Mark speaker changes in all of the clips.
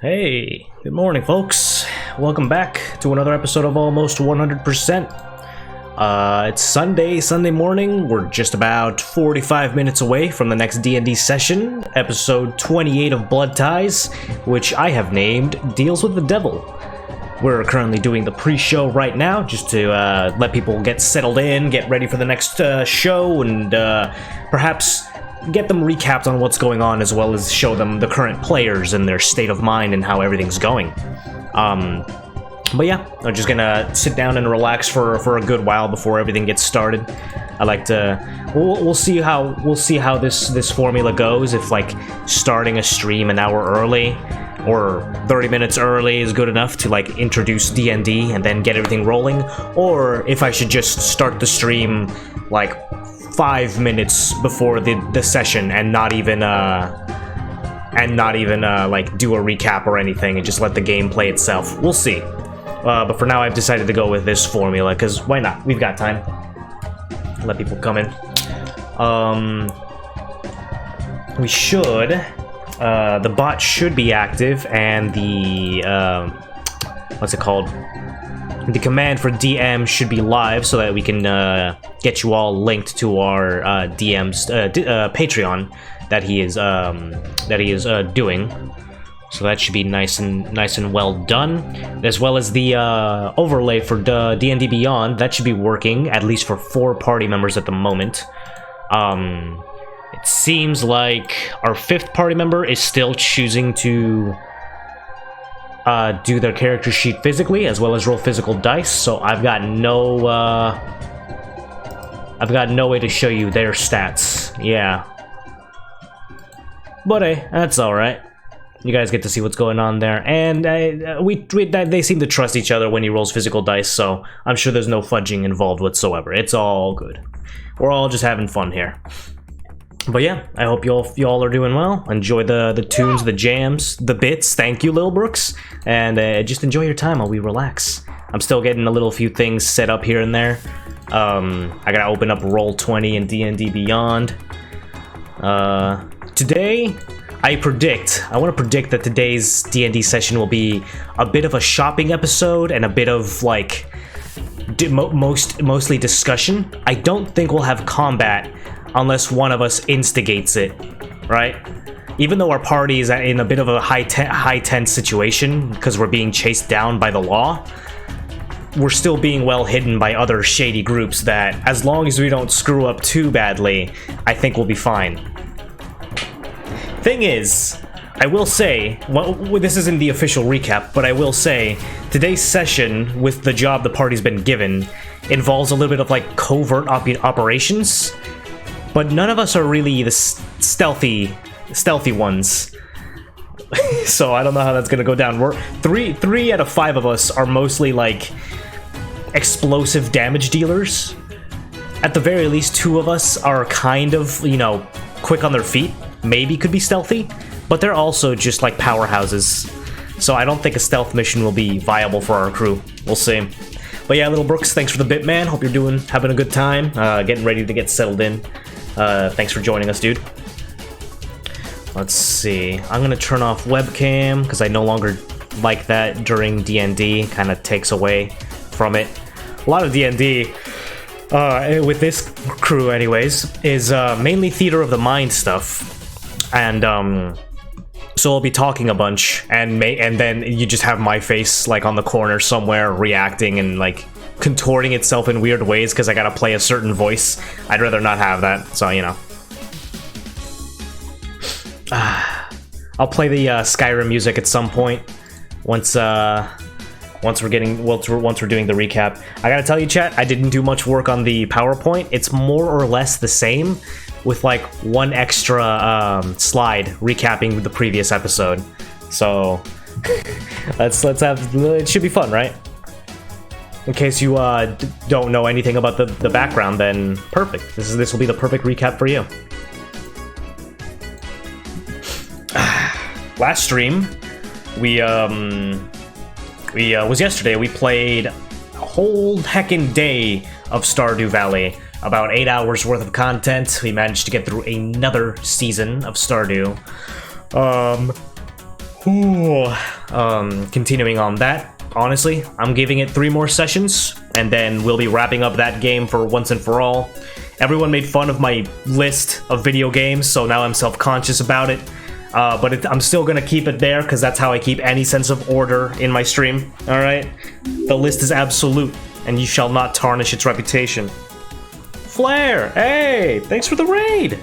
Speaker 1: Hey, good morning, folks. Welcome back to another episode of Almost 100%. It's Sunday morning. We're just about 45 minutes away from the next D&D session, episode 28 of Bloodties, which I have named Deals with the Devil. We're currently doing the pre-show right now, just to let people get settled in, get ready for the next show, and perhaps get them recapped on what's going on, as well as show them the current players and their state of mind and how everything's going. But yeah, I'm just gonna sit down and relax for a good while before everything gets started. I like to. We'll see how this formula goes. If like starting a stream an hour early or 30 minutes early is good enough to like introduce D&D and then get everything rolling, or if I should just start the stream like 5 minutes before the session and not even like do a recap or anything and just let the game play itself. We'll see. But for now, I've decided to go with this formula because why not? We've got time. Let people come in. We should. The bot should be active, and the what's it called? The command for DM should be live, so that we can get you all linked to our DM's Patreon that he is doing. So that should be nice and well done, as well as the overlay for D&D Beyond. That should be working at least for 4 party members at the moment. It seems like our 5th party member is still choosing to do their character sheet physically, as well as roll physical dice. So I've got no way to show you their stats. Yeah, but hey, that's all right. You guys get to see what's going on there, and they seem to trust each other when he rolls physical dice. So I'm sure there's no fudging involved whatsoever. It's all good. We're all just having fun here. But yeah, I hope y'all are doing well. Enjoy the tunes, the jams, the bits. Thank you, Lil Brooks, and just enjoy your time while we relax. I'm still getting a few things set up here and there. I gotta open up Roll20 and D&D Beyond. Today, I want to predict that today's D&D session will be a bit of a shopping episode and a bit of like mostly discussion. I don't think we'll have combat unless one of us instigates it, right? Even though our party is in a bit of a high tense situation because we're being chased down by the law, we're still being well hidden by other shady groups that, as long as we don't screw up too badly, I think we'll be fine. Thing is, I will say, well, this isn't the official recap, but I will say, today's session with the job the party's been given involves a little bit of like covert operations. But none of us are really the stealthy ones. So I don't know how that's gonna go down. We're three out of 5 of us are mostly like explosive damage dealers. At the very least, 2 of us are kind of, you know, quick on their feet. Maybe could be stealthy, but they're also just like powerhouses. So I don't think a stealth mission will be viable for our crew. We'll see. But yeah, Little Brooks, thanks for the bit, man. Hope you're having a good time, getting ready to get settled in. Thanks for joining us, dude. Let's see. I'm gonna turn off webcam because I no longer like that during D&D. Kind of takes away from it. A lot of D&D, with this crew anyways, is mainly theater of the mind stuff. And so I'll be talking a bunch, and then you just have my face like on the corner somewhere reacting and like contorting itself in weird ways because I gotta play a certain voice. I'd rather not have that, so you know. I'll play the Skyrim music at some point once we're doing the recap. I gotta tell you, chat, I didn't do much work on the PowerPoint. It's more or less the same, with like 1 extra slide recapping the previous episode. So let's have, it should be fun, right? In case you don't know anything about the background, then perfect. This will be the perfect recap for you. Last stream, was yesterday. We played a whole heckin' day of Stardew Valley. About 8 hours worth of content. We managed to get through another season of Stardew. Ooh. Continuing on that, honestly, I'm giving it 3 more sessions, and then we'll be wrapping up that game for once and for all. Everyone made fun of my list of video games, so now I'm self-conscious about it. But I'm still gonna keep it there, because that's how I keep any sense of order in my stream, alright? The list is absolute, and you shall not tarnish its reputation. Flare! Hey! Thanks for the raid!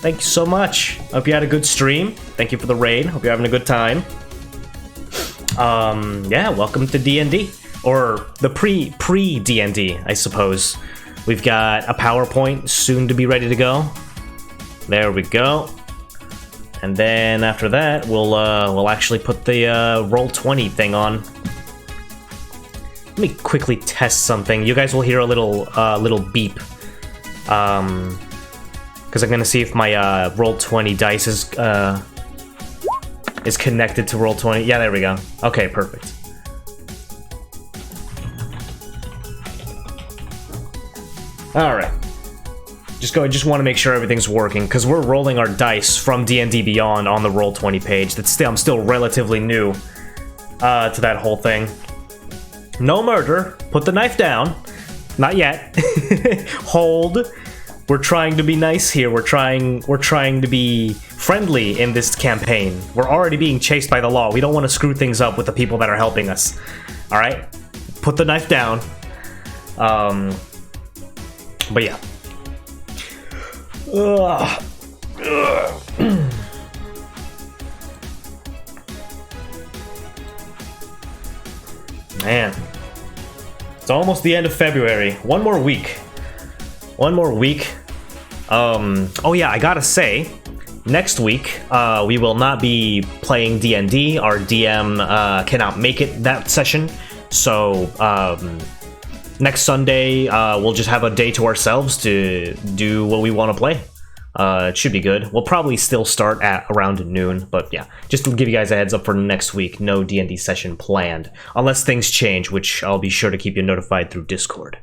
Speaker 1: Thank you so much. Hope you had a good stream. Thank you for the raid. Hope you're having a good time. Yeah, welcome to D&D. Or the pre-D&D, I suppose. We've got a PowerPoint soon to be ready to go. There we go. And then after that, we'll actually put the Roll20 thing on. Let me quickly test something. You guys will hear a little beep. Because I'm gonna see if my Roll20 dice is connected to Roll20. Yeah, there we go. Okay, perfect. All right. Just want to make sure everything's working, because we're rolling our dice from D&D Beyond on the Roll20 page. I'm still relatively new to that whole thing. No murder. Put the knife down. Not yet. Hold. We're trying to be nice here. We're trying to be friendly in this campaign. We're already being chased by the law. We don't want to screw things up with the people that are helping us. All right? Put the knife down. But yeah. Man. It's almost the end of February. One more week. Oh yeah, I gotta say, next week, we will not be playing D&D. Our DM cannot make it that session. So, next Sunday, we'll just have a day to ourselves to do what we want to play. It should be good. We'll probably still start at around noon, but yeah, just to give you guys a heads up for next week, no D&D session planned, unless things change, which I'll be sure to keep you notified through Discord.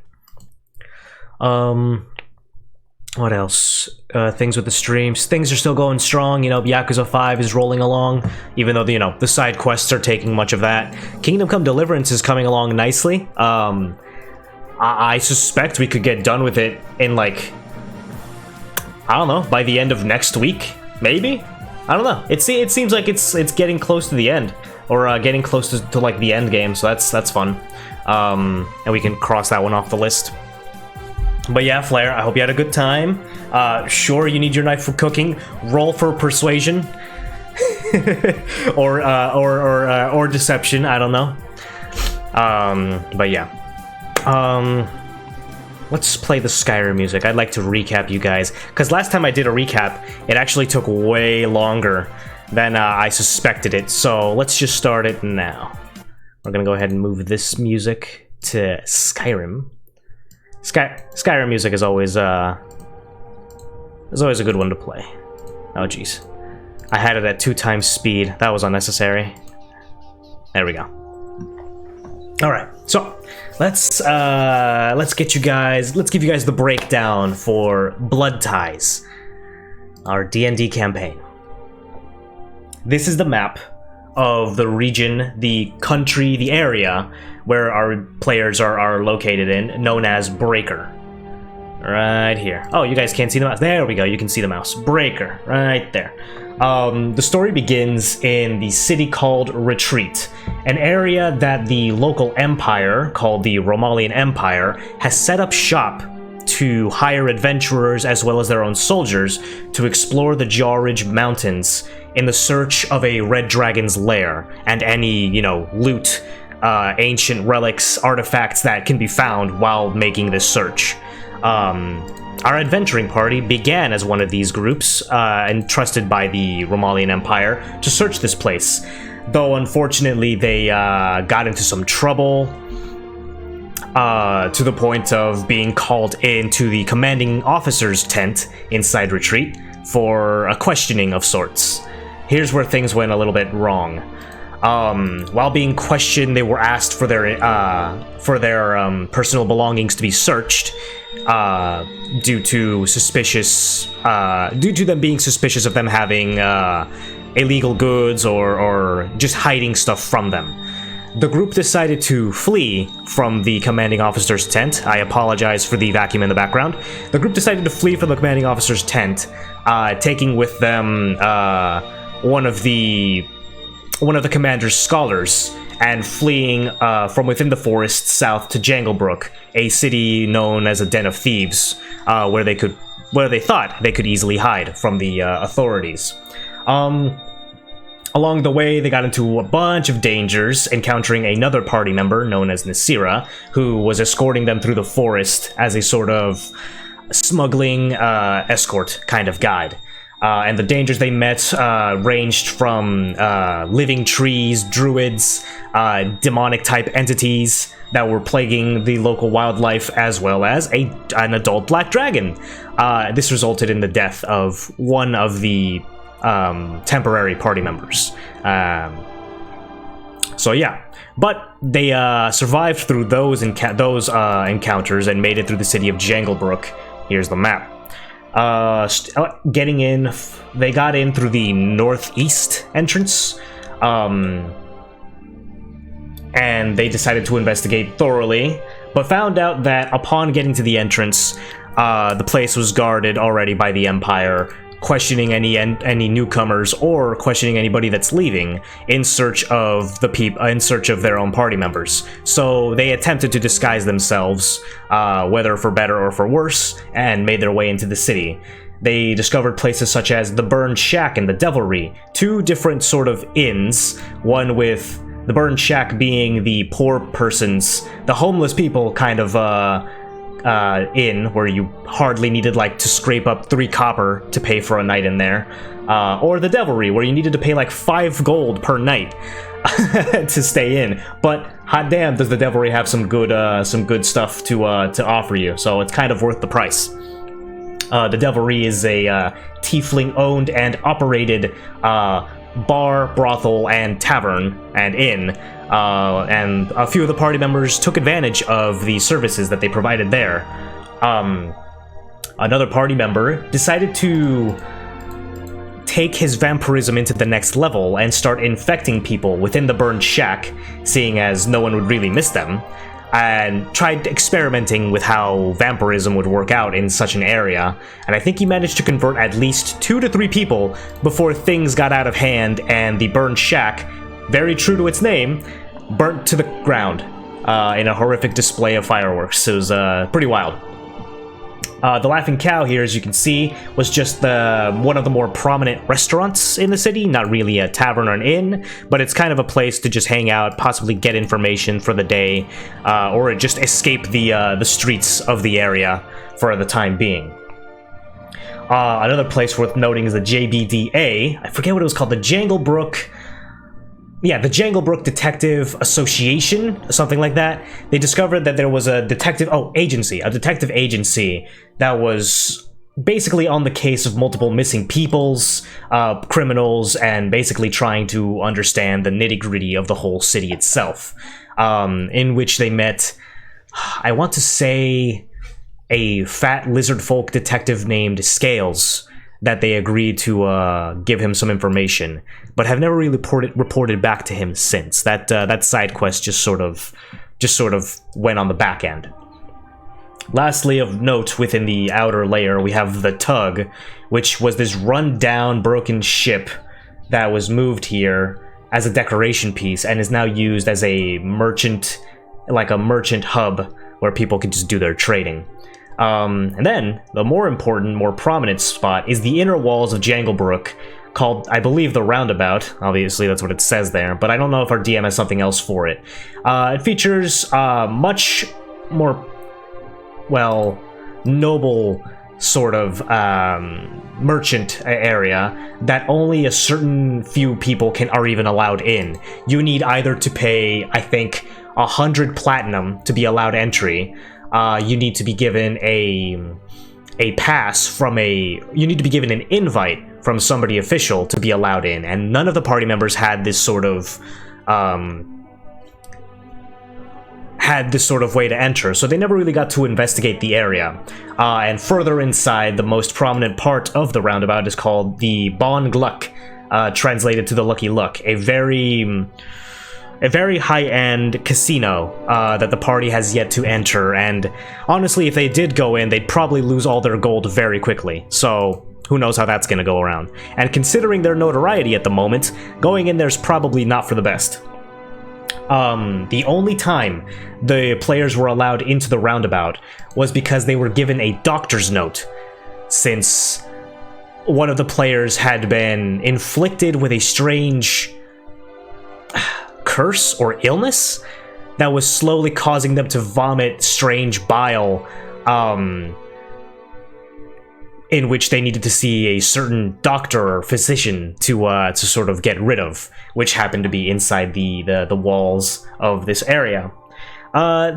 Speaker 1: What else? Things with the streams. Things are still going strong. You know, Yakuza 5 is rolling along, even though, you know, the side quests are taking much of that. Kingdom Come Deliverance is coming along nicely. I suspect we could get done with it in, like, I don't know, by the end of next week, maybe? I don't know. It seems like it's getting close to the end, or getting close to like the end game, so that's fun. And we can cross that one off the list. But yeah, Flair, I hope you had a good time. Sure, you need your knife for cooking. Roll for persuasion, or deception. I don't know. But yeah. Let's play the Skyrim music. I'd like to recap you guys, because last time I did a recap, it actually took way longer than I suspected it. So let's just start it now. We're gonna go ahead and move this music to Skyrim. Skyrim music is always a good one to play. Oh jeez, I had it at 2 times speed. That was unnecessary. There we go. All right, so let's give you guys the breakdown for Bloodties, our D&D campaign. This is the map of the region, the country, the area where our players are located in, known as Breaker. Right here. Oh, you guys can't see the mouse. There we go. You can see the mouse. Breaker, right there. The story begins in the city called Retreat, an area that the local empire, called the Romalian Empire, has set up shop to hire adventurers as well as their own soldiers to explore the Jarridge Mountains in the search of a red dragon's lair and any, you know, loot, ancient relics, artifacts that can be found while making this search. Our adventuring party began as one of these groups, entrusted by the Romalian Empire to search this place, though unfortunately they got into some trouble, to the point of being called into the commanding officer's tent inside Retreat for a questioning of sorts. Here's where things went a little bit wrong. While being questioned, they were asked for their personal belongings to be searched, due to them being suspicious of them having illegal goods or just hiding stuff from them. The group decided to flee from the commanding officer's tent. I apologize for the vacuum in the background. The group decided to flee from the commanding officer's tent, taking with them one of the commander's scholars, and fleeing from within the forest south to Janglebrook, a city known as a den of thieves, where they thought they could easily hide from the authorities. Along the way, they got into a bunch of dangers, encountering another party member known as Nasira, who was escorting them through the forest as a sort of smuggling escort kind of guide. And the dangers they met ranged from living trees, druids, demonic-type entities that were plaguing the local wildlife, as well as an adult black dragon. This resulted in the death of one of the temporary party members. So yeah, but they survived through those encounters and made it through the city of Janglebrook. Here's the map. Getting in, they got in through the northeast entrance, and they decided to investigate thoroughly, but found out that upon getting to the entrance, the place was guarded already by the Empire, questioning any newcomers or questioning anybody that's leaving in search of their own party members. So they attempted to disguise themselves, whether for better or for worse, and made their way into the city. They discovered places such as the Burned Shack and the Devilry, two different sort of inns, one with the Burned Shack being the poor person's, the homeless people kind of inn, where you hardly needed like to scrape up 3 copper to pay for a night in there, or the Devilry, where you needed to pay like 5 gold per night to stay in. But hot damn, does the Devilry have some good stuff to offer you, so it's kind of worth the price. The Devilry is a tiefling owned and operated bar, brothel, and tavern and inn, and a few of the party members took advantage of the services that they provided there. Another party member decided to take his vampirism into the next level and start infecting people within the Burned Shack, seeing as no one would really miss them, and tried experimenting with how vampirism would work out in such an area. And I think he managed to convert at least 2 to 3 people before things got out of hand and the Burned Shack, very true to its name, burnt to the ground in a horrific display of fireworks. It was pretty wild. The Laughing Cow here, as you can see, was just one of the more prominent restaurants in the city. Not really a tavern or an inn, but it's kind of a place to just hang out, possibly get information for the day, or just escape the streets of the area for the time being. Another place worth noting is the JBDA. I forget what it was called, the Janglebrook... Yeah, the Janglebrook Detective Association, something like that. They discovered that there was a detective agency that was basically on the case of multiple missing peoples, criminals, and basically trying to understand the nitty-gritty of the whole city itself. In which they met, I want to say, a fat lizard folk detective named Scales, that they agreed to give him some information, but have never really reported back to him since. That side quest just sort of went on the back end. Lastly, of note, within the outer layer, we have the Tug, which was this run-down, broken ship that was moved here as a decoration piece and is now used as a merchant hub where people can just do their trading. And then, the more important, more prominent spot is the inner walls of Janglebrook, called, I believe, the Roundabout. Obviously, that's what it says there, but I don't know if our DM has something else for it. It features much more, well, noble sort of merchant area that only a certain few people are even allowed in. You need either to pay, I think, 100 platinum to be allowed entry. You need to be given a pass from you need to be given an invite from somebody official to be allowed in, and none of the party members had this sort of way to enter, so they never really got to investigate the area. And further inside, the most prominent part of the Roundabout is called the Bon Gluck translated to the Lucky Look, a very high-end casino that the party has yet to enter, and honestly, if they did go in, they'd probably lose all their gold very quickly, so who knows how that's gonna go around. And considering their notoriety at the moment, going in there's probably not for the best. The only time the players were allowed into the roundabout was because they were given a doctor's note, since one of the players had been inflicted with a strange curse or illness that was slowly causing them to vomit strange bile, in which they needed to see a certain doctor or physician to sort of get rid of, which happened to be inside the walls of this area.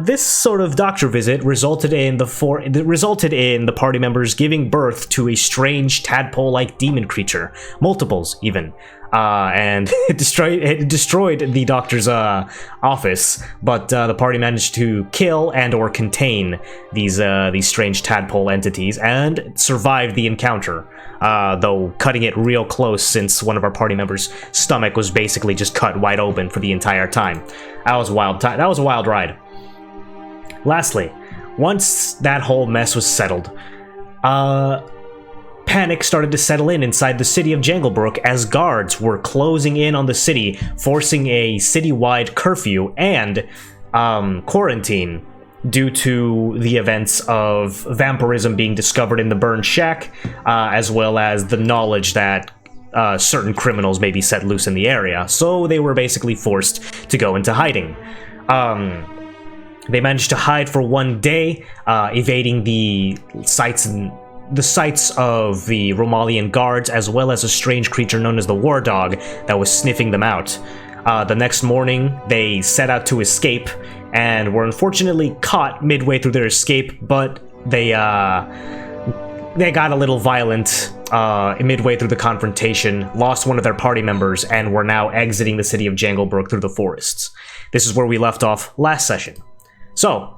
Speaker 1: This sort of doctor visit resulted in the party members giving birth to a strange tadpole-like demon creature, multiples even, and it destroyed the doctor's office. But the party managed to kill and/or contain these strange tadpole entities and survived the encounter, though cutting it real close since one of our party members' stomach was basically just cut wide open for the entire time. That was a wild ride. Lastly, once that whole mess was settled, panic started to settle in inside the city of Janglebrook as guards were closing in on the city, forcing a citywide curfew and quarantine due to the events of vampirism being discovered in the burned shack, as well as the knowledge that certain criminals may be set loose in the area. So they were basically forced to go into hiding. They managed to hide for one day, evading the sights of the Romalian guards, as well as a strange creature known as the War Dog that was sniffing them out. The next morning, they set out to escape, and were unfortunately caught midway through their escape, but they got a little violent midway through the confrontation, lost one of their party members, and were now exiting the city of Janglebrook through the forests. This is where we left off last session. So,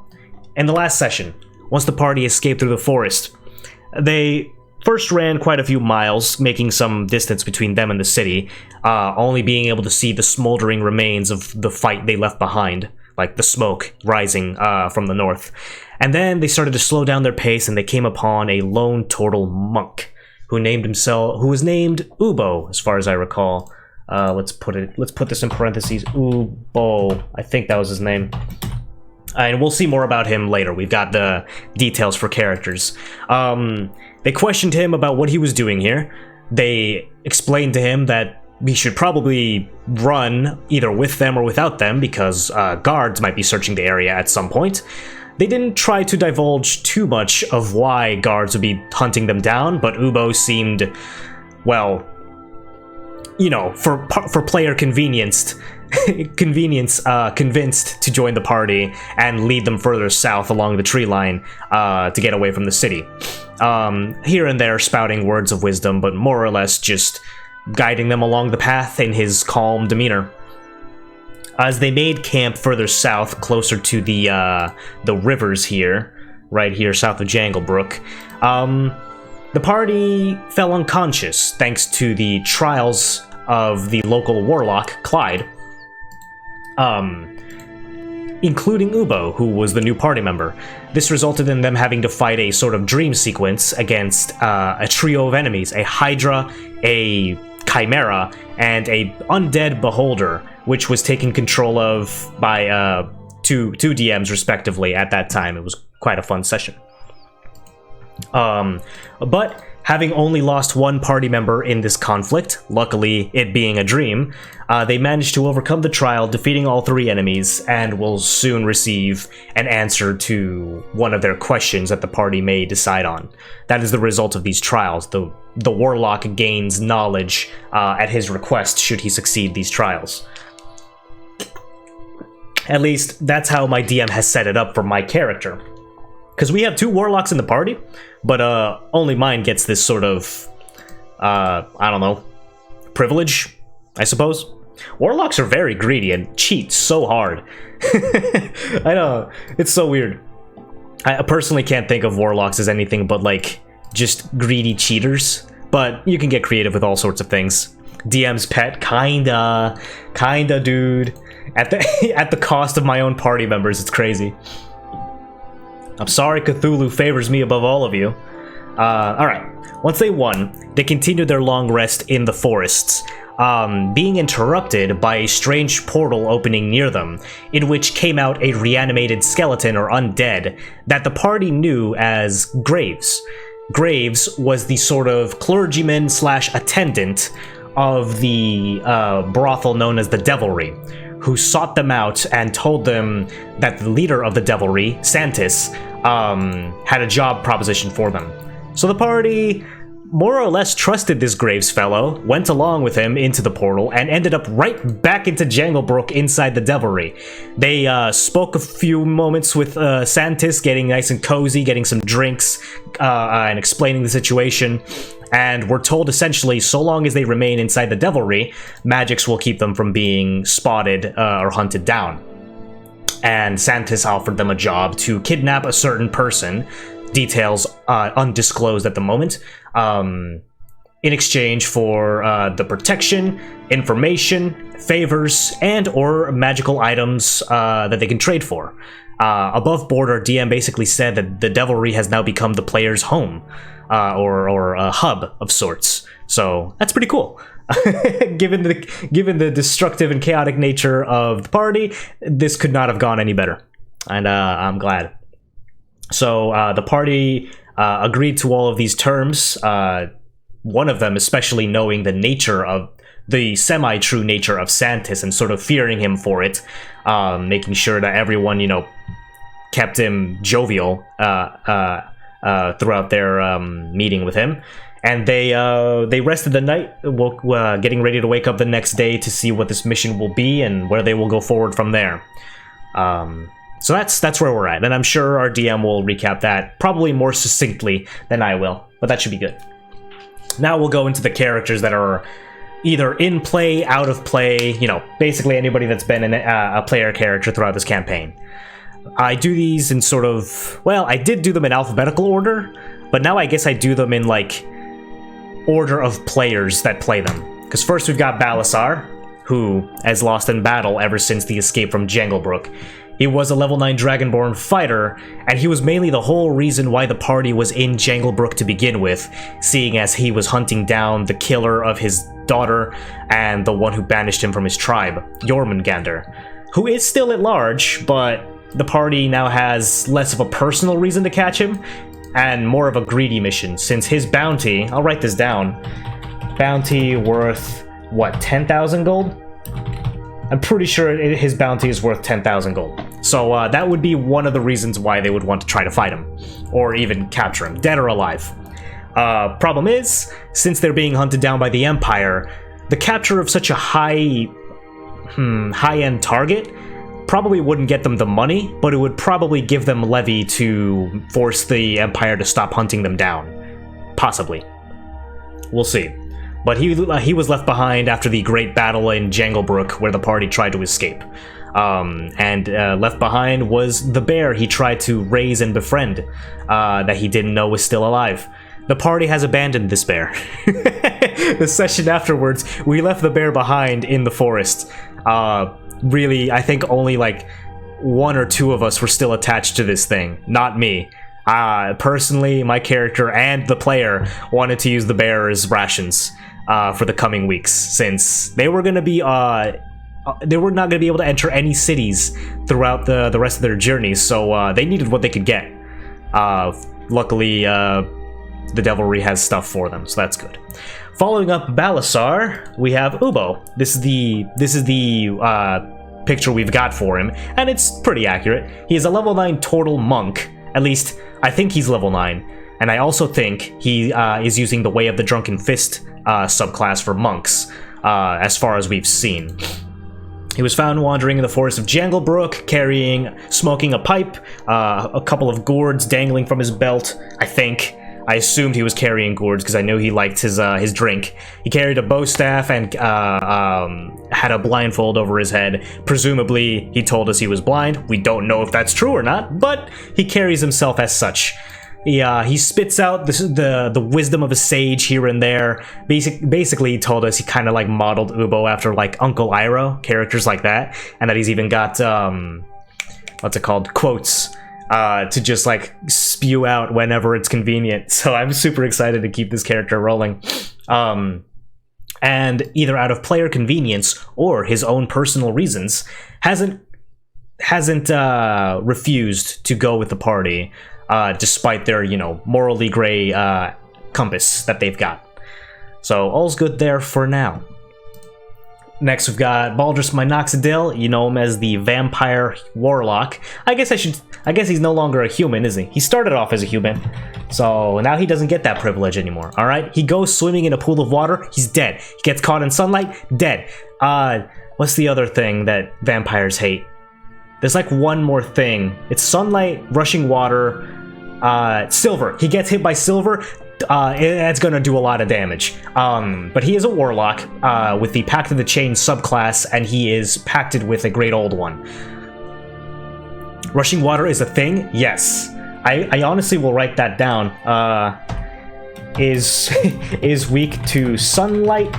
Speaker 1: in the last session, once the party escaped through the forest, they first ran quite a few miles, making some distance between them and the city, only being able to see the smoldering remains of the fight they left behind, like the smoke rising from the north. And then they started to slow down their pace, and they came upon a lone turtle monk who was named Ubo, as far as I recall. Let's put this in parentheses. Ubo, I think that was his name. And we'll see more about him later. We've got the details for characters. They questioned him about what he was doing here. They explained to him that we should probably run either with them or without them, because guards might be searching the area at some point. They didn't try to divulge too much of why guards would be hunting them down, but Ubo seemed, well, you know, for player convinced to join the party and lead them further south along the tree line to get away from the city. Here and there spouting words of wisdom, but more or less just guiding them along the path in his calm demeanor. As they made camp further south, closer to the rivers here, right here south of Janglebrook, the party fell unconscious thanks to the trials of the local warlock, Clyde, including Ubo, who was the new party member. This resulted in them having to fight a sort of dream sequence against a trio of enemies, a Hydra, a Chimera, and a undead Beholder, which was taken control of by two DMs respectively at that time. It was quite a fun session. But having only lost one party member in this conflict, luckily it being a dream, they managed to overcome the trial, defeating all three enemies, and will soon receive an answer to one of their questions that the party may decide on. That is the result of these trials. The warlock gains knowledge at his request should he succeed these trials. At least, that's how my DM has set it up for my character. Because we have two warlocks in the party, but only mine gets this sort of, I don't know, privilege, I suppose. Warlocks are very greedy and cheat so hard. I know, it's so weird. I personally can't think of warlocks as anything but, like, just greedy cheaters. But you can get creative with all sorts of things. DM's pet, kinda, dude. At the at the cost of my own party members, it's crazy. I'm sorry Cthulhu favors me above all of you. Alright. Once they won, they continued their long rest in the forests, being interrupted by a strange portal opening near them, in which came out a reanimated skeleton or undead that the party knew as Graves. Graves was the sort of clergyman slash attendant of the brothel known as the Devilry, who sought them out and told them that the leader of the Devilry, Santis, had a job proposition for them. So the party more or less trusted this Graves fellow, went along with him into the portal, and ended up right back into Janglebrook inside the Devilry. They spoke a few moments with Santis, getting nice and cozy, getting some drinks, and explaining the situation. And we're told essentially, so long as they remain inside the Devilry, magics will keep them from being spotted or hunted down. And Santis offered them a job to kidnap a certain person, details undisclosed at the moment, in exchange for the protection, information, favors, and or magical items that they can trade for. Above board, our DM basically said that the Devilry has now become the player's home, or a hub of sorts. So that's pretty cool. given the destructive and chaotic nature of the party, this could not have gone any better, and I'm glad. So the party agreed to all of these terms. One of them, especially knowing the nature of the semi-true nature of Santis and sort of fearing him for it, making sure that everyone, kept him jovial throughout their meeting with him. And they rested the night, getting ready to wake up the next day to see what this mission will be and where they will go forward from there. So that's where we're at, and I'm sure our DM will recap that probably more succinctly than I will, but that should be good. Now we'll go into the characters that are either in play, out of play, basically anybody that's been a player character throughout this campaign. I do these in sort of, well, I did do them in alphabetical order, but now I guess I do them in, order of players that play them. Because first we've got Balasar, who has lost in battle ever since the escape from Janglebrook. He was a level 9 Dragonborn fighter, and he was mainly the whole reason why the party was in Janglebrook to begin with, seeing as he was hunting down the killer of his daughter and the one who banished him from his tribe, Jormungandr, who is still at large, but the party now has less of a personal reason to catch him, and more of a greedy mission, since his bounty, I'll write this down, bounty worth, what, 10,000 gold? I'm pretty sure his bounty is worth 10,000 gold. So that would be one of the reasons why they would want to try to fight him, or even capture him, dead or alive. Problem is, since they're being hunted down by the Empire, the capture of such a high-end target probably wouldn't get them the money, but it would probably give them levy to force the Empire to stop hunting them down. Possibly. We'll see. But he was left behind after the great battle in Janglebrook, where the party tried to escape. Left behind was the bear he tried to raise and befriend, that he didn't know was still alive. The party has abandoned this bear. The session afterwards, we left the bear behind in the forest. Really, I think only one or two of us were still attached to this thing, not me. Personally, my character and the player wanted to use the bear as rations for the coming weeks, since they were going to be they were not going to be able to enter any cities throughout the rest of their journeys, so they needed what they could get. Luckily, the Devilry has stuff for them, so that's good. Following up Balasar, we have Ubo. This is the picture we've got for him, and it's pretty accurate. He is a level 9 total monk. At least, I think he's level 9. And I also think he is using the Way of the Drunken Fist subclass for monks, as far as we've seen. He was found wandering in the forest of Janglebrook, smoking a pipe, a couple of gourds dangling from his belt, I think. I assumed he was carrying gourds because I knew he liked his drink. He carried a bow staff and had a blindfold over his head. Presumably, he told us he was blind. We don't know if that's true or not, but he carries himself as such. he spits out the wisdom of a sage here and there. Basically, he told us he kind of like modeled Ubo after like Uncle Iroh, characters like that, and that he's even got what's it called, quotes to just like spew out whenever it's convenient. So I'm super excited to keep this character rolling. And either out of player convenience or his own personal reasons, hasn't refused to go with the party, despite their, you know, morally gray compass that they've got. So all's good there for now. Next, we've got Baldrus Minoxidil. You know him as the Vampire Warlock. I guess he's no longer a human, is he? He started off as a human, so now he doesn't get that privilege anymore, alright? He goes swimming in a pool of water, he's dead. He gets caught in sunlight, dead. What's the other thing that vampires hate? There's like one more thing. It's sunlight, rushing water, silver. He gets hit by silver, that's gonna do a lot of damage. But he is a warlock with the Pact of the Chain subclass, and he is pacted with a Great Old One. Rushing water is a thing? Yes. I honestly will write that down. Is weak to sunlight.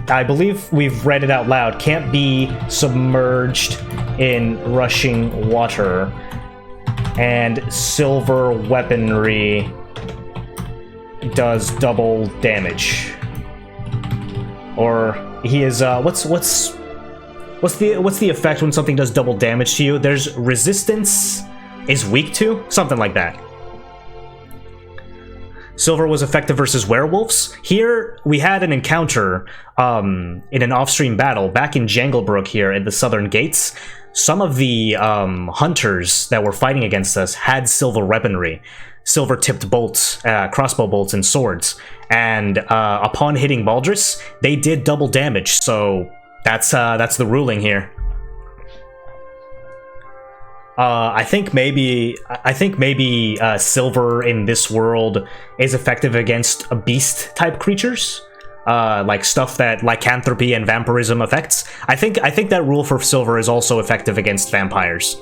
Speaker 1: I believe we've read it out loud. Can't be submerged in rushing water. And silver weaponry does double damage. Or he is what's the effect when something does double damage to you? There's resistance is weak to? Something like that. Silver was effective versus werewolves. Here, we had an encounter in an off-stream battle back in Janglebrook here at the Southern Gates. Some of the hunters that were fighting against us had silver weaponry. Silver-tipped bolts, crossbow bolts, and swords. And upon hitting Baldrus, they did double damage, so that's the ruling here. I think maybe silver in this world is effective against beast type creatures, like stuff that lycanthropy and vampirism affects. I think that rule for silver is also effective against vampires.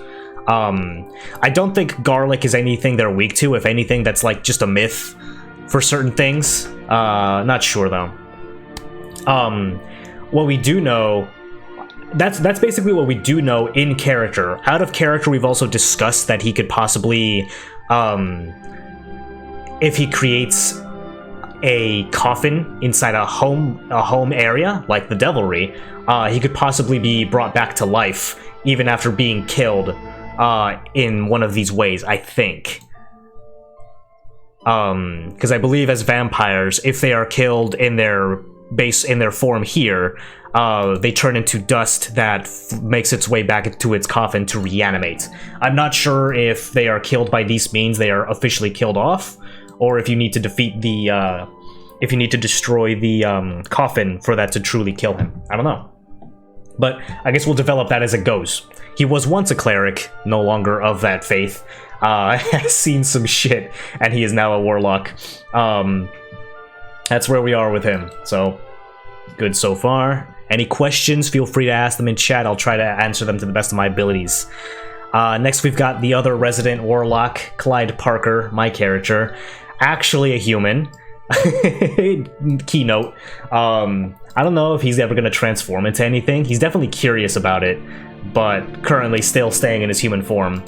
Speaker 1: I don't think garlic is anything they're weak to. If anything, that's like just a myth for certain things. Not sure though. What we do know. That's basically what we do know in character. Out of character, we've also discussed that he could possibly, if he creates a coffin inside a home area, like the Devilry, he could possibly be brought back to life, even after being killed, in one of these ways, I think. Because I believe as vampires, if they are killed in their form here, they turn into dust that makes its way back into its coffin to reanimate. I'm not sure if they are killed by these means they are officially killed off, or if you need to defeat the, if you need to destroy the coffin for that to truly kill him. I don't know. But I guess we'll develop that as it goes. He was once a cleric, no longer of that faith. Has seen some shit, and he is now a warlock. That's where we are with him, so good so far. Any questions, feel free to ask them in chat. I'll try to answer them to the best of my abilities. Next, we've got the other resident warlock, Clyde Parker, my character. Actually a human. Keynote. I don't know if he's ever going to transform into anything. He's definitely curious about it, but currently still staying in his human form.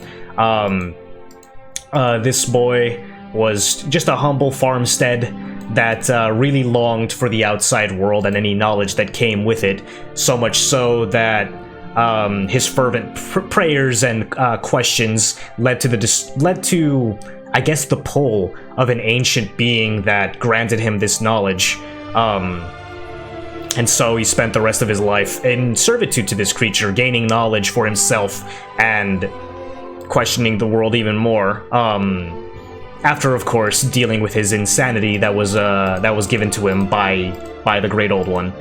Speaker 1: This boy was just a humble farmstead that really longed for the outside world and any knowledge that came with it, so much so that his fervent prayers and questions led to, I guess, the pull of an ancient being that granted him this knowledge. And so he spent the rest of his life in servitude to this creature, gaining knowledge for himself and questioning the world even more. After, of course, dealing with his insanity that was given to him by the Great Old One.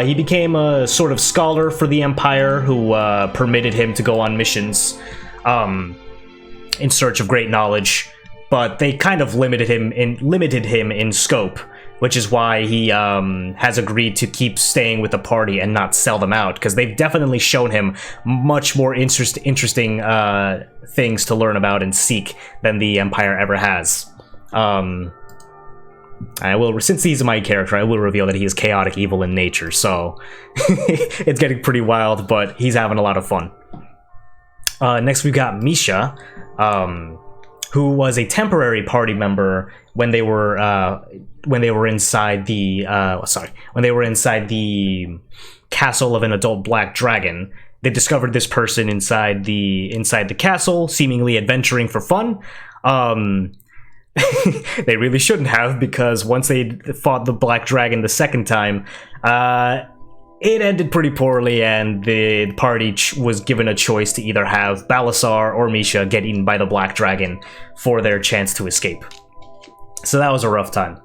Speaker 1: He became a sort of scholar for the Empire who permitted him to go on missions in search of great knowledge, but they kind of limited him in scope which is why he has agreed to keep staying with the party and not sell them out, because they've definitely shown him much more interesting things to learn about and seek than the Empire ever has. I will, since he's my character, I will reveal that he is chaotic evil in nature, so it's getting pretty wild, but he's having a lot of fun. Next we've got Misha, who was a temporary party member when they were inside the castle of an adult black dragon. They discovered this person inside the castle, seemingly adventuring for fun. They really shouldn't have, because once they fought the black dragon the second time, it ended pretty poorly, and the party was given a choice to either have Balasar or Misha get eaten by the black dragon for their chance to escape. So that was a rough time.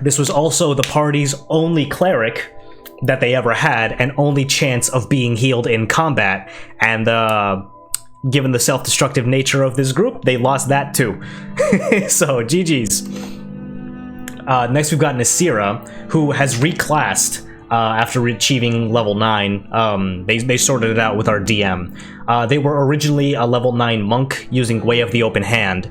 Speaker 1: This was also the party's only cleric that they ever had, and only chance of being healed in combat, and given the self-destructive nature of this group, they lost that too. So, GG's. Next we've got Nasira, who has reclassed after achieving level 9. They sorted it out with our DM. They were originally a level 9 monk using Way of the Open Hand,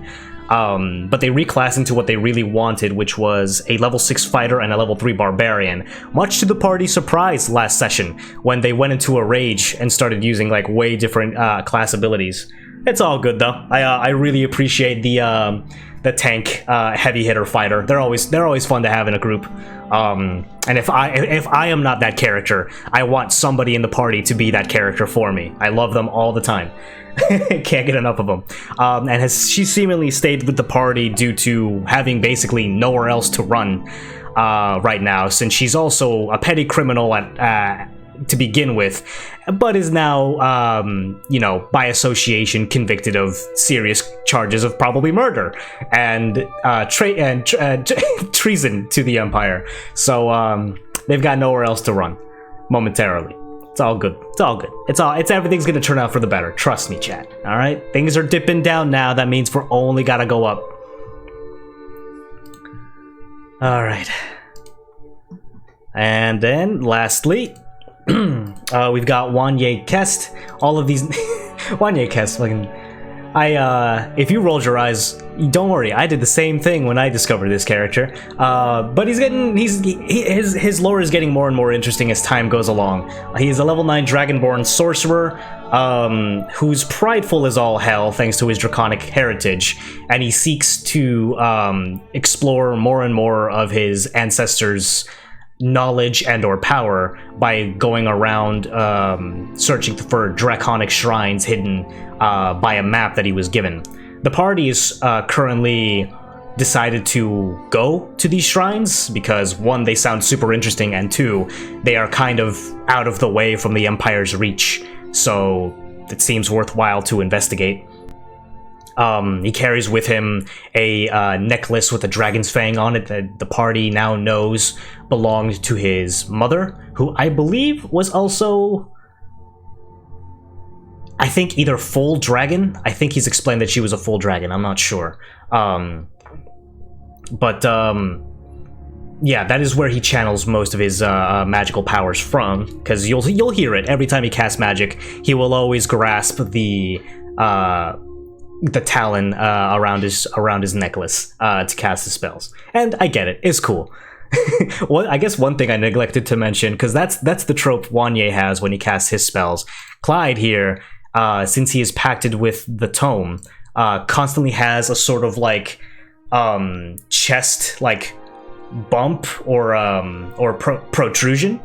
Speaker 1: but they reclassed into what they really wanted, which was a level 6 fighter and a level 3 barbarian, much to the party's surprise last session, when they went into a rage and started using like way different class abilities. It's all good though. I really appreciate the tank heavy hitter fighter. They're always fun to have in a group. And if I am not that character, I want somebody in the party to be that character for me. I love them all the time. Can't get enough of them. And she seemingly stayed with the party due to having basically nowhere else to run right now, since she's also a petty criminal to begin with, but is now, you know, by association convicted of serious charges of probably murder and treason to the Empire. So they've got nowhere else to run momentarily. It's all good. It's all good. It's everything's gonna turn out for the better. Trust me, chat. All right, things are dipping down now. That means we're only gotta go up. All right, and then lastly, we've got Wanye Kest. All of these Wanye Kest, fucking. If you rolled your eyes, don't worry. I did the same thing when I discovered this character. But his lore is getting more and more interesting as time goes along. He's a level 9 Dragonborn sorcerer, who's prideful as all hell thanks to his draconic heritage, and he seeks to explore more and more of his ancestors' knowledge and or power by going around searching for draconic shrines hidden by a map that he was given. The party is currently decided to go to these shrines because, one, they sound super interesting, and two, they are kind of out of the way from the Empire's reach, so it seems worthwhile to investigate. He carries with him a necklace with a dragon's fang on it that the party now knows belonged to his mother, who I believe was also, I think, either full dragon. I think he's explained that she was a full dragon. I'm not sure. Yeah, that is where he channels most of his magical powers from, because you'll hear it every time he casts magic. He will always grasp the talon around his necklace to cast his spells, and I get it. It's cool. Well, I guess one thing I neglected to mention, because that's the trope Wanye has when he casts his spells. Clyde here, since he is pacted with the tome, constantly has a sort of like chest like bump or protrusion,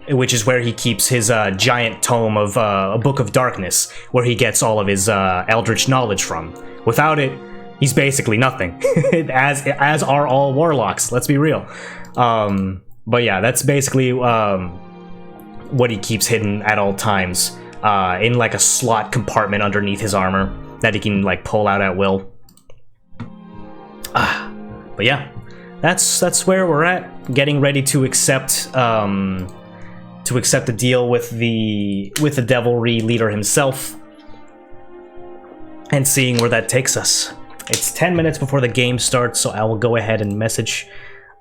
Speaker 1: which is where he keeps his giant tome of a Book of Darkness, where he gets all of his eldritch knowledge from. Without it, he's basically nothing, as are all warlocks, let's be real. But yeah, that's basically what he keeps hidden at all times, in like a slot compartment underneath his armor that he can like pull out at will. But yeah, that's where we're at, getting ready to accept the deal with the devilry leader himself, and seeing where that takes us. It's 10 minutes before the game starts, so I will go ahead and message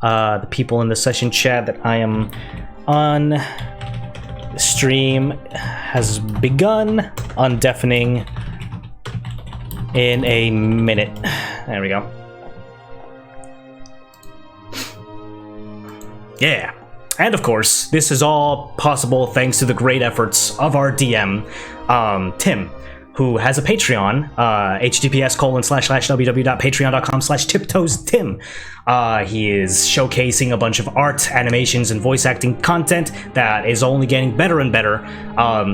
Speaker 1: the people in the session chat that I am on. The stream has begun on deafening in a minute. There we go. Yeah. And of course, this is all possible thanks to the great efforts of our DM, Tim, who has a Patreon, https://www.patreon.com/tiptoestim. He is showcasing a bunch of art, animations, and voice acting content that is only getting better and better.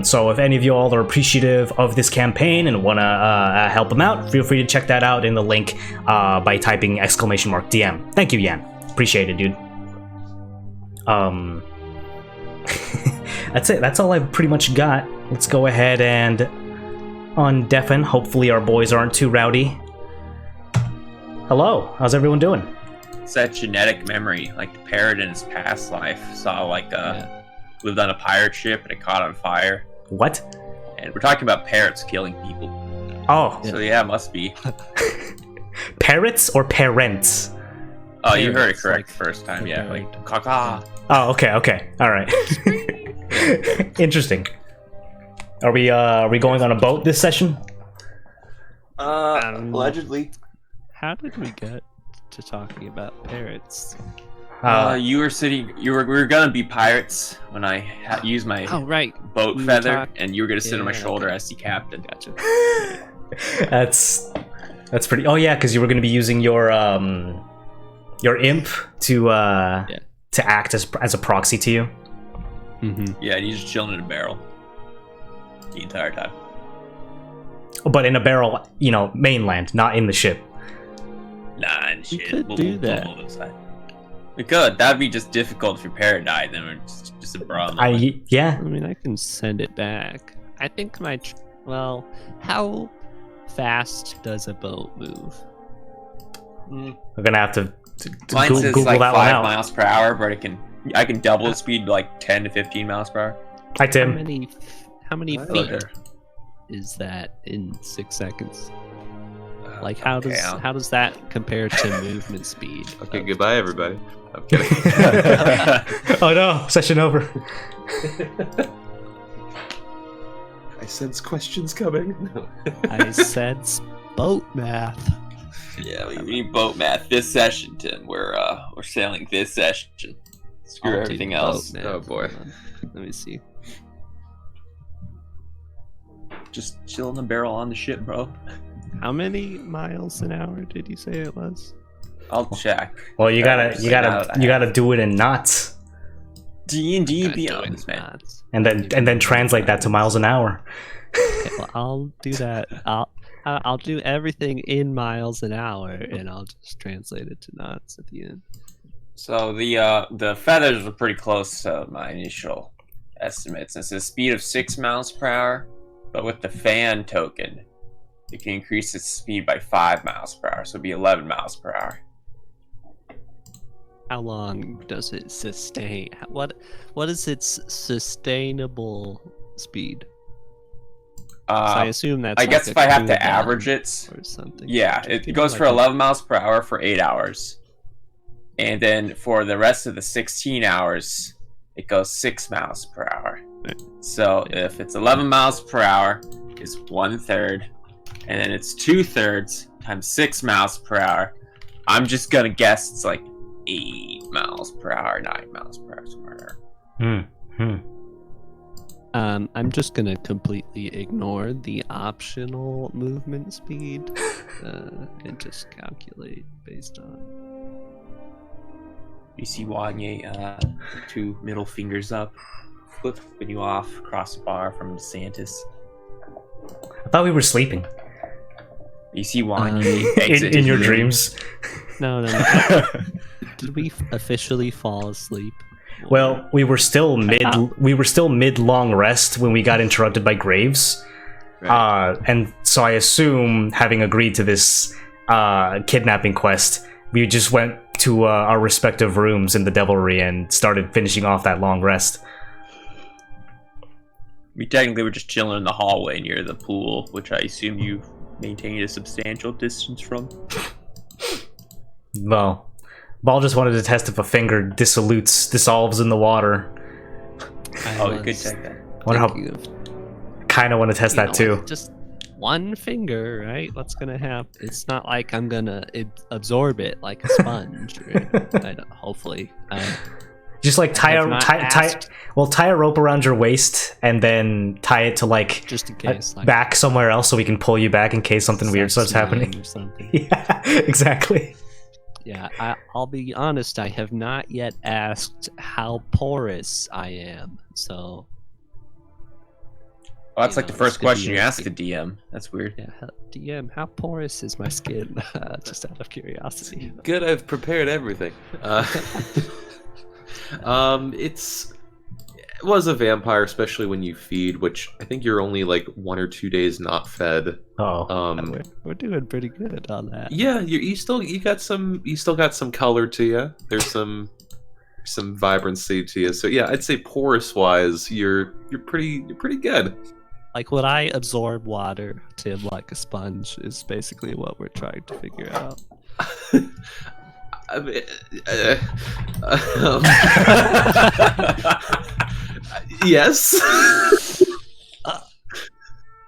Speaker 1: So if any of you all are appreciative of this campaign and want to help him out, feel free to check that out in the link by typing !DM. Thank you, Yan. Appreciate it, dude. That's it. That's all I've pretty much got. Let's go ahead and undeafen. Hopefully our boys aren't too rowdy. Hello, how's everyone doing?
Speaker 2: It's that genetic memory, like the parrot in his past life saw lived on a pirate ship and it caught on fire.
Speaker 1: What?
Speaker 2: And we're talking about parrots killing people.
Speaker 1: Oh.
Speaker 2: So yeah, it must be.
Speaker 1: Parrots or parents?
Speaker 2: Oh, you heard it correct the first time, yeah. Like, caca.
Speaker 1: Oh, okay. Alright. Interesting. Are we going on a boat this session?
Speaker 2: Allegedly.
Speaker 3: How did we get to talking about parrots?
Speaker 2: We were gonna be pirates when I used my boat feather, and you were gonna sit on my shoulder as the captain.
Speaker 3: Gotcha.
Speaker 1: That's pretty. Oh yeah, because you were gonna be using your imp to act as a proxy to you.
Speaker 3: Mm-hmm.
Speaker 2: Yeah, and he's just chilling in a barrel the entire time.
Speaker 1: But in a barrel, mainland, not in the ship.
Speaker 2: Nah, and shit.
Speaker 3: We could do that.
Speaker 2: We could. That'd be just difficult if your parrot died. Then we're just a problem.
Speaker 1: Yeah.
Speaker 3: I mean, I can send it back. I think how fast does a boat move?
Speaker 1: We're gonna have to
Speaker 2: Mine says
Speaker 1: Google
Speaker 2: like
Speaker 1: that
Speaker 2: 5
Speaker 1: one out.
Speaker 2: miles per hour, but I can double the speed to like 10 to 15 miles per hour.
Speaker 1: Hi, Tim.
Speaker 3: How many feet is that in 6 seconds? Like how does that compare to movement speed?
Speaker 4: Okay, goodbye everybody. I'm kidding.
Speaker 1: Oh no, session over.
Speaker 4: I sense questions coming. No.
Speaker 3: I sense boat math.
Speaker 2: Yeah, we need boat math this session, Tim. We're sailing this session. Screw everything else.
Speaker 4: Oh boy.
Speaker 3: Let me see.
Speaker 2: Just chill in the barrel on the ship, bro.
Speaker 3: How many miles an hour did you say it was?
Speaker 2: I'll check.
Speaker 1: Well, you gotta do it in knots.
Speaker 2: D&D Beyond, man.
Speaker 1: And then translate that to miles an hour.
Speaker 3: Okay, well, I'll do that. I'll do everything in miles an hour, and I'll just translate it to knots at the end.
Speaker 2: So the feathers were pretty close to my initial estimates. It's a speed of 6 miles per hour, but with the fan token, it can increase its speed by 5 miles per hour, so it'd be 11 miles per hour.
Speaker 3: How long does it sustain? What is its sustainable speed? So I assume that's.
Speaker 2: I guess if I have to average it,
Speaker 3: or something.
Speaker 2: Yeah, it goes for 11 miles per hour for 8 hours, and then for the rest of the 16 hours, it goes 6 miles per hour.
Speaker 3: Right.
Speaker 2: So if it's 11 miles per hour, is 1/3, and then it's 2/3 times 6 miles per hour. I'm just gonna guess it's like 8 miles per hour, 9 miles per hour, somewhere there.
Speaker 3: I'm just gonna completely ignore the optional movement speed and just calculate based on.
Speaker 2: You see Wanye, 2 middle fingers up, flipping you off across the bar from DeSantis.
Speaker 1: I thought we were sleeping.
Speaker 2: You see Wanye exit
Speaker 1: in your
Speaker 2: room.
Speaker 1: dreams.
Speaker 3: No. Did we officially fall asleep?
Speaker 1: Well, we were still mid long rest when we got interrupted by Graves.
Speaker 4: Right.
Speaker 1: And so I assume, having agreed to this kidnapping quest, we just went to our respective rooms in the Devilry and started finishing off that long rest.
Speaker 2: We technically were just chilling in the hallway near the pool, which I assume you maintain a substantial distance from.
Speaker 1: Well, Ball just wanted to test if a finger dissolves in the water.
Speaker 2: Oh, you could check that.
Speaker 1: Kind of want to test that too.
Speaker 3: Just one finger, right? What's gonna happen? It's not like I'm gonna absorb it like a sponge. Right? Hopefully.
Speaker 1: Just like tie a rope around your waist and then tie it to like
Speaker 3: just in case,
Speaker 1: back somewhere else so we can pull you back in case something weird starts happening.
Speaker 3: Or something.
Speaker 1: Yeah, exactly.
Speaker 3: Yeah, I'll be honest. I have not yet asked how porous I am. So.
Speaker 2: Oh, that's like the first question you ask a DM. That's weird.
Speaker 3: Yeah, DM, how porous is my skin? Just out of curiosity.
Speaker 4: Good, I've prepared everything. It was a vampire, especially when you feed, which I think you're only like 1 or 2 days not fed.
Speaker 1: Oh,
Speaker 3: we're doing pretty good on that.
Speaker 4: Yeah, you still got some color to you. There's some vibrancy to you. So yeah, I'd say porous wise, you're pretty good.
Speaker 3: Like, would I absorb water, Tim, like a sponge? Is basically what we're trying to figure out.
Speaker 4: I mean, yes.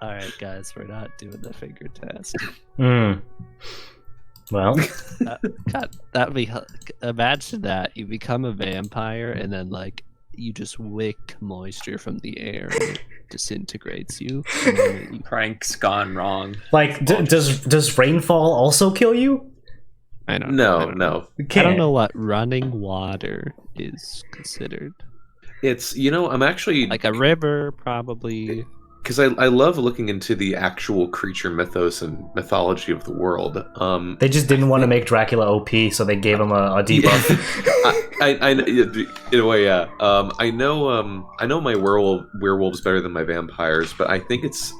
Speaker 3: All right, guys, we're not doing the finger test.
Speaker 1: Well,
Speaker 3: that'd be. Imagine that you become a vampire and then like you just wick moisture from the air and it disintegrates you. And then
Speaker 2: Prank's gone wrong.
Speaker 1: Like, does rainfall also kill you?
Speaker 3: I don't know.
Speaker 4: No.
Speaker 3: I don't know what running water is considered.
Speaker 4: It's, I'm actually...
Speaker 3: Like a river, probably.
Speaker 4: Because I love looking into the actual creature mythos and mythology of the world.
Speaker 1: They just didn't want to make Dracula OP, so they gave him a debuff.
Speaker 4: I in a way, yeah. I know my werewolves better than my vampires, but I think it's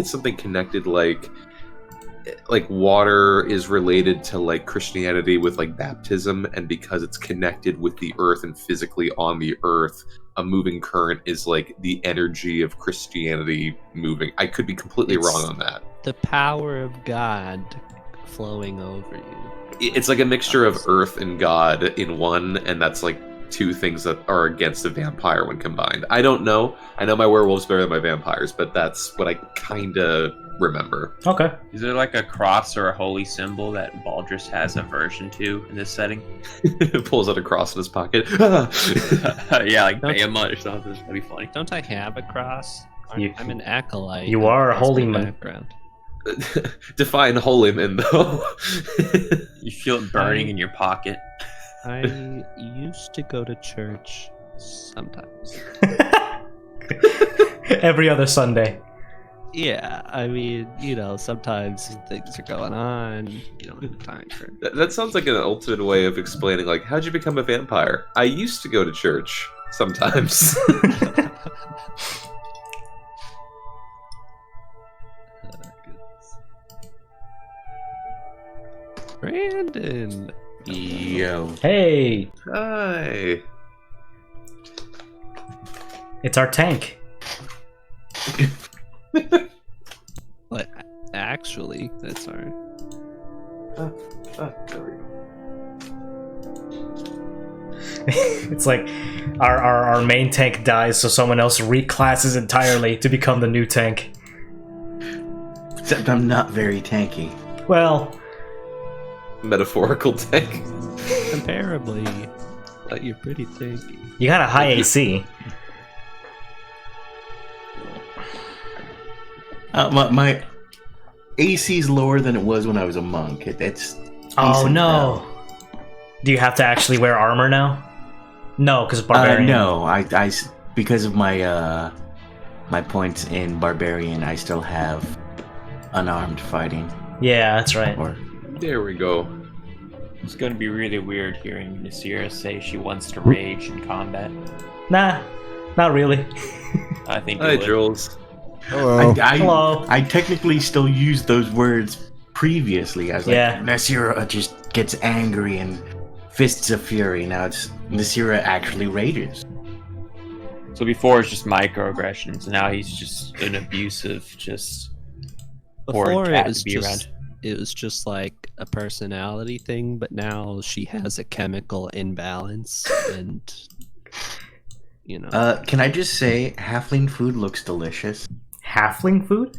Speaker 4: something connected like water is related to like Christianity with like baptism, and because it's connected with the earth and physically on the earth, a moving current is like the energy of Christianity moving. I could be completely wrong on that.
Speaker 3: The power of God flowing over you.
Speaker 4: It's like a mixture of earth and God in one, and that's like two things that are against a vampire when combined. I don't know. I know my werewolves better than my vampires, but that's what I kind of remember.
Speaker 1: Okay.
Speaker 2: Is there like a cross or a holy symbol that Baldrus has aversion to in this setting?
Speaker 4: Pulls out a cross in his pocket.
Speaker 2: Yeah, like Bahamut or something. That'd be funny.
Speaker 3: Don't I have a cross? I'm an acolyte.
Speaker 1: You are a holy man.
Speaker 3: Background.
Speaker 4: Define holy man, though.
Speaker 2: You feel it burning in your pocket.
Speaker 3: I used to go to church sometimes.
Speaker 1: Every other Sunday.
Speaker 3: Yeah, I mean, sometimes things are going on. You don't have time for it.
Speaker 4: That sounds like an ultimate way of explaining, like, how'd you become a vampire? I used to go to church sometimes.
Speaker 3: Brandon.
Speaker 4: Yo.
Speaker 1: Hey.
Speaker 4: Hi.
Speaker 1: It's our tank.
Speaker 3: But actually, that's our.
Speaker 4: There we go.
Speaker 1: It's like our main tank dies, so someone else reclasses entirely to become the new tank.
Speaker 5: Except I'm not very tanky.
Speaker 1: Well,
Speaker 4: Metaphorical tank.
Speaker 3: Comparably, but you're pretty tanky.
Speaker 1: you got a high AC.
Speaker 5: My AC's lower than it was when I was a monk. It's
Speaker 1: Oh
Speaker 5: decent
Speaker 1: no.
Speaker 5: now.
Speaker 1: Do you have to actually wear armor now? No, because barbarian.
Speaker 5: No, I because of my my points in barbarian, I still have unarmed fighting.
Speaker 1: Yeah, that's right.
Speaker 5: Or
Speaker 4: There we go.
Speaker 2: It's gonna be really weird hearing Nasira say she wants to rage in combat.
Speaker 1: Nah, not really.
Speaker 2: I think
Speaker 4: Hi,
Speaker 2: it would.
Speaker 4: Jules.
Speaker 5: I
Speaker 1: Hello.
Speaker 5: I technically still used those words previously. I was
Speaker 1: Yeah.
Speaker 5: like, Nasira just gets angry and fists of fury. Now it's Nasira actually rages.
Speaker 2: So before it's just microaggressions, now he's just an abusive, just
Speaker 3: Before
Speaker 2: cat
Speaker 3: it was
Speaker 2: to be
Speaker 3: just
Speaker 2: around.
Speaker 3: it was just like a personality thing, but now she has a chemical imbalance, and
Speaker 5: Can I just say, halfling food looks delicious.
Speaker 1: Halfling food?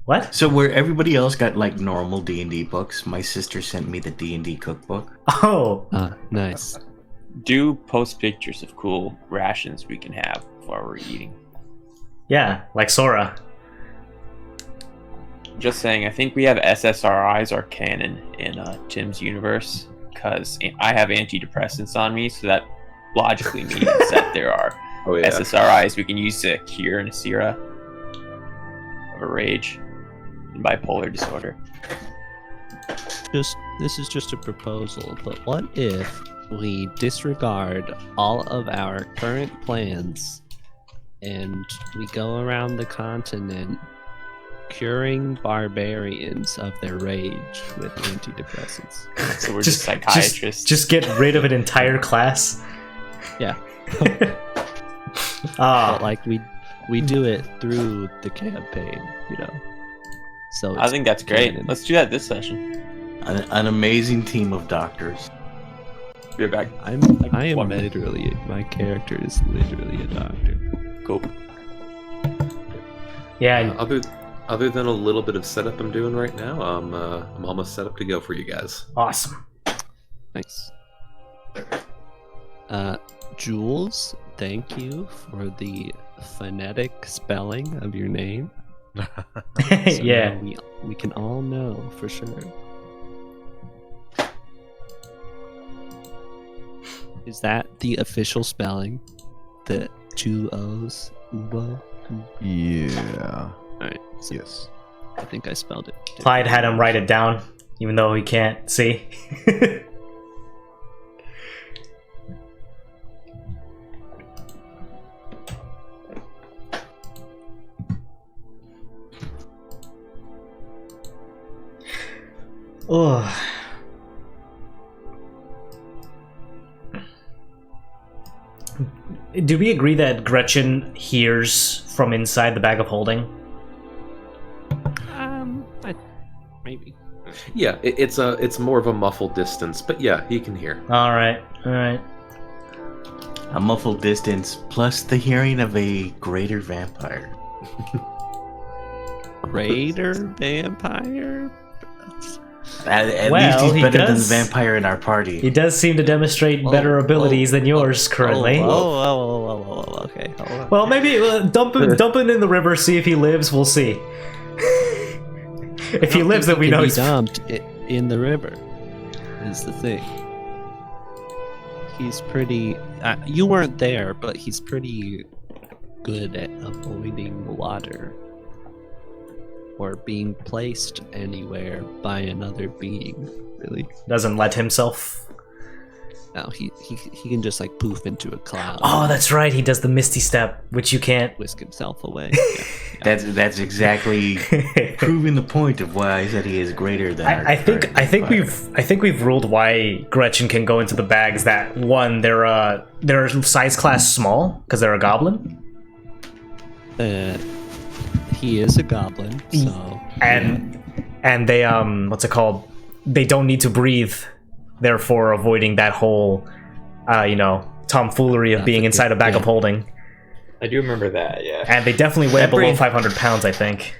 Speaker 1: What?
Speaker 5: So where everybody else got like normal D&D books, my sister sent me the D&D cookbook.
Speaker 1: Oh,
Speaker 3: nice.
Speaker 2: Do post pictures of cool rations we can have while we're eating.
Speaker 1: yeah, like Sora.
Speaker 2: Just saying, I think we have SSRIs are canon in Tim's universe because I have antidepressants on me, so that logically means that there are
Speaker 4: Oh yeah.
Speaker 2: SSRIs we can use to cure Nasira of a rage and bipolar disorder.
Speaker 3: This is just a proposal, but what if we disregard all of our current plans and we go around the continent curing barbarians of their rage with antidepressants?
Speaker 2: So we're just psychiatrists.
Speaker 1: Just get rid of an entire class.
Speaker 3: Yeah.
Speaker 1: Ah,
Speaker 3: But like we do it through the campaign, So
Speaker 2: I think that's great.
Speaker 3: canon.
Speaker 2: Let's do that this session.
Speaker 5: An amazing team of doctors.
Speaker 2: Be right back.
Speaker 3: I am
Speaker 2: 1 minute.
Speaker 3: literally, my character is literally a doctor.
Speaker 2: Cool.
Speaker 1: yeah.
Speaker 4: Other than a little bit of setup I'm doing right now, I'm almost set up to go for you guys.
Speaker 1: Awesome.
Speaker 3: Nice. Jules, thank you for the phonetic spelling of your name. So
Speaker 1: yeah.
Speaker 3: now we can all know for sure. Is that the official spelling? The 2 O's? Ubo?
Speaker 6: Yeah.
Speaker 3: Alright, so
Speaker 6: Yes.
Speaker 3: I think I spelled it.
Speaker 1: Clyde had him write it down, even though he can't see. Oh. Do we agree that Gretchen hears from inside the bag of holding?
Speaker 3: Maybe.
Speaker 4: Yeah, it's more of a muffled distance, but yeah, he can hear.
Speaker 1: All right.
Speaker 5: A muffled distance plus the hearing of a greater vampire.
Speaker 3: Greater vampire?
Speaker 5: At
Speaker 1: Well,
Speaker 5: least
Speaker 1: he
Speaker 5: he's better than the
Speaker 1: does-
Speaker 5: vampire in our party.
Speaker 1: He does seem to demonstrate better abilities than yours currently.
Speaker 3: Okay. Hold on.
Speaker 1: Well, maybe dump him in the river, see if he lives. We'll see. If he lives, then we know
Speaker 3: he's
Speaker 1: he's.
Speaker 3: dumped in the river. Is the thing. He's pretty. You weren't there, but he's pretty good at avoiding water or being placed anywhere by another being. Really?
Speaker 1: Doesn't let himself.
Speaker 3: No, he can just like poof into a cloud.
Speaker 1: Oh, that's right. He does the Misty Step, which you can't.
Speaker 3: Whisk himself away.
Speaker 5: That's exactly proving the point of why I said he is greater than.
Speaker 1: I think we've ruled why Gretchen can go into the bags. That one, they're size class small because they're a goblin,
Speaker 3: He is a goblin, so
Speaker 1: and they what's it called? They don't need to breathe, therefore avoiding that whole tomfoolery of being inside a bag of holding.
Speaker 2: I do remember that, yeah.
Speaker 1: And they definitely weigh
Speaker 5: That
Speaker 1: below
Speaker 5: brings-
Speaker 1: 500 pounds, I think.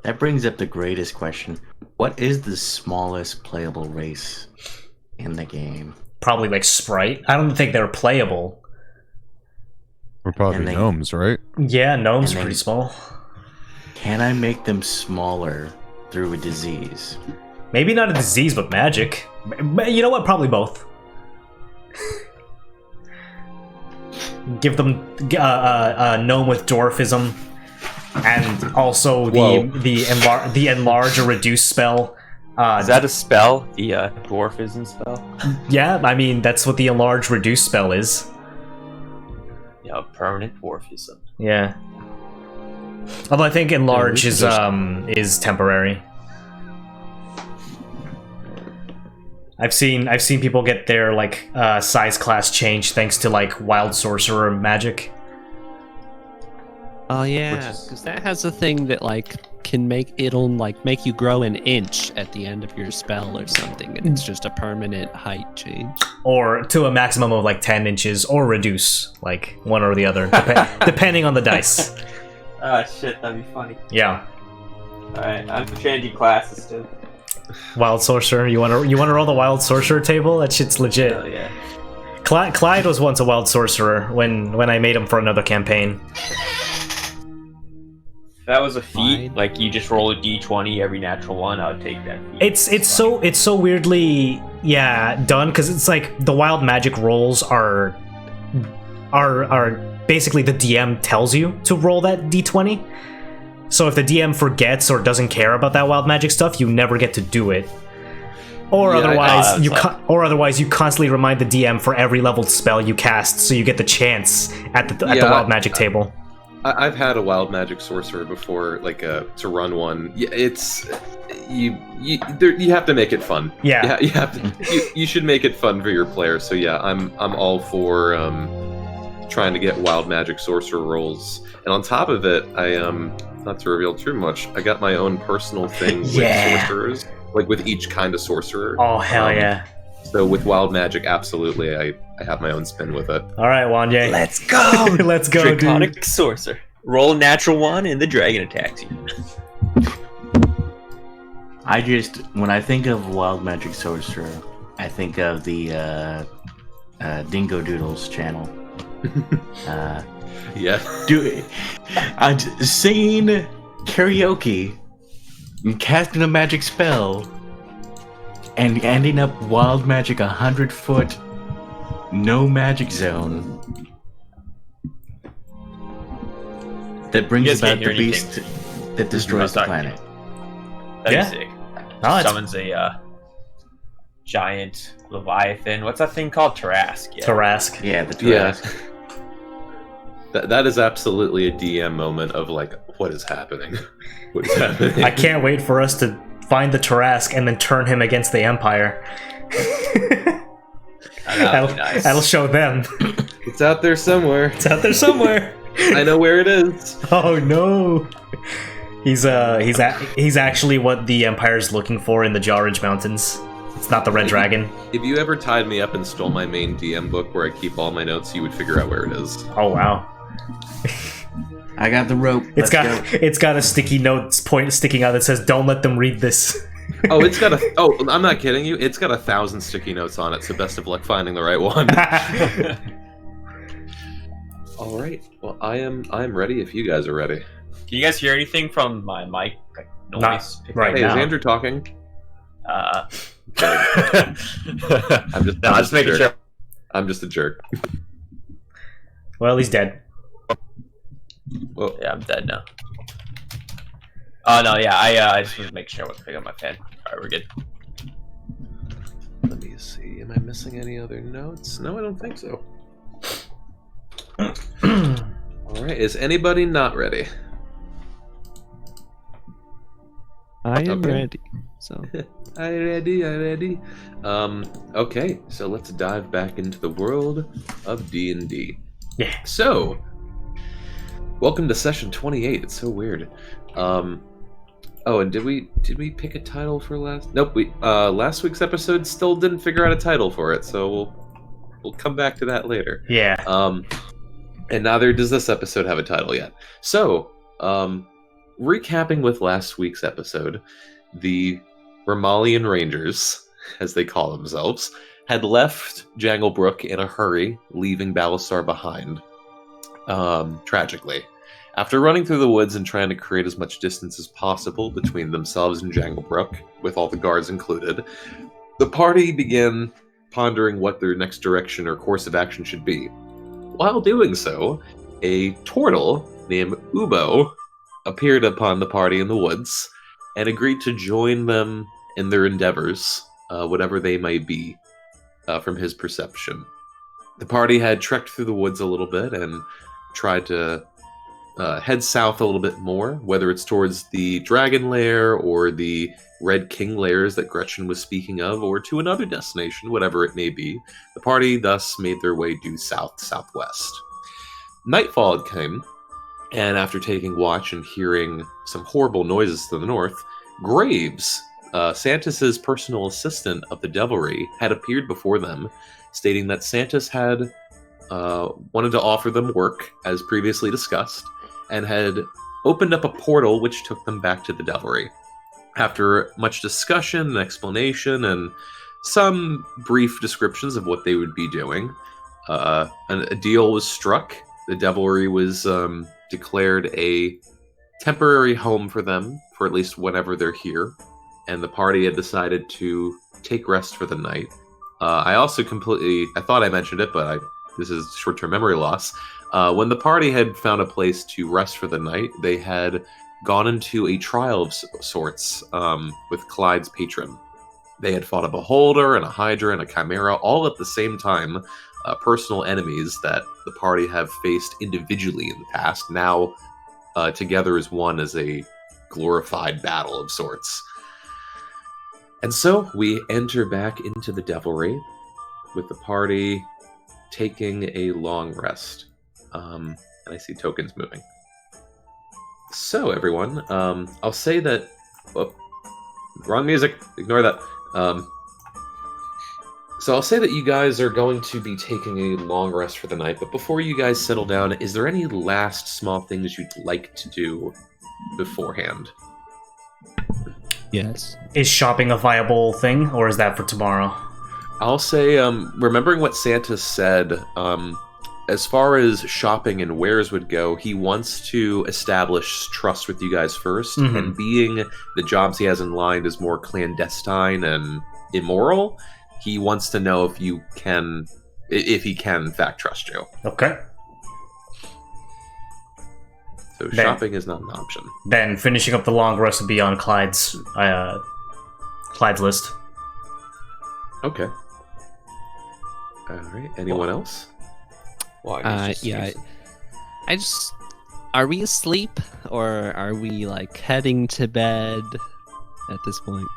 Speaker 5: That brings up the greatest question: what is the smallest playable race in the game?
Speaker 1: Probably like Sprite. I don't think they're playable.
Speaker 6: We're probably
Speaker 5: And they-
Speaker 6: gnomes, right?
Speaker 1: Yeah, gnomes
Speaker 5: And they-
Speaker 1: pretty small.
Speaker 5: Can I make them smaller through a disease?
Speaker 1: Maybe not a disease, but magic. You know what? Probably both. Give them a gnome with dwarfism, and also
Speaker 4: Whoa.
Speaker 1: the enlarge or reduce spell.
Speaker 2: Is that a spell? The dwarfism spell?
Speaker 1: Yeah, I mean that's what the enlarge reduce spell is.
Speaker 2: Yeah, permanent dwarfism.
Speaker 1: Yeah. Although I think enlarge
Speaker 3: we
Speaker 1: is temporary. I've seen people get their like size class changed thanks to like wild sorcerer magic.
Speaker 3: Oh yeah,
Speaker 2: Which is-
Speaker 3: because that has a thing that can make make you grow an inch at the end of your spell or something, and it's just a permanent height change.
Speaker 1: Or to a maximum of 10 inches, or reduce, one or the other, depending on the dice.
Speaker 2: Oh shit, that'd be funny.
Speaker 1: Yeah.
Speaker 2: Alright, I'm changing classes too.
Speaker 1: Wild Sorcerer. You wanna roll the Wild Sorcerer table? That shit's legit.
Speaker 2: Oh yeah.
Speaker 1: Clyde was once a Wild Sorcerer when I made him for another campaign.
Speaker 2: If that was a feat,
Speaker 3: Fine.
Speaker 2: you just roll a d20 every natural one, I would take that feat.
Speaker 1: It's so weirdly done, because it's the wild magic rolls are basically the DM tells you to roll that d20. So if the DM forgets or doesn't care about that wild magic stuff, you never get to do it. Or
Speaker 4: Yeah,
Speaker 1: otherwise you constantly remind the DM for every leveled spell you cast, so you get the chance at the wild magic table.
Speaker 4: I've had a wild magic sorcerer before, to run one. Yeah, it's you have to make it fun.
Speaker 1: Yeah.
Speaker 4: You have to. You should make it fun for your players. So yeah, I'm all for trying to get wild magic sorcerer rolls. And on top of it, I not to reveal too much, I got my own personal thing with sorcerers, with each kind of sorcerer.
Speaker 1: Oh hell yeah!
Speaker 4: So with wild magic, absolutely, I have my own spin with it.
Speaker 1: All right, Wanye.
Speaker 2: Let's go!
Speaker 1: Let's go,
Speaker 2: Draconic
Speaker 1: dude.
Speaker 2: Sorcerer. Roll a natural one and the dragon attacks you.
Speaker 5: When I think of wild magic sorcerer, I think of the Dingo Doodles channel.
Speaker 4: Yeah.
Speaker 5: Singing karaoke and casting a magic spell and ending up wild magic 100-foot no magic zone that brings
Speaker 2: You guys
Speaker 5: about
Speaker 2: can't
Speaker 5: the
Speaker 2: hear anything.
Speaker 5: beast that destroys the planet.
Speaker 2: That'd
Speaker 1: Yeah.
Speaker 2: be sick.
Speaker 1: Oh, it's-
Speaker 2: Summons a giant leviathan. What's that thing called? Tarask. Yeah.
Speaker 1: Tarask.
Speaker 5: Yeah, the
Speaker 4: Yeah.
Speaker 5: Tarask.
Speaker 4: That is absolutely a DM moment of what is happening? What is happening?
Speaker 1: I can't wait for us to find the Tarask and then turn him against the Empire.
Speaker 2: That'd be nice.
Speaker 1: That'll show them.
Speaker 4: It's out there somewhere.
Speaker 1: It's out there somewhere.
Speaker 4: I know where it is.
Speaker 1: Oh no. He's actually what the Empire's looking for in the Jarridge Mountains. It's not the Red Dragon.
Speaker 4: If you ever tied me up and stole my main DM book where I keep all my notes, you would figure out where it is.
Speaker 1: Oh wow.
Speaker 5: I got the rope.
Speaker 1: It's
Speaker 5: Let's
Speaker 1: got a sticky note point sticking out that says, "Don't let them read this."
Speaker 4: Oh, it's got a. Oh, I'm not kidding you. It's got 1,000 sticky notes on it. So best of luck finding the right one. All right. Well, I'm ready. If you guys are ready.
Speaker 2: Can you guys hear anything from my mic? Noise?
Speaker 1: Not right
Speaker 4: Hey,
Speaker 1: now.
Speaker 4: is Andrew talking?
Speaker 2: I'm
Speaker 4: I'm
Speaker 2: just making sure.
Speaker 4: I'm just a jerk.
Speaker 1: Well, he's dead.
Speaker 4: Well,
Speaker 2: Yeah, I'm dead now. Oh no, yeah, I just was making sure I wasn't picking up my pen. Alright, we're good.
Speaker 4: let me see. Am I missing any other notes? No, I don't think so. All right. Is anybody not ready?
Speaker 3: I am
Speaker 4: Okay.
Speaker 3: ready. So
Speaker 4: I ready. Okay, so let's dive back into the world of D&D.
Speaker 1: Yeah.
Speaker 4: So, welcome to session 28. It's so weird. Oh, and did we pick a title for last? Nope. We last week's episode still didn't figure out a title for it, so we'll come back to that later.
Speaker 1: Yeah.
Speaker 4: And neither does this episode have a title yet. So, recapping with last week's episode, the Ramalian Rangers, as they call themselves, had left Janglebrook in a hurry, leaving Balasar behind. Tragically. After running through the woods and trying to create as much distance as possible between themselves and Janglebrook, with all the guards included, the party began pondering what their next direction or course of action should be. While doing so, a turtle named Ubo appeared upon the party in the woods and agreed to join them in their endeavors, whatever they may be, from his perception. The party had trekked through the woods a little bit and tried to head south a little bit more, whether it's towards the Dragon Lair or the Red King Lairs that Gretchen was speaking of, or to another destination, whatever it may be. The party thus made their way due south-southwest. Nightfall had come, And after taking watch and hearing some horrible noises to the north, Graves, Santus's personal assistant of the Devilry, had appeared before them, stating that Santus had wanted to offer them work, as previously discussed, and had opened up a portal which took them back to the Devilry. After much discussion and explanation and some brief descriptions of what they would be doing, a deal was struck. The Devilry was declared a temporary home for them for at least whenever they're here, and the party had decided to take rest for the night. I also I thought I mentioned it, but this is short-term memory loss. When the party had found a place to rest for the night, they had gone into a trial of sorts with Clyde's patron. They had fought a Beholder and a Hydra and a Chimera all at the same time, personal enemies that the party have faced individually in the past, now together as one as a glorified battle of sorts. And so we enter back into the Devilry with the party taking a long rest. And I see tokens moving. So, everyone, I'll say that... Oh, wrong music. Ignore that. So I'll say that you guys are going to be taking a long rest for the night, but before you guys settle down, is there any last small things you'd like to do beforehand?
Speaker 3: Yes.
Speaker 1: Is shopping a viable thing, or is that for tomorrow?
Speaker 4: I'll say, remembering what Santa said, as far as shopping and wares would go, he wants to establish trust with you guys first, and being the jobs he has in line is more clandestine and immoral, he wants to know if he can in fact trust you.
Speaker 1: Okay.
Speaker 4: So shopping is not an option.
Speaker 1: Then finishing up the long rest would be on Clyde's list.
Speaker 4: Okay. Alright, anyone else?
Speaker 3: Yeah. I just... Are we asleep? Or are we, like, heading to bed at this point?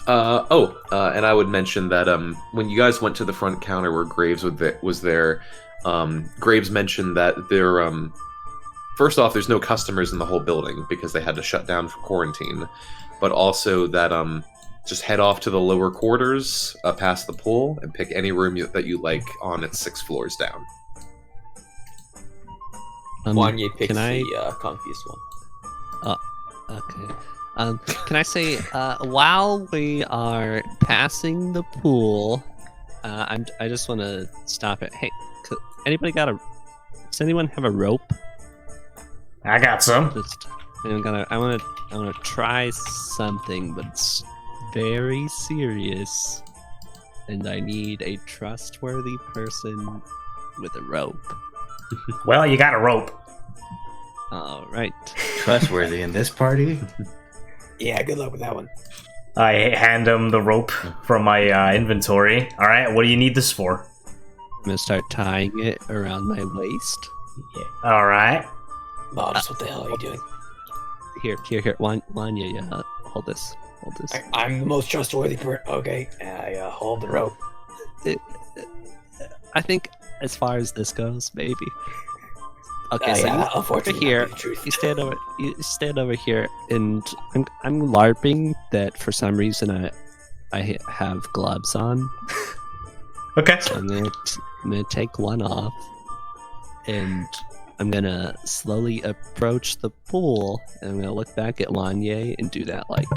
Speaker 4: And I would mention that when you guys went to the front counter where Graves was there, Graves mentioned that there, first off, there's no customers in the whole building because they had to shut down for quarantine, but also that just head off to the lower quarters past the pool and pick any room that you like on its 6 floors down.
Speaker 7: Wanye picks
Speaker 3: can I...
Speaker 7: the confiest one.
Speaker 3: Okay. Can I say, while we are passing the pool, I just want to stop it. Hey, does anyone have a rope?
Speaker 1: I got some.
Speaker 3: I want to try something, but it's very serious, and I need a trustworthy person with a rope.
Speaker 1: Well, you got a rope.
Speaker 3: All right.
Speaker 5: Trustworthy in this party?
Speaker 7: Yeah, good luck with that one.
Speaker 1: I hand him the rope from my inventory. All right, what do you need this for?
Speaker 3: I'm gonna start tying it around my waist.
Speaker 1: Yeah. All right.
Speaker 7: Modest, what the hell are you doing?
Speaker 3: Here. Wanya, hold this.
Speaker 7: I'm the most trustworthy person. Okay, I hold the rope.
Speaker 3: I think as far as this goes, maybe. Okay, so
Speaker 7: yeah,
Speaker 3: you
Speaker 7: unfortunately,
Speaker 3: here.
Speaker 7: the truth.
Speaker 3: You stand over here, and I'm LARPing that for some reason I have gloves on.
Speaker 1: Okay.
Speaker 3: So I'm gonna take one off, and I'm gonna slowly approach the pool, and I'm gonna look back at Wanye and do that like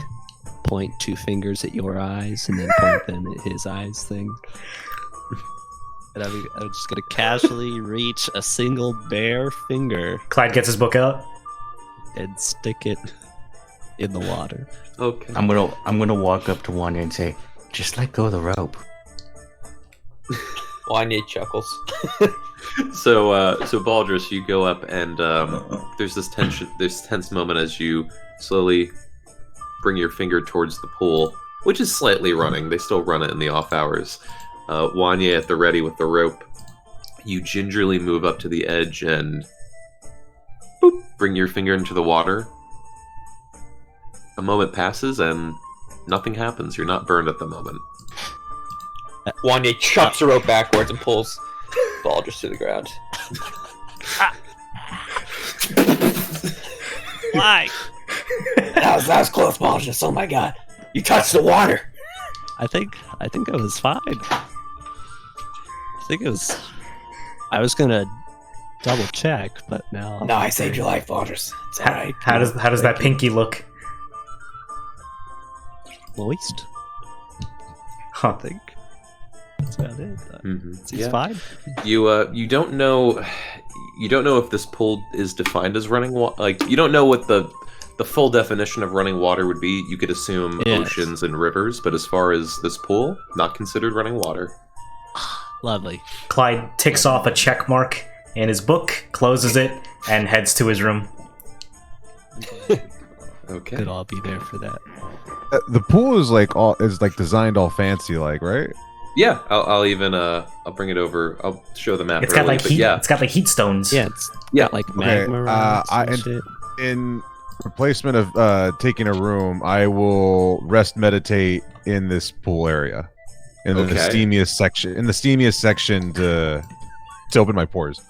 Speaker 3: point 2 fingers at your eyes and then point them at his eyes thing. And I'm just gonna casually reach a single bare finger
Speaker 1: Clyde gets his book out.
Speaker 3: and stick it in the water.
Speaker 4: Okay.
Speaker 5: I'm gonna walk up to Wanya and say, "Just let go of the rope."
Speaker 7: Wanye chuckles.
Speaker 4: So Baldrus, you go up and there's this tense moment as you slowly bring your finger towards the pool, which is slightly running. They still run it in the off hours. Wanya at the ready with the rope. You gingerly move up to the edge and boop, bring your finger into the water. A moment passes and nothing happens. You're not burned at the moment.
Speaker 7: Wanye chops the rope backwards and pulls Baldrus to the ground.
Speaker 3: Why?
Speaker 7: That was close, Baltus. Oh my god. You touched the water.
Speaker 3: I think it was fine. I think it was. I was gonna double check, but now.
Speaker 7: No, I saved your life, Baltus. It's alright.
Speaker 1: How does that pinky look?
Speaker 3: Moist.
Speaker 1: Huh.
Speaker 3: I think that's about it. He's fine.
Speaker 4: You don't know if this pool is defined as running water. Like, you don't know what the full definition of running water would be. You could assume oceans and rivers, but as far as this pool, not considered running water.
Speaker 3: Lovely.
Speaker 1: Clyde ticks off a check mark in his book, closes it, and heads to his room.
Speaker 4: Okay.
Speaker 3: Could all be there for that.
Speaker 6: The pool is like designed all fancy, like, right?
Speaker 4: Yeah, I'll even I'll bring it over. I'll show the map.
Speaker 1: It's got
Speaker 4: early,
Speaker 1: like
Speaker 4: but
Speaker 1: heat.
Speaker 4: yeah.
Speaker 1: It's got like heat stones.
Speaker 3: Yeah, it's
Speaker 4: Yeah.
Speaker 3: got like magma rocks and shit.
Speaker 6: In replacement of taking a room, I will rest meditate in this pool area, in the steamiest section. In the steamiest section to open my pores.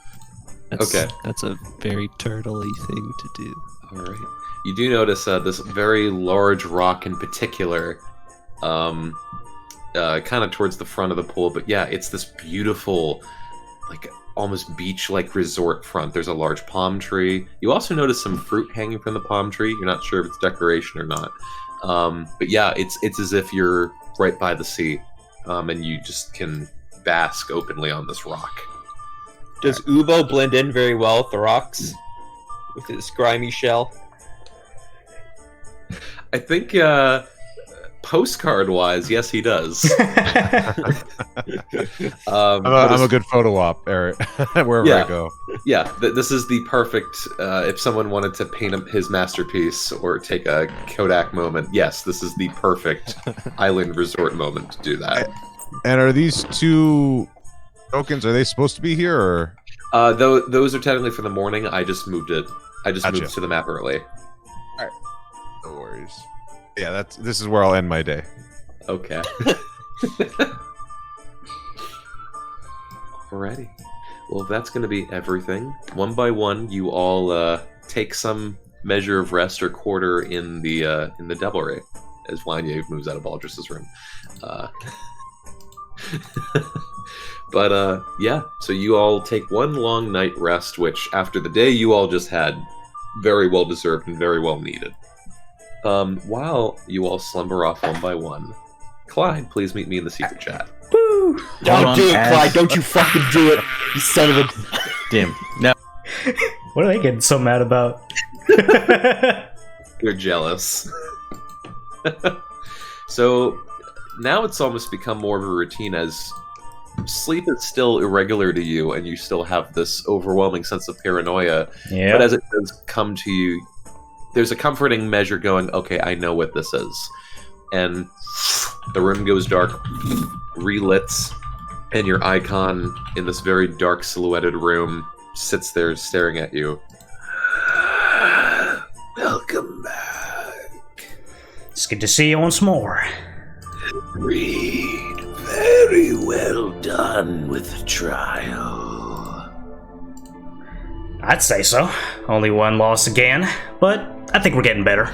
Speaker 3: That's a very turtle-y thing to do.
Speaker 4: All right. You do notice this very large rock in particular, kind of towards the front of the pool. But yeah, it's this beautiful, like almost beach-like resort front. There's a large palm tree. You also notice some fruit hanging from the palm tree. You're not sure if it's decoration or not. But yeah, it's as if you're right by the sea, and you just can bask openly on this rock.
Speaker 2: Does Ubo blend in very well with the rocks? With his grimy shell?
Speaker 4: I think postcard-wise, yes, he does.
Speaker 6: I'm a good photo op, Eric, wherever I go.
Speaker 4: Yeah, this is the perfect, if someone wanted to paint his masterpiece or take a Kodak moment, yes, this is the perfect island resort moment to do that.
Speaker 6: And are these two tokens, are they supposed to be here, or?
Speaker 4: Those are technically for the morning. I just moved it. Moved to the map early.
Speaker 6: Alright. No worries. Yeah, this is where I'll end my day.
Speaker 4: Okay. Alrighty. Well, if that's going to be everything, one by one, you all take some measure of rest or quarter in the devilry, as Wanye moves out of Baldrus's room. But yeah, so you all take one long night rest, which after the day you all just had, very well deserved and very well needed. While you all slumber off one by one, Clyde, please meet me in the secret chat.
Speaker 7: Woo! Don't do it, Clyde. Don't you fucking do it, you son of a...
Speaker 5: Dim. No.
Speaker 1: What are they getting so mad about?
Speaker 4: You're jealous. So now it's almost become more of a routine, as sleep is still irregular to you and you still have this overwhelming sense of paranoia.
Speaker 1: Yeah.
Speaker 4: But as it does come to you, there's a comforting measure going, okay, I know what this is. And the room goes dark, relits, and your icon in this very dark silhouetted room sits there staring at you. Welcome back.
Speaker 1: It's good to see you once more.
Speaker 8: Reed, very well done with the trial.
Speaker 1: I'd say so. Only one loss again, but I think we're getting better.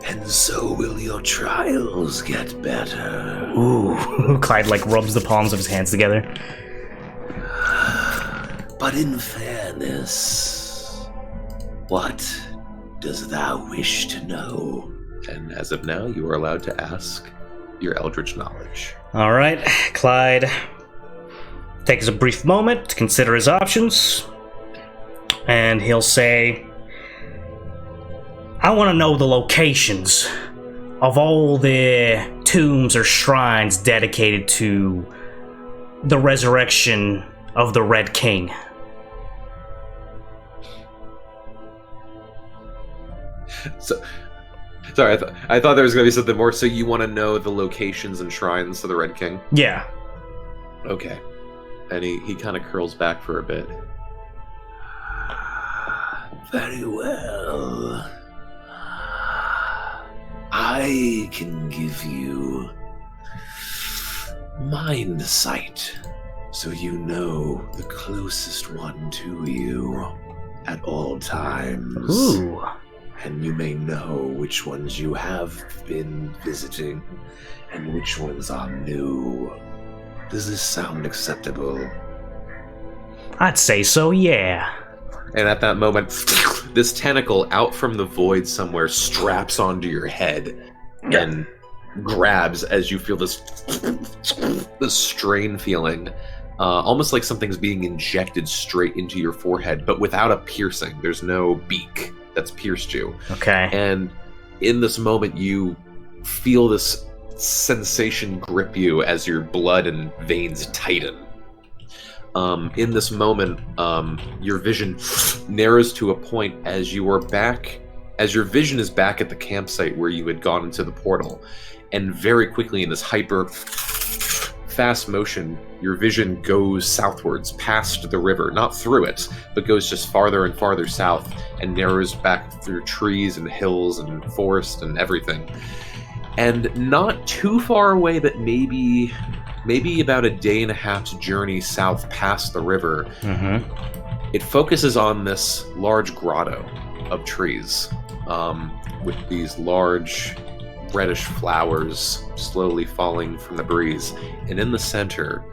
Speaker 8: And so will your trials get better.
Speaker 1: Ooh, Clyde like rubs the palms of his hands together.
Speaker 8: But in fairness, what does thou wish to know?
Speaker 4: And as of now, you are allowed to ask your eldritch knowledge.
Speaker 1: All right, Clyde takes a brief moment to consider his options, and he'll say, I want to know the locations of all the tombs or shrines dedicated to the resurrection of the Red King.
Speaker 4: Sorry, I thought there was going to be something more. So you want to know the locations and shrines of the Red King?
Speaker 1: Yeah.
Speaker 4: Okay. And he kind of curls back for a bit.
Speaker 8: Very well. I can give you mind sight, so you know the closest one to you. at all times.
Speaker 1: Ooh.
Speaker 8: And you may know which ones you have been visiting and which ones are new. Does this sound acceptable?
Speaker 1: I'd say so, yeah.
Speaker 4: And at that moment, this tentacle out from the void somewhere straps onto your head and grabs as you feel this strain feeling. Almost like something's being injected straight into your forehead, but without a piercing. There's no beak that's pierced you.
Speaker 1: Okay.
Speaker 4: And in this moment, you feel this sensation grip you as your blood and veins tighten. In this moment, your vision narrows to a point as your vision is back at the campsite where you had gone into the portal. And very quickly in this hyper fast motion, your vision goes southwards past the river, not through it, but goes just farther and farther south and narrows back through trees and hills and forest and everything. And not too far away, but maybe about a day and a half's journey south past the river, it focuses on this large grotto of trees with these large reddish flowers slowly falling from the breeze. And in the center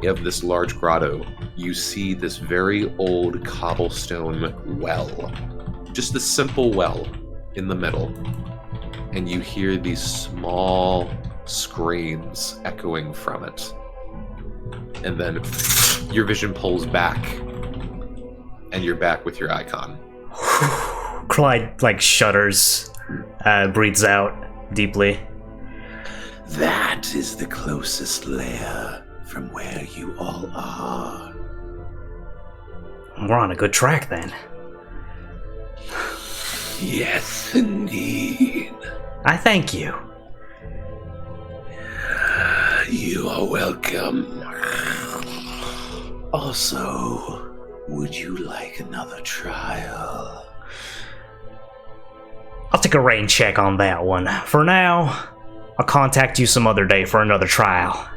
Speaker 4: of this large grotto, you see this very old cobblestone well. Just a simple well in the middle. And you hear these small screams echoing from it. And then your vision pulls back, and you're back with your icon.
Speaker 1: Clyde, like, shudders, breathes out deeply.
Speaker 8: That is the closest lair from where you all are.
Speaker 1: We're on a good track, then.
Speaker 8: Yes, indeed.
Speaker 1: I thank you.
Speaker 8: You are welcome. Also, would you like another trial?
Speaker 1: I'll take a rain check on that one. For now, I'll contact you some other day for another trial.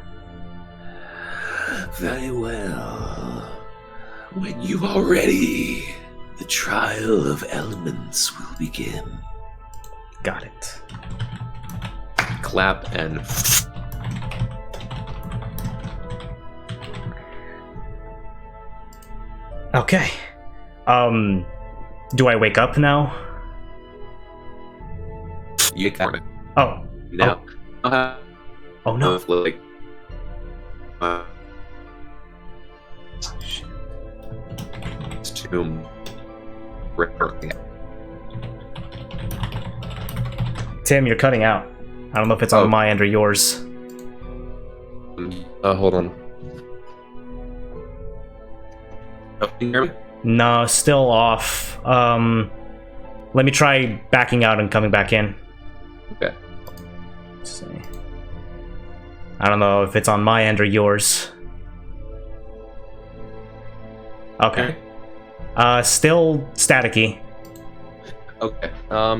Speaker 8: Very well. When you are ready, the trial of elements will begin.
Speaker 1: Got it.
Speaker 4: Clap and...
Speaker 1: Okay. Do I wake up now?
Speaker 4: You got it.
Speaker 1: Oh.
Speaker 4: Now.
Speaker 1: Oh no.
Speaker 4: Like, tomb.
Speaker 1: Tim, you're cutting out. I don't know if it's on my end or yours.
Speaker 4: Hold on. Oh, can you hear me?
Speaker 1: No, still off. Let me try backing out and coming back in.
Speaker 4: Okay.
Speaker 1: Let's see. I don't know if it's on my end or yours. Okay. Still staticky.
Speaker 4: Okay.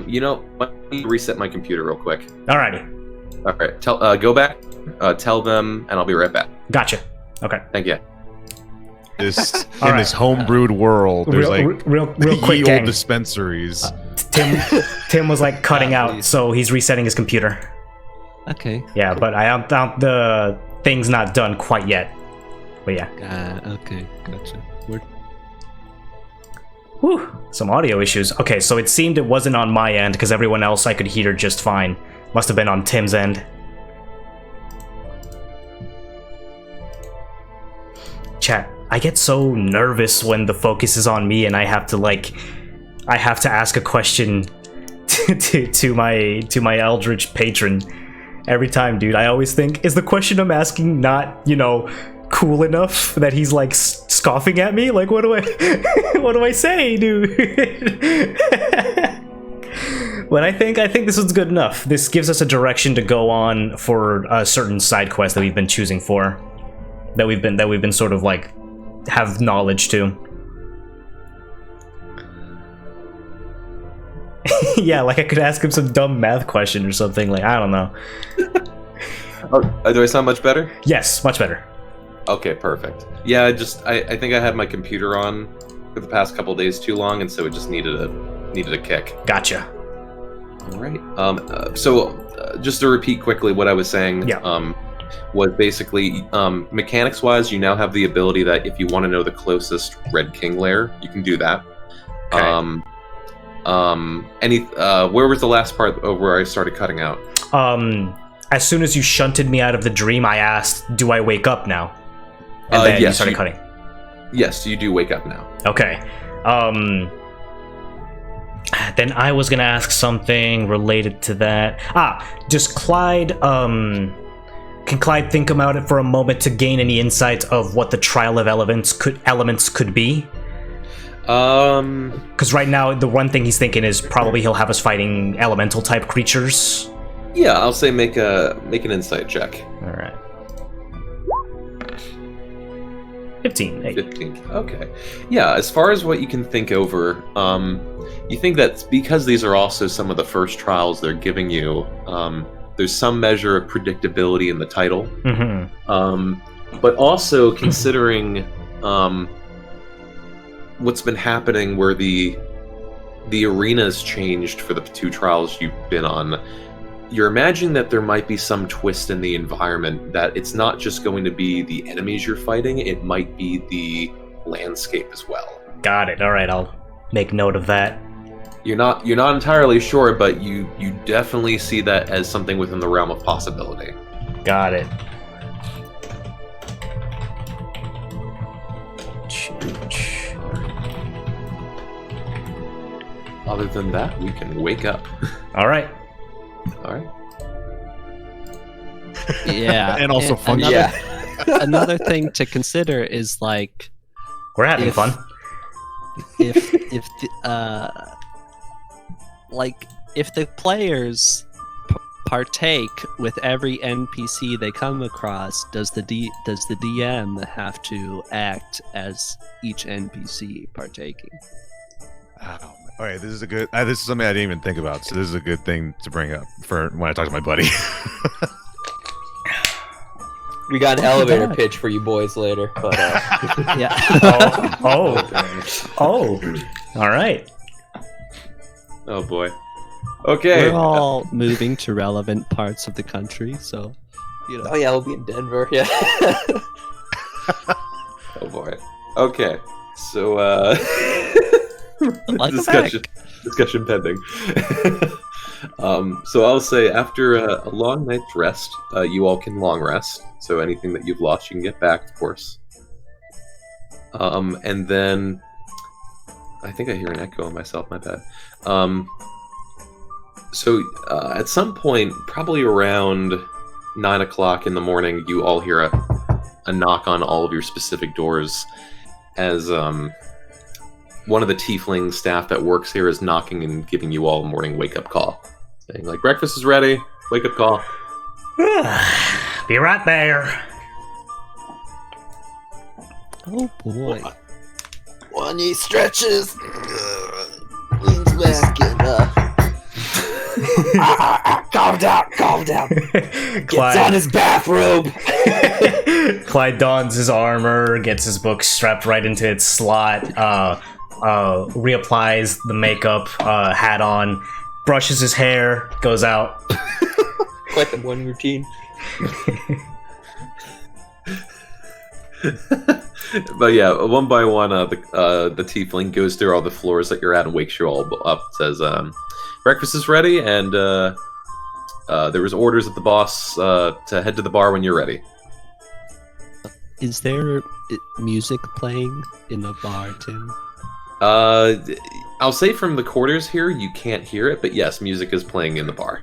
Speaker 4: You know, let me reset my computer real quick.
Speaker 1: Alrighty.
Speaker 4: All right. Go back. Tell them, and I'll be right back.
Speaker 1: Gotcha. Okay.
Speaker 4: Thank you.
Speaker 6: This homebrewed world, there's
Speaker 1: real quick,
Speaker 6: old
Speaker 1: gang.
Speaker 6: dispensaries.
Speaker 1: Tim was like cutting out, so he's resetting his computer.
Speaker 3: Okay.
Speaker 1: Yeah, but the thing's not done quite yet. But yeah.
Speaker 3: Okay, gotcha.
Speaker 1: Whew, some audio issues. Okay, so it seemed it wasn't on my end because everyone else I could hear just fine. Must have been on Tim's end. Chat, I get so nervous when the focus is on me and I have to ask a question to my eldritch patron every time, dude. I always think, is the question I'm asking not, cool enough that he's like scoffing at me? Like, what do I say, dude? But I think this was good enough. This gives us a direction to go on for a certain side quest that we've been choosing for, that we've been sort of like have knowledge to. Yeah, like I could ask him some dumb math question or something. Like, I don't know.
Speaker 4: Do I sound much better?
Speaker 1: Yes, much better.
Speaker 4: Okay, perfect. Yeah, I think I had my computer on for the past couple days too long, and so it just needed a kick.
Speaker 1: Gotcha.
Speaker 4: All right. Just to repeat quickly what I was saying.
Speaker 1: Yeah.
Speaker 4: Was basically mechanics-wise, you now have the ability that if you want to know the closest Red King lair, you can do that.
Speaker 1: Okay.
Speaker 4: Where was the last part where I started cutting out?
Speaker 1: As soon as you shunted me out of the dream, I asked, "Do I wake up now?" And then you started cutting.
Speaker 4: Yes, you do wake up now.
Speaker 1: Okay. Then I was gonna ask something related to that. Does Clyde, can Clyde think about it for a moment to gain any insight of what the trial of elements could be? Because right now, the one thing he's thinking is probably he'll have us fighting elemental type creatures.
Speaker 4: Yeah, I'll say make an insight check.
Speaker 1: All right. 15.
Speaker 4: 15. Okay. Yeah, as far as what you can think over, you think that because these are also some of the first trials they're giving you, there's some measure of predictability in the title.
Speaker 1: Mm-hmm.
Speaker 4: But also considering what's been happening where the arena's changed for the 2 trials you've been on, you're imagining that there might be some twist in the environment, that it's not just going to be the enemies you're fighting, it might be the landscape as well.
Speaker 1: Got it. All right, I'll make note of that.
Speaker 4: You're not entirely sure, but you definitely see that as something within the realm of possibility.
Speaker 1: Got it.
Speaker 4: Other than that, we can wake up.
Speaker 1: All right.
Speaker 4: All right.
Speaker 3: Yeah.
Speaker 6: And also fun.
Speaker 3: Another thing to consider is like
Speaker 1: We're having fun.
Speaker 3: if the players partake with every NPC they come across, does the DM have to act as each NPC partaking?
Speaker 6: Oh, all right, this is something I didn't even think about. So this is a good thing to bring up for when I talk to my buddy.
Speaker 7: We got an elevator pitch for you boys later, but
Speaker 3: Yeah.
Speaker 1: Oh. All right.
Speaker 4: Oh boy. Okay.
Speaker 3: We're all moving to relevant parts of the country, so you know.
Speaker 7: oh yeah, we'll be in Denver. Yeah.
Speaker 4: Oh boy. Okay. So discussion pending. So I'll say after a long night's rest, you all can long rest. So anything that you've lost, you can get back, of course. And then I think I hear an echo on myself. My bad. So at some point, probably around 9 o'clock in the morning, you all hear a knock on all of your specific doors as one of the tiefling staff that works here is knocking and giving you all a morning wake-up call. Saying, like, breakfast is ready, wake-up call.
Speaker 1: Be right there.
Speaker 3: Oh boy.
Speaker 7: One knee stretches, leans back, and calm down. Gets on his bathrobe.
Speaker 1: Clyde dons his armor, gets his book strapped right into its slot, reapplies the makeup, hat on, brushes his hair, goes out.
Speaker 7: Quite the morning routine.
Speaker 4: But yeah, one by one, the tiefling goes through all the floors that you're at and wakes you all up. Says, breakfast is ready, and there was orders at the boss to head to the bar when you're ready.
Speaker 3: Is there music playing in the bar, Tim?
Speaker 4: I'll say from the quarters here, you can't hear it, but yes, music is playing in the bar.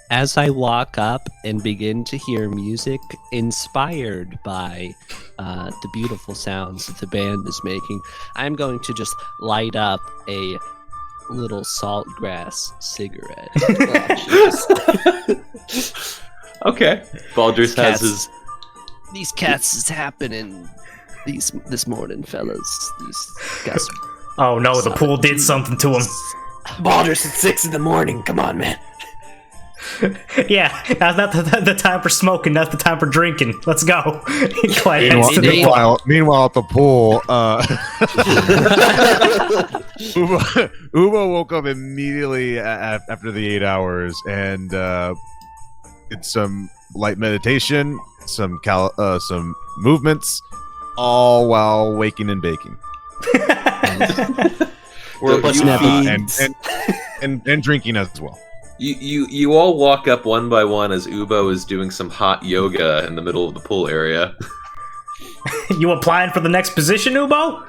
Speaker 3: As I walk up and begin to hear music inspired by the beautiful sounds that the band is making, I'm going to just light up a little saltgrass cigarette.
Speaker 4: Okay. Baldrus has his...
Speaker 3: These cats is happening this morning, fellas. These guys.
Speaker 1: Oh no, the pool did something to him.
Speaker 7: Baldur's at 6 in the morning. Come on, man.
Speaker 1: Yeah, now's not the time for smoking. That's the time for drinking. Let's go. Clyde heads to the bar.
Speaker 6: Meanwhile, at the pool, Ubo woke up immediately after the 8 hours and did some light meditation, some movements, all while waking and baking.
Speaker 5: We're a bunch of fiends.
Speaker 6: And drinking as well.
Speaker 4: You all walk up one by one as Ubo is doing some hot yoga in the middle of the pool area.
Speaker 1: You applying for the next position, Ubo?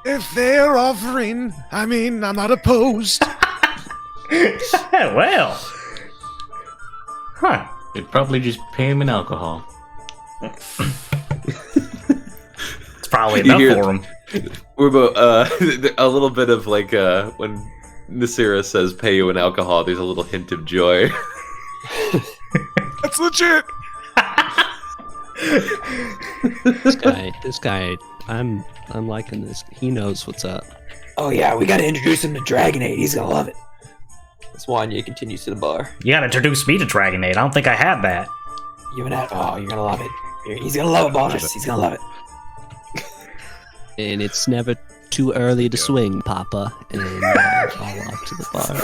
Speaker 6: If they're offering, I mean, I'm not opposed.
Speaker 1: Well. Huh.
Speaker 5: They'd probably just pay him in alcohol.
Speaker 1: It's probably enough for him.
Speaker 4: Urbo, a little bit of like when Nasira says pay you in alcohol, there's a little hint of joy.
Speaker 6: That's legit.
Speaker 3: This guy, I'm liking this. He knows what's up.
Speaker 7: Oh yeah, we gotta introduce him to Dragonade. He's gonna love it.
Speaker 9: Wanya continues to the bar.
Speaker 1: You gotta introduce me to Dragonade. I don't think I had that.
Speaker 7: You and that. Oh, you're gonna love it. He's gonna love it, Baldrus. He's gonna love it.
Speaker 3: And it's never too early to swing, Papa. And I'll walk to the bar.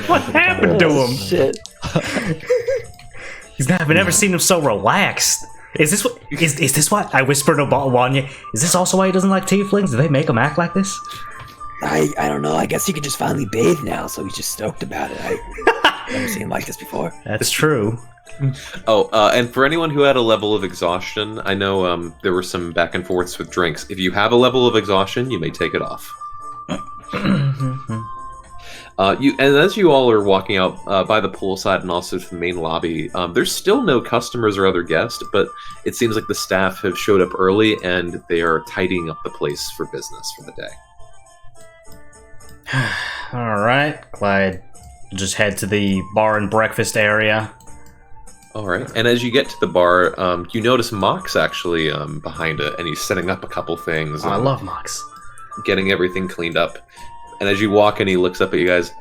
Speaker 1: What happened to him?
Speaker 9: Shit.
Speaker 1: I've never seen him so relaxed. Is this what? Is this what I whispered to Wanya? Is this also why he doesn't like tieflings? Do they make him act like this?
Speaker 7: I don't know. I guess he could just finally bathe now, so he's just stoked about it. I've never seen him like this before.
Speaker 1: That's true.
Speaker 4: Oh, and for anyone who had a level of exhaustion, I know there were some back and forths with drinks. If you have a level of exhaustion, you may take it off. And as you all are walking out by the poolside and also to the main lobby, there's still no customers or other guests, but it seems like the staff have showed up early and they are tidying up the place for business for the day.
Speaker 1: All right, Clyde. Just head to the bar and breakfast area.
Speaker 4: All right, and as you get to the bar, you notice Mox actually behind it, and he's setting up a couple things.
Speaker 1: I love Mox.
Speaker 4: Getting everything cleaned up. And as you walk in, he looks up at you guys.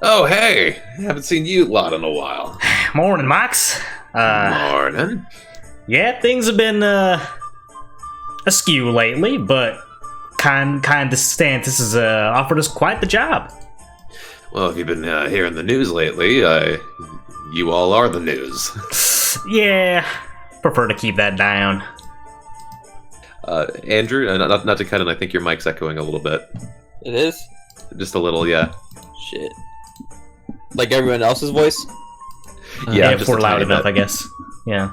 Speaker 4: Oh, hey! Haven't seen you lot in a while.
Speaker 1: Morning, Mox.
Speaker 4: Morning.
Speaker 1: Yeah, things have been askew lately, but kind DeSantis has offered us quite the job.
Speaker 4: Well, if you've been hearing the news lately, you all are the news.
Speaker 1: Yeah, prefer to keep that down.
Speaker 4: Andrew, not to cut in, I think your mic's echoing a little bit.
Speaker 9: It is?
Speaker 4: Just a little, yeah.
Speaker 9: Shit. Like everyone else's voice?
Speaker 1: Yeah, if
Speaker 4: just
Speaker 1: we're
Speaker 4: a
Speaker 1: loud
Speaker 4: tiny
Speaker 1: enough,
Speaker 4: bit.
Speaker 1: I guess. Yeah.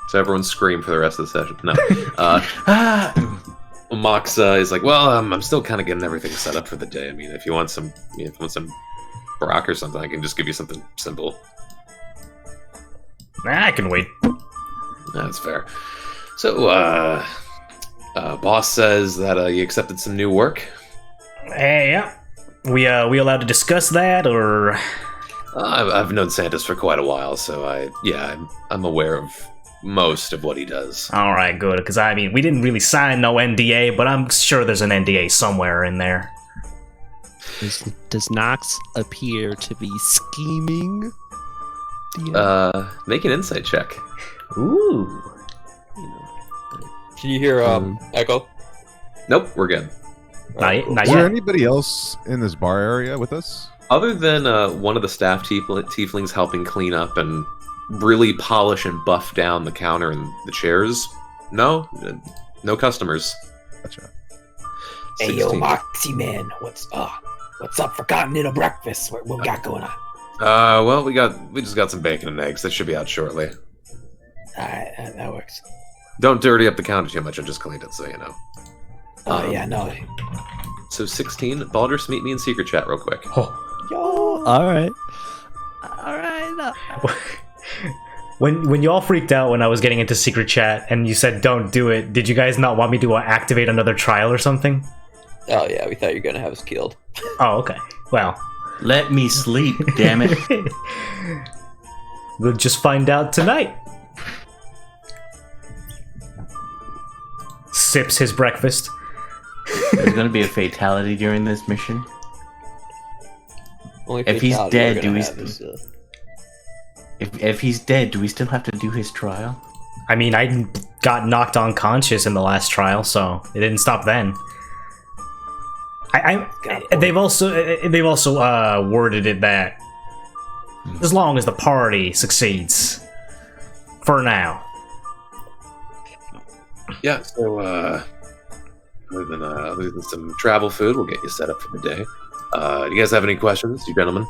Speaker 4: So everyone scream for the rest of the session. No. Mox is like, well, I'm still kind of getting everything set up for the day. I mean, if you want some brock or something, I can just give you something simple.
Speaker 1: Nah, I can wait.
Speaker 4: That's fair. So, boss says that you accepted some new work.
Speaker 1: Hey, yeah. We allowed to discuss that, or?
Speaker 4: I've known Santos for quite a while, so I'm aware of most of what he does.
Speaker 1: All right, good. Because I mean, we didn't really sign no NDA, but I'm sure there's an NDA somewhere in there.
Speaker 3: Does Nox appear to be scheming?
Speaker 4: Make an insight check.
Speaker 1: Ooh.
Speaker 9: Can you hear Echo?
Speaker 4: Not good.
Speaker 1: Not
Speaker 6: Is
Speaker 1: yet.
Speaker 6: there anybody else in this bar area with us?
Speaker 4: Other than one of the staff tieflings helping clean up and really polish and buff down the counter and the chairs, no customers.
Speaker 6: Gotcha.
Speaker 7: Hey, yo,
Speaker 4: 16.
Speaker 7: Moxie man, what's up for continental breakfast? What we got going on?
Speaker 4: Well, we just got some bacon and eggs. That should be out shortly.
Speaker 7: Alright, that works.
Speaker 4: Don't dirty up the counter too much. I just cleaned it, so you know.
Speaker 7: Oh, yeah, no.
Speaker 4: So 16, Baldrus, meet me in secret chat real quick.
Speaker 1: Oh.
Speaker 3: All right.
Speaker 1: When you all freaked out when I was getting into secret chat and you said don't do it, did you guys not want me to activate another trial or something?
Speaker 9: Oh yeah, we thought you were gonna have us killed.
Speaker 1: Oh, okay. Well.
Speaker 5: Let me sleep, damn it.
Speaker 1: We'll just find out tonight. Sips his breakfast.
Speaker 5: There's gonna be a fatality during this mission.
Speaker 9: Only
Speaker 5: If he's
Speaker 9: fatality
Speaker 5: dead,
Speaker 9: we're
Speaker 5: do
Speaker 9: gonna
Speaker 5: we
Speaker 9: have is,
Speaker 5: If he's dead, do we still have to do his trial?
Speaker 1: I mean, I got knocked unconscious in the last trial, so it didn't stop then. They've also worded it that as long as the party succeeds, for now.
Speaker 8: Yeah, so other than some travel food, we'll get you set up for the day. Do you guys have any questions, you gentlemen?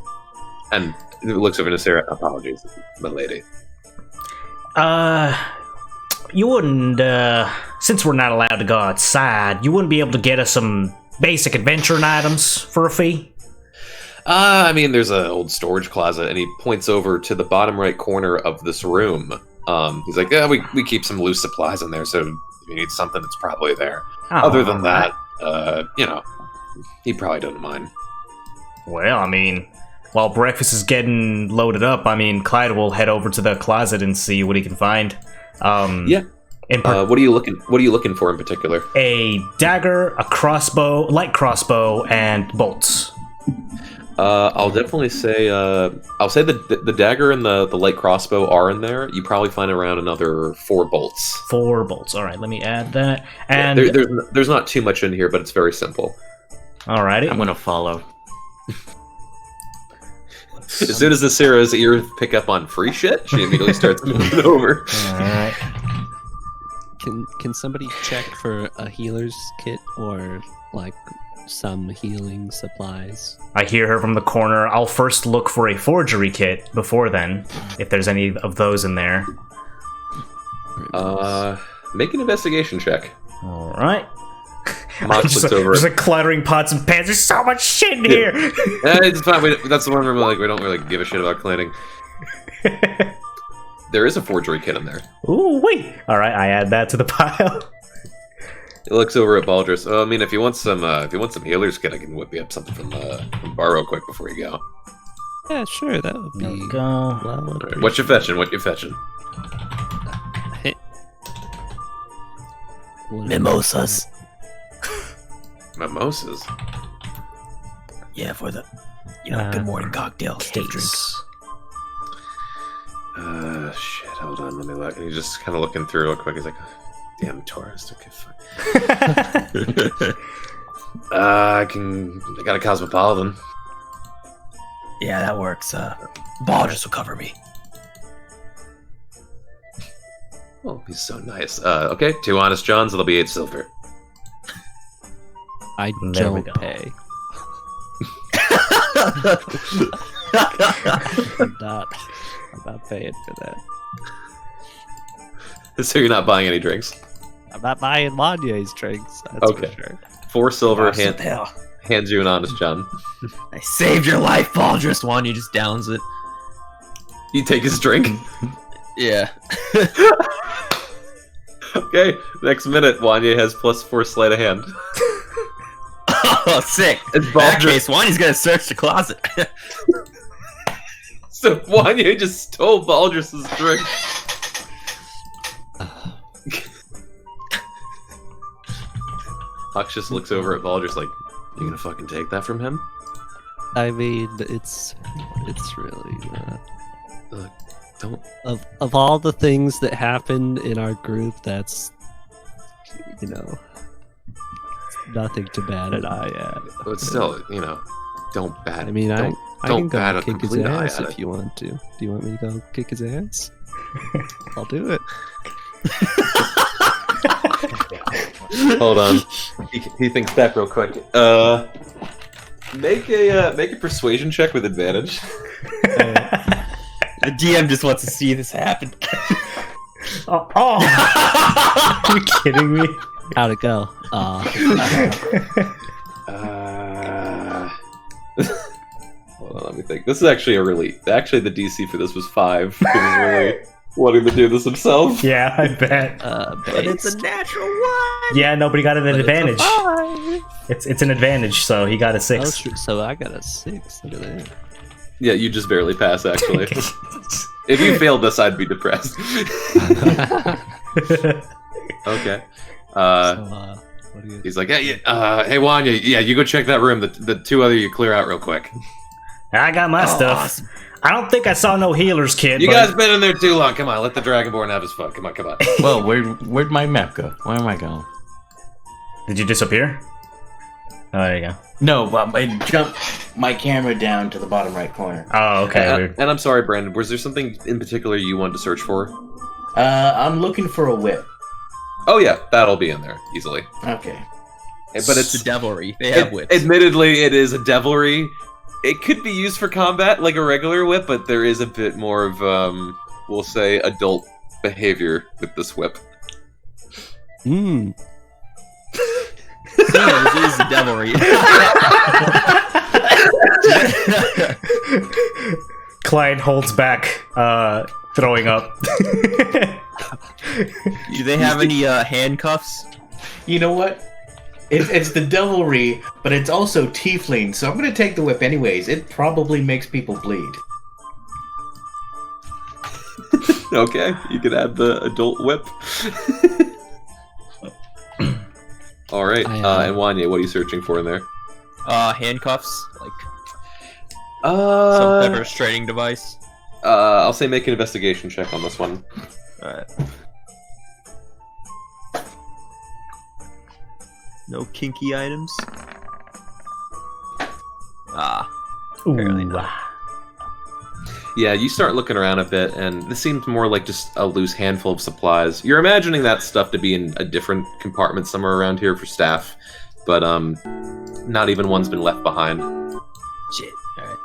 Speaker 8: And it looks over to Sarah. Apologies, my lady.
Speaker 1: You wouldn't, since we're not allowed to go outside, you wouldn't be able to get us some basic adventuring items for a fee?
Speaker 8: I mean, there's an old storage closet, and he points over to the bottom right corner of this room. He's like, yeah, we keep some loose supplies in there, so if you need something, it's probably there. Other than that, he probably doesn't mind.
Speaker 1: Well, I mean, while breakfast is getting loaded up, I mean, Clyde will head over to the closet and see what he can find.
Speaker 8: Yeah. What are you looking for in particular?
Speaker 1: A dagger, a crossbow, light crossbow, and bolts.
Speaker 8: I'll definitely say the dagger and the light crossbow are in there. You probably find around another 4 bolts.
Speaker 1: 4 bolts. All right, let me add that. And
Speaker 8: yeah, there's not too much in here, but it's very simple.
Speaker 1: Alrighty.
Speaker 5: I'm gonna follow.
Speaker 8: As soon as the Sarah's ears pick up on free shit, she immediately starts moving over.
Speaker 1: Alright.
Speaker 3: Can somebody check for a healer's kit or like some healing supplies?
Speaker 1: I hear her from the corner. I'll first look for a forgery kit before then, if there's any of those in there.
Speaker 8: Make an investigation check.
Speaker 1: Alright.
Speaker 8: Mox looks over.
Speaker 1: There's like cluttering pots and pans. There's so much shit in here.
Speaker 8: It's fine. That's the one where we don't really give a shit about cleaning. There is a forgery kit in there.
Speaker 1: Ooh, wait. All right, I add that to the pile.
Speaker 8: It looks over at Baldrus. Oh, I mean, if you want some healer's kit, I can whip you up something from bar real quick before you go.
Speaker 3: Yeah, sure. That would be.
Speaker 1: Go.
Speaker 3: Well,
Speaker 8: Right, what you fetching? What you fetching?
Speaker 7: Mimosas.
Speaker 8: Mimosas.
Speaker 7: Yeah, for the good morning cocktail state drinks.
Speaker 8: Shit. Hold on. Let me look. And he's just kind of looking through real quick. He's like, damn tourist. Okay, fine. I got a cosmopolitan.
Speaker 7: Yeah, that works. Baldrus will cover me.
Speaker 8: Oh, he's so nice. Okay, 2 honest Johns. It'll be 8 silver.
Speaker 3: I
Speaker 1: There we
Speaker 3: don't
Speaker 1: go.
Speaker 3: pay. I'm not paying for that.
Speaker 8: So you're not buying any drinks?
Speaker 3: I'm not buying Wanye's drinks. That's
Speaker 8: Okay.
Speaker 3: for sure.
Speaker 8: 4 silver.
Speaker 7: What the hell?
Speaker 8: Hands you an honest John.
Speaker 9: I saved your life, Baldrus. Wanya just downs it.
Speaker 8: You take his drink.
Speaker 9: Yeah.
Speaker 8: Okay, next minute, Wanya has +4 sleight of hand.
Speaker 9: Oh, sick.
Speaker 8: It's
Speaker 9: In that
Speaker 8: Baldrus.
Speaker 9: case, Wanya's gonna search the closet.
Speaker 8: So Wanya just stole Baldrus's drink. Hawk just looks over at Baldrus like, you gonna fucking take that from him?
Speaker 3: I mean, it's really
Speaker 8: Don't.
Speaker 3: of all the things that happened in our group, that's nothing to bat an eye at.
Speaker 8: But still, don't bat.
Speaker 3: I mean, I
Speaker 8: don't
Speaker 3: can
Speaker 8: bat
Speaker 3: go
Speaker 8: a
Speaker 3: kick his
Speaker 8: complete eye
Speaker 3: ass
Speaker 8: at
Speaker 3: if
Speaker 8: it.
Speaker 3: you want to. Do you want me to go kick his ass? I'll do it.
Speaker 8: Hold on. He thinks back real quick. Make a persuasion check with advantage.
Speaker 9: The DM just wants to see this happen.
Speaker 1: Oh. Are you kidding me?
Speaker 3: How'd it go?
Speaker 8: Hold on, let me think. This is actually the DC for this was 5. He was really wanting to do this himself.
Speaker 1: Yeah, I bet.
Speaker 9: But it's a natural one.
Speaker 1: Yeah, nobody got an advantage.
Speaker 3: It's
Speaker 1: It's an advantage, so he got a
Speaker 3: Oh,
Speaker 1: 6.
Speaker 3: true. So I got a 6. Look at that.
Speaker 8: Yeah, you just barely pass, actually. If you failed this, I'd be depressed. Okay.
Speaker 3: So,
Speaker 8: He's like, hey Wanya, yeah, you go check that room. The two other you clear out real quick.
Speaker 1: I got my stuff.
Speaker 7: Awesome.
Speaker 1: I don't think I saw no healers kit.
Speaker 8: You
Speaker 1: but...
Speaker 8: guys been in there too long. Come on, let the Dragonborn have his fun. Come on.
Speaker 5: Well, where'd my map go? Where am I going?
Speaker 1: Did you disappear? Oh, there you go.
Speaker 5: No, but I jumped my camera down to the bottom right corner.
Speaker 1: Oh, okay. Weird.
Speaker 8: And I'm sorry, Brandon. Was there something in particular you wanted to search for?
Speaker 5: I'm looking for a whip.
Speaker 8: Oh yeah, that'll be in there easily.
Speaker 5: Okay.
Speaker 8: But it's
Speaker 9: the devilry. They have whips.
Speaker 8: Admittedly, it is a devilry. It could be used for combat like a regular whip, but there is a bit more of, we'll say, adult behavior with this whip.
Speaker 3: Hmm.
Speaker 9: This is the devilry.
Speaker 1: Clyde holds back, throwing up.
Speaker 9: Do they have any handcuffs?
Speaker 5: You know what? It's the devilry, but it's also tiefling, so I'm gonna take the whip anyways. It probably makes people bleed.
Speaker 8: Okay, you could add the adult whip. All right, and Wanya, what are you searching for in there?
Speaker 9: Handcuffs, like some type of restraining device.
Speaker 8: I'll say make an investigation check on this one.
Speaker 9: Alright. No kinky items. Apparently not.
Speaker 8: Yeah, you start looking around a bit, and this seems more like just a loose handful of supplies. You're imagining that stuff to be in a different compartment somewhere around here for staff, but not even one's been left behind.
Speaker 9: Shit. Alright.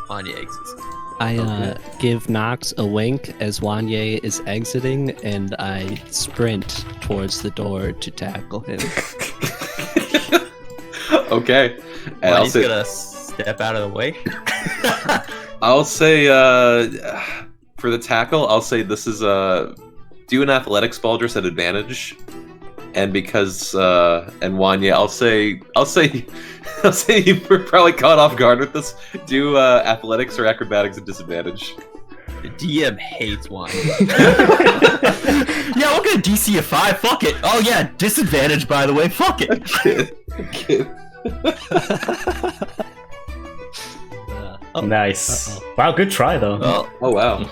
Speaker 9: Wanya exits.
Speaker 3: I give Nox a wink as Wanye is exiting, and I sprint towards the door to tackle him.
Speaker 8: Okay. And
Speaker 9: Wanya's gonna step out of the way.
Speaker 8: I'll say, for the tackle, I'll say this is do an athletics Baldrus at advantage, and because and Wanya, I'll say you were probably caught off guard with this. Do athletics or acrobatics at disadvantage.
Speaker 9: The DM hates Wanya. Yeah, we'll get a DC of 5. Fuck it. Oh yeah, disadvantage by the way. Fuck it.
Speaker 8: Kid.
Speaker 1: Nice. Wow, good try though.
Speaker 8: Oh wow.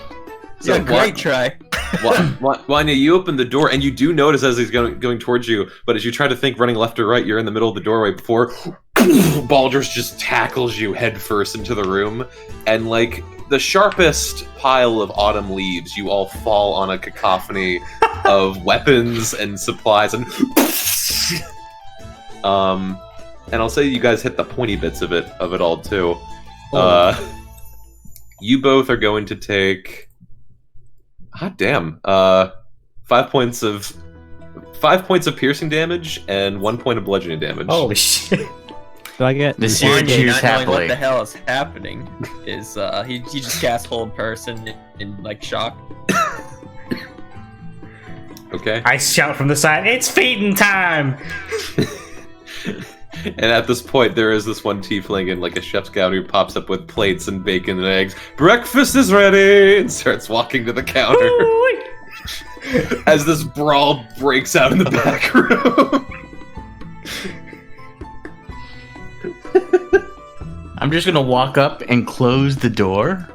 Speaker 9: So yeah, great try.
Speaker 8: Wanya, you open the door and you do notice as he's going towards you, but as you try to think running left or right, you're in the middle of the doorway before Baldrus just tackles you headfirst into the room, and like the sharpest pile of autumn leaves, you all fall on a cacophony of weapons and supplies, and I'll say you guys hit the pointy bits of it all too. You both are going to take. Hot damn! 5 points of piercing damage and 1 point of bludgeoning damage.
Speaker 1: Holy shit!
Speaker 3: Do I get
Speaker 5: The
Speaker 9: Wanya,
Speaker 5: Syracuse
Speaker 9: not knowing what
Speaker 5: happily.
Speaker 9: the hell is happening is he just casts hold person in like shock.
Speaker 8: Okay.
Speaker 1: I shout from the side, "It's feeding time!"
Speaker 8: And at this point, there is this one tiefling in like a chef's gown who pops up with plates and bacon and eggs. Breakfast is ready! And starts walking to the counter. As this brawl breaks out in the back room.
Speaker 5: I'm just gonna walk up and close the door.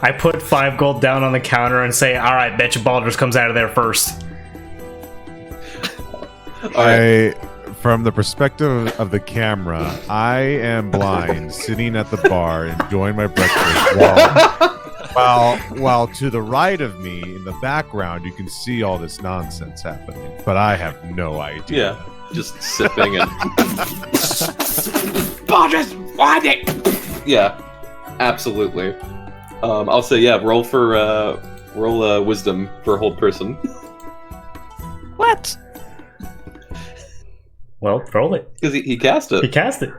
Speaker 1: I put 5 gold down on the counter and say, "All right, bet your Baldrus comes out of there first."
Speaker 6: From the perspective of the camera, I am blind, sitting at the bar enjoying my breakfast, while to the right of me in the background you can see all this nonsense happening, but I have no idea.
Speaker 8: Yeah, just sipping and.
Speaker 7: Baldrus, why did?
Speaker 8: Yeah, absolutely. I'll say roll wisdom for hold person.
Speaker 3: what?
Speaker 1: Well, roll it.
Speaker 8: Because he cast it.
Speaker 1: He cast it.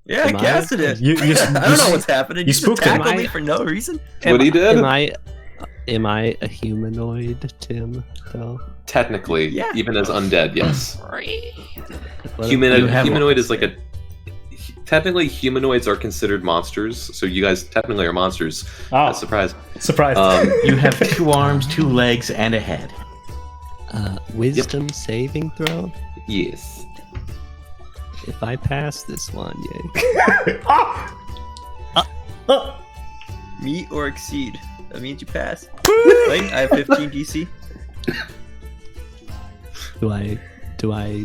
Speaker 9: Yeah, I
Speaker 3: Am I-
Speaker 9: casted it.
Speaker 1: You
Speaker 9: I don't know what's happening.
Speaker 1: you spooked him.
Speaker 9: tackled me for no reason.
Speaker 8: What he did?
Speaker 3: Am I a humanoid, Tim? Though.
Speaker 8: Technically,
Speaker 9: Yeah.
Speaker 8: even as undead, yes.
Speaker 3: What-
Speaker 8: Humanoid is like a. Technically, humanoids are considered monsters, so you guys technically are monsters.
Speaker 1: Oh,
Speaker 8: Surprise.
Speaker 1: surprise.
Speaker 5: You have 2 arms, 2 legs, and a head.
Speaker 3: Wisdom saving throw.
Speaker 8: Yes.
Speaker 3: If I pass this one, yay.
Speaker 9: Meet or exceed. That means you pass. Wait, I have 15 DC.
Speaker 3: Do I?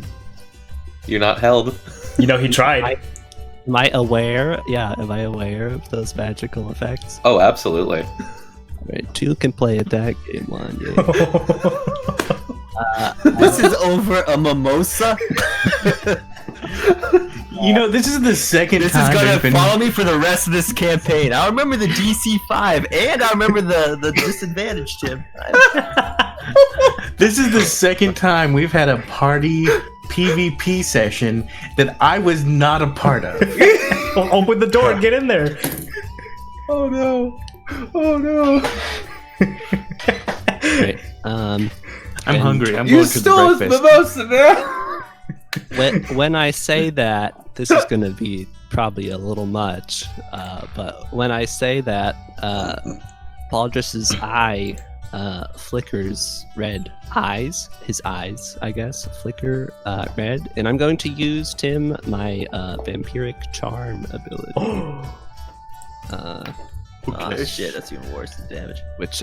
Speaker 8: You're not held.
Speaker 1: You know, he tried.
Speaker 3: Am I aware? Yeah, am I aware of those magical effects?
Speaker 8: Oh, absolutely.
Speaker 3: Alright, 2 can play at that game 1, yay.
Speaker 9: This is over a mimosa.
Speaker 5: You know, this is the second
Speaker 9: This
Speaker 5: time
Speaker 9: is gonna
Speaker 5: there's been-
Speaker 9: follow me for the rest of this campaign. I remember the DC 5, and I remember the disadvantage, Tim.
Speaker 5: This is the second time we've had a party PvP session that I was not a part of.
Speaker 1: Well, open the door and get in there.
Speaker 8: Oh no. Oh no.
Speaker 3: Right,
Speaker 5: I'm
Speaker 3: And
Speaker 5: hungry. I'm
Speaker 8: You
Speaker 5: going to the
Speaker 8: stole his
Speaker 5: breakfast.
Speaker 8: mimosa now.
Speaker 3: when I say that, this is gonna be probably a little much, but when I say that, Baldrus's eye flickers red. His eyes, I guess, flicker red, and I'm going to use, Tim, my vampiric charm ability.
Speaker 9: Oh shit, that's even worse than damage.
Speaker 3: Which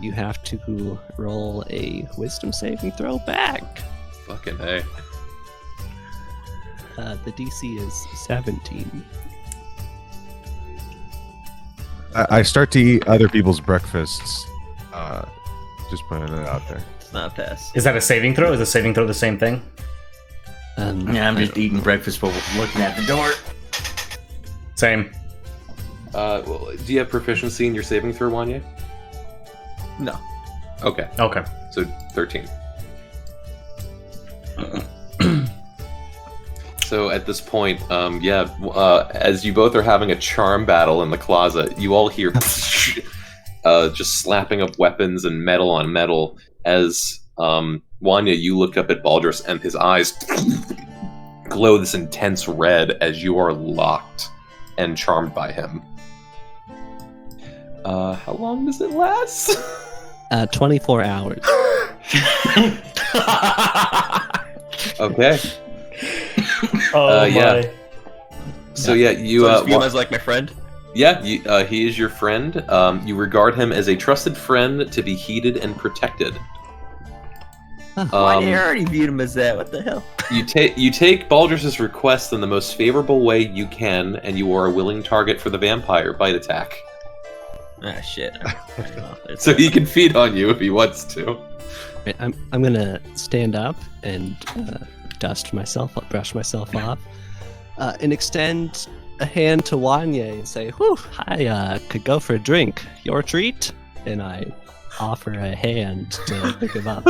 Speaker 3: you have to roll a wisdom saving throw back.
Speaker 8: Fucking hey.
Speaker 3: The DC is 17.
Speaker 6: I start to eat other people's breakfasts. Just putting it out there.
Speaker 9: It's not a pass.
Speaker 1: Is that a saving throw? Is a saving throw the same thing?
Speaker 5: Yeah, I'm just eating breakfast while looking at the door.
Speaker 1: Same.
Speaker 8: Well, do you have proficiency in your saving throw, Wanye?
Speaker 9: No.
Speaker 8: Okay,
Speaker 1: Okay.
Speaker 8: so 13. So at this point, as you both are having a charm battle in the closet, you all hear just slapping of weapons and metal on metal as Wanya, you look up at Baldrus and his eyes glow this intense red as you are locked and charmed by him. How long does it last?
Speaker 3: 24 hours.
Speaker 8: Okay.
Speaker 1: Oh
Speaker 8: yeah.
Speaker 1: my.
Speaker 8: So yeah, you
Speaker 9: So I just view him as like my friend.
Speaker 8: yeah, he is your friend. You regard him as a trusted friend to be heeded and protected.
Speaker 9: I already viewed him as that. What the hell?
Speaker 8: You take Baldrus's request in the most favorable way you can, and you are a willing target for the vampire bite attack.
Speaker 9: Ah shit.
Speaker 8: So he can feed on you if he wants to.
Speaker 3: Right, I'm gonna stand up and dust myself up, brush myself off, and extend a hand to Wanye and say, "Whew, I could go for a drink. Your treat." And I offer a hand to pick him up.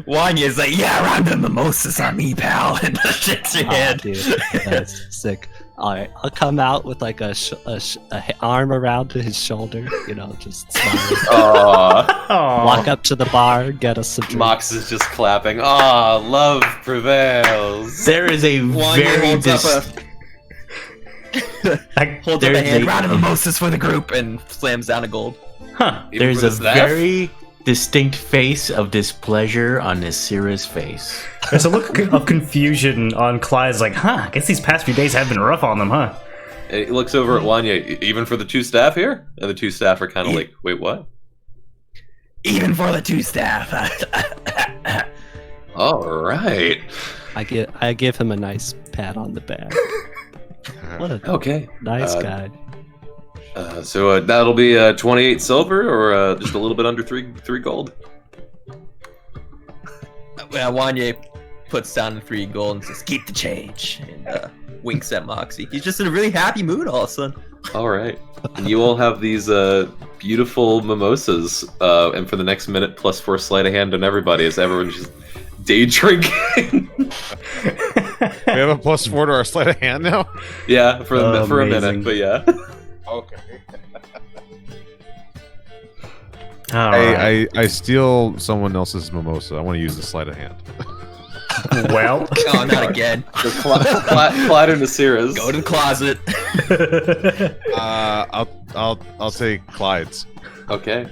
Speaker 7: Wanya's like, yeah, round the mimosas on me, pal, and shakes your hand.
Speaker 3: Dude, that's sick. All right, I'll come out with like a arm around his shoulder, just smiling.
Speaker 8: Aww.
Speaker 3: Walk up to the bar, get us some drinks.
Speaker 8: Mox is just clapping. Ah, love prevails.
Speaker 5: There is a very
Speaker 9: holds up holds up a
Speaker 5: There's
Speaker 9: hand,
Speaker 5: a-
Speaker 9: round of mimosas for the group, and slams down a gold.
Speaker 1: Huh.
Speaker 8: Even
Speaker 5: there's
Speaker 8: for
Speaker 5: a
Speaker 8: the staff?
Speaker 5: very distinct face of displeasure on Nasira's face.
Speaker 1: There's a look of confusion on Clyde's like, I guess these past few days have been rough on them, huh?
Speaker 8: And he looks over at Wanya. Even for the two staff here? And the two staff are kind of like, wait, what?
Speaker 7: Even for the two staff.
Speaker 8: All right.
Speaker 3: I give him a nice pat on the back. What a
Speaker 8: Okay.
Speaker 3: nice guy.
Speaker 8: So that'll be 28 silver, or just a little bit under three gold.
Speaker 9: Wanye puts down the 3 gold and says, "Keep the change," and winks at Moxie. He's just in a really happy mood all of a sudden.
Speaker 8: All right. And you all have these beautiful mimosas, and for the next minute, +4 sleight of hand on everybody as everyone's just day drinking.
Speaker 6: We have a +4 to our sleight of hand now.
Speaker 8: Yeah, for a
Speaker 1: Amazing.
Speaker 8: minute, but yeah.
Speaker 6: Okay.
Speaker 1: All right.
Speaker 6: I steal someone else's mimosa. I want to use the sleight of hand.
Speaker 1: Well,
Speaker 9: Oh, not again.
Speaker 8: So Clyde and Nasira's.
Speaker 9: Go to the closet.
Speaker 6: I'll take Clyde's.
Speaker 8: Okay.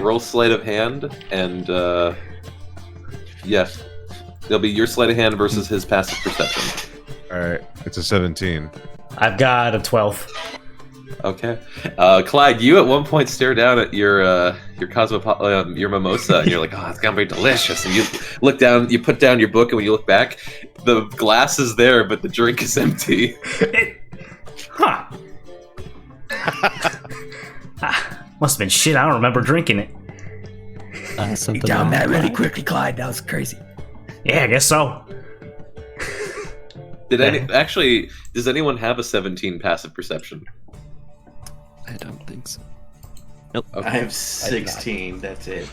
Speaker 8: Roll sleight of hand, and yes, it'll be your sleight of hand versus his passive perception.
Speaker 6: All right, it's a 17.
Speaker 1: I've got a 12.
Speaker 8: Okay. Clyde, you at one point stare down at your your mimosa, and you're like, "Oh, it's gonna be delicious." And you look down, you put down your book, and when you look back, the glass is there, but the drink is empty.
Speaker 1: Huh. Must have been shit. I don't remember drinking it.
Speaker 7: You
Speaker 3: Something
Speaker 7: down
Speaker 3: wrong,
Speaker 7: that really
Speaker 3: Clyde?
Speaker 7: quickly, Clyde. That was crazy.
Speaker 1: Yeah, I guess so.
Speaker 8: Does anyone have a 17 passive perception?
Speaker 3: I don't think so.
Speaker 5: I have 16. That's it.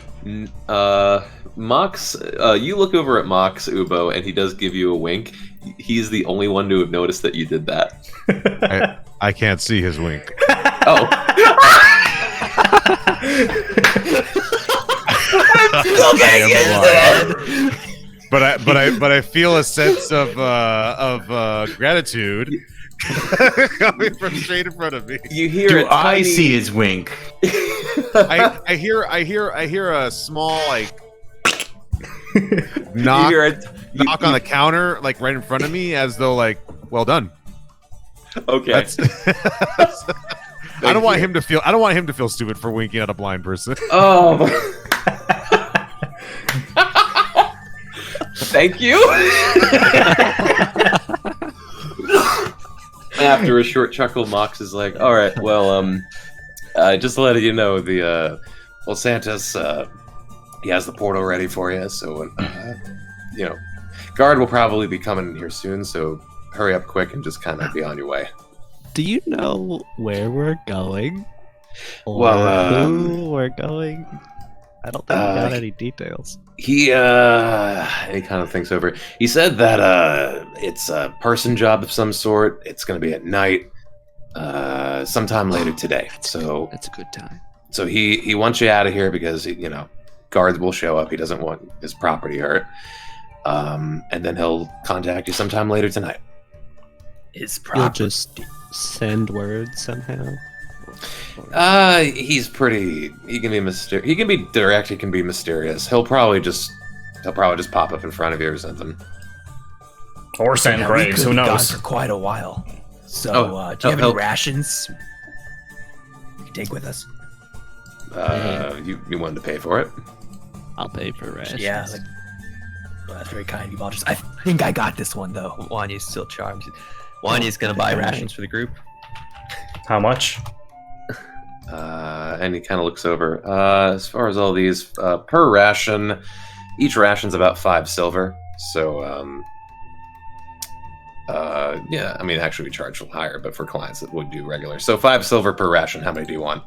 Speaker 8: Mox, you look over at Mox, Ubo, and he does give you a wink. He's the only one to have noticed that you did that.
Speaker 6: I can't see his wink.
Speaker 8: Oh.
Speaker 6: But I feel a sense of gratitude coming from straight in front of me.
Speaker 8: You hear
Speaker 5: Do
Speaker 8: a tiny...
Speaker 5: I see his wink?
Speaker 6: I hear a small like knock on the counter, like right in front of me, as though like, well done.
Speaker 8: Okay.
Speaker 6: I don't want him to feel stupid for winking at a blind person.
Speaker 8: Oh. Thank you. After a short chuckle, Mox is like, "All right, well, just to let you know, Santa's he has the portal ready for you, so guard will probably be coming in here soon, so hurry up quick and just kind of be on your way."
Speaker 3: Do you know where we're going? Or
Speaker 8: Well,
Speaker 3: who we're going? I don't think we got any details.
Speaker 8: He kind of thinks over. He said that it's a person job of some sort. It's going to be at night, sometime later today. So
Speaker 3: That's a good time.
Speaker 8: So he wants you out of here because guards will show up. He doesn't want his property hurt. And then he'll contact you sometime later tonight.
Speaker 7: His
Speaker 3: You'll
Speaker 7: property.
Speaker 3: just send word somehow?
Speaker 8: He's pretty. He can be mysterious. He can be direct. He can be mysterious. He'll probably just pop up in front of you or something.
Speaker 1: Or send
Speaker 7: Yeah,
Speaker 1: graves.
Speaker 7: we
Speaker 1: Who
Speaker 7: could be gone
Speaker 1: knows?
Speaker 7: for quite a while. So,
Speaker 8: Oh,
Speaker 7: do you have
Speaker 8: oh,
Speaker 7: any
Speaker 8: oh.
Speaker 7: rations we can take with us?
Speaker 8: You wanted to pay for it?
Speaker 3: I'll pay for rations.
Speaker 7: Yeah, well, that's very kind of you. I think I got this one though.
Speaker 9: Wanya's still charmed. Wanya's gonna buy rations for the group.
Speaker 1: How much?
Speaker 8: And he kind of looks over. As far as all these, per ration, each ration's about 5 silver. So, yeah, I mean, actually, we charge a little higher, but for clients, it would do regular. So 5 silver per ration. How many do you want?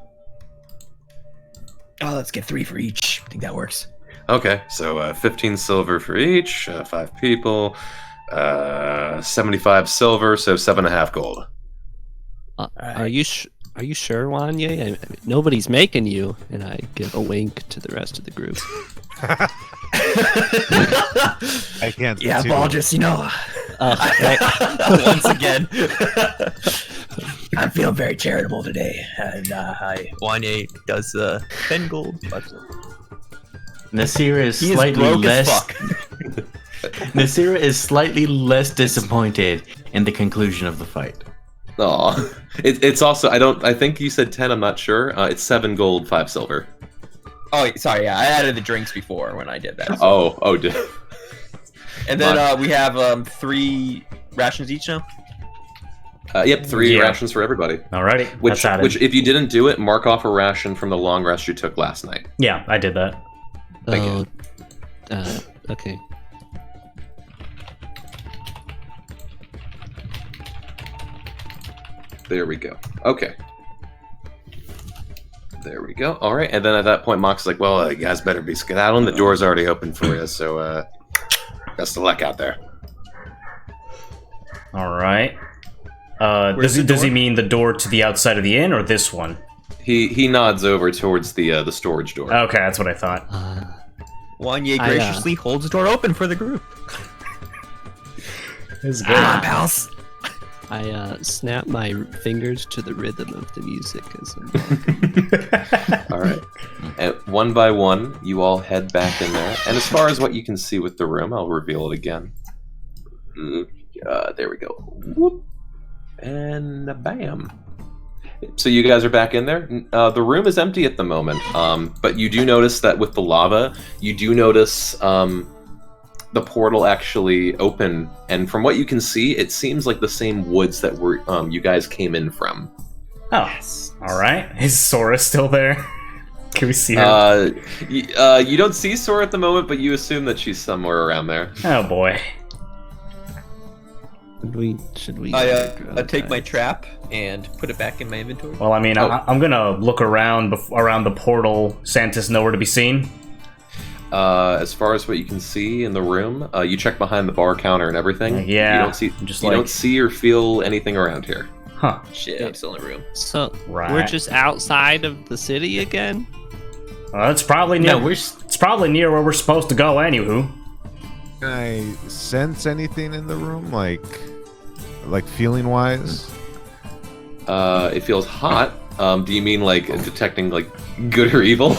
Speaker 7: Oh, let's get 3 for each. I think that works.
Speaker 8: Okay, so 15 silver for each, 5 people, 75 silver, so 7.5 gold.
Speaker 3: Are you sure, Wanya? I mean, nobody's making you, and I give a wink to the rest of the group.
Speaker 6: I can't.
Speaker 7: Yeah,
Speaker 6: see
Speaker 7: Ball,
Speaker 6: them.
Speaker 7: just
Speaker 9: Once again.
Speaker 7: I'm feeling very charitable today, and
Speaker 9: Wanya does 10 gold.
Speaker 5: Nasira is
Speaker 9: He is
Speaker 5: slightly
Speaker 9: broke as
Speaker 5: less.
Speaker 9: fuck.
Speaker 5: Nasira is slightly less disappointed in the conclusion of the fight.
Speaker 8: Aw. It's also, I think you said 10, I'm not sure. It's 7 gold, 5 silver.
Speaker 9: Oh, sorry, yeah, I added the drinks before when I did that. So.
Speaker 8: Oh,
Speaker 9: And then we have 3 rations each now.
Speaker 8: Yep, 3
Speaker 1: Yeah.
Speaker 8: rations for everybody.
Speaker 1: Alrighty.
Speaker 8: Which,
Speaker 1: that's added.
Speaker 8: which, if you didn't do it, mark off a ration from the long rest you took last night.
Speaker 1: Yeah, I did that.
Speaker 3: Oh, okay.
Speaker 8: There we go. Okay. There we go. All right. And then at that point, Mox is like, well, you guys better be skedaddling. The door's already open for you, so best of luck out there.
Speaker 1: All right. Does he mean the door to the outside of the inn or this one?
Speaker 8: He nods over towards the storage door.
Speaker 1: Okay, that's what I thought.
Speaker 9: Wanya graciously holds the door open for the group.
Speaker 1: This is
Speaker 7: come on, pals.
Speaker 3: I snap my fingers to the rhythm of the music as I'm
Speaker 8: All right. And one by one, you all head back in there. And as far as what you can see with the room, I'll reveal it again. There we go. Whoop. And bam. So you guys are back in there. The room is empty at the moment, but you do notice that with the lava, you do notice the portal actually open, and from what you can see, it seems like the same woods that were you guys came in from.
Speaker 1: Oh, all right. Is Sora still there? Can we see her?
Speaker 8: You don't see Sora at the moment, but you assume that she's somewhere around there.
Speaker 1: Oh boy.
Speaker 3: Should we?
Speaker 9: I take my trap and put it back in my inventory.
Speaker 1: Well, I mean, I'm gonna look around around the portal. Santa's nowhere to be seen.
Speaker 8: As far as what you can see in the room, you check behind the bar counter and everything.
Speaker 1: Yeah,
Speaker 8: you don't see. You don't see or feel anything around here.
Speaker 1: Huh?
Speaker 9: Shit, I'm still in the room.
Speaker 3: So
Speaker 1: Right.
Speaker 3: we're just outside of the city again.
Speaker 1: Well, it's probably near. It's probably near where we're supposed to go, anywho.
Speaker 6: Can I sense anything in the room, like feeling wise?
Speaker 8: It feels hot. Do you mean like detecting like good or evil?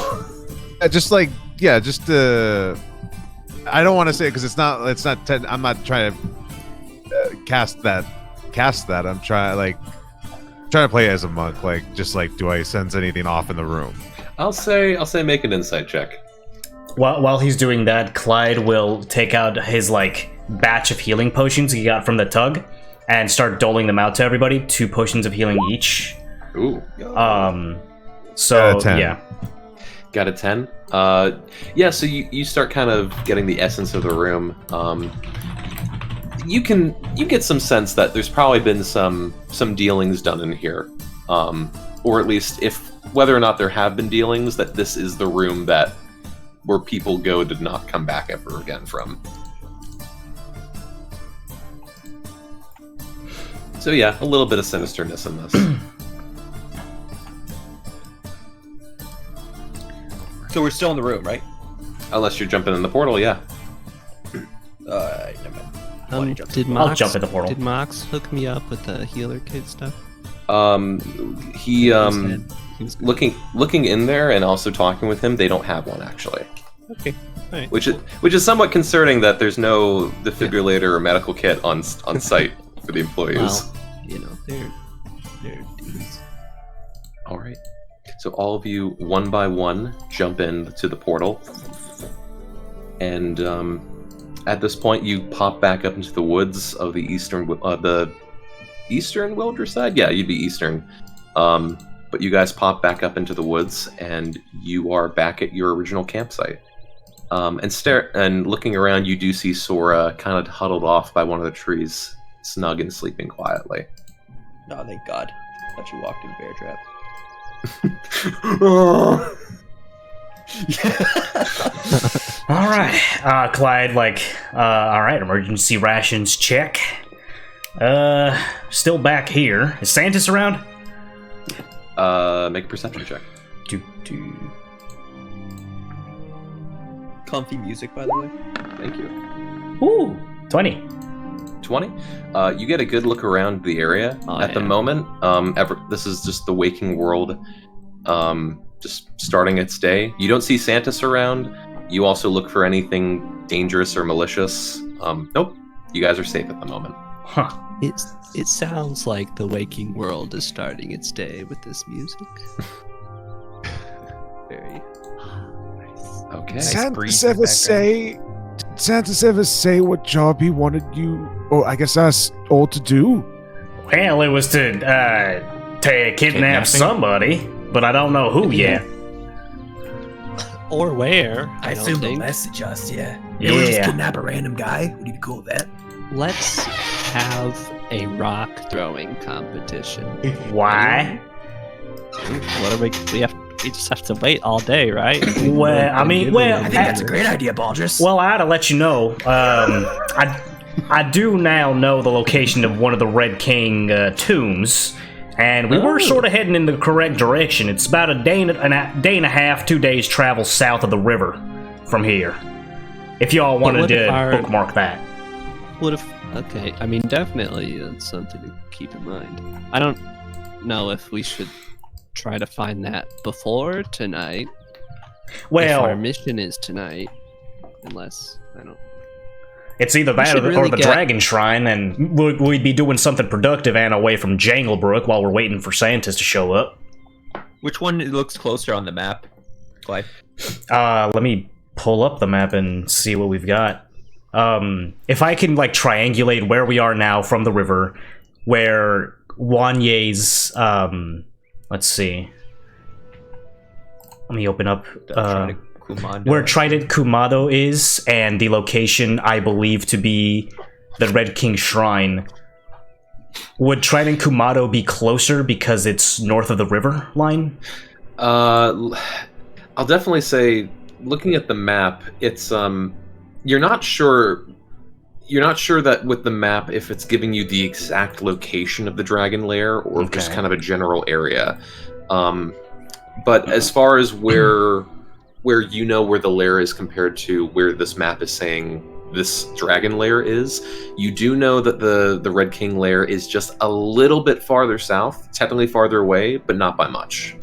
Speaker 6: Just I don't want to say it because it's not. I'm not trying to cast that. I'm trying to play as a monk. Do I sense anything off in the room?
Speaker 8: I'll say make an insight check.
Speaker 1: While he's doing that, Clyde will take out his batch of healing potions he got from the tug, and start doling them out to everybody. 2 potions of healing each.
Speaker 8: Ooh.
Speaker 1: So
Speaker 6: Got a 10.
Speaker 1: yeah.
Speaker 8: Got a 10. Yeah. So you start kind of getting the essence of the room. You get some sense that there's probably been some dealings done in here, or at least whether or not there have been dealings, that this is the room where people go to not come back ever again from. So yeah, a little bit of sinisterness in this.
Speaker 9: So we're still in the room, right?
Speaker 8: Unless you're jumping in the portal, yeah.
Speaker 9: Never mind.
Speaker 1: I'll jump in the portal.
Speaker 3: Did Mox hook me up with the healer kit stuff?
Speaker 8: He
Speaker 3: He was good.
Speaker 8: looking in there and also talking with him, they don't have one actually.
Speaker 3: Okay. All right.
Speaker 8: Which is somewhat concerning that there's no defibrillator or medical kit on site for the employees.
Speaker 3: Well, they're dudes.
Speaker 8: All right. So all of you, one by one, jump into the portal, and at this point, you pop back up into the woods of the eastern Wilder side. Yeah, you'd be eastern. But you guys pop back up into the woods, and you are back at your original campsite. And looking around, you do see Sora kind of huddled off by one of the trees, snug and sleeping quietly.
Speaker 9: Oh, thank God. I thought you walked in a bear trap.
Speaker 1: All right, Clyde. All right, emergency rations check. Still back here. Is Santis around?
Speaker 8: Make a perception check.
Speaker 9: Comfy music, by the way.
Speaker 8: Thank you.
Speaker 1: Ooh, 20.
Speaker 8: 20. You get a good look around the area at the moment. This is just the waking world, just starting its day. You don't see Santis around. You also look for anything dangerous or malicious. Nope. You guys are safe at the moment.
Speaker 1: Huh.
Speaker 3: It sounds like the waking world is starting its day with this music. Very nice.
Speaker 8: Okay.
Speaker 6: Santa's ever say what job he wanted you, or I guess us all to do?
Speaker 1: Well, it was to kidnap
Speaker 5: Kidnapping?
Speaker 1: somebody, but I don't know who yet.
Speaker 3: Or where?
Speaker 7: I
Speaker 3: don't
Speaker 7: assume they'll
Speaker 3: think.
Speaker 7: message us, yeah. They would just
Speaker 1: Yeah.
Speaker 7: kidnap a random guy. Would you be cool with that?
Speaker 3: Let's have a rock throwing competition.
Speaker 1: Why?
Speaker 3: What are we just have to wait all day, right?
Speaker 1: Well, I mean,
Speaker 7: I think that's a great idea, Baldrus.
Speaker 1: Well, I had to let you know. I do now know the location of one of the Red King tombs, and we were sort of heading in the correct direction. It's about a day and a half, 2 days travel south of the river from here. If y'all wanted
Speaker 3: what if
Speaker 1: to
Speaker 3: our-
Speaker 1: bookmark that.
Speaker 3: What if Okay, I mean, definitely that's something to keep in mind. I don't know if we should try to find that before tonight. If our
Speaker 1: Well,
Speaker 3: mission is tonight, unless I don't.
Speaker 1: it's either that
Speaker 3: should
Speaker 1: or
Speaker 3: really
Speaker 1: the
Speaker 3: get-
Speaker 1: Dragon Shrine, and we'd be doing something productive and away from Janglebrook while we're waiting for Santas to show up.
Speaker 9: Which one looks closer on the map, Clive?
Speaker 1: Let me pull up the map and see what we've got. If I can, like, triangulate where we are now from the river, where Wanye's, let's see. Let me open up, where Trident Kumado is, and the location I believe to be the Red King Shrine. Would Trident Kumado be closer because it's north of the river line?
Speaker 8: I'll definitely say, looking at the map, it's you're not sure that with the map if it's giving you the exact location of the dragon lair or just kind of a general area. But as far as where you know where the lair is compared to where this map is saying this dragon lair is, you do know that the Red King lair is just a little bit farther south, technically farther away, but not by much.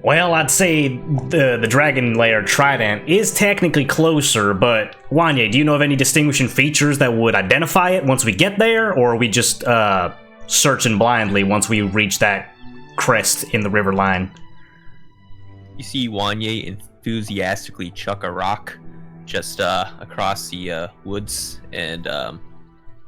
Speaker 1: Well, I'd say the Dragon Lair Trident is technically closer, but Wanye, do you know of any distinguishing features that would identify it once we get there, or are we just searching blindly once we reach that crest in the river line?
Speaker 9: You see Wanye enthusiastically chuck a rock just across the woods and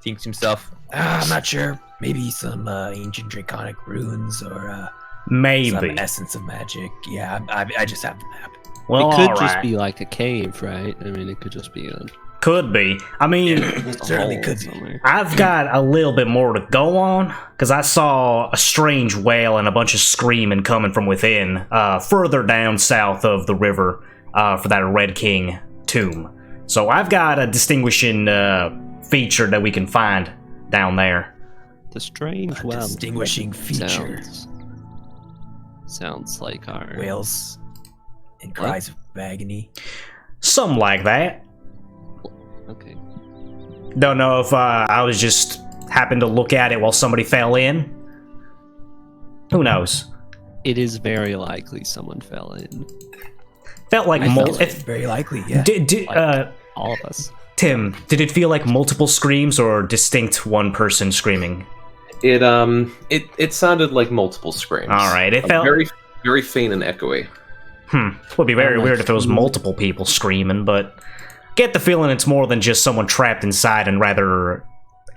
Speaker 9: thinks to himself,
Speaker 7: I'm not sure. Maybe some ancient draconic runes or
Speaker 1: Maybe.
Speaker 7: some essence of magic. Yeah, I just have the map.
Speaker 1: Well,
Speaker 3: it could
Speaker 1: all
Speaker 3: just
Speaker 1: right.
Speaker 3: be like a cave, right? I mean, it could just be a
Speaker 1: Could be. I mean,
Speaker 7: It certainly could be.
Speaker 3: somewhere.
Speaker 1: I've got a little bit more to go on, because I saw a strange wail and a bunch of screaming coming from within, further down south of the river, for that Red King tomb. So I've got a distinguishing feature that we can find down there.
Speaker 3: The strange
Speaker 7: A
Speaker 3: well.
Speaker 7: distinguishing feature.
Speaker 3: Sounds like our
Speaker 7: Wails and cries of agony.
Speaker 1: Something like that.
Speaker 3: Okay.
Speaker 1: Don't know if I was just happened to look at it while somebody fell in. Who knows?
Speaker 3: It is very likely someone fell in.
Speaker 1: Felt like
Speaker 7: Very likely, yeah.
Speaker 3: All of us.
Speaker 1: Tim, did it feel like multiple screams or distinct one person screaming?
Speaker 8: It sounded like multiple screams.
Speaker 1: All right, it felt
Speaker 8: very, very faint and echoey.
Speaker 1: Would be very weird if it was multiple people screaming, but get the feeling it's more than just someone trapped inside and rather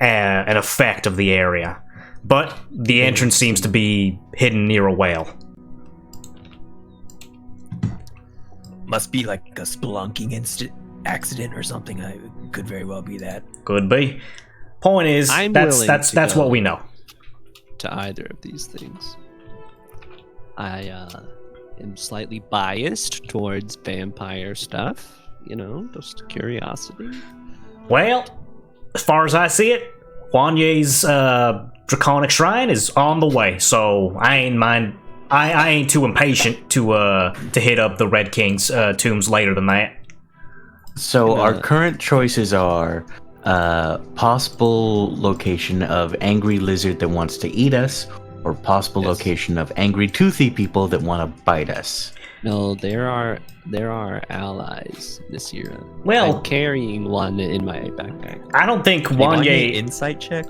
Speaker 1: an effect of the area. But the entrance seems to be hidden near a whale.
Speaker 7: Must be like a spelunking accident or something. It could very well be that.
Speaker 1: Could be. Point is,
Speaker 3: I'm
Speaker 1: that's
Speaker 3: willing
Speaker 1: that's
Speaker 3: to
Speaker 1: that's
Speaker 3: go.
Speaker 1: what we know.
Speaker 3: To either of these things. I am slightly biased towards vampire stuff, just curiosity.
Speaker 1: Well, as far as I see it, Wanye's draconic shrine is on the way, so I ain't too impatient to hit up the Red King's tombs later than that.
Speaker 5: So our current choices are possible location of angry lizard that wants to eat us, or possible location of angry toothy people that want to bite us.
Speaker 3: No, there are allies this year.
Speaker 1: Well-
Speaker 3: I'm carrying one in my backpack.
Speaker 1: I don't think
Speaker 9: Wanye
Speaker 1: Wanye.
Speaker 9: insight check.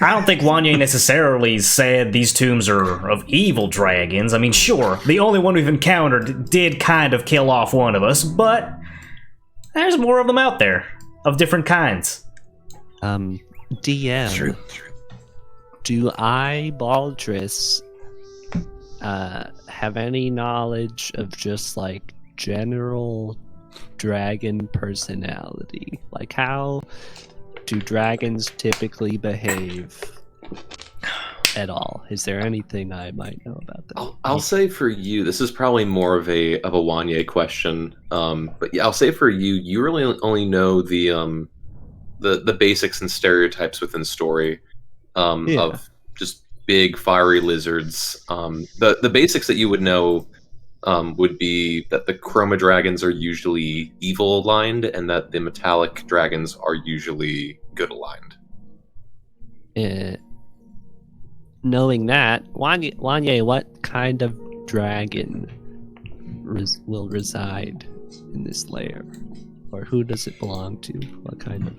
Speaker 1: I don't think Wanye necessarily said these tombs are of evil dragons. I mean, sure, the only one we've encountered did kind of kill off one of us, but there's more of them out there, of different kinds.
Speaker 3: DM.
Speaker 7: True.
Speaker 3: Do I, Baldris, have any knowledge of just like general dragon personality? Like, how do dragons typically behave at all? Is there anything I might know about them?
Speaker 8: I'll say for you, this is probably more of a Wanye question. But yeah, I'll say for you, you really only know the basics and stereotypes within story of just big fiery lizards. The basics that you would know would be that the chroma dragons are usually evil aligned and that the metallic dragons are usually good aligned.
Speaker 3: knowing that, Wanye, what kind of dragon will reside in this lair? Or who does it belong to? What kind of...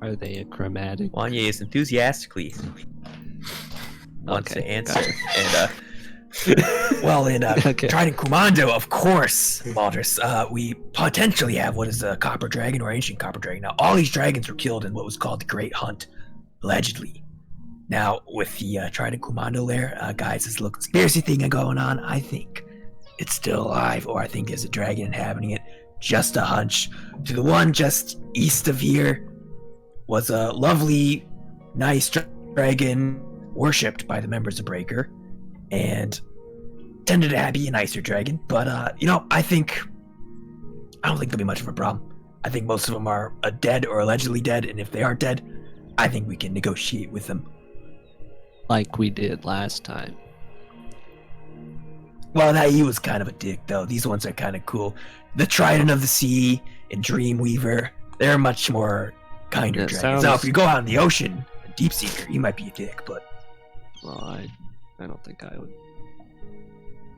Speaker 3: Are they a chromatic?
Speaker 9: Wanye is enthusiastically wants
Speaker 3: Okay,
Speaker 9: to answer.
Speaker 3: gotcha.
Speaker 9: And
Speaker 7: Well, in
Speaker 3: Okay.
Speaker 7: Trident Commando, of course, Baldur's, we potentially have what is a copper dragon or ancient copper dragon. Now, all these dragons were killed in what was called the Great Hunt, allegedly. Now, with the Trident Commando lair, guys, this little conspiracy thing going on, I think it's still alive, or I think there's a dragon inhabiting it. Just a hunch. To the one just east of here was a lovely, nice dragon worshipped by the members of Breaker, and tended to be a nicer dragon. But I don't think there'll be much of a problem. I think most of them are dead or allegedly dead, and if they are dead, I think we can negotiate with them.
Speaker 3: Like we did last time.
Speaker 7: Well, now he was kind of a dick, though. These ones are kind of cool. The Trident of the Sea and Dreamweaver, they're much more kinder
Speaker 3: Yeah,
Speaker 7: dragons. Now, if you go out in the ocean, Deep Seeker, he might be a dick, but
Speaker 3: Well, I don't think I would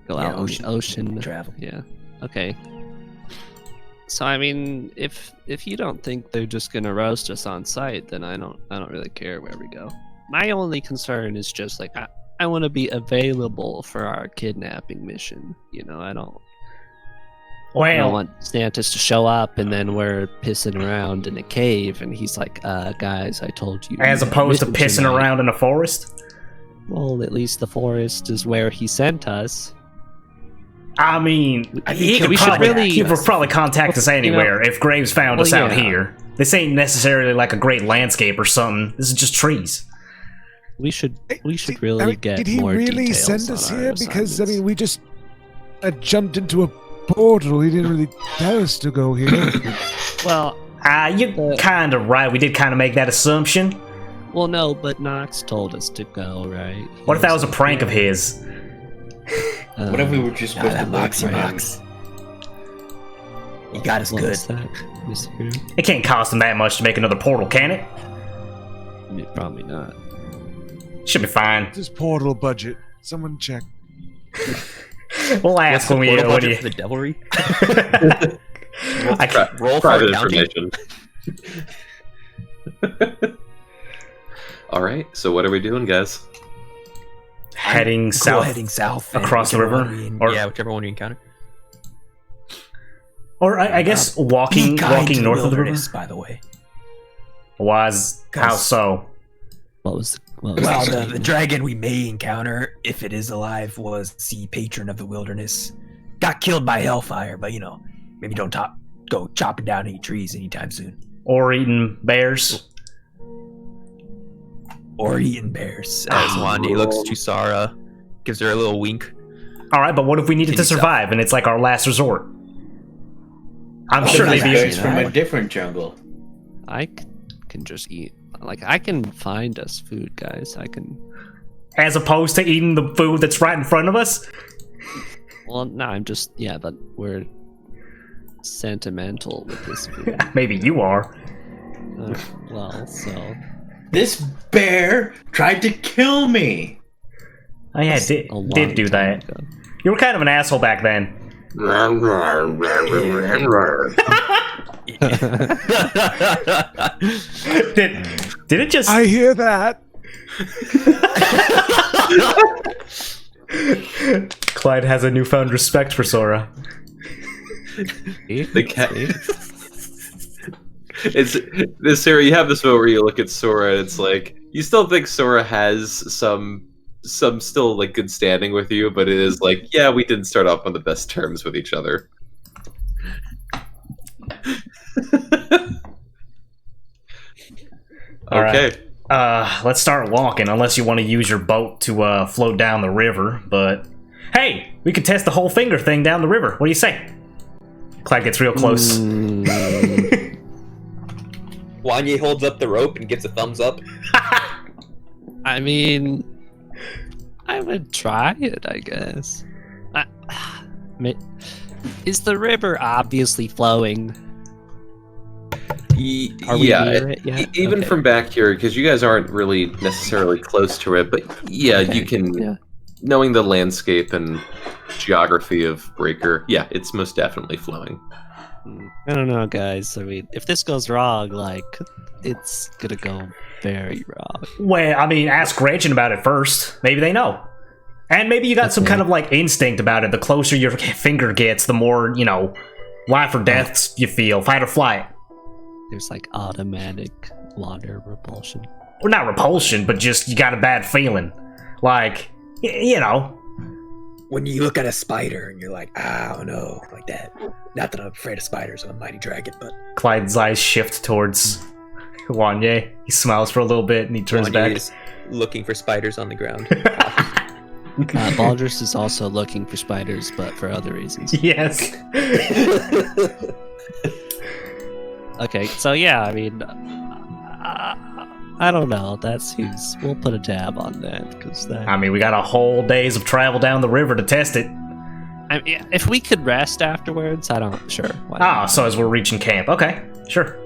Speaker 3: go out on the ocean.
Speaker 7: travel.
Speaker 3: Yeah. Okay. So I mean, if you don't think they're just gonna roast us on site, then I don't really care where we go. My only concern is just like I want to be available for our kidnapping mission. You know, I don't want Stantis to show up and then we're pissing around in a cave and he's like, guys, I told you.
Speaker 1: As opposed to
Speaker 3: mission
Speaker 1: pissing
Speaker 3: tonight."
Speaker 1: around in a forest?
Speaker 3: Well, at least the forest is where he sent us.
Speaker 1: I mean,
Speaker 7: I
Speaker 1: he
Speaker 7: think
Speaker 1: could
Speaker 7: we should
Speaker 1: probably, he
Speaker 7: really-
Speaker 1: would probably contact us anywhere if Graves found us out
Speaker 3: yeah.
Speaker 1: here. This ain't necessarily like a great landscape or something. This is just trees.
Speaker 3: We should really
Speaker 6: I mean,
Speaker 3: get
Speaker 6: did he
Speaker 3: more
Speaker 6: really
Speaker 3: details
Speaker 6: send
Speaker 3: on
Speaker 6: us
Speaker 3: our
Speaker 6: here? Because I
Speaker 3: assignments.
Speaker 6: mean, we just jumped into a portal. He didn't really tell us to go here.
Speaker 3: Well,
Speaker 1: You're kind of right. We did kind of make that assumption.
Speaker 3: well, no, but Nox told us to go, right?
Speaker 1: What if that was a prank of his?
Speaker 5: What if we were just supposed to
Speaker 7: that
Speaker 5: wait
Speaker 7: Moxie
Speaker 5: for him?
Speaker 7: Mox. He got us
Speaker 3: What
Speaker 7: good.
Speaker 3: was that, Mr.
Speaker 1: It can't cost him that much to make another portal, can it?
Speaker 3: Probably not.
Speaker 1: Should be fine.
Speaker 6: This portal budget. Someone check.
Speaker 1: We'll
Speaker 9: what's
Speaker 1: ask
Speaker 9: the
Speaker 1: when we
Speaker 9: portal
Speaker 1: when
Speaker 9: budget
Speaker 1: you.
Speaker 9: for the devilry?
Speaker 1: I can't-
Speaker 9: Roll for
Speaker 8: Private
Speaker 9: accounting.
Speaker 8: information. All right. So what are we doing, guys?
Speaker 1: heading
Speaker 7: Cool,
Speaker 1: south
Speaker 7: heading south and
Speaker 1: across the
Speaker 7: whichever
Speaker 1: river,
Speaker 7: one we-
Speaker 1: or
Speaker 9: Yeah, whichever one you encounter.
Speaker 1: I guess
Speaker 7: Be
Speaker 1: walking
Speaker 7: kind to
Speaker 1: north of the river.
Speaker 7: wilderness, by the way.
Speaker 1: Was how so?
Speaker 3: What was
Speaker 7: Well, the dragon we may encounter, if it is alive, was the patron of the wilderness. Got killed by hellfire, but maybe don't go chopping down any trees anytime soon.
Speaker 1: Or eating bears?
Speaker 7: Or eating bears.
Speaker 9: As Wandi looks to Sara, gives her a little wink.
Speaker 1: All right, but what if we needed to
Speaker 9: Continue south.
Speaker 1: survive and it's like our last resort? I'm
Speaker 5: What
Speaker 1: sure
Speaker 5: if
Speaker 1: they'd
Speaker 5: these
Speaker 1: be.
Speaker 5: guys from a different jungle?
Speaker 3: I can just eat. Like, I can find us food, guys. I can.
Speaker 1: As opposed to eating the food that's right in front of us?
Speaker 3: Well, no, I'm just. Yeah, but we're sentimental with this food.
Speaker 1: Maybe you are.
Speaker 3: Well, so.
Speaker 5: This bear tried to kill me.
Speaker 1: Oh yeah,
Speaker 3: a long
Speaker 1: did do
Speaker 3: time
Speaker 1: that.
Speaker 3: ago.
Speaker 1: You were kind of an asshole back then. Did it just?
Speaker 6: I hear that.
Speaker 1: Clyde has a newfound respect for Sora.
Speaker 8: The cat. It's this Sarah. You have this moment where you look at Sora, and it's like you still think Sora has some still like good standing with you, but it is like, yeah, we didn't start off on the best terms with each other.
Speaker 1: All right.
Speaker 8: Okay.
Speaker 1: Let's start walking, unless you want to use your boat to float down the river. But hey, we could test the whole finger thing down the river. What do you say? Clyde gets real close.
Speaker 9: Wanye holds up the rope and gives a thumbs up.
Speaker 3: I mean, I would try it, I guess. Is the river obviously flowing? Are we
Speaker 8: yeah,
Speaker 3: near it yet?
Speaker 8: even
Speaker 3: Okay.
Speaker 8: from back here, because you guys aren't really necessarily close to it, but yeah,
Speaker 3: Okay,
Speaker 8: you can,
Speaker 3: yeah.
Speaker 8: knowing the landscape and geography of Breaker, yeah, it's most definitely flowing.
Speaker 3: I don't know, guys. I mean, if this goes wrong, like, it's gonna go very wrong.
Speaker 1: Well, I mean, ask Gretchen about it first. Maybe they know. And maybe you got some
Speaker 3: Okay.
Speaker 1: kind of like instinct about it. The closer your finger gets, the more, you know, life or death you feel, fight or flight.
Speaker 3: There's like automatic water repulsion.
Speaker 1: Well, not repulsion, but just you got a bad feeling. Like, you know.
Speaker 7: When you look at a spider and you're like, I don't know, like that. Not that I'm afraid of spiders, I'm a mighty dragon, but
Speaker 1: Clyde's eyes shift towards Wanye. He smiles for a little bit and he turns
Speaker 9: Wanye
Speaker 1: back.
Speaker 9: is looking for spiders on the ground.
Speaker 3: Baldrus is also looking for spiders, but for other reasons.
Speaker 1: Yes.
Speaker 3: Okay, so yeah, I mean, I don't know. That seems. We'll put a tab on that because that.
Speaker 1: I mean, we got a whole days of travel down the river to test it.
Speaker 3: I mean, if we could rest afterwards, I don't. Sure. Why
Speaker 1: Ah,
Speaker 3: not?
Speaker 1: so as we're reaching camp. Okay, sure.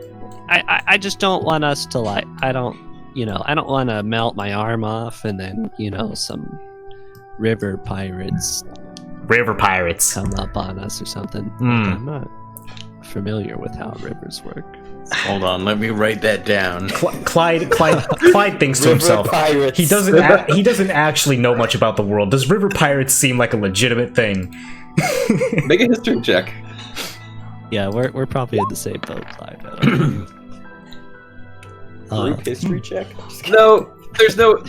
Speaker 3: I just don't want us to like. I don't want to melt my arm off and then some river pirates
Speaker 1: River pirates.
Speaker 3: come up on us or something.
Speaker 1: Hmm.
Speaker 3: I'm not familiar with how rivers work.
Speaker 5: Hold on, let me write that down.
Speaker 1: Clyde thinks to
Speaker 5: River
Speaker 1: himself.
Speaker 5: pirates.
Speaker 1: He doesn't. He doesn't actually know much about the world. Does river pirates seem like a legitimate thing?
Speaker 8: Make a history check.
Speaker 3: Yeah, we're probably in the same boat, Clyde. I don't know.
Speaker 9: Group history check.
Speaker 8: No, there's no.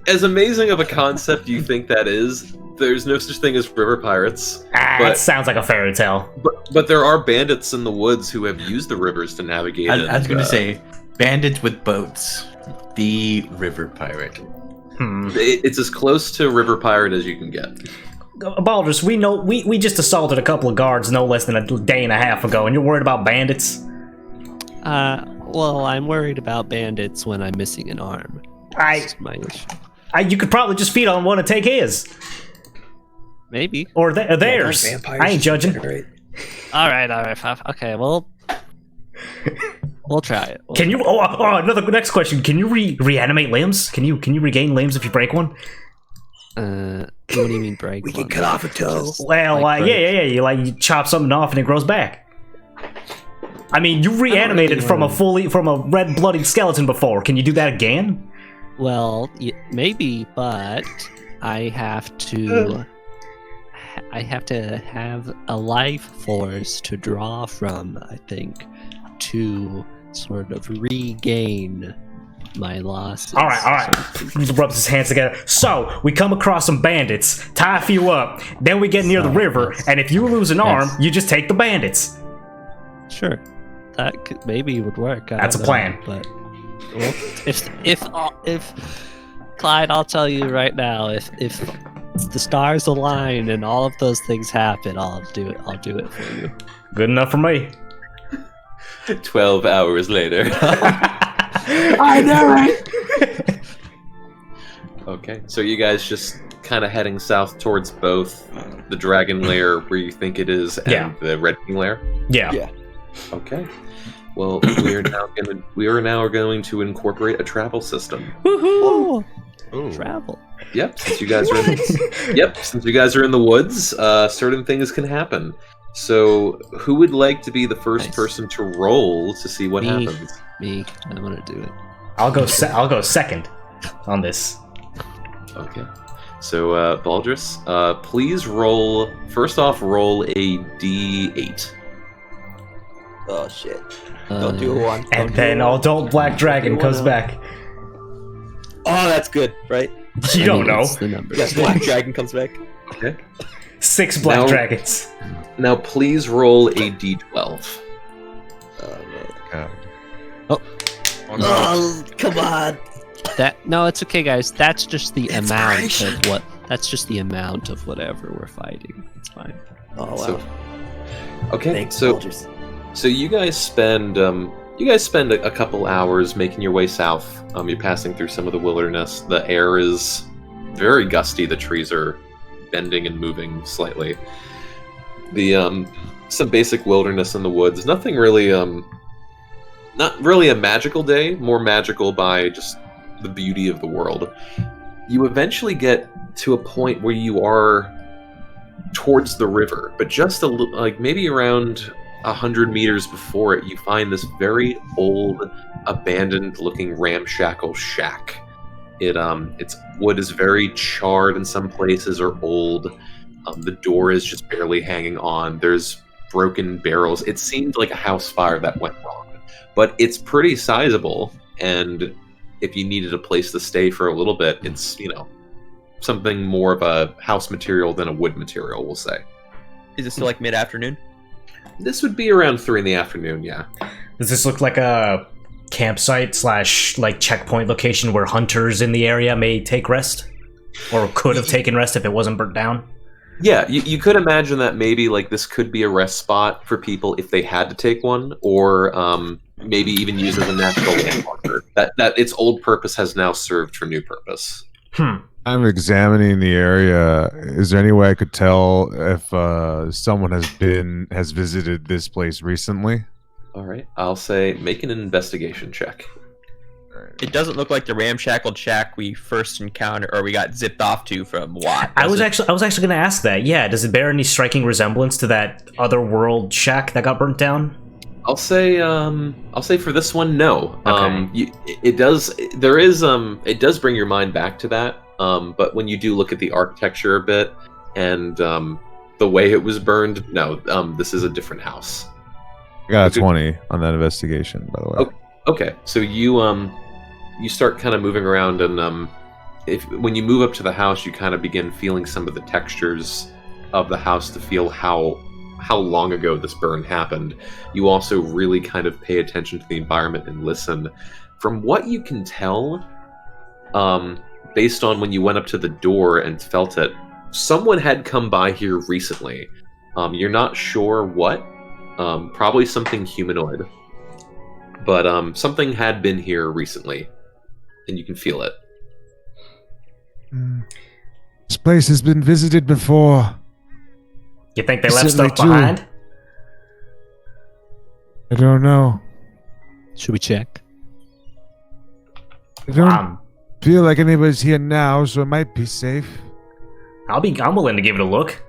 Speaker 8: As amazing of a concept you think that is, there's no such thing as river pirates.
Speaker 1: That
Speaker 8: But-
Speaker 1: sounds like a fairy tale.
Speaker 8: But there are bandits in the woods who have used the rivers to navigate.
Speaker 5: I was
Speaker 8: and,
Speaker 5: gonna say, bandits with boats. The river pirate.
Speaker 8: it's as close to river pirate as you can get.
Speaker 1: Baldrus, we know we just assaulted a couple of guards no less than a day and a half ago, and you're worried about bandits?
Speaker 3: Well, I'm worried about bandits when I'm missing an arm. That's my issue.
Speaker 1: You could probably just feed on one and take his.
Speaker 3: Maybe.
Speaker 1: Or theirs.
Speaker 7: vampires
Speaker 1: I ain't judging.
Speaker 7: generate-
Speaker 3: All right. Okay, well, we'll try it.
Speaker 1: Can you? Next question. Can you reanimate limbs? Can you regain limbs if you break one?
Speaker 3: What do you mean break?
Speaker 7: We can
Speaker 3: one?
Speaker 7: cut off a toe.
Speaker 1: Well,
Speaker 3: Like
Speaker 1: yeah. You chop something off and it grows back. I mean, you reanimated from a red bloodied skeleton before. Can you do that again?
Speaker 3: Well, maybe, but I have to. I have to have a life force to draw from, I think, to sort of regain my losses.
Speaker 1: All right. He rubs his hands together. So, we come across some bandits, tie a few up, then we get near the river, and if you lose an arm, you just take the bandits.
Speaker 3: Sure, that maybe would work.
Speaker 1: That's a plan.
Speaker 3: But well, if Clyde, I'll tell you right now, if the stars align and all of those things happen, I'll do it. I'll do it for you.
Speaker 1: Good enough for me.
Speaker 8: 12 hours later.
Speaker 1: I know it.
Speaker 8: Okay, so you guys just kind of heading south towards both the dragon lair where you think it is and the red king lair?
Speaker 1: Yeah.
Speaker 8: Okay. Well, we are now going to incorporate a travel system.
Speaker 3: Woohoo! Travel.
Speaker 8: Yep, since you guys are in the woods, certain things can happen. So, who would like to be the first person to roll to see what happens?
Speaker 3: Me. I want to do it.
Speaker 1: I'll go second on this.
Speaker 8: Okay. So, Baldrus, please roll. First off, roll a d8.
Speaker 9: Oh shit! Don't do a one.
Speaker 1: And then adult black dragon comes back.
Speaker 9: Oh, that's good, right?
Speaker 1: You don't know.
Speaker 3: The number.
Speaker 9: Yes, Black Dragon comes back.
Speaker 8: Okay.
Speaker 1: 6 black
Speaker 8: Now-
Speaker 1: dragons.
Speaker 8: Now, please roll a d12.
Speaker 7: Oh, come on.
Speaker 3: No, it's okay, guys. That's just the amount of what. That's just the amount of whatever we're fighting. It's fine.
Speaker 9: Oh wow.
Speaker 8: So, okay,
Speaker 9: Thanks,
Speaker 8: so
Speaker 9: soldiers.
Speaker 8: so you guys spend a couple hours making your way south. You're passing through some of the wilderness. The air is very gusty. The trees are bending and moving slightly. The some basic wilderness in the woods. Nothing really not really a magical day, more magical by just the beauty of the world. You eventually get to a point where you are towards the river, but just like maybe around 100 meters before it, you find this very old, abandoned-looking ramshackle shack. Its wood is very charred in some places or old. The door is just barely hanging on. There's broken barrels. It seemed like a house fire that went wrong, but it's pretty sizable. And if you needed a place to stay for a little bit, it's something more of a house material than a wood material, we'll say.
Speaker 9: Is it still like mid-afternoon?
Speaker 8: This would be around 3 in the afternoon. Yeah.
Speaker 1: Does this look like a campsite / like checkpoint location where hunters in the area may take rest, or could have taken rest if it wasn't burnt down?
Speaker 8: Yeah, you could imagine that maybe like this could be a rest spot for people if they had to take one, or maybe even used as a natural landmarker. That its old purpose has now served for new purpose.
Speaker 6: I'm examining the area. Is there any way I could tell if someone has visited this place recently?
Speaker 8: All right, I'll say make an investigation check.
Speaker 9: It doesn't look like the ramshackled shack we first encountered, or we got zipped off to from Watt.
Speaker 1: I was actually going to ask that. Yeah, does it bear any striking resemblance to that other world shack that got burnt down?
Speaker 8: I'll say for this one, no.
Speaker 1: Okay.
Speaker 8: It does. There is. It does bring your mind back to that. But when you do look at the architecture a bit and the way it was burned, no. This is a different house.
Speaker 6: I got a 20 on that investigation, by the way.
Speaker 8: Okay, so you start kind of moving around, and when you move up to the house, you kind of begin feeling some of the textures of the house to feel how long ago this burn happened. You also really kind of pay attention to the environment and listen. From what you can tell, based on when you went up to the door and felt it, someone had come by here recently. You're not sure what. Probably something humanoid. But something had been here recently, and you can feel it.
Speaker 6: This place has been visited before.
Speaker 1: You think they left stuff behind?
Speaker 6: I don't know.
Speaker 3: Should we check?
Speaker 6: I don't feel like anybody's here now, so it might be safe.
Speaker 1: I'm willing to give it a look.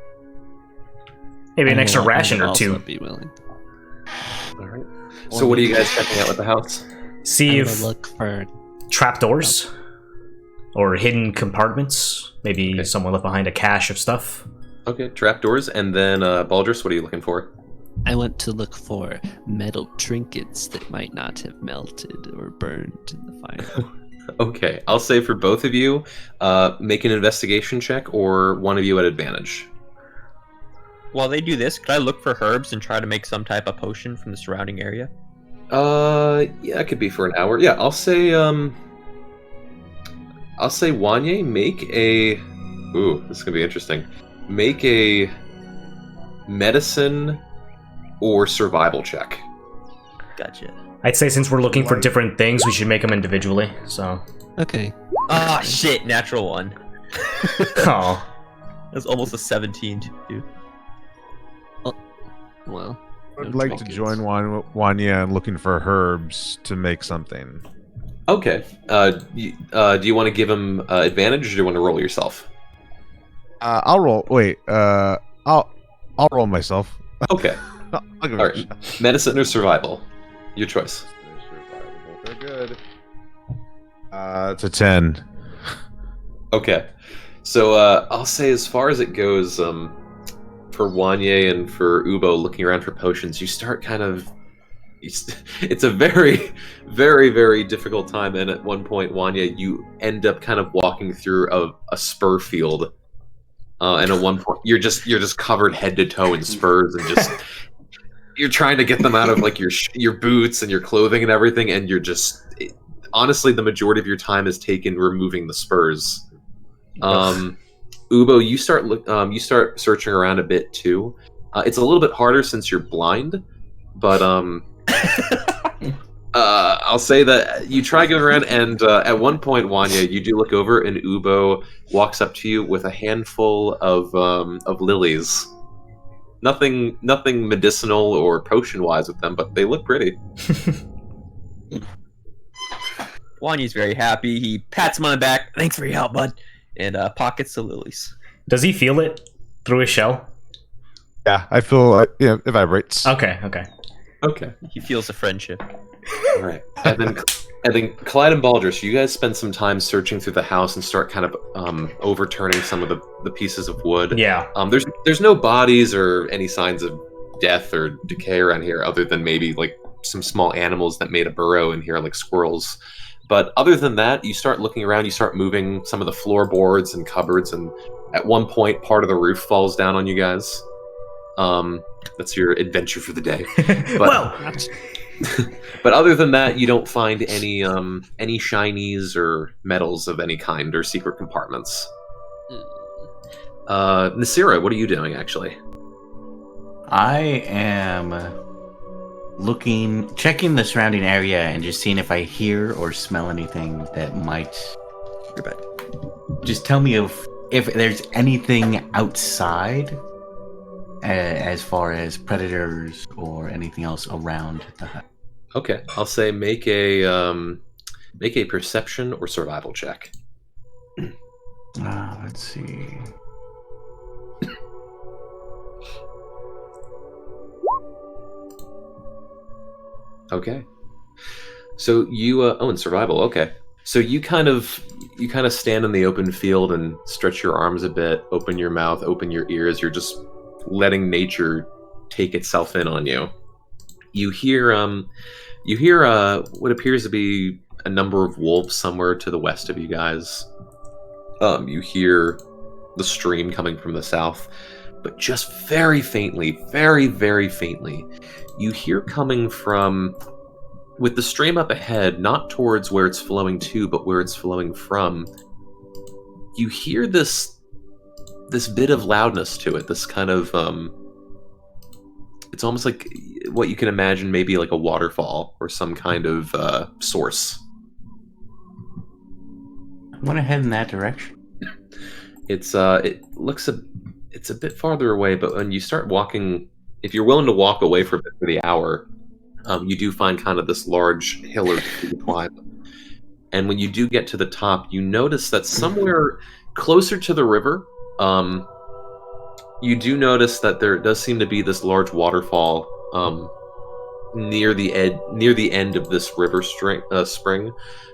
Speaker 1: Maybe an extra ration or two.
Speaker 3: Be willing.
Speaker 8: All right. So what are you guys checking out with the house?
Speaker 1: See if
Speaker 3: look for
Speaker 1: trapdoors or hidden compartments. Maybe someone left behind a cache of stuff.
Speaker 8: Okay, trapdoors, and then Baldrus, what are you looking for?
Speaker 3: I want to look for metal trinkets that might not have melted or burned in the fire.
Speaker 8: Okay, I'll say for both of you, make an investigation check, or one of you at advantage.
Speaker 9: While they do this, could I look for herbs and try to make some type of potion from the surrounding area?
Speaker 8: Yeah, it could be for an hour. Yeah, I'll say Wanye, make a... Ooh, this is gonna be interesting. Make a medicine or survival check.
Speaker 9: Gotcha.
Speaker 1: I'd say since we're looking for different things, we should make them individually, so...
Speaker 3: Okay.
Speaker 9: Ah, shit, natural one.
Speaker 1: Oh.
Speaker 9: That's almost a 17, dude.
Speaker 3: Well,
Speaker 6: I'd like to join Wanya in looking for herbs to make something.
Speaker 8: Okay. Do you want to give him advantage, or do you want to roll yourself?
Speaker 6: I'll roll. Wait. I'll roll myself.
Speaker 8: Okay.
Speaker 6: I'll give
Speaker 8: All
Speaker 6: it a
Speaker 8: right.
Speaker 6: shot.
Speaker 8: Medicine or survival? Your choice.
Speaker 6: They're good. It's a 10.
Speaker 8: Okay. So I'll say, as far as it goes, for Wanye and for Ubo looking around for potions, you start kind of... It's a very, very, very difficult time, and at one point, Wanye, you end up kind of walking through a spur field, and at one point, you're just covered head to toe in spurs, and just you're trying to get them out of like your boots and your clothing and everything, and you're just honestly, the majority of your time is taken removing the spurs. Ubo, you start searching around a bit too. It's a little bit harder since you're blind, but I'll say that you try going around, and at one point, Wanya, you do look over, and Ubo walks up to you with a handful of lilies. Nothing medicinal or potion-wise with them, but they look pretty.
Speaker 9: Wanya's very happy. He pats him on the back. Thanks for your help, bud. And pockets the lilies.
Speaker 1: Does he feel it through his shell?
Speaker 6: Yeah, I feel it vibrates.
Speaker 1: Okay.
Speaker 8: Okay.
Speaker 9: He feels the friendship.
Speaker 8: All right. And then Clyde and Baldrus, you guys spend some time searching through the house and start kind of overturning some of the pieces of wood.
Speaker 1: Yeah.
Speaker 8: There's no bodies or any signs of death or decay around here, other than maybe like some small animals that made a burrow in here, like squirrels. But other than that, you start looking around. You start moving some of the floorboards and cupboards, and at one point, part of the roof falls down on you guys. That's your adventure for the day. But, but other than that, you don't find any shinies or metals of any kind or secret compartments. Nasira, what are you doing actually?
Speaker 5: I am checking the surrounding area and just seeing if I hear or smell anything that might. Just tell me if there's anything outside, as far as predators or anything else around the hut.
Speaker 8: Okay, I'll say make a perception or survival check.
Speaker 5: Let's see.
Speaker 8: Okay. So you and survival. Okay. So you kind of stand in the open field and stretch your arms a bit, open your mouth, open your ears. You're just letting nature take itself in on you. You hear what appears to be a number of wolves somewhere to the west of you guys. You hear the stream coming from the south, but just very faintly, very, very faintly, you hear coming from, with the stream up ahead, not towards where it's flowing to, but where it's flowing from, you hear this bit of loudness to it, this kind of, it's almost like what you can imagine maybe like a waterfall or some kind of source.
Speaker 5: I want to head in that direction.
Speaker 8: It's it's a bit farther away, but when you start walking, if you're willing to walk away for a bit for the hour, you do find kind of this large hill or two to climb. And when you do get to the top, you notice that somewhere closer to the river, you do notice that there does seem to be this large waterfall near the end of this river spring.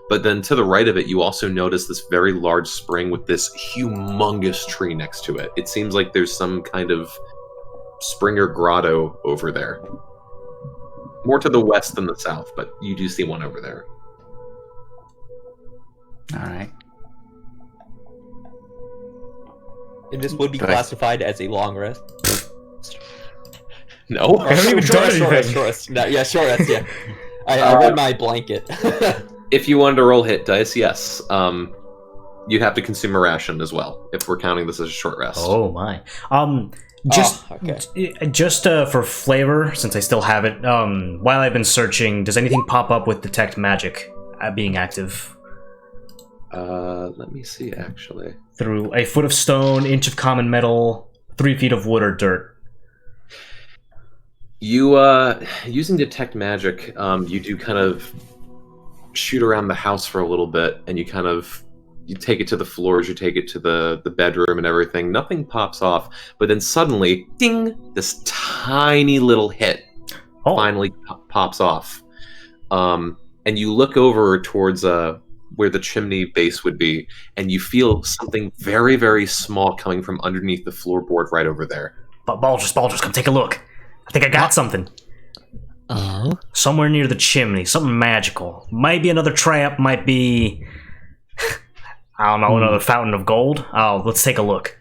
Speaker 8: But then to the right of it, you also notice this very large spring with this humongous tree next to it. It seems like there's some kind of spring or grotto over there. More to the west than the south, but you do see one over there.
Speaker 5: All right.
Speaker 9: And this would be classified as a long rest.
Speaker 8: No,
Speaker 1: I haven't even done anything.
Speaker 9: Short rest. No, yeah, short rest. Yeah, I read my blanket.
Speaker 8: If you wanted to roll hit dice, yes. You'd have to consume a ration as well if we're counting this as a short rest.
Speaker 1: Oh my. Just for flavor, since I still have it, while I've been searching, does anything pop up with detect magic being active?
Speaker 8: Let me see, actually.
Speaker 1: Through a foot of stone, inch of common metal, 3 feet of wood or dirt.
Speaker 8: You, using detect magic, you do kind of shoot around the house for a little bit, and you take it to the floors, you take it to the bedroom and everything. Nothing pops off, but then suddenly, ding, this tiny little hit finally pops off. And you look over towards where the chimney base would be, and you feel something very, very small coming from underneath the floorboard right over there.
Speaker 1: But Baldrus, come take a look. I think I got something.
Speaker 3: Oh?
Speaker 1: Somewhere near the chimney, something magical. Might be another trap, might be... I don't know, another fountain of gold? Oh, let's take a look.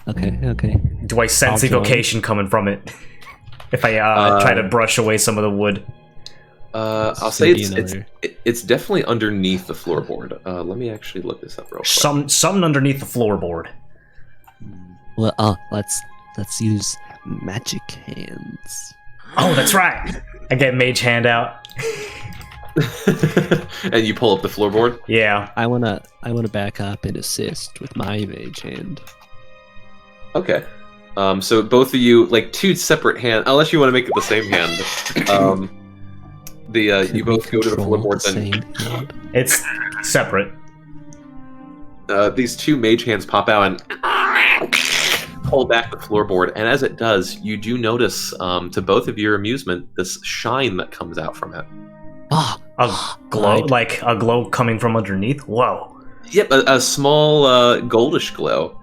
Speaker 3: Okay.
Speaker 1: Do I sense evocation coming from it? If I try to brush away some of the wood.
Speaker 8: I'll say it's definitely underneath the floorboard. Let me actually look this up real quick.
Speaker 1: Something underneath the floorboard.
Speaker 3: Well, let's use magic hands.
Speaker 1: Oh, that's right. I get mage hand out.
Speaker 8: And you pull up the floorboard?
Speaker 1: Yeah.
Speaker 3: I wanna back up and assist with my mage hand.
Speaker 8: Okay. So both of you, like two separate hands, unless you want to make it the same hand. You both go to the
Speaker 3: Control
Speaker 8: floorboards
Speaker 3: the
Speaker 8: and
Speaker 3: same hand?
Speaker 1: It's separate.
Speaker 8: these two mage hands pop out and pull back the floorboard. And as it does, you do notice, to both of your amusement, this shine that comes out from it.
Speaker 3: Ah,
Speaker 1: A glow,
Speaker 3: Clyde.
Speaker 1: like a glow coming from underneath. Whoa.
Speaker 8: Yep, a small goldish glow.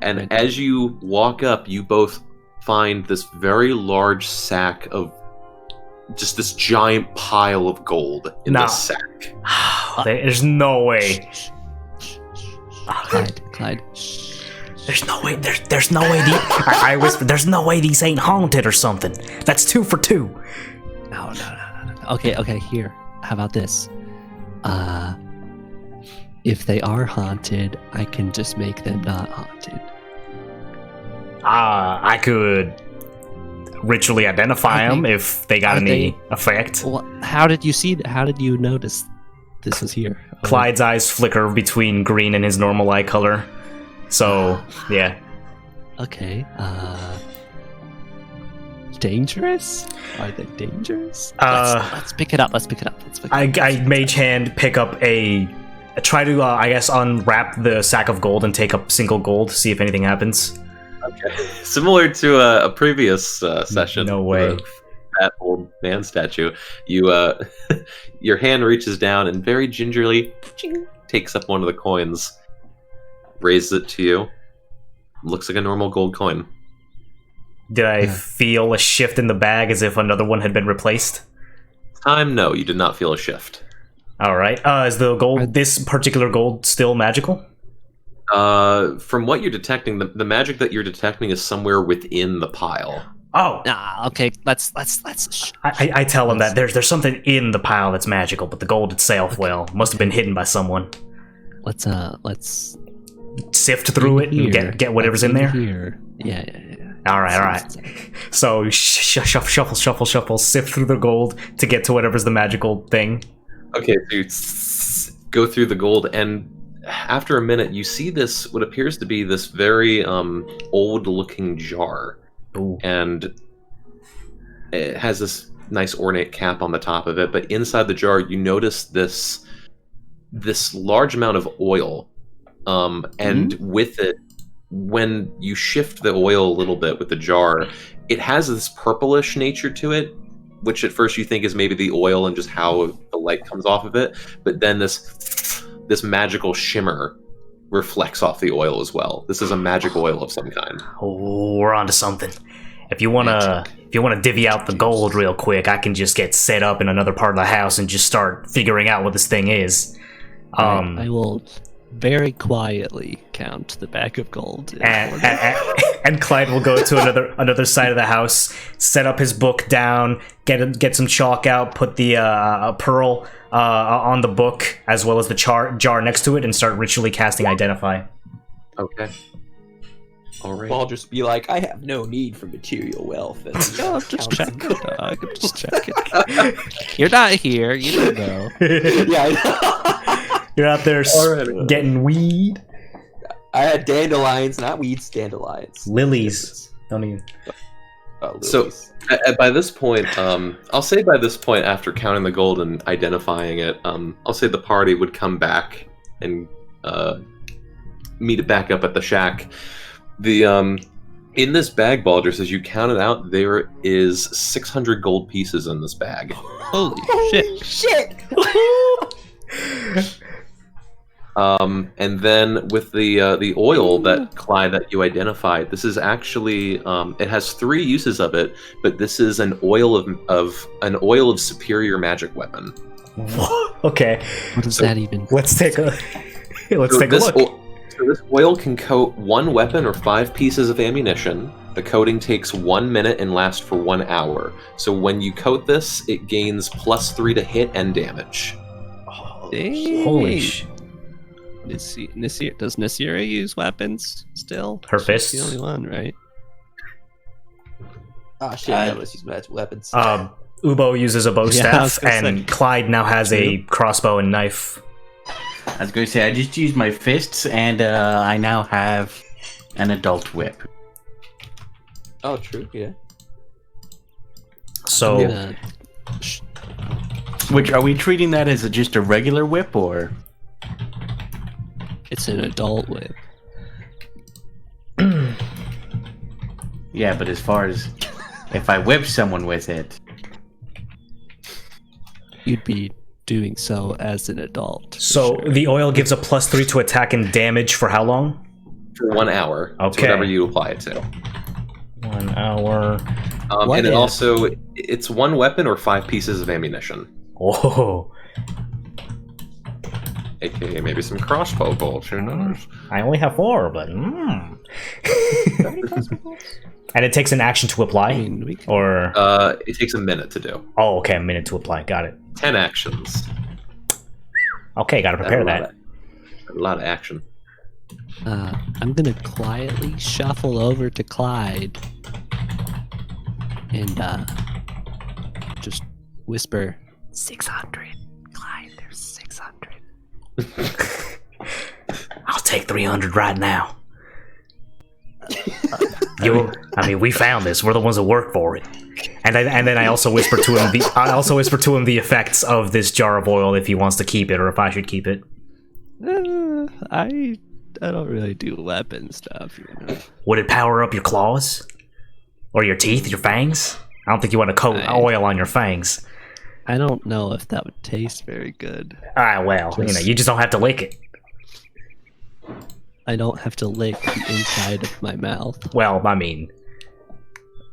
Speaker 8: And as you walk up, you both find this very large sack of just this giant pile of gold in
Speaker 1: Nah.
Speaker 8: this sack.
Speaker 1: There's no way.
Speaker 3: Clyde.
Speaker 1: There's no way. There's no way. I whispered. There's no way these ain't haunted or something. That's 2 for 2.
Speaker 3: No. Okay, here. How about this? If they are haunted, I can just make them not haunted.
Speaker 1: I could ritually identify
Speaker 3: I
Speaker 1: them
Speaker 3: think-
Speaker 1: if they got
Speaker 3: are
Speaker 1: any
Speaker 3: they-
Speaker 1: effect.
Speaker 3: Well, how did you see that? How did you notice this was here?
Speaker 1: Clyde's eyes flicker between green and his normal eye color. So, yeah.
Speaker 3: Okay, dangerous? Are they dangerous? Let's pick it up.
Speaker 1: I mage hand pick up try to I guess unwrap the sack of gold and take up single gold, see if anything happens.
Speaker 8: Okay. Similar to a previous session.
Speaker 1: No way.
Speaker 8: with That old man statue. You, your hand reaches down and very gingerly ching, takes up one of the coins, raises it to you. Looks like a normal gold coin.
Speaker 1: Did I feel a shift in the bag as if another one had been replaced?
Speaker 8: No, you did not feel a shift.
Speaker 1: All right. Is this particular gold still magical?
Speaker 8: From what you're detecting, the magic that you're detecting is somewhere within the pile.
Speaker 1: Oh,
Speaker 3: Okay. Let's.
Speaker 1: I tell him that there's something in the pile that's magical, but the gold itself, must have been hidden by someone.
Speaker 3: Let's
Speaker 1: Sift through it and get whatever's in there.
Speaker 3: Here. Yeah.
Speaker 1: All right. So shuffle, sift through the gold to get to whatever's the magical thing.
Speaker 8: Okay, so you go through the gold, and after a minute, you see this, what appears to be this very old-looking jar.
Speaker 1: Ooh.
Speaker 8: And it has this nice ornate cap on the top of it, but inside the jar, you notice this large amount of oil. And with it, when you shift the oil a little bit with the jar, it has this purplish nature to it, which at first you think is maybe the oil and just how the light comes off of it, but then this magical shimmer reflects off the oil as well. This is a magic oil of some kind.
Speaker 1: Oh, we're onto something. If you wanna divvy out the gold real quick, I can just get set up in another part of the house and just start figuring out what this thing is.
Speaker 3: I will very quietly count the bag of gold.
Speaker 1: And Clyde will go to another side of the house, set up his book down, get some chalk out, put the pearl on the book as well as the jar next to it, and start ritually casting Identify.
Speaker 8: Okay. All right.
Speaker 9: I'll just be like, I have no need for material wealth. And
Speaker 3: I'm just checking. I'm just checking. You're not here. You don't know.
Speaker 9: Yeah,
Speaker 1: You're out there getting weed.
Speaker 9: I had dandelions, not weeds, dandelions.
Speaker 1: Lilies. Don't even.
Speaker 8: So by this point, I'll say by this point, after counting the gold and identifying it, I'll say the party would come back and meet it back up at the shack. In this bag, Baldrus, as you count it out, there is 600 gold pieces in this bag.
Speaker 3: Holy shit!
Speaker 8: And then with the oil that Clyde that you identified, this is actually it has 3 uses of it, but this is an oil of superior magic weapon.
Speaker 1: Okay.
Speaker 3: What does that even?
Speaker 1: Let's take a look.
Speaker 8: So this oil can coat 1 weapon or 5 pieces of ammunition. The coating takes 1 minute and lasts for 1 hour. So when you coat this, it gains +3 to hit and damage.
Speaker 1: Holy sh!
Speaker 3: Does Nasira use weapons still?
Speaker 1: Her
Speaker 3: She's
Speaker 1: fists?
Speaker 3: the only one, right?
Speaker 9: Oh shit, I noticed these magic weapons.
Speaker 1: Ubo uses a bow
Speaker 3: Yeah, I was
Speaker 1: staff,
Speaker 3: gonna
Speaker 1: and
Speaker 3: say.
Speaker 1: Clyde now has a crossbow and knife.
Speaker 5: I was going to say, I just used my fists, and I now have an adult whip.
Speaker 9: Oh, true, yeah.
Speaker 1: So,
Speaker 3: I'm gonna
Speaker 5: Which are we treating that as just a regular whip, or?
Speaker 3: It's an adult whip.
Speaker 5: Yeah, but as far as if I whip someone with it,
Speaker 3: You'd be doing so as an adult. for
Speaker 1: So
Speaker 3: sure.
Speaker 1: the oil gives a +3 to attack and damage for how long?
Speaker 8: For 1 hour. It's
Speaker 1: Okay.
Speaker 8: whatever you apply it to.
Speaker 1: 1 hour.
Speaker 3: What
Speaker 8: And it
Speaker 3: if-
Speaker 8: also, it's 1 weapon or 5 pieces of ammunition.
Speaker 1: Oh,
Speaker 8: AKA maybe some crossbow bolts, who knows?
Speaker 1: I only have 4, but And it takes an action to apply,
Speaker 3: I mean, we can,
Speaker 1: or
Speaker 8: It takes a minute to do.
Speaker 1: oh, okay, a minute to apply. Got it.
Speaker 8: 10 actions.
Speaker 1: Okay, gotta prepare that.
Speaker 8: A lot of action.
Speaker 3: I'm gonna quietly shuffle over to Clyde and just whisper, 600. Clyde, there's 600.
Speaker 1: I'll take 300 right now. We found this. We're the ones that work for it. And then I also whisper to him the effects of this jar of oil if he wants to keep it or if I should keep it.
Speaker 3: I don't really do weapon stuff, you know.
Speaker 1: Would it power up your claws? Or your teeth, your fangs? I don't think you want to coat oil on your fangs.
Speaker 3: I don't know if that would taste very good.
Speaker 1: Well, you just don't have to lick it.
Speaker 3: I don't have to lick the inside of my mouth.
Speaker 1: Well, I mean,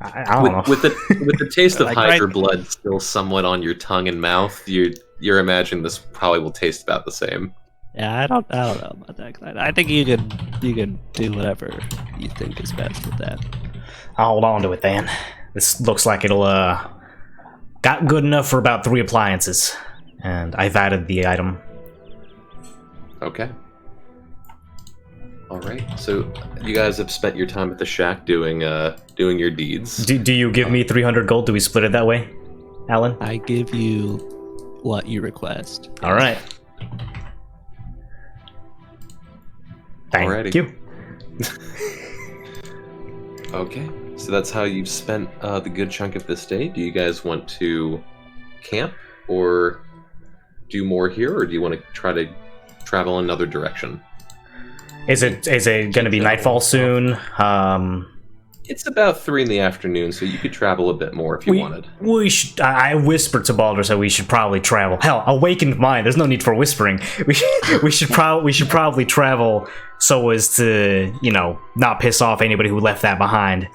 Speaker 1: I don't know.
Speaker 8: With the taste of
Speaker 9: Like,
Speaker 8: Hydra
Speaker 9: right-
Speaker 8: blood still somewhat on your tongue and mouth, you're imagining this probably will taste about the same.
Speaker 3: Yeah, I don't know about that, Clyde. I think you could do whatever you think is best with that.
Speaker 1: I'll hold on to it then. This looks like it'll got good enough for about 3 appliances, and I've added the item.
Speaker 8: Okay. All right. So you guys have spent your time at the shack doing your deeds.
Speaker 1: Do you give me 300 gold? Do we split it that way, Alan?
Speaker 3: I give you what you request.
Speaker 1: All right. Thank
Speaker 8: Alrighty.
Speaker 1: you.
Speaker 8: Okay. So that's how you've spent the good chunk of this day. Do you guys want to camp or do more here, or do you want to try to travel another direction?
Speaker 1: Is it going to be nightfall soon?
Speaker 8: It's about 3 in the afternoon, so you could travel a bit more if you wanted.
Speaker 1: We should. I whispered to Baldur, so we should probably travel. Hell, awakened mind. There's no need for whispering. We should probably travel so as to not piss off anybody who left that behind.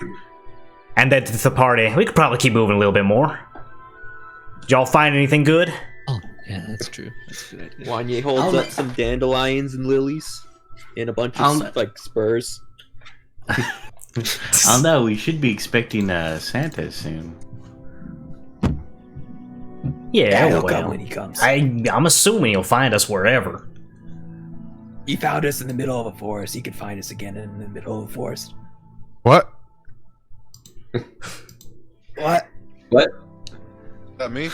Speaker 1: And then to the party, we could probably keep moving a little bit more. Did y'all find anything good?
Speaker 3: Oh, yeah, that's true. That's a good idea.
Speaker 9: Wanye holds
Speaker 5: I'll-
Speaker 9: up some dandelions and lilies and a bunch
Speaker 5: I'll-
Speaker 9: of like spurs.
Speaker 5: I don't know. We should be expecting Santa soon.
Speaker 1: Yeah,
Speaker 7: he'll
Speaker 1: well,
Speaker 7: come when he comes.
Speaker 1: I'm assuming he'll find us wherever.
Speaker 7: He found us in the middle of a forest. He could find us again in the middle of the forest.
Speaker 6: What?
Speaker 7: What?
Speaker 8: What?
Speaker 6: Is that me?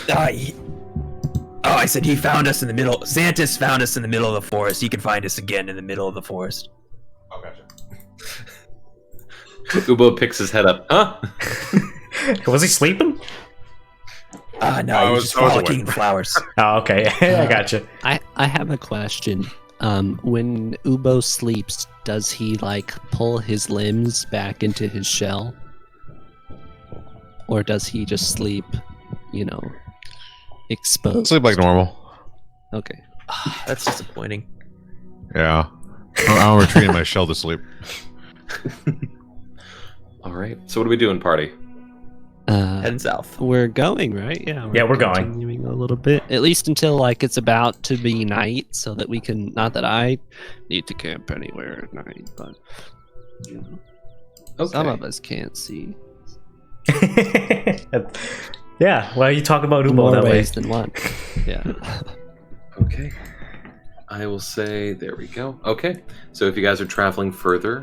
Speaker 7: I said he found us in the middle. Santa's found us in the middle of the forest. He can find us again in the middle of the forest.
Speaker 6: Oh, gotcha.
Speaker 8: Ubo picks his head up. Huh?
Speaker 1: Was he sleeping?
Speaker 7: No,
Speaker 6: I
Speaker 7: he's
Speaker 6: was-
Speaker 7: just
Speaker 6: I was
Speaker 7: frolicking
Speaker 6: awake.
Speaker 7: in flowers.
Speaker 1: Oh, okay. I gotcha.
Speaker 3: I have a question. When Ubo sleeps, does he like pull his limbs back into his shell? Or does he just sleep, exposed?
Speaker 6: Sleep like normal.
Speaker 3: Okay.
Speaker 9: That's disappointing.
Speaker 6: Yeah. I'm retreating my shell to sleep.
Speaker 8: All right. So what are we doing, party?
Speaker 9: Heading south.
Speaker 3: We're going, right?
Speaker 1: Yeah, we're going.
Speaker 3: Continuing a little bit, at least until like it's about to be night, so that we can. Not that I need to camp anywhere at night, but
Speaker 8: Okay.
Speaker 3: some of us can't see.
Speaker 1: Yeah, well, you talk about Ubo
Speaker 3: More
Speaker 1: that way.
Speaker 3: ways than one. Yeah.
Speaker 8: Okay. I will say, there we go. Okay. So if you guys are traveling further,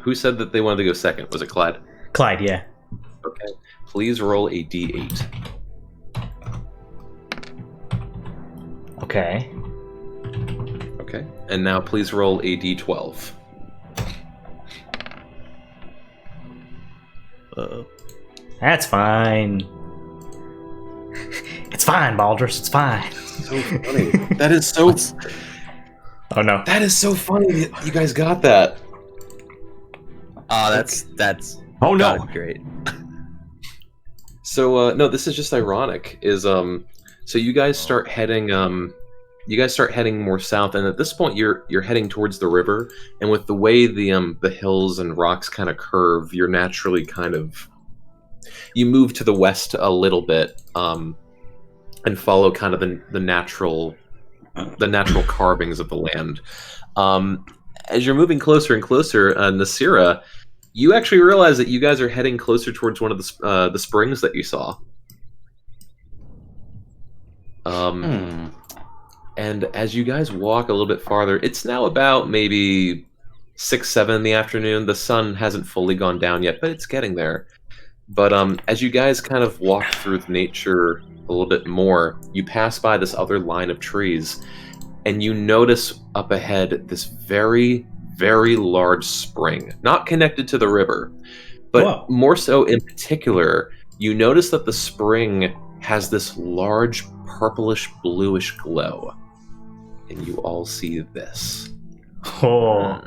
Speaker 8: who said that they wanted to go second? Was it Clyde?
Speaker 1: Clyde, yeah.
Speaker 8: Okay. Please roll a d8.
Speaker 1: Okay.
Speaker 8: Okay. And now please roll a d12.
Speaker 9: Uh-oh.
Speaker 1: That's fine. It's fine, Baldrus. It's fine.
Speaker 8: So funny. That is so.
Speaker 1: Oh no.
Speaker 8: That is so funny. That you guys got that.
Speaker 9: Oh, that's.
Speaker 5: Oh no!
Speaker 9: gotta be great.
Speaker 8: So no, this is just ironic. So you guys start heading more south, and at this point you're heading towards the river. And with the way the hills and rocks kind of curve, you're naturally you move to the west a little bit, and follow kind of the natural carvings of the land. As you're moving closer and closer, Nasira, you actually realize that you guys are heading closer towards one of the springs that you saw. And as you guys walk a little bit farther, it's now about maybe 6, 7 in the afternoon. The sun hasn't fully gone down yet, but it's getting there. But as you guys kind of walk through nature a little bit more, you pass by this other line of trees, and you notice up ahead this very, very large spring, not connected to the river, but more so in particular, you notice that the spring has this large purplish bluish glow, and you all see this.
Speaker 1: Oh.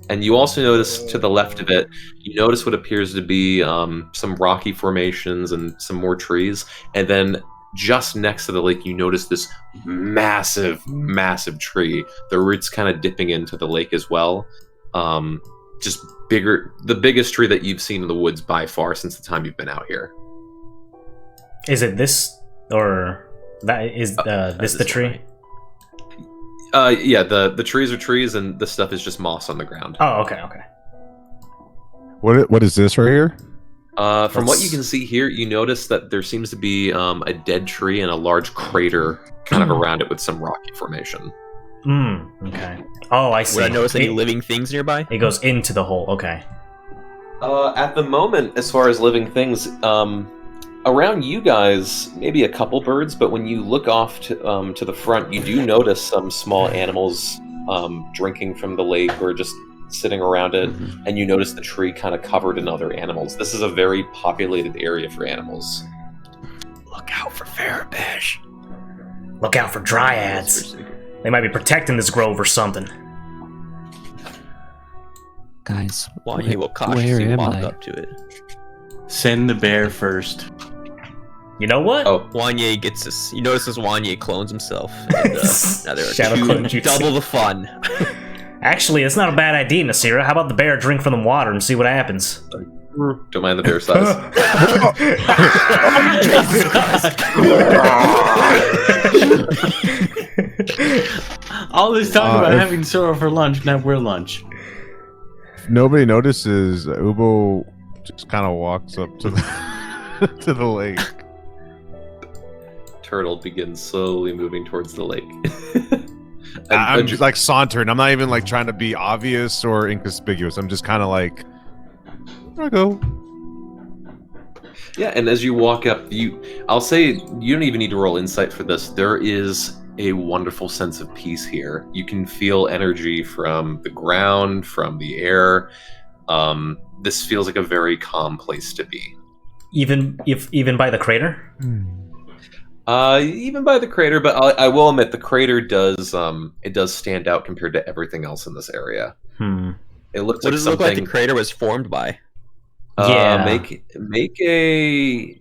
Speaker 8: And you also notice to the left of it, you notice what appears to be some rocky formations and some more trees, and then just next to the lake, you notice this massive, massive tree. The roots kind of dipping into the lake as well. Just bigger, the biggest tree that you've seen in the woods by far since the time you've been out here.
Speaker 1: Is it this, or that is this the tree?
Speaker 8: Yeah, the trees are trees, and this stuff is just moss on the ground.
Speaker 1: Oh, okay.
Speaker 6: What is this right here?
Speaker 8: From what you can see here, you notice that there seems to be a dead tree and a large crater kind of around it with some rocky formation.
Speaker 1: Okay. Oh, I see.
Speaker 9: Would I notice any living things nearby?
Speaker 1: It goes into the hole. Okay.
Speaker 8: At the moment, as far as living things, around you guys, maybe a couple birds, but when you look off to the front, you do notice some small animals drinking from the lake or just sitting around it, and you notice the tree kind of covered in other animals. This is a very populated area for animals.
Speaker 7: Look out for Farabesh.
Speaker 1: Look out for dryads. They might be protecting this grove or something.
Speaker 3: Guys,
Speaker 9: Wanye will
Speaker 3: where
Speaker 9: cautiously
Speaker 3: am
Speaker 9: walk
Speaker 3: I?
Speaker 9: up to it.
Speaker 5: Send the bear first.
Speaker 1: You know what?
Speaker 8: Oh,
Speaker 9: Wanye gets this. You notices Wanye clones himself. And, now there are
Speaker 1: Shadow clone jutsu.
Speaker 9: double the fun.
Speaker 1: Actually, it's not a bad idea, Nasira. How about the bear drink from the water and see what happens?
Speaker 8: don't mind the bear size.
Speaker 5: All this talk about having sorrow for lunch, now we're lunch.
Speaker 6: If nobody notices, Ubo just kind of walks up to the to the lake.
Speaker 8: Turtle begins slowly moving towards the lake.
Speaker 6: I'm just like sauntering. I'm not even like trying to be obvious or inconspicuous. I'm just kind of like, I'll go.
Speaker 8: Yeah, and as you walk up, I'll say you don't even need to roll insight for this. There is a wonderful sense of peace here. You can feel energy from the ground, from the air. This feels like a very calm place to be.
Speaker 1: Even by the crater?
Speaker 8: Even by the crater, but I will admit the crater does stand out compared to everything else in this area. It looks
Speaker 9: What
Speaker 8: like
Speaker 9: does it
Speaker 8: something.
Speaker 9: look like the crater was formed by?
Speaker 1: Yeah.
Speaker 8: Make a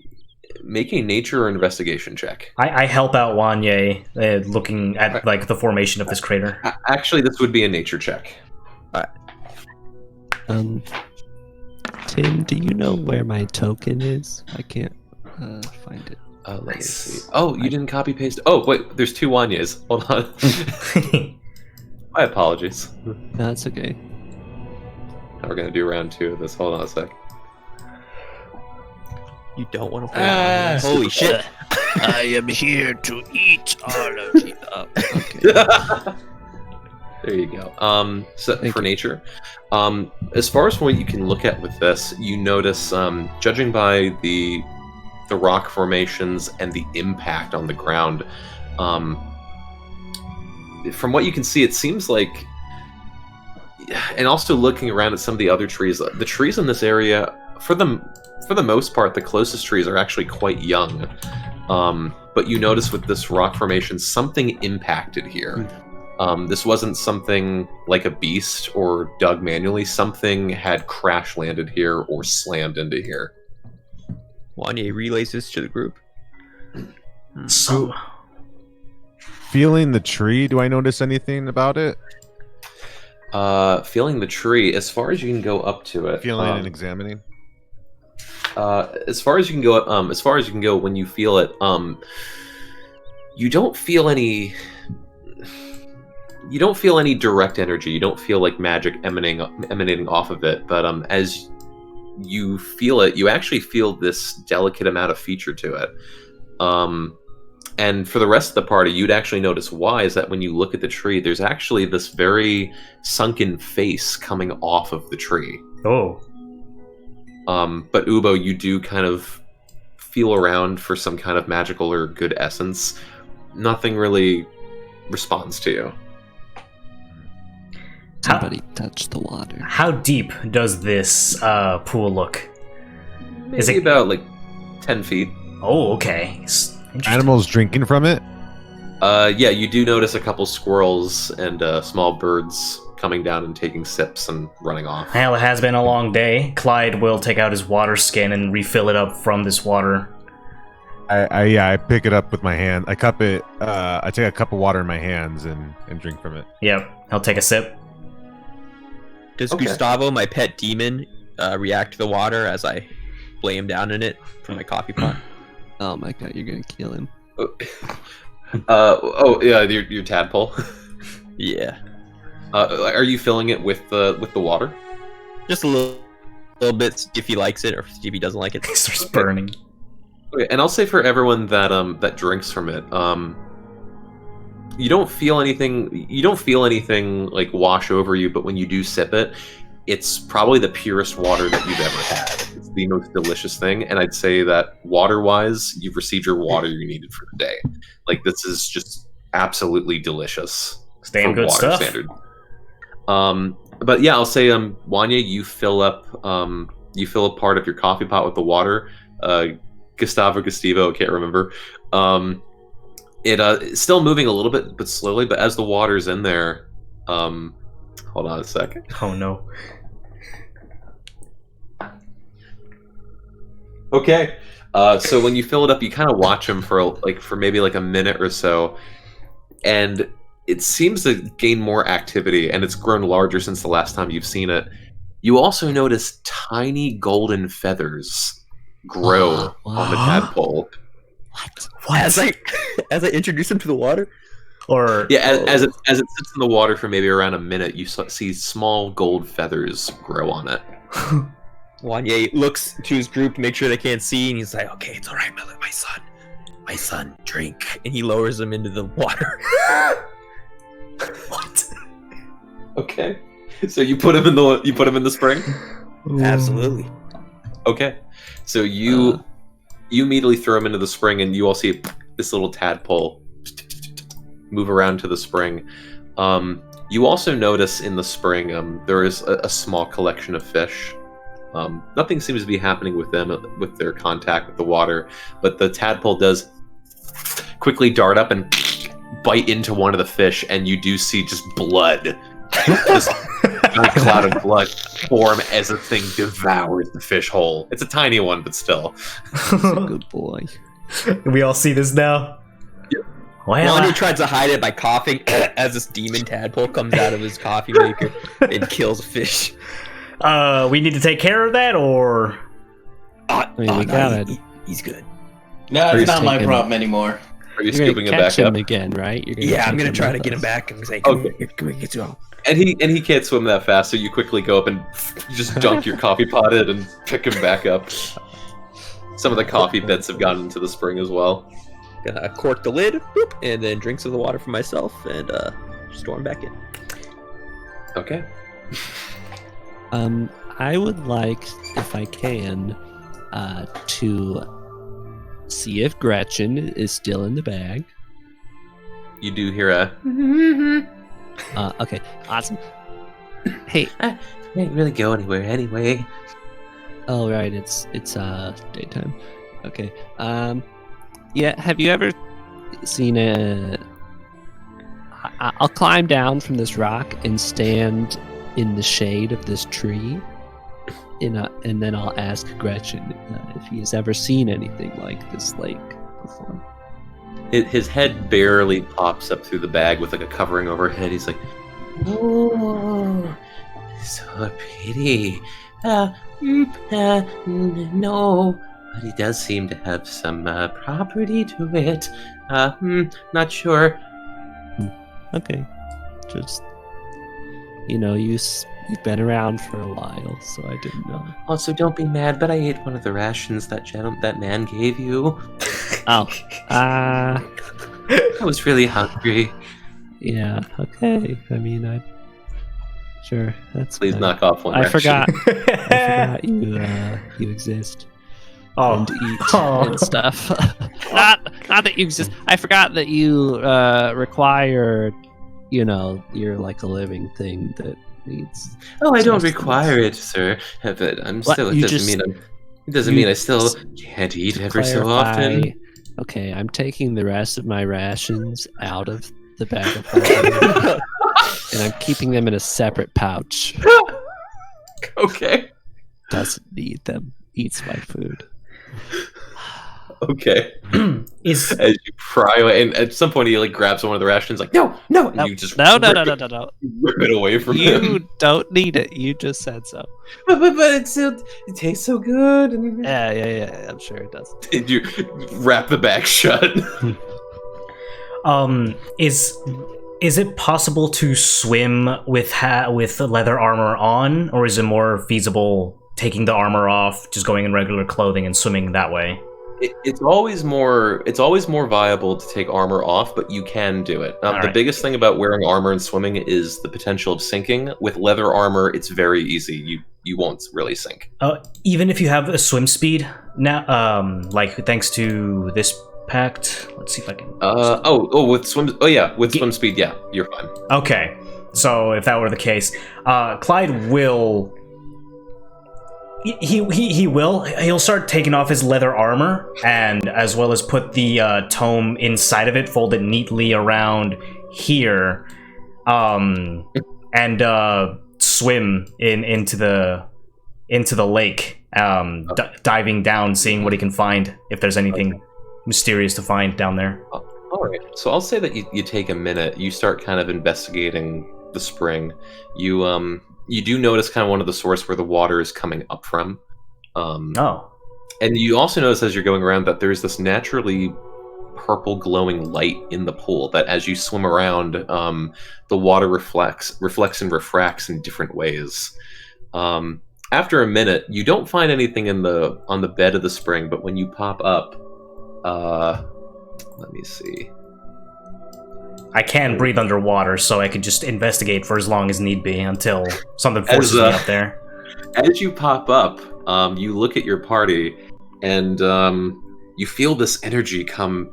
Speaker 8: nature or investigation check.
Speaker 1: I help out Wanye looking at like the formation of this crater.
Speaker 8: Actually, this would be a nature check.
Speaker 3: Tim, do you know where my token is? I can't find it.
Speaker 8: Let me see. Oh, you didn't copy paste. Oh, wait, there's 2 Wanyes. Hold on. My apologies.
Speaker 3: No, that's okay.
Speaker 8: Now we're gonna do round 2 of this. Hold on a sec.
Speaker 9: You don't want to play. Holy shit!
Speaker 3: I am here to eat all of you. Oh, okay.
Speaker 8: There you go. So
Speaker 3: Thank
Speaker 8: for
Speaker 3: you.
Speaker 8: nature, as far as what you can look at with this, you notice, judging by the rock formations and the impact on the ground, from what you can see, it seems like, and also looking around at some of the other trees, the trees in this area, for the most part, the closest trees are actually quite young. But you notice with this rock formation, something impacted here. This wasn't something like a beast or dug manually. Something had crash landed here or slammed into here.
Speaker 9: Wanye relays this to the group.
Speaker 1: So,
Speaker 6: Feeling the tree, do I notice anything about it?
Speaker 8: Feeling the tree, as far as you can go up to it.
Speaker 6: Feeling and examining?
Speaker 8: As far as you can go, when you feel it, you don't feel any direct energy. You don't feel like magic emanating off of it. But as you feel it, you actually feel this delicate amount of feature to it. And for the rest of the party, you'd actually notice why is that when you look at the tree, there's actually this very sunken face coming off of the tree.
Speaker 1: oh,
Speaker 8: But Ubo, you do kind of feel around for some kind of magical or good essence. Nothing really responds to you.
Speaker 3: Somebody touch the water.
Speaker 1: how deep does this pool look? Is
Speaker 8: Maybe
Speaker 1: it-
Speaker 8: about like 10 feet.
Speaker 1: Oh, okay. Interesting.
Speaker 6: Animals drinking from it?
Speaker 8: Yeah, you do notice a couple squirrels and small birds coming down and taking sips and running off.
Speaker 1: Well, it has been a long day. Clyde will take out his water skin and refill it up from this water.
Speaker 6: I pick it up with my hand. I cup it. I take a cup of water in my hands and drink from it.
Speaker 1: Yep, he'll take a sip.
Speaker 9: Does
Speaker 8: Okay.
Speaker 9: Gustavo, my pet demon, react to the water as I lay him down in it from my coffee pot?
Speaker 3: Oh my god, you're gonna kill him.
Speaker 8: Oh yeah, your tadpole.
Speaker 9: Yeah,
Speaker 8: Are you filling it with the water?
Speaker 9: just a little bit if he likes it or if he doesn't like it.
Speaker 1: He starts burning.
Speaker 8: Okay, and I'll say for everyone that that drinks from it, you don't feel anything. You don't feel anything like wash over you, but when you do sip it, it's probably the purest water that you've ever had. It's the most delicious thing, and I'd say that water-wise, you've received your water you needed for the day. Like this is just absolutely delicious.
Speaker 1: Damn
Speaker 8: for
Speaker 1: good
Speaker 8: water
Speaker 1: stuff.
Speaker 8: standard. But yeah, I'll say, Wanya, you fill up part of your coffee pot with the water. Gustavo, I can't remember. It's still moving a little bit, but slowly. But as the water's in there, hold on a second.
Speaker 1: Oh no.
Speaker 8: Okay. So when you fill it up, you kind of watch him for maybe like a minute or so, and it seems to gain more activity, and it's grown larger since the last time you've seen it. You also notice tiny golden feathers grow on the tadpole.
Speaker 9: As I introduce him to the water.
Speaker 1: Or
Speaker 8: Yeah, as it sits in the water for maybe around a minute, you see small gold feathers grow on it.
Speaker 9: Wanye looks to his group to make sure they can't see, and he's like, "Okay, it's all right, my son, drink." And he lowers him into the water.
Speaker 1: what?
Speaker 8: Okay, so you put him in the spring.
Speaker 9: Absolutely.
Speaker 8: Okay, so you immediately throw him into the spring, and you all see this little tadpole move around to the spring. You also notice in the spring there is a small collection of fish. Nothing seems to be happening with them with their contact with the water, but the tadpole does quickly dart up and bite into one of the fish, and you do see just blood, just a cloud of blood form as the thing devours the fish whole. It's a tiny one, but still.
Speaker 3: He's a good boy.
Speaker 1: We all see this now?
Speaker 8: Yep.
Speaker 1: Well,
Speaker 9: Wanye tries to hide it by coughing as this demon tadpole comes out of his coffee maker and kills a fish.
Speaker 1: we need to take care of that, or
Speaker 3: We got it.
Speaker 7: He's good.
Speaker 5: No,
Speaker 8: Are you
Speaker 5: it's not my
Speaker 3: taking-
Speaker 5: problem anymore.
Speaker 8: Are you
Speaker 3: You're
Speaker 8: scooping
Speaker 3: gonna
Speaker 8: him
Speaker 3: catch
Speaker 8: back
Speaker 3: him
Speaker 8: up?
Speaker 3: again, right? You're
Speaker 7: Yeah, I'm
Speaker 3: take
Speaker 7: gonna try to
Speaker 3: with
Speaker 7: get him
Speaker 3: us.
Speaker 7: back and say, "Come
Speaker 8: Okay.
Speaker 7: here, come here, get you on."
Speaker 8: And he can't swim that fast, so you quickly go up and just dunk your coffee pot in and pick him back up. Some of the coffee bits have gotten into the spring as well.
Speaker 9: Gonna cork the lid, boop, and then drink some of the water for myself and storm back in.
Speaker 8: Okay.
Speaker 3: I would like, if I can, to see if Gretchen is still in the bag.
Speaker 8: You do hear a.
Speaker 3: Okay, awesome. Hey,
Speaker 8: Can't really go anywhere anyway.
Speaker 3: oh right, it's daytime. Okay. Yeah, have you ever seen I'll climb down from this rock and stand in the shade of this tree, and then I'll ask Gretchen if he's ever seen anything like this lake before.
Speaker 8: His head barely pops up through the bag with like a covering overhead. He's like, "Oh, so pretty. No, but he does seem to have some property to it. Not sure."
Speaker 3: Okay, just you've been around for a while, so I didn't know.
Speaker 8: Also, don't be mad, but I ate one of the rations that man gave you.
Speaker 3: Oh,
Speaker 8: I was really hungry.
Speaker 3: Yeah. Okay. I mean, sure. That's.
Speaker 8: Please
Speaker 3: fine.
Speaker 8: knock off one.
Speaker 3: I
Speaker 8: ration.
Speaker 3: forgot. I forgot you exist. And eat and stuff. not that you exist. I forgot that you require, you're like a living thing that needs.
Speaker 8: Oh, I don't
Speaker 3: sustenance.
Speaker 8: require it, sir. But I'm
Speaker 3: What?
Speaker 8: still. It
Speaker 3: You
Speaker 8: doesn't
Speaker 3: just-
Speaker 8: mean it doesn't mean I still can't eat every so often.
Speaker 3: Clarify. Okay, I'm taking the rest of my rations out of the bag of holding, and I'm keeping them in a separate pouch.
Speaker 8: Okay.
Speaker 3: Doesn't need them. Eats my food.
Speaker 8: Okay.
Speaker 1: Is
Speaker 8: As you pry away, and at some point he like grabs one of the rations, like no, and you just
Speaker 3: No.
Speaker 8: rip it away from him.
Speaker 3: You don't need it. You just said so.
Speaker 8: But it tastes so good. And
Speaker 3: Yeah. I'm sure it does.
Speaker 8: you wrap the bag shut.
Speaker 1: is it possible to swim with leather armor on, or is it more feasible taking the armor off, just going in regular clothing and swimming that way?
Speaker 8: It's always more viable to take armor off, but you can do it. The
Speaker 1: Alright.
Speaker 8: biggest thing about wearing armor and swimming is the potential of sinking. With leather armor, it's very easy. You won't really sink.
Speaker 1: Even if you have a swim speed now, like thanks to this pact. Let's see if I can.
Speaker 8: With swim. Oh yeah, with swim speed, yeah, you're fine.
Speaker 1: Okay, so if that were the case, Clyde will. He'll start taking off his leather armor, and as well as put the tome inside of it, fold it neatly around here, and swim into the lake, diving down, seeing what he can find, if there's anything mysterious to find down there.
Speaker 8: All right, so I'll say that you take a minute. You start kind of investigating the spring. You do notice kind of one of the source where the water is coming up from. And you also notice as you're going around that there's this naturally purple glowing light in the pool that as you swim around, the water reflects and refracts in different ways. After a minute, you don't find anything on the bed of the spring, but when you pop up, let me see.
Speaker 1: I can breathe underwater, so I could just investigate for as long as need be until something forces me up there.
Speaker 8: As you pop up, you look at your party, and you feel this energy come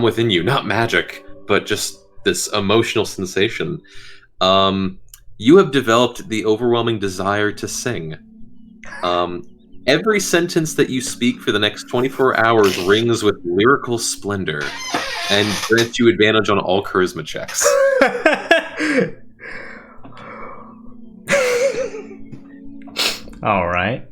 Speaker 8: within you. Not magic, but just this emotional sensation. You have developed the overwhelming desire to sing. Every sentence that you speak for the next 24 hours rings with lyrical splendor and grants you advantage on all charisma checks.
Speaker 1: All right.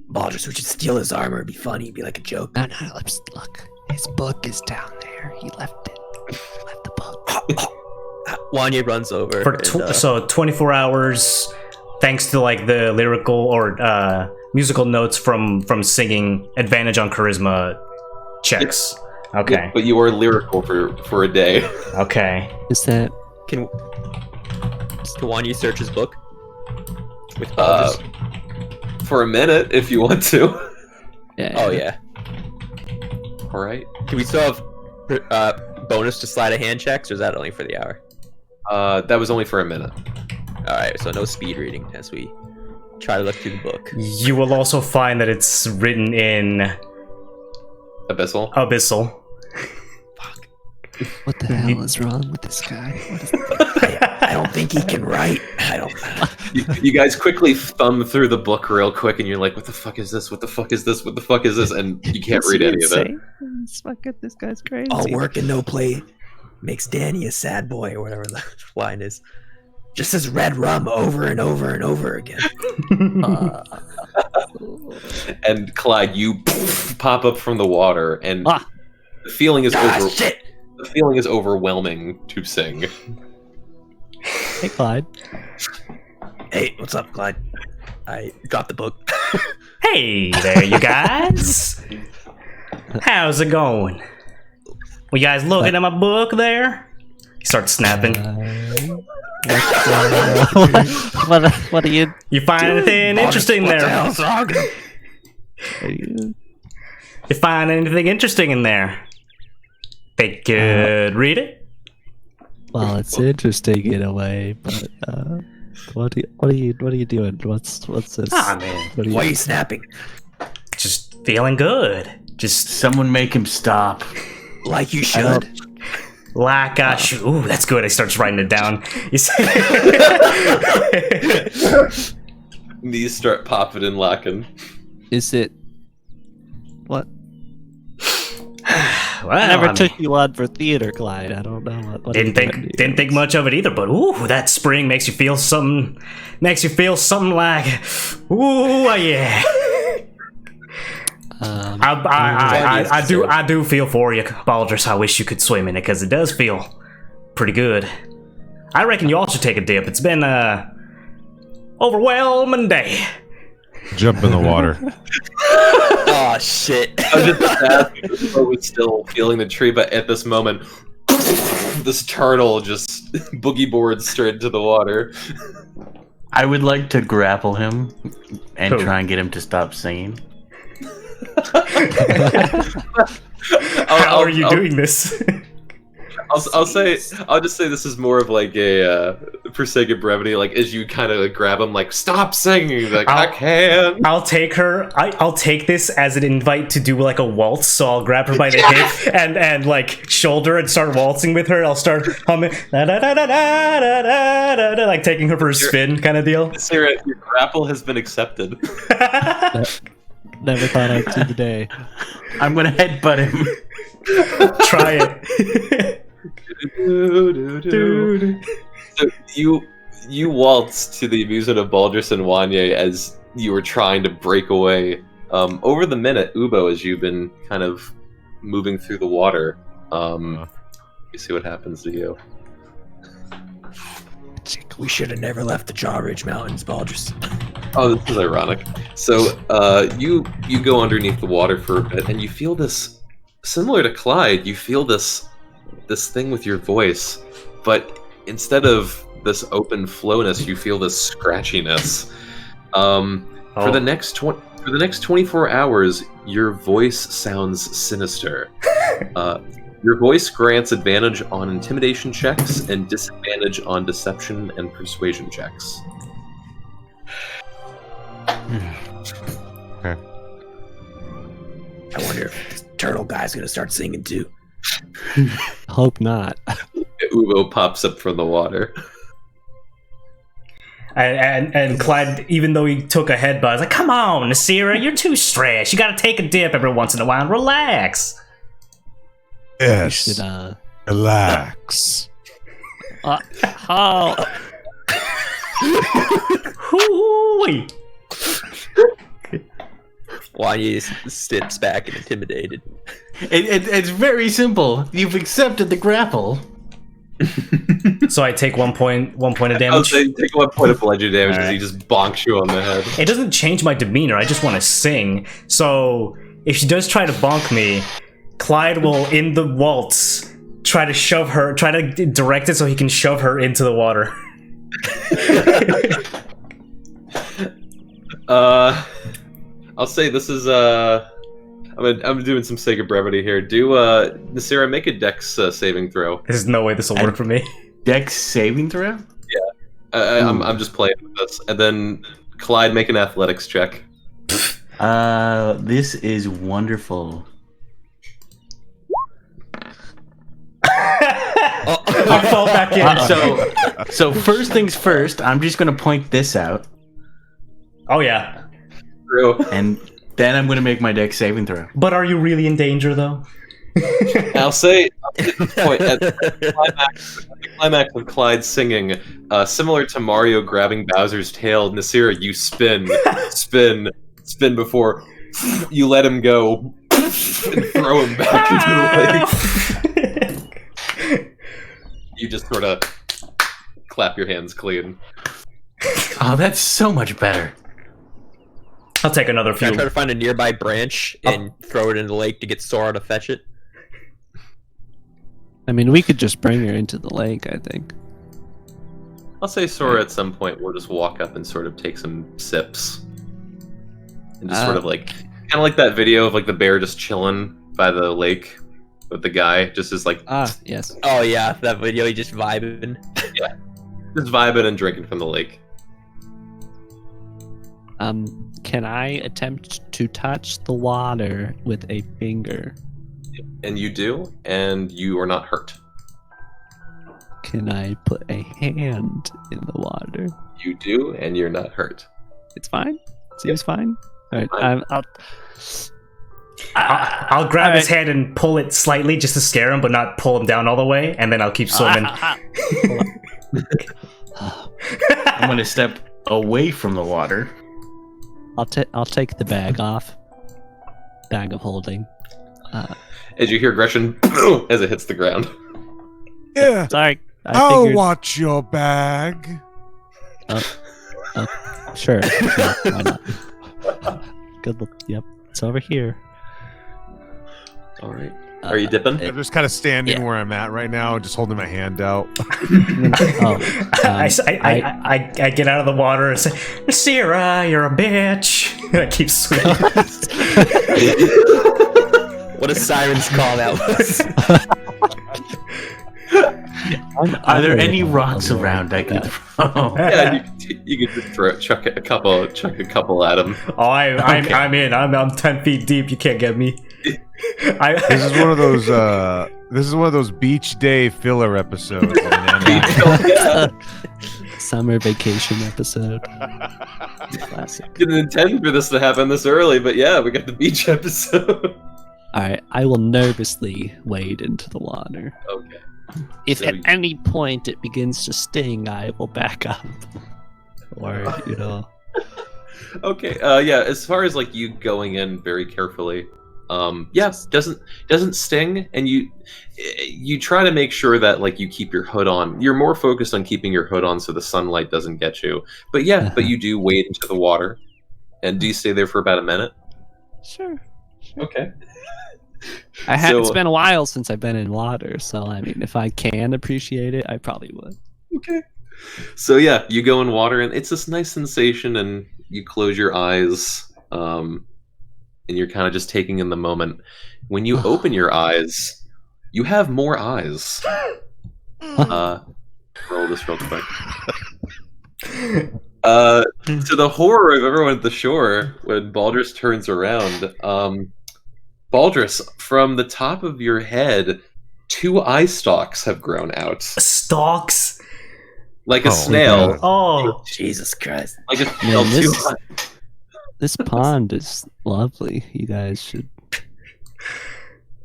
Speaker 7: Baldur's, we should steal his armor. It'd be funny. It'd be like a joke.
Speaker 3: No, look. His book is down there. He left it. He left the book.
Speaker 9: Wanye runs over.
Speaker 1: So 24 hours, thanks to like the lyrical or musical notes from singing, advantage on charisma checks. Okay.
Speaker 8: Yeah, but you are lyrical for a day.
Speaker 1: Okay.
Speaker 3: Is that?
Speaker 9: Can Wanye search his book? With Baldur's?
Speaker 8: For a minute, if you want to.
Speaker 3: Yeah.
Speaker 9: Oh yeah.
Speaker 8: All right.
Speaker 9: Do we still have bonus to sleight of hand checks, or is that only for the hour?
Speaker 8: That was only for a minute.
Speaker 9: All right, so no speed reading as we try to look through the book.
Speaker 1: You will also find that it's written in
Speaker 8: Abyssal.
Speaker 9: Fuck.
Speaker 3: What the hell is wrong with this guy? What is
Speaker 7: I don't think he can write. I don't.
Speaker 8: You guys quickly thumb through the book real quick, and you're like, "What the fuck is this? What the fuck is this? What the fuck is this?" And you can't read any of it.
Speaker 3: Fucking, this guy's crazy.
Speaker 7: All work and no play makes Danny a sad boy, or whatever the line is. Just as red rum over and over and over again.
Speaker 8: And Clyde, you pop up from the water, and the feeling is
Speaker 7: Shit!
Speaker 8: The feeling is overwhelming to sing.
Speaker 3: Hey, Clyde.
Speaker 7: Hey, what's up, Clyde? I got the book.
Speaker 1: Hey there, you guys. How's it going? Were you guys looking at my book there? He starts snapping.
Speaker 3: What are you?
Speaker 1: You find anything interesting there?
Speaker 7: What the hell's wrong?
Speaker 1: You find anything interesting in there? They could read it.
Speaker 3: Well, it's interesting in a way, but what are you doing? What's this?
Speaker 1: Ah, man.
Speaker 7: Why are you snapping?
Speaker 1: Just feeling good. Just
Speaker 5: Someone make him stop.
Speaker 7: Like you should.
Speaker 1: like I should. Ooh, that's good. He starts writing it down. You see?
Speaker 8: Knees start popping and locking.
Speaker 3: Is it? What?
Speaker 1: Well,
Speaker 3: I never
Speaker 1: I mean,
Speaker 3: took you on for theater, Clyde. I don't know what.
Speaker 1: didn't think much of it either. But ooh, that spring makes you feel something. Makes you feel something like, ooh, yeah. I do feel for you, Baldrus. I wish you could swim in it because it does feel pretty good. I reckon you all should take a dip. It's been a overwhelming day.
Speaker 6: Jump in the water.
Speaker 7: Oh shit!
Speaker 8: I was just sad. I was still feeling the tree, but at this moment, this turtle just boogie boards straight into the water.
Speaker 5: I would like to grapple him and
Speaker 1: Who?
Speaker 5: try and get him to stop singing.
Speaker 1: How are you doing this?
Speaker 8: I'll just say this is more of like a for sake of brevity, like as you kind of grab him, like stop singing, like I can.
Speaker 1: I'll take her. I'll take this as an invite to do like a waltz. So I'll grab her by the hip and like shoulder and start waltzing with her. I'll start humming, da, da, da, da, da, da, da, da, like taking her for a spin, kind of deal.
Speaker 8: Sarah, your grapple has been accepted.
Speaker 3: Never thought I'd see the day.
Speaker 5: I'm gonna headbutt him.
Speaker 1: Try it.
Speaker 8: So you waltz to the amusement of Baldrus and Wanye as you were trying to break away. Over the minute, Ubo, as you've been kind of moving through the water, you see what happens to you.
Speaker 7: We should have never left the Jaw Ridge Mountains, Baldrus.
Speaker 8: Oh, this is ironic. So you go underneath the water for a bit, and you feel this, similar to Clyde, you feel this thing with your voice, but instead of this open flowness, you feel this scratchiness. For the next 24 hours, your voice sounds sinister. Your voice grants advantage on intimidation checks and disadvantage on deception and persuasion checks.
Speaker 6: Okay.
Speaker 7: I wonder if this turtle guy's gonna start singing too.
Speaker 3: Hope not.
Speaker 8: Ubo pops up from the water.
Speaker 1: And Clyde, even though he took a headbutt, is like, "Come on, Nasira, you're too stressed. You got to take a dip every once in a while and relax."
Speaker 6: Yes.
Speaker 3: We should,
Speaker 6: Relax.
Speaker 3: oh.
Speaker 1: Hoo-wee.
Speaker 9: Wanye steps back and intimidated.
Speaker 5: It's very simple. You've accepted the grapple.
Speaker 1: So I take 1 point of
Speaker 8: I'll
Speaker 1: damage.
Speaker 8: say take 1 point of bludgeoning damage as
Speaker 1: Alright.
Speaker 8: he just bonks you on the head.
Speaker 1: It doesn't change my demeanor. I just want to sing. So if she does try to bonk me, Clyde will, in the waltz, try to direct it so he can shove her into the water.
Speaker 8: I'll say this is I'm doing some sake of brevity here. Do Nasira, make a dex saving throw.
Speaker 1: There's no way this will work for me.
Speaker 5: Dex saving throw?
Speaker 8: I'm just playing with this, and then Clyde, make an athletics check.
Speaker 5: This is wonderful.
Speaker 1: I'll fall back in.
Speaker 5: So first things first, I'm just gonna point this out,
Speaker 1: Oh yeah.
Speaker 2: True.
Speaker 5: and then I'm gonna make my deck saving throw.
Speaker 1: But are you really in danger though?
Speaker 8: I'll say at the climax of Clyde singing, similar to Mario grabbing Bowser's tail, Nasira, you spin before you let him go and throw him back into the lake. You just sort of clap your hands clean.
Speaker 5: Oh, that's so much better.
Speaker 1: I'll take another
Speaker 9: Can I
Speaker 1: few.
Speaker 9: try to find a nearby branch and throw it in the lake to get Sora to fetch it?
Speaker 3: I mean, we could just bring her into the lake, I think.
Speaker 8: I'll say Sora at some point will just walk up and sort of take some sips. And just sort of like, kind of like that video of like the bear just chilling by the lake with the guy, just as like,
Speaker 3: Yes.
Speaker 9: Oh yeah, that video, he just vibing.
Speaker 8: just vibing and drinking from the lake.
Speaker 3: Can I attempt to touch the water with a finger?
Speaker 8: And you do, and you are not hurt.
Speaker 3: Can I put a hand in the water?
Speaker 8: You do, and you're not hurt.
Speaker 3: It's fine. Seems fine. All right.
Speaker 8: Fine.
Speaker 1: I'll grab his hand and pull it slightly just to scare him, but not pull him down all the way, and then I'll keep swimming.
Speaker 5: I'm gonna step away from the water.
Speaker 3: I'll take the bag off. Bag of holding.
Speaker 8: As you hear Gresham as it hits the ground.
Speaker 6: Yeah,
Speaker 3: Sorry.
Speaker 6: I'll
Speaker 3: figured-
Speaker 6: watch your bag.
Speaker 3: Sure. Yeah, why not? Good look. Yep. It's over here.
Speaker 8: All right. Are you dipping?
Speaker 6: I'm just kind of standing
Speaker 3: Yeah.
Speaker 6: where I'm at right now, just holding my hand out.
Speaker 1: I get out of the water and say, Sarah, you're a bitch. And I keep swimming.
Speaker 9: What a siren's call that was.
Speaker 5: Are there any rocks around I can throw?
Speaker 8: Yeah, you could just chuck a couple at him.
Speaker 1: Oh, I'm in. I'm 10 feet deep. You can't get me.
Speaker 6: This is one of those. This is one of those beach day filler episodes. of an anime.
Speaker 3: Summer vacation episode. Classic.
Speaker 8: Didn't intend for this to happen this early, but yeah, we got the beach episode.
Speaker 3: Alright, I will nervously wade into the water.
Speaker 8: Okay.
Speaker 3: If
Speaker 8: So
Speaker 3: at
Speaker 8: you-
Speaker 3: any point it begins to sting, I will back up. Or,
Speaker 8: Okay. Yeah. As far as like you going in very carefully, yes, doesn't sting, and you try to make sure that like you keep your hood on. You're more focused on keeping your hood on so the sunlight doesn't get you. But yeah, but you do wade into the water, and do you stay there for about a minute?
Speaker 3: Sure.
Speaker 8: Okay.
Speaker 3: It's been a while since I've been in water, so I mean, if I can appreciate it, I probably would.
Speaker 8: Okay. So yeah, you go in water, and it's this nice sensation, and you close your eyes, and you're kind of just taking in the moment. When you open your eyes, you have more eyes. Roll this real quick. To the horror of everyone at the shore, when Baldrus turns around, Baldrus, from the top of your head, 2 eye stalks have grown out.
Speaker 1: Stalks?
Speaker 8: Like a
Speaker 6: Oh,
Speaker 8: snail.
Speaker 6: yeah.
Speaker 1: Oh.
Speaker 7: Jesus Christ.
Speaker 8: Like a snail.
Speaker 3: Man, this-
Speaker 8: 2
Speaker 3: This pond is lovely. You guys should.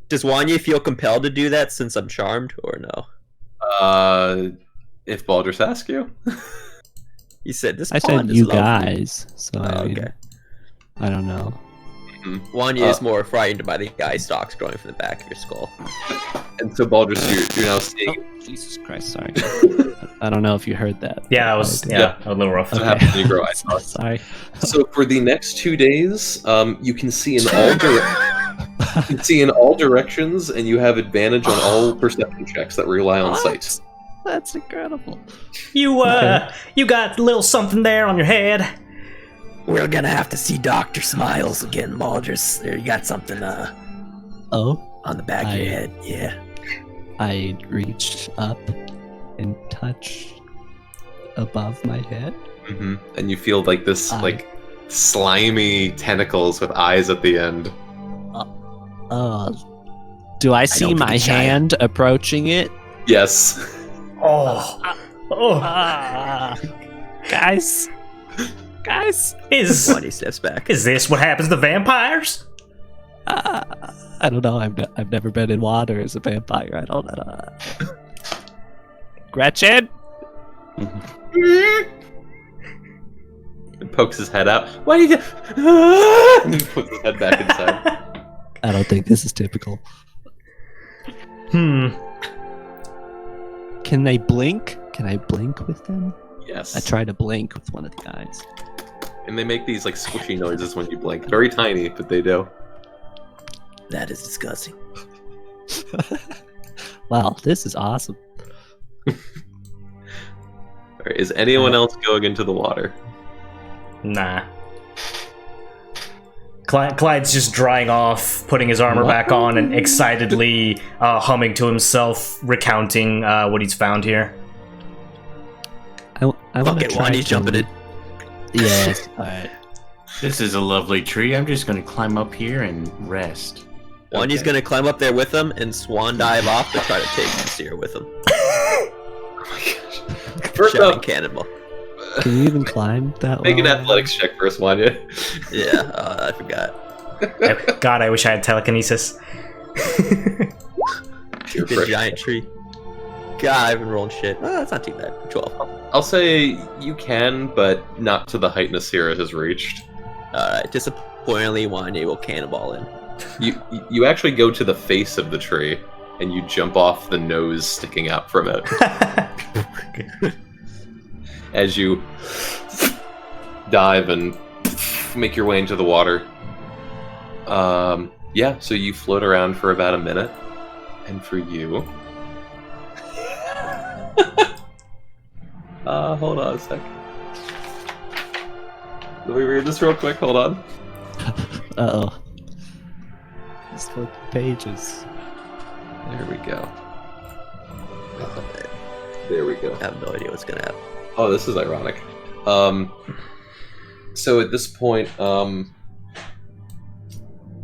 Speaker 9: Does Wanye feel compelled to do that since I'm charmed, or no?
Speaker 8: If Baldrus asks you.
Speaker 9: He said this.
Speaker 3: I
Speaker 9: pond
Speaker 3: said
Speaker 9: is
Speaker 3: you
Speaker 9: lovely.
Speaker 3: guys, so
Speaker 9: Oh,
Speaker 3: I mean,
Speaker 9: okay.
Speaker 3: I don't know.
Speaker 9: Wanye is more frightened by the eye stalks growing from the back of your skull.
Speaker 8: And so Baldrus, you're now seeing
Speaker 3: Oh, Jesus Christ! Sorry. I don't know if you heard that.
Speaker 1: Yeah, that was a little rough.
Speaker 8: what happens when you grow eye stalks.
Speaker 3: Sorry.
Speaker 8: So for the next 2 days, you can see in all directions, and you have advantage on all perception checks that rely on sight.
Speaker 3: That's incredible.
Speaker 1: You got a little something there on your head.
Speaker 7: We're gonna have to see Dr. Smiles again, Maldrus. There, you got something
Speaker 3: Oh,
Speaker 7: on the back of your head. Yeah.
Speaker 3: I reached up and touched above my head.
Speaker 8: And you feel like this, like slimy tentacles with eyes at the end.
Speaker 3: Do I see
Speaker 7: don't
Speaker 3: my
Speaker 7: think it's giant.
Speaker 3: hand approaching it?
Speaker 8: Yes.
Speaker 1: Oh. Oh.
Speaker 3: Guys.
Speaker 1: Is
Speaker 9: Wanya steps back.
Speaker 1: this what happens to vampires?
Speaker 3: I don't know. I've never been in water as a vampire. I don't know. Gretchen.
Speaker 8: And pokes his head out. Why do you do? And he puts his head back inside.
Speaker 3: I don't think this is typical.
Speaker 1: Hmm.
Speaker 3: Can they blink? Can I blink with them?
Speaker 8: Yes.
Speaker 3: I try to blink with one of the guys.
Speaker 8: And they make these like squishy noises when you blink. Very tiny, but they do.
Speaker 7: That is disgusting.
Speaker 3: Wow, this is awesome.
Speaker 8: All right, is anyone else going into the water?
Speaker 1: Nah. Clyde's just drying off, putting his armor back on, and excitedly humming to himself, recounting what he's found here.
Speaker 3: I want
Speaker 9: Fuck
Speaker 3: to
Speaker 9: it,
Speaker 3: try
Speaker 9: Wanya's
Speaker 3: to...
Speaker 9: jumping in.
Speaker 3: Yes. Alright.
Speaker 5: This is a lovely tree. I'm just going to climb up here and rest.
Speaker 9: Wanya's gonna climb up there with him and swan dive off to try to take Nasir with him.
Speaker 8: Oh my gosh. First
Speaker 9: Shouting
Speaker 8: up,
Speaker 9: cannonball.
Speaker 3: Can you even climb that
Speaker 8: make an
Speaker 3: well?
Speaker 8: athletics check first, Wanya.
Speaker 9: Yeah, I forgot.
Speaker 1: God, I wish I had telekinesis.
Speaker 8: You're
Speaker 9: The
Speaker 8: fresh.
Speaker 9: giant tree. God, I've been rolling shit. Oh, that's not too bad. 12.
Speaker 8: I'll say you can, but not to the height Nasira has reached.
Speaker 9: Alright, disappointingly, Wanya will cannonball in.
Speaker 8: You actually go to the face of the tree, and you jump off the nose sticking out from it. As you dive and make your way into the water. Yeah, so you float around for about a minute. And for you... hold on a sec. Let me read this real quick, hold on.
Speaker 3: Uh-oh. These fucking pages.
Speaker 8: There we go. There we go.
Speaker 9: I have no idea what's gonna happen.
Speaker 8: Oh, this is ironic. So at this point,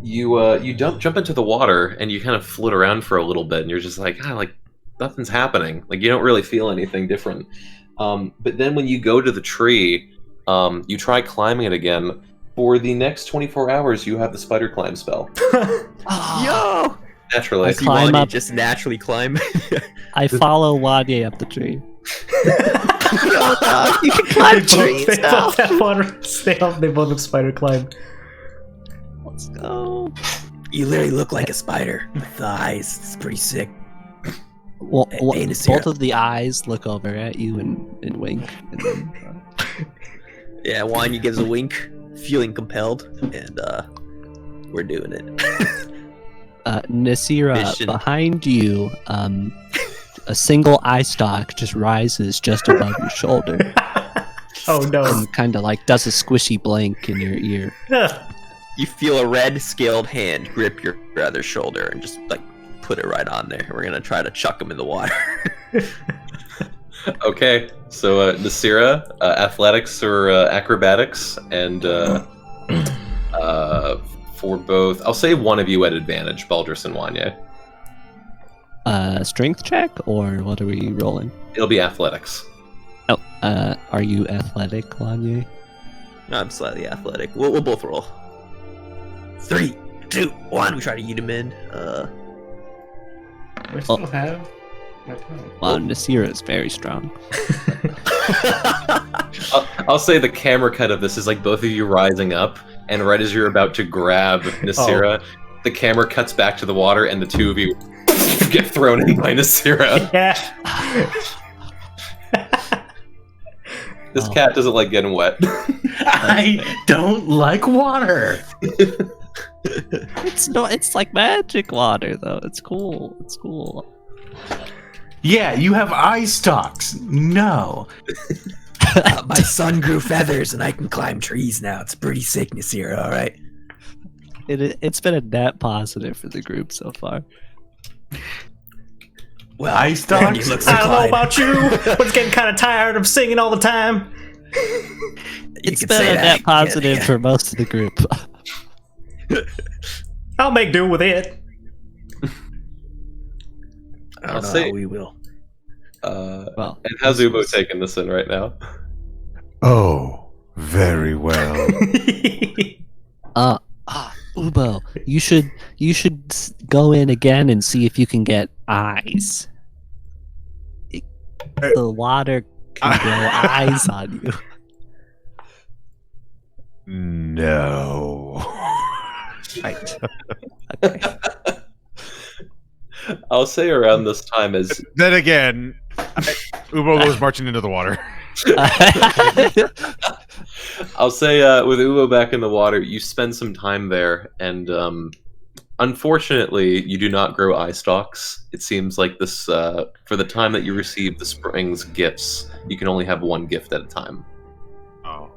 Speaker 8: you jump into the water and you kind of float around for a little bit, and you're just like, nothing's happening. Like you don't really feel anything different. But then when you go to the tree, you try climbing it again. For the next 24 hours, you have the spider climb spell.
Speaker 9: Yo!
Speaker 8: Naturally.
Speaker 3: I climb
Speaker 9: Wanya
Speaker 3: up.
Speaker 9: just naturally climb.
Speaker 3: I follow Wanya up the tree.
Speaker 1: You can climb trees now. They both have spider climb.
Speaker 3: Let's go.
Speaker 7: You literally look like a spider with the eyes. It's pretty sick.
Speaker 3: Well,
Speaker 7: Hey, Nasira.
Speaker 3: both of the eyes look over at you and wink. And then,
Speaker 9: Yeah, Wanya gives a wink, feeling compelled, and we're doing it.
Speaker 3: Nasira,
Speaker 9: Mission.
Speaker 3: behind you, a single eye stalk just rises just above your shoulder
Speaker 1: Oh no.
Speaker 3: and kind of like does a squishy blink in your ear.
Speaker 9: You feel a red scaled hand grip your other shoulder and just like put it right on there. We're gonna try to chuck him in the water.
Speaker 8: Okay, so Nasira, athletics or acrobatics, and for both, I'll say one of you at advantage, Baldrus and Wanya.
Speaker 3: Strength check, or what are we rolling?
Speaker 8: It'll be athletics.
Speaker 3: Oh, are you athletic, Wanya?
Speaker 9: No, I'm slightly athletic. We'll both roll. 3, 2, 1. We try to eat him in.
Speaker 5: I still have my time.
Speaker 3: Wow, Nasira is very strong.
Speaker 8: I'll say the camera cut of this is like both of you rising up, and right as you're about to grab Nasira, the camera cuts back to the water, and the two of you get thrown in by Nasira.
Speaker 1: Yeah.
Speaker 8: This cat doesn't like getting wet.
Speaker 5: I don't like water.
Speaker 3: It's like magic water though. It's cool. It's cool.
Speaker 5: Yeah, you have eye stalks. No.
Speaker 7: My son grew feathers and I can climb trees now. It's pretty sick, Nasir, alright?
Speaker 3: It's been a net positive for the group so far.
Speaker 7: Well,
Speaker 5: Eye stalks?
Speaker 7: you look
Speaker 1: I don't know
Speaker 7: Clyde.
Speaker 1: about you, but it's getting kind of tired of singing all the time.
Speaker 3: It's
Speaker 7: could
Speaker 3: been
Speaker 7: say
Speaker 3: a
Speaker 7: that.
Speaker 3: net positive
Speaker 7: Yeah.
Speaker 3: for most of the group.
Speaker 1: I'll make do with it.
Speaker 7: I don't
Speaker 8: I'll
Speaker 7: know
Speaker 8: say-
Speaker 7: how we will.
Speaker 3: Well,
Speaker 8: and how's Ubo taking this in right now?
Speaker 6: Oh, very well.
Speaker 3: Ubo, you should go in again and see if you can get eyes. The water can grow eyes on you.
Speaker 6: No.
Speaker 3: Right. Okay.
Speaker 8: I'll say around this time as
Speaker 6: Then again, Ubo goes marching into the water.
Speaker 8: I'll say with Ubo back in the water, you spend some time there, and unfortunately, you do not grow eye stalks. It seems like this for the time that you receive the spring's gifts, you can only have one gift at a time.
Speaker 6: Oh.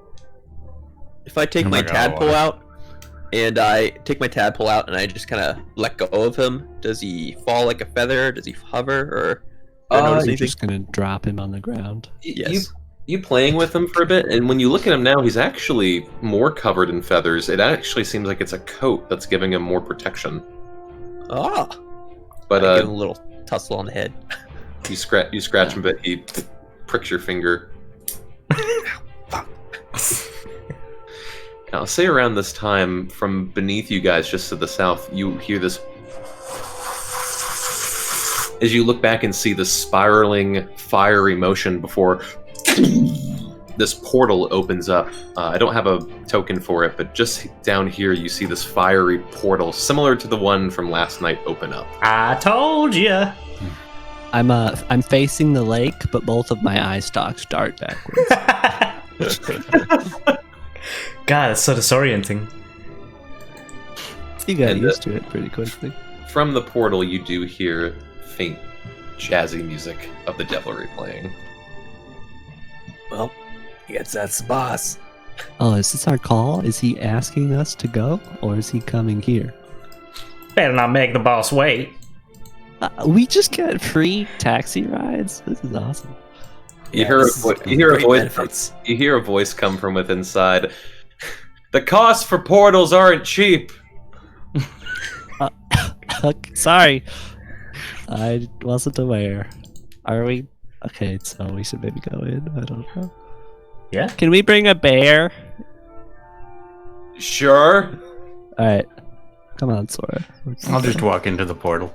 Speaker 9: If I take
Speaker 6: Oh
Speaker 9: my
Speaker 6: my God,
Speaker 9: tadpole
Speaker 6: water.
Speaker 9: out, and I just kind of let go of him, does he fall like a feather? Does he hover? Or do I notice
Speaker 3: You're
Speaker 9: anything?
Speaker 3: just gonna drop him on the ground.
Speaker 9: Yes.
Speaker 8: You playing with him for a bit, and when you look at him now, he's actually more covered in feathers. It actually seems like it's a coat that's giving him more protection.
Speaker 9: Ah,
Speaker 8: But
Speaker 9: I give him a little tussle on the head.
Speaker 8: you scratch him a bit, he pricks your finger. Now, I'll say around this time, from beneath you guys, just to the south, you hear this. As you look back and see the spiraling, fiery motion before this portal opens up. I don't have a token for it, but just down here you see this fiery portal, similar to the one from last night, open up.
Speaker 1: I told ya.
Speaker 3: I'm facing the lake, but both of my eye stalks dart backwards.
Speaker 1: God, it's so disorienting.
Speaker 3: You got
Speaker 8: And,
Speaker 3: used to it pretty quickly.
Speaker 8: From the portal, you do hear faint, jazzy music of the devilry playing.
Speaker 7: Well, I guess that's the boss.
Speaker 3: Oh, is this our call? Is he asking us to go, or is he coming here?
Speaker 1: Better not make the boss wait.
Speaker 3: We just get free taxi rides. This is awesome.
Speaker 8: You hear a voice.
Speaker 7: Benefits.
Speaker 8: You hear a voice come from within inside. The costs for portals aren't cheap.
Speaker 3: Okay, sorry, I wasn't aware. Are we? Okay, so we should maybe go in. I don't know.
Speaker 1: Yeah.
Speaker 3: Can we bring a bear?
Speaker 8: Sure.
Speaker 3: All right, come on, Sora.
Speaker 5: I'll just walk into the portal.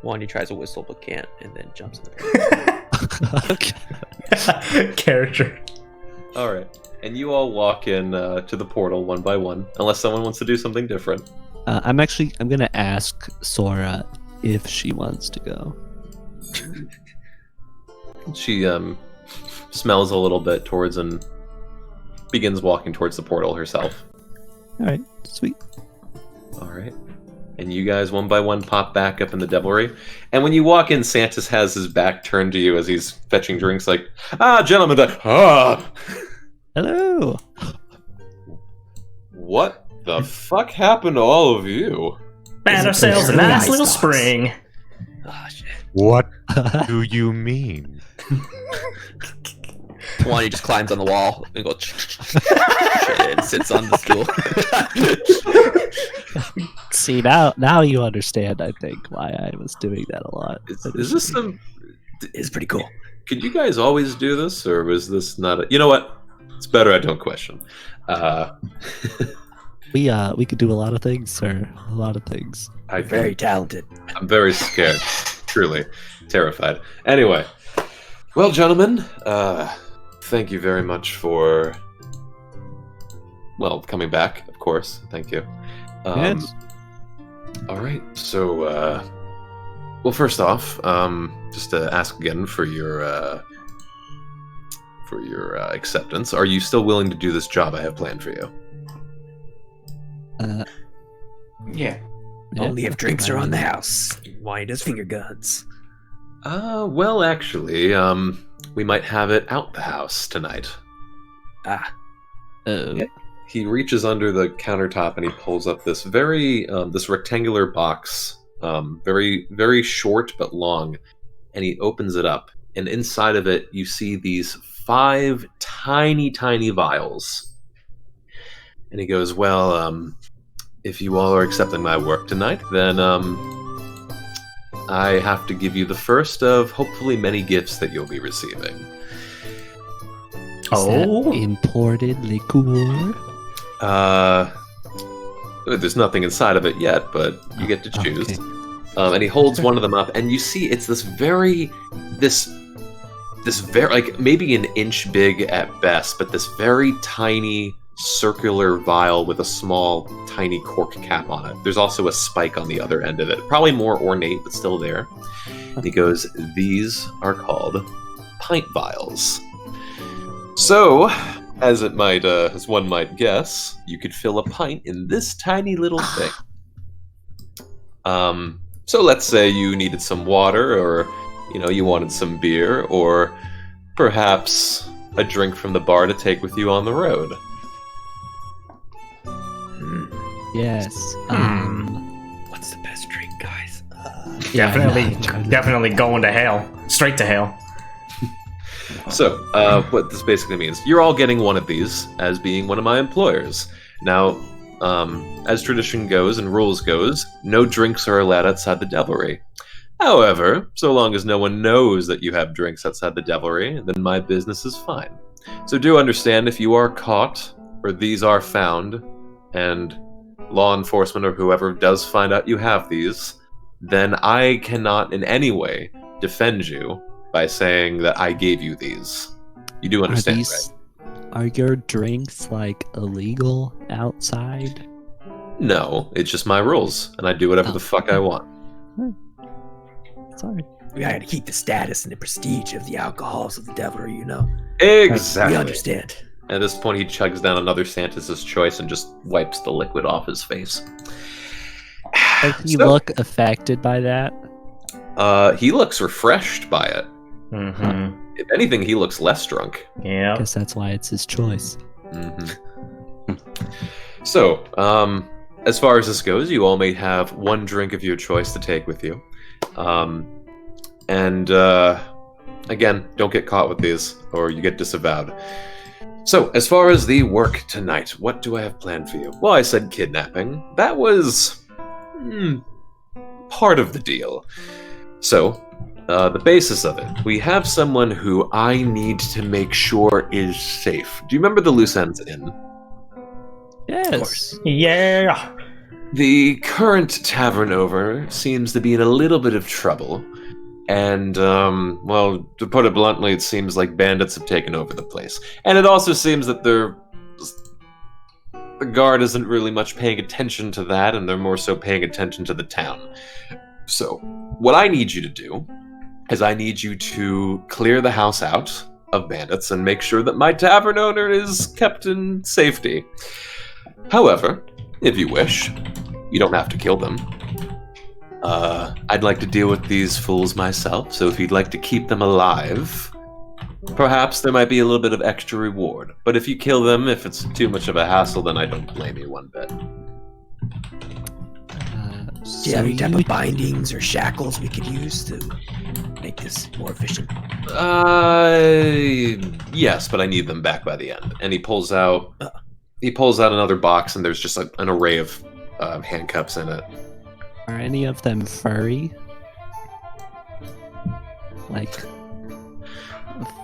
Speaker 9: Wanya tries to whistle but can't, and then jumps in the
Speaker 3: Okay.
Speaker 1: Character.
Speaker 8: All right. And you all walk in to the portal one by one, unless someone wants to do something different.
Speaker 3: I'm gonna ask Sora if she wants to go.
Speaker 8: She smells a little bit towards and begins walking towards the portal herself.
Speaker 3: All right, sweet.
Speaker 8: All right. And you guys, one by one, pop back up in the devilry. And when you walk in, Santis has his back turned to you as he's fetching drinks like, gentlemen,
Speaker 3: Hello.
Speaker 8: What the fuck happened to all of you?
Speaker 1: Found ourselves a
Speaker 7: Really
Speaker 1: nice
Speaker 7: nice
Speaker 1: little
Speaker 7: dogs.
Speaker 1: spring.
Speaker 9: Oh shit!
Speaker 6: What do you mean?
Speaker 9: Wanya just climbs on the wall and goes and sits on the stool.
Speaker 3: See, now you understand, I think, why I was doing that a lot.
Speaker 8: Is this some...
Speaker 7: It's pretty cool.
Speaker 8: Could you guys always do this, or was this not a... You know what? It's better I don't question.
Speaker 3: We could do a lot of things, sir. A lot of things.
Speaker 7: Very talented.
Speaker 8: I'm very scared. Truly. Terrified. Anyway. Well, gentlemen, thank you very much for... Well, coming back, of course. Thank you.
Speaker 3: Yes.
Speaker 8: All right. So, well, first off, just to ask again for your acceptance. Are you still willing to do this job I have planned for you?
Speaker 5: Yeah.
Speaker 7: Only if drinks are on the house. Wanya does finger guns.
Speaker 8: Well, actually, we might have it out the house tonight. He reaches under the countertop and he pulls up this this rectangular box, very, very short but long, and he opens it up. And inside of it, you see these 5 tiny, tiny vials. And he goes, well, if you all are accepting my work tonight, then I have to give you the first of hopefully many gifts that you'll be receiving.
Speaker 3: Is that imported liqueur?
Speaker 8: There's nothing inside of it yet, but you get to choose.
Speaker 3: Okay.
Speaker 8: And he holds one of them up, and you see it's this very, like maybe an inch big at best, but this very tiny circular vial with a small, tiny cork cap on it. There's also a spike on the other end of it, probably more ornate, but still there. He goes, "These are called pint vials." So, as one might guess, you could fill a pint in this tiny little thing. So let's say you needed some water, or you wanted some beer, or perhaps a drink from the bar to take with you on the road.
Speaker 3: Yes.
Speaker 7: What's the best drink, guys?
Speaker 1: Definitely going to hell. Straight to hell.
Speaker 8: So, what this basically means, you're all getting one of these as being one of my employers. Now, as tradition goes and rules goes, no drinks are allowed outside the devilry. However, so long as no one knows that you have drinks outside the devilry, then my business is fine. So do understand, if you are caught, or these are found, and law enforcement or whoever does find out you have these, then I cannot in any way defend you by saying that I gave you these. You do understand, right?
Speaker 3: Are your drinks illegal outside?
Speaker 8: No, it's just my rules, and I do whatever the fuck I want.
Speaker 3: Sorry.
Speaker 7: We gotta keep the status and the prestige of the alcohols of the devilry,
Speaker 8: Exactly.
Speaker 7: We understand.
Speaker 8: At this point, he chugs down another Santa's choice and just wipes the liquid off his face.
Speaker 3: Does he look affected by that?
Speaker 8: He looks refreshed by it.
Speaker 1: Mm-hmm.
Speaker 8: If anything, he looks less drunk.
Speaker 1: Yeah.
Speaker 3: I guess that's why it's his choice.
Speaker 8: Mm-hmm. So, as far as this goes, you all may have one drink of your choice to take with you. Again, don't get caught with these, or you get disavowed. So, as far as the work tonight, what do I have planned for you? Well, I said kidnapping. That was part of the deal. So, the basis of it, we have someone who I need to make sure is safe. Do you remember the Loose Ends Inn?
Speaker 3: Yes.
Speaker 7: Of course.
Speaker 1: Yeah.
Speaker 8: The current tavern owner seems to be in a little bit of trouble. And, well, to put it bluntly, it seems like bandits have taken over the place. And it also seems that the guard isn't really much paying attention to that, and they're more so paying attention to the town. So, what I need you to do is I need you to clear the house out of bandits and make sure that my tavern owner is kept in safety. However, if you wish, you don't have to kill them. I'd like to deal with these fools myself, so if you'd like to keep them alive, perhaps there might be a little bit of extra reward. But if you kill them, if it's too much of a hassle, then I don't blame you one bit.
Speaker 7: Do you have any type of bindings or shackles we could use to make this more efficient?
Speaker 8: Yes, but I need them back by the end. And he pulls out another box, and there's just an array of handcuffs in it.
Speaker 3: Are any of them furry? Like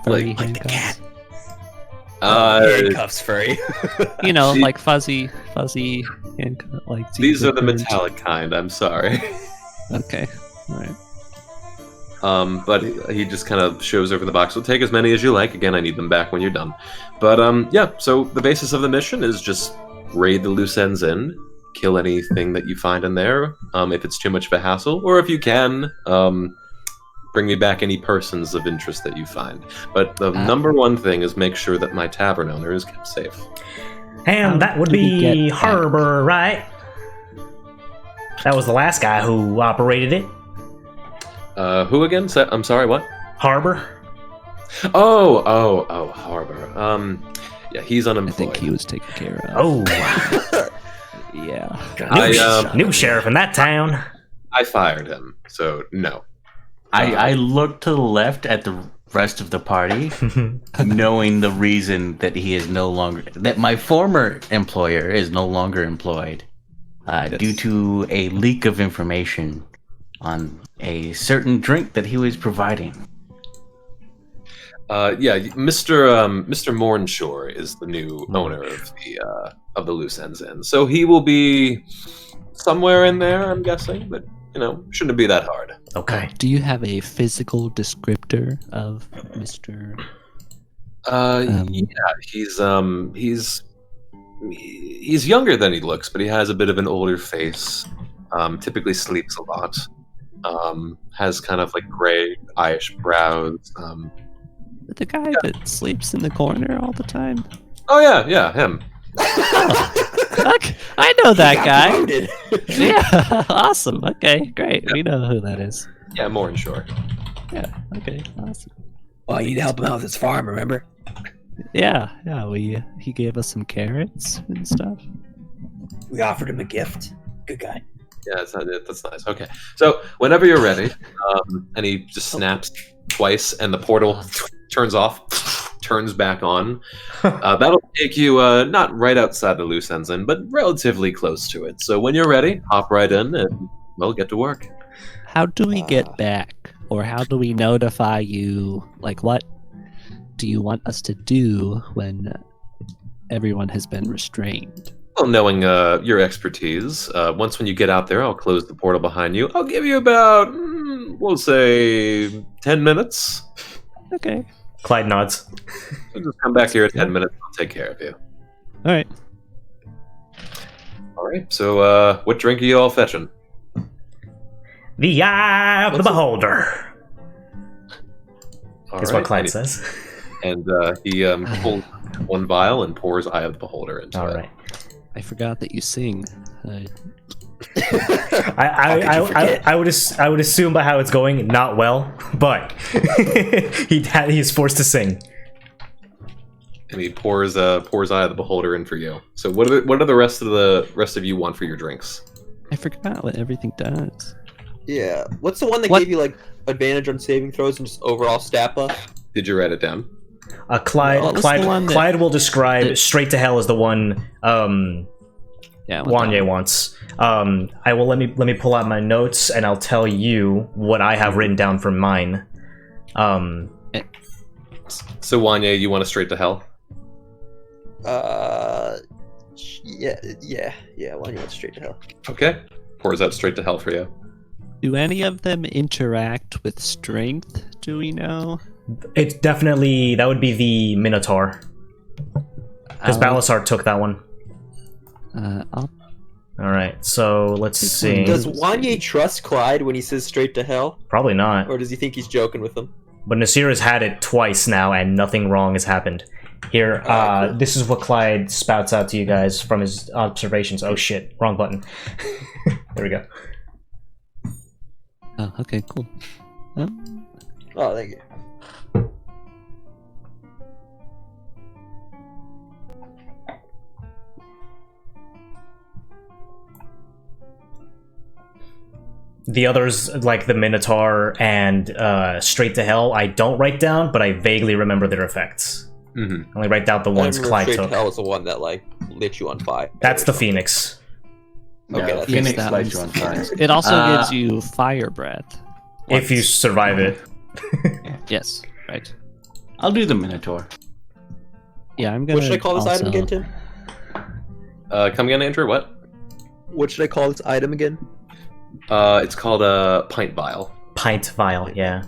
Speaker 7: Like the
Speaker 3: handcuffs?
Speaker 7: cat.
Speaker 2: Handcuffs, furry.
Speaker 3: Like fuzzy handcuffs. Like
Speaker 8: These are the
Speaker 3: zippers.
Speaker 8: metallic kind. I'm sorry.
Speaker 3: Okay, all right.
Speaker 8: But he just kind of shows over the box. We'll take as many as you like. Again, I need them back when you're done. But yeah. So the basis of the mission is just raid the Loose Ends Inn, kill anything that you find in there. If it's too much of a hassle, or if you can, bring me back any persons of interest that you find. But the number one thing is make sure that my tavern owner is kept safe.
Speaker 1: And that would be Harbor, right? That was the last guy who operated it.
Speaker 8: Who again? I'm sorry, what?
Speaker 1: Harbor.
Speaker 8: Oh, Harbor. Yeah, he's
Speaker 3: I
Speaker 8: unemployed.
Speaker 3: think he was taken care of.
Speaker 1: Oh,
Speaker 3: Yeah.
Speaker 1: new sheriff in that town.
Speaker 8: I fired him, so no.
Speaker 5: I looked to the left at the rest of the party, knowing the reason that he is no longer, that my former employer is no longer employed due to a leak of information on a certain drink that he was providing.
Speaker 8: Yeah, Mr. Mornshore is the new owner of the Loose Ends Inn. So he will be somewhere in there, I'm guessing, but shouldn't be that hard.
Speaker 1: Okay.
Speaker 3: Do you have a physical descriptor of Mr.
Speaker 8: Yeah, he's younger than he looks, but he has a bit of an older face. Typically sleeps a lot. Has kind of like grayish brows.
Speaker 3: The guy that sleeps in the corner all the time?
Speaker 8: Oh yeah, him.
Speaker 3: Okay, I know that guy. Yeah, awesome. Okay, great. We know who that is.
Speaker 8: Yeah, Mornshore.
Speaker 3: Yeah, okay, awesome.
Speaker 7: Well, you need to help him out with his farm, remember?
Speaker 3: Yeah, he gave us some carrots and stuff.
Speaker 7: We offered him a gift. Good guy.
Speaker 8: Yeah, that's nice. Okay, so whenever you're ready, and he just snaps twice, and the portal turns off, turns back on. That'll take you not right outside the Loose Ends Inn, but relatively close to it. So when you're ready, hop right in, and we'll get to work.
Speaker 3: How do we get back? Or how do we notify you? Like, what do you want us to do when everyone has been restrained?
Speaker 8: Well, knowing your expertise, once when you get out there, I'll close the portal behind you. I'll give you about, we'll say, 10 minutes.
Speaker 3: Okay.
Speaker 1: Clyde nods.
Speaker 8: I'll just come back here in 10 minutes. I'll take care of you.
Speaker 3: All right.
Speaker 8: All right. So, what drink are you all fetching?
Speaker 1: The eye of the beholder.
Speaker 8: All
Speaker 1: Is
Speaker 8: right,
Speaker 1: what Clyde
Speaker 8: and
Speaker 1: says.
Speaker 8: And he pulls one vial and pours Eye of the Beholder into
Speaker 1: All
Speaker 8: it.
Speaker 1: right.
Speaker 3: I forgot that you sing.
Speaker 1: I would assume by how it's going, not well, but he's forced to sing.
Speaker 8: And he pours Eye of the Beholder in for you. So what are the rest of you want for your drinks?
Speaker 3: I forgot what everything does.
Speaker 9: Yeah. What's the one that gave you like advantage on saving throws and just overall stat buff?
Speaker 8: Did you write it down?
Speaker 1: Clyde will describe straight to hell as the one Wanye wants. I will let me pull out my notes and I'll tell you what I have written down for mine.
Speaker 8: So Wanye, you want a straight to hell?
Speaker 9: Yeah. Wanye went straight to hell.
Speaker 8: Okay. Pours out straight to hell for you.
Speaker 3: Do any of them interact with strength? Do we know?
Speaker 1: It's definitely that would be the Minotaur, because Balasar took that one. All right, so let's see.
Speaker 9: Does Wanye trust Clyde when he says straight to hell?
Speaker 1: Probably not.
Speaker 9: Or does he think he's joking with him?
Speaker 1: But Nasir has had it twice now, and nothing wrong has happened. Here, cool. This is what Clyde spouts out to you guys from his observations. Oh shit, wrong button. There we go.
Speaker 3: Oh, okay, cool.
Speaker 9: Oh, thank you.
Speaker 1: The others, like the Minotaur and Straight to Hell, I don't write down, but I vaguely remember their effects. I only write down the ones Clyde
Speaker 9: Straight
Speaker 1: took.
Speaker 9: to Hell is the one that like lit you on fire.
Speaker 1: That's the Phoenix.
Speaker 9: Okay,
Speaker 5: Yeah,
Speaker 9: that's
Speaker 5: Phoenix
Speaker 3: that
Speaker 5: lights you
Speaker 3: one's-
Speaker 5: on fire.
Speaker 3: It also gives you fire breath.
Speaker 1: If you survive it.
Speaker 3: Yes, right.
Speaker 5: I'll do the Minotaur.
Speaker 3: Yeah, I'm gonna.
Speaker 9: What should I call this item again, Tim?
Speaker 8: Come again, Andrew? What?
Speaker 9: What should I call this item again?
Speaker 8: It's called a pint vial.
Speaker 1: Pint vial, yeah.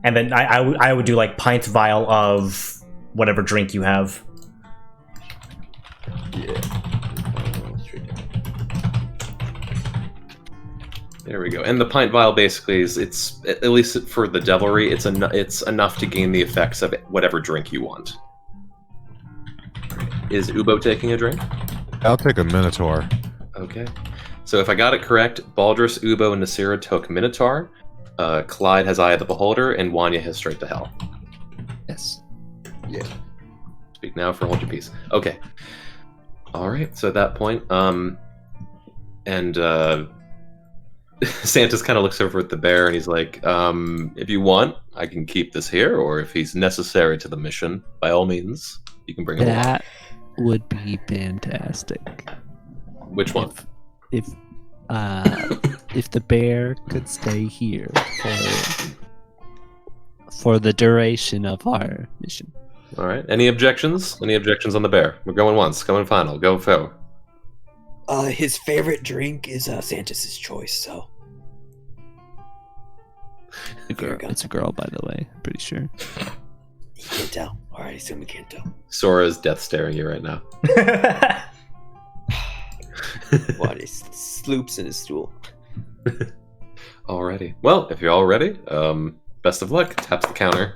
Speaker 1: And then I would do like pint vial of whatever drink you have.
Speaker 9: Yeah.
Speaker 8: There we go. And the pint vial basically is, it's at least for the devilry, it's enough to gain the effects of whatever drink you want. Is Ubo taking a drink?
Speaker 6: I'll take a Minotaur.
Speaker 8: Okay. So if I got it correct, Baldrus, Ubo, and Nasira took Minotaur. Clyde has Eye of the Beholder, and Wanya has Straight to Hell.
Speaker 3: Yes.
Speaker 8: Yeah. Speak now for hold your peace. Okay. All right. So at that point, Santos kind of looks over at the bear and he's like, if you want, I can keep this here, or if he's necessary to the mission, by all means, you can bring it along.
Speaker 3: That would be fantastic.
Speaker 8: Which one?
Speaker 3: If if the bear could stay here for the duration of our mission.
Speaker 8: All right. Any objections? Any objections on the bear? We're going once, going final, go forward.
Speaker 7: His favorite drink is Santos' choice, so.
Speaker 3: It's a girl, by the way. I'm pretty sure.
Speaker 7: You can't tell. Alright, I assume we can't tell.
Speaker 8: Sora is death staring you right now.
Speaker 9: What? He sloops in his stool.
Speaker 8: Alrighty. Well, if you're all ready, best of luck. Taps the counter.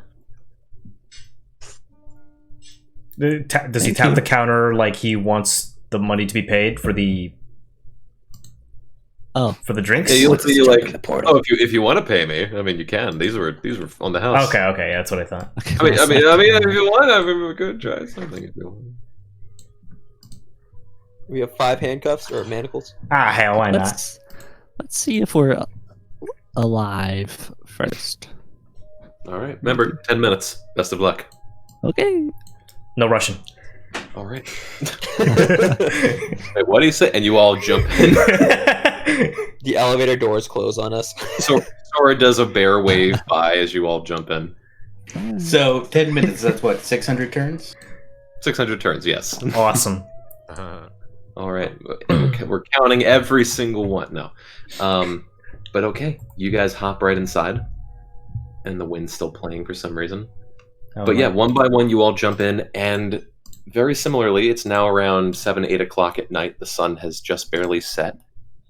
Speaker 1: Does he tap the counter like he wants the money to be paid for the drinks?
Speaker 8: Yeah, you look at you like, oh, if you want to pay me, I mean, you can. These were on the house.
Speaker 1: Okay, yeah, that's what I thought.
Speaker 8: I mean, if you want, I mean, we could try something if you want.
Speaker 9: We have 5 handcuffs or manacles.
Speaker 1: Hell, why not?
Speaker 3: Let's see if we're alive first.
Speaker 8: All right. Remember, 10 minutes. Best of luck.
Speaker 3: Okay.
Speaker 1: No rushing.
Speaker 8: All right. Wait, what do you say? And you all jump in.
Speaker 9: The elevator doors close on us.
Speaker 8: So Sora does a bear wave by as you all jump in.
Speaker 5: So 10 minutes. That's what 600 turns.
Speaker 8: 600 turns. Yes.
Speaker 1: Awesome.
Speaker 8: All right. We're counting every single one. No. But okay. You guys hop right inside, and the wind's still playing for some reason. But yeah, one by one, you all jump in, and very similarly, it's now around 7, 8 o'clock at night. The sun has just barely set,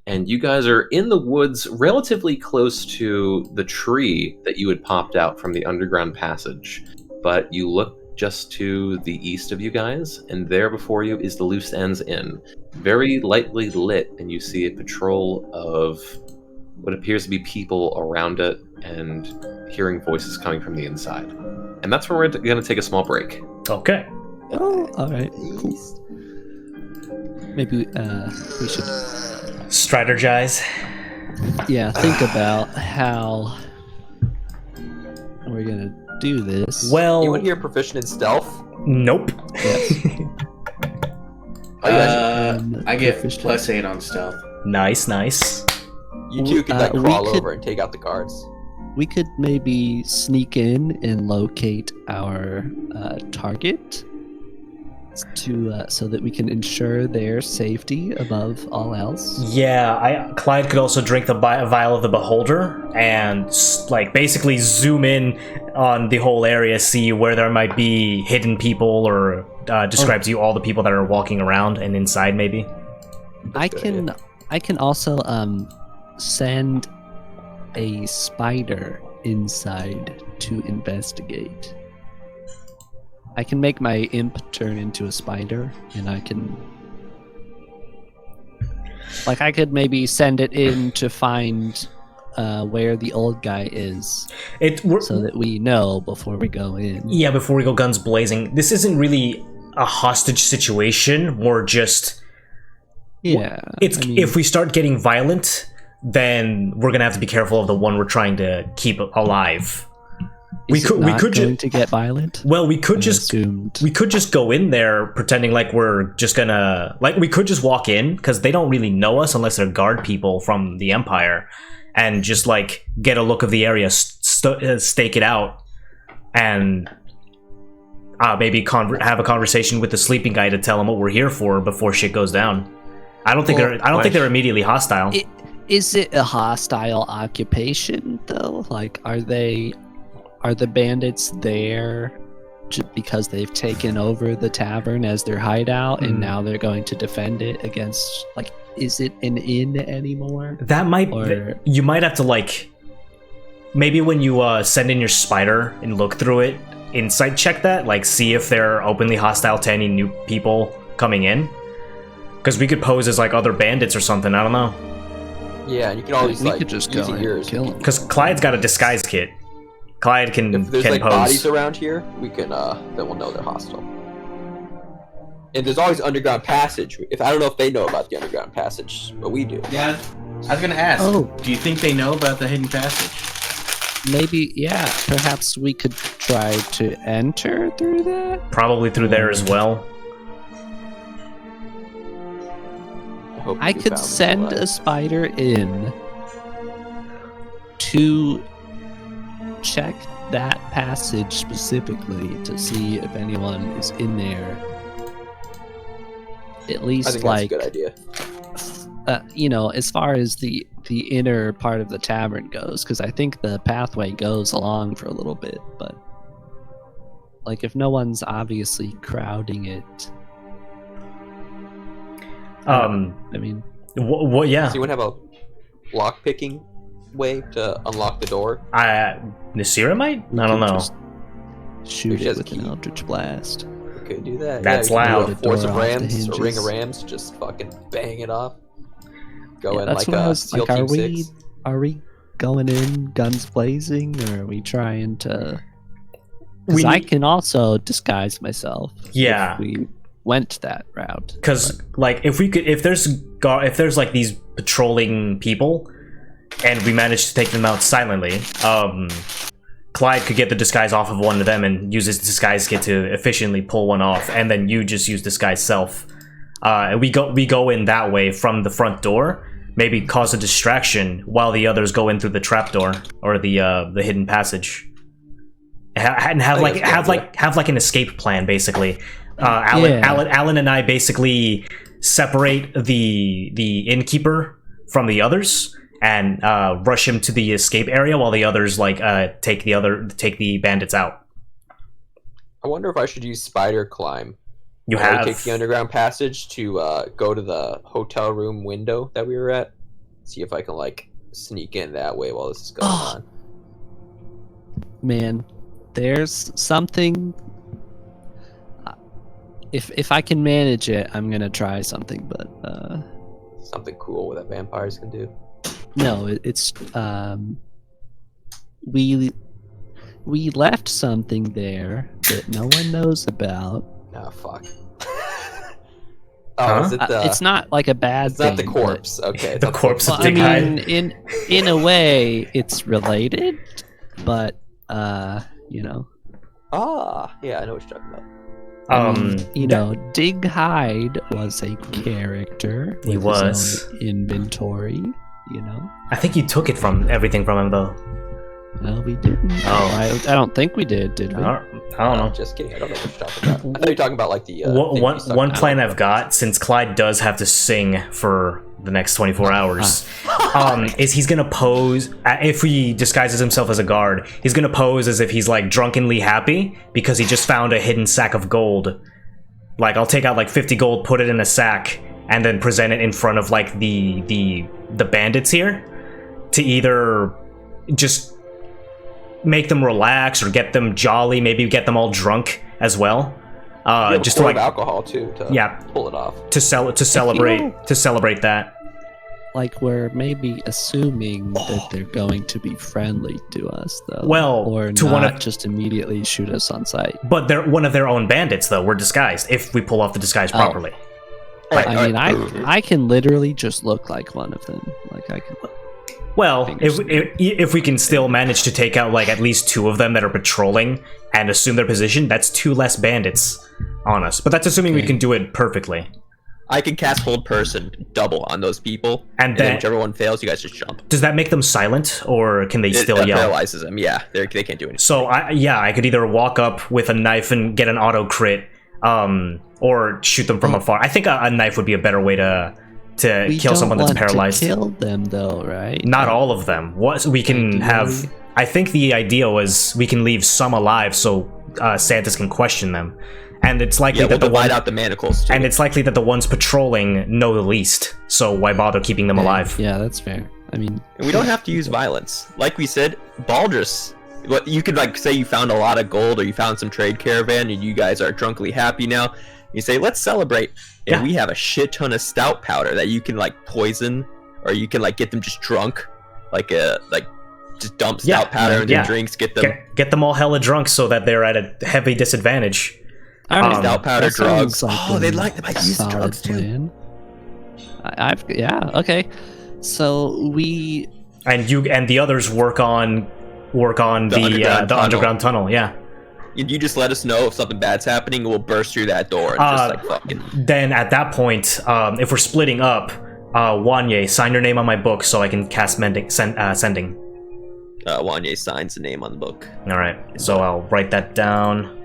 Speaker 8: and you guys are in the woods, relatively close to the tree that you had popped out from the underground passage. But you look just to the east of you guys, and there before you is the Loose Ends Inn, very lightly lit, and you see a patrol of what appears to be people around it, and hearing voices coming from the inside. And that's where we're going to take a small break.
Speaker 1: Okay.
Speaker 3: Oh, all right. Cool. Maybe we should
Speaker 1: strategize.
Speaker 3: Yeah, think about how we're gonna do this.
Speaker 1: Well,
Speaker 9: Anyone here proficient in stealth?
Speaker 1: Nope.
Speaker 3: Yes.
Speaker 5: I get +8 on stealth.
Speaker 1: Nice.
Speaker 9: You two can crawl over and take out the guards.
Speaker 3: We could maybe sneak in and locate our target so that we can ensure their safety above all else.
Speaker 1: Yeah, Clyde could also drink the vial of the beholder and like basically zoom in on the whole area, see where there might be hidden people, or describe to you all the people that are walking around and inside maybe.
Speaker 3: I can also send a spider inside to investigate. I can make my imp turn into a spider, and I could maybe send it in to find where the old guy is, so that we know before we go in.
Speaker 1: Yeah, before we go guns blazing. This isn't really a hostage situation, more just...
Speaker 3: Yeah.
Speaker 1: If we start getting violent, then we're gonna have to be careful of the one we're trying to keep alive. We could
Speaker 3: going to get violent.
Speaker 1: Well, we could just go in there pretending like we're just gonna we could just walk in because they don't really know us unless they're guard people from the Empire, and just like get a look of the area, stake it out, and maybe have a conversation with the sleeping guy to tell him what we're here for before shit goes down. I don't think they're immediately hostile.
Speaker 3: Is it a hostile occupation though? Like, are the bandits there because they've taken over the tavern as their hideout, and now they're going to defend it against, like, is it an inn anymore?
Speaker 1: That might, you might have to, maybe when you send in your spider and look through it, insight check that, see if they're openly hostile to any new people coming in. Because we could pose as, other bandits or something, I don't know.
Speaker 9: Yeah, and you can always,
Speaker 3: we could just go and kill them.
Speaker 1: Because Clyde's got a disguise kit. Clyde can
Speaker 9: If there's
Speaker 1: pose.
Speaker 9: bodies around here, we can then we'll know they're hostile. And there's always underground passage. I don't know if they know about the underground passage, but we do.
Speaker 5: Yeah, I was gonna ask.
Speaker 3: Oh.
Speaker 5: Do you think they know about the hidden passage?
Speaker 3: Maybe, yeah. Perhaps we could try to enter through that.
Speaker 1: Probably through there as well.
Speaker 3: I could send a spider in to check that passage specifically to see if anyone is in there. At least,
Speaker 9: I think
Speaker 3: like,
Speaker 9: that's a good idea.
Speaker 3: you know, as far as the inner part of the tavern goes, because I think the pathway goes along for a little bit, but like if no one's obviously crowding it, I mean,
Speaker 1: what? Yeah.
Speaker 9: Does anyone have a lock picking way to unlock the door?
Speaker 1: Nasira might. I don't know.
Speaker 3: just shoot
Speaker 9: She
Speaker 3: it
Speaker 9: has a
Speaker 3: with an
Speaker 9: key.
Speaker 3: Eldritch Blast.
Speaker 9: Okay, do that.
Speaker 1: That's
Speaker 9: yeah, you can
Speaker 1: loud.
Speaker 9: do a Force
Speaker 3: The
Speaker 9: of
Speaker 3: door off the
Speaker 9: Rams or Ring of
Speaker 3: hinges.
Speaker 9: Rams, just fucking bang it off. Go
Speaker 3: Yeah,
Speaker 9: in
Speaker 3: that's
Speaker 9: like
Speaker 3: what I
Speaker 9: a
Speaker 3: was
Speaker 9: SEAL
Speaker 3: like.
Speaker 9: Team
Speaker 3: Are we
Speaker 9: 6.
Speaker 3: are we going in guns blazing, or are we trying to? Because I can also disguise myself.
Speaker 1: Yeah.
Speaker 3: If we went that route.
Speaker 1: Because like if there's like these patrolling people, and we manage to take them out silently, Clyde could get the disguise off of one of them and use his disguise kit to efficiently pull one off, and then you just use disguise self. And we go in that way from the front door, maybe cause a distraction while the others go in through the trapdoor or the hidden passage, and have like an escape plan basically. Alan and I basically separate the innkeeper from the others and rush him to the escape area while the others like take the bandits out.
Speaker 9: I wonder if I should use spider climb.
Speaker 1: You
Speaker 9: I would
Speaker 1: have
Speaker 9: take the underground passage to go to the hotel room window that we were at. See if I can like sneak in that way while this is going on.
Speaker 3: Man, there's something. If I can manage it, I'm gonna try something. But
Speaker 9: Something cool that vampires can do.
Speaker 3: no, it's we left something there that no one knows about.
Speaker 9: Ah, fuck.
Speaker 1: Huh?
Speaker 9: Is it the?
Speaker 3: It's not like a bad
Speaker 9: It's
Speaker 3: thing.
Speaker 9: not the corpse. Okay.
Speaker 1: the corpse of
Speaker 3: Well, I
Speaker 1: Dick
Speaker 3: mean,
Speaker 1: Hyde.
Speaker 3: in a way, it's related, but you know,
Speaker 9: Yeah, I know what you're talking about.
Speaker 3: you know, Dig Hyde was a character.
Speaker 1: He
Speaker 3: with
Speaker 1: was.
Speaker 3: his own inventory. You know,
Speaker 1: I think you took everything from him though.
Speaker 3: no, we didn't.
Speaker 1: Oh.
Speaker 3: I don't think we did we?
Speaker 1: I don't know.
Speaker 9: Just kidding. I don't know what you're talking about. I thought you were talking about like the.
Speaker 1: One plan I've got, since Clyde does have to sing for the next 24 hours, is he's gonna pose, if he disguises himself as a guard, he's gonna pose as if he's like drunkenly happy because he just found a hidden sack of gold. Like, I'll take out like 50 gold, put it in a sack, and then present it in front of like the bandits here to either just make them relax or get them jolly, maybe get them all drunk as well. Just to like
Speaker 9: alcohol too. To pull it off.
Speaker 1: to celebrate that.
Speaker 3: Like, we're maybe assuming that they're going to be friendly to us, though.
Speaker 1: Well,
Speaker 3: or
Speaker 1: to
Speaker 3: not
Speaker 1: one of-
Speaker 3: just immediately shoot us on sight.
Speaker 1: But they're one of their own bandits, though. We're disguised if we pull off the disguise properly.
Speaker 3: I mean, I can literally just look like one of them. Like, I can.
Speaker 1: Well, if we can still manage to take out like at least 2 of them that are patrolling and assume their position, that's 2 less bandits on us. But that's assuming we can do it perfectly.
Speaker 9: I can cast hold person double on those people,
Speaker 1: And
Speaker 9: then
Speaker 1: then-
Speaker 9: whichever one fails, you guys just jump.
Speaker 1: Does that make them silent, or can they still
Speaker 9: It
Speaker 1: yell?
Speaker 9: paralyzes them. Yeah, they can't do anything.
Speaker 1: So I could either walk up with a knife and get an auto crit, or shoot them from afar. I think a knife would be a better way to
Speaker 3: We
Speaker 1: kill
Speaker 3: don't
Speaker 1: someone that's
Speaker 3: want
Speaker 1: paralyzed.
Speaker 3: To kill them, though, right?
Speaker 1: Not all of them. What we can have. I think the idea was we can leave some alive so Santas can question them, and it's likely
Speaker 9: Yeah, we'll
Speaker 1: that the
Speaker 9: divide out the manacles too.
Speaker 1: and it's likely that the ones patrolling know the least. So why bother keeping them alive?
Speaker 3: Yeah, that's fair. I mean,
Speaker 9: And we don't have to use violence. Like we said, Baldrus. What you could like say you found a lot of gold or you found some trade caravan and you guys are drunkenly happy now. You say let's celebrate, and
Speaker 1: Yeah.
Speaker 9: we have a shit ton of stout powder that you can like poison, or you can like get them just drunk, just dump stout powder into drinks, get them
Speaker 1: Get them all hella drunk so that they're at a heavy disadvantage.
Speaker 3: all right,
Speaker 9: stout powder
Speaker 3: that sounds
Speaker 9: drugs.
Speaker 3: like
Speaker 9: Oh,
Speaker 3: a
Speaker 9: they'd like to use the
Speaker 3: solid
Speaker 9: drugs too.
Speaker 3: plan. Okay. So we
Speaker 1: And the others work on the underground tunnel. Yeah.
Speaker 9: You just let us know if something bad's happening, and we'll burst through that door and just like fucking.
Speaker 1: Then at that point, if we're splitting up, Wanye, sign your name on my book so I can cast sending.
Speaker 9: Wanye signs the name on the book.
Speaker 1: All right, so I'll write that down.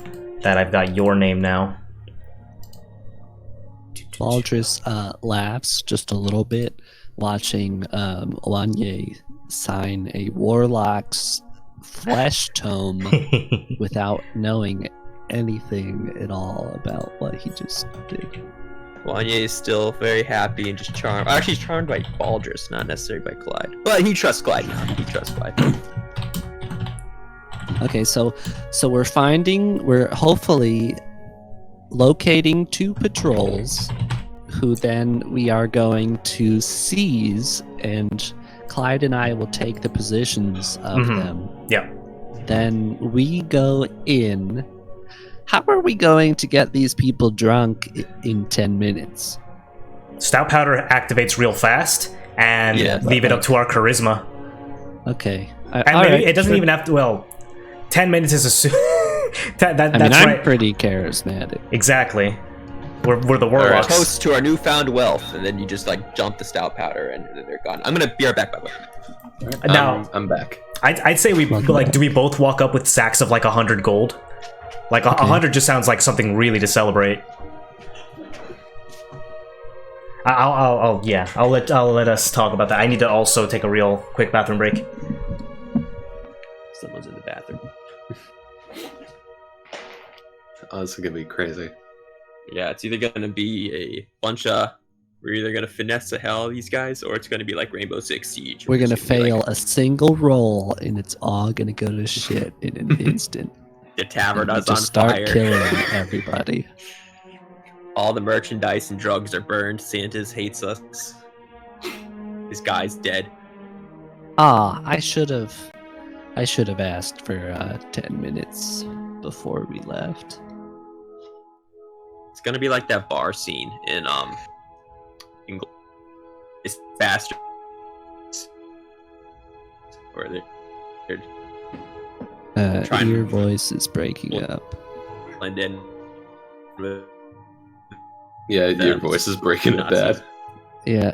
Speaker 1: That I've got your name now.
Speaker 3: Baldrus laughs just a little bit, watching Wanye sign a warlock's flesh tome without knowing anything at all about what he just did.
Speaker 9: Wanye is still very happy and just charmed. Actually, he's charmed by Baldrus, not necessarily by Clyde. But he trusts Clyde now. He trusts Clyde.
Speaker 3: Okay, so we're hopefully locating 2 patrols who then we are going to seize, and Clyde and I will take the positions of them.
Speaker 1: Yeah.
Speaker 3: Then we go in. How are we going to get these people drunk in 10 minutes?
Speaker 1: Stout powder activates real fast, and leave it up to our charisma.
Speaker 3: Okay.
Speaker 1: And maybe it doesn't even have to. Well, 10 minutes is that's
Speaker 3: I'm
Speaker 1: right.
Speaker 3: pretty charismatic.
Speaker 1: Exactly. We're the warlocks.
Speaker 9: Toast to our newfound wealth, and then you just like jump the stout powder, and then they're gone. I'm gonna be right back, by the way.
Speaker 1: Now
Speaker 8: I'm back.
Speaker 1: I'd say we do we both walk up with sacks of like 100 gold? Like 100 just sounds like something really to celebrate. I'll let us talk about that. I need to also take a real quick bathroom break.
Speaker 9: Someone's in the bathroom.
Speaker 8: Oh, this is gonna be crazy.
Speaker 9: Yeah, it's either gonna be a bunch of. We're either gonna finesse the hell out of these guys, or it's gonna be like Rainbow Six Siege.
Speaker 3: We're gonna fail a single roll, and it's all gonna go to shit in an instant.
Speaker 9: The tavern is
Speaker 3: just
Speaker 9: on
Speaker 3: start
Speaker 9: fire.
Speaker 3: killing everybody.
Speaker 9: All the merchandise and drugs are burned. Santa's hates us. This guy's dead.
Speaker 3: I should have asked for 10 minutes before we left.
Speaker 9: It's gonna be like that bar scene in it's faster. Where they're trying
Speaker 3: Your
Speaker 9: to
Speaker 3: voice is breaking up.
Speaker 9: blend in with
Speaker 8: Yeah, your
Speaker 9: them.
Speaker 8: voice is breaking it bad.
Speaker 3: Yeah,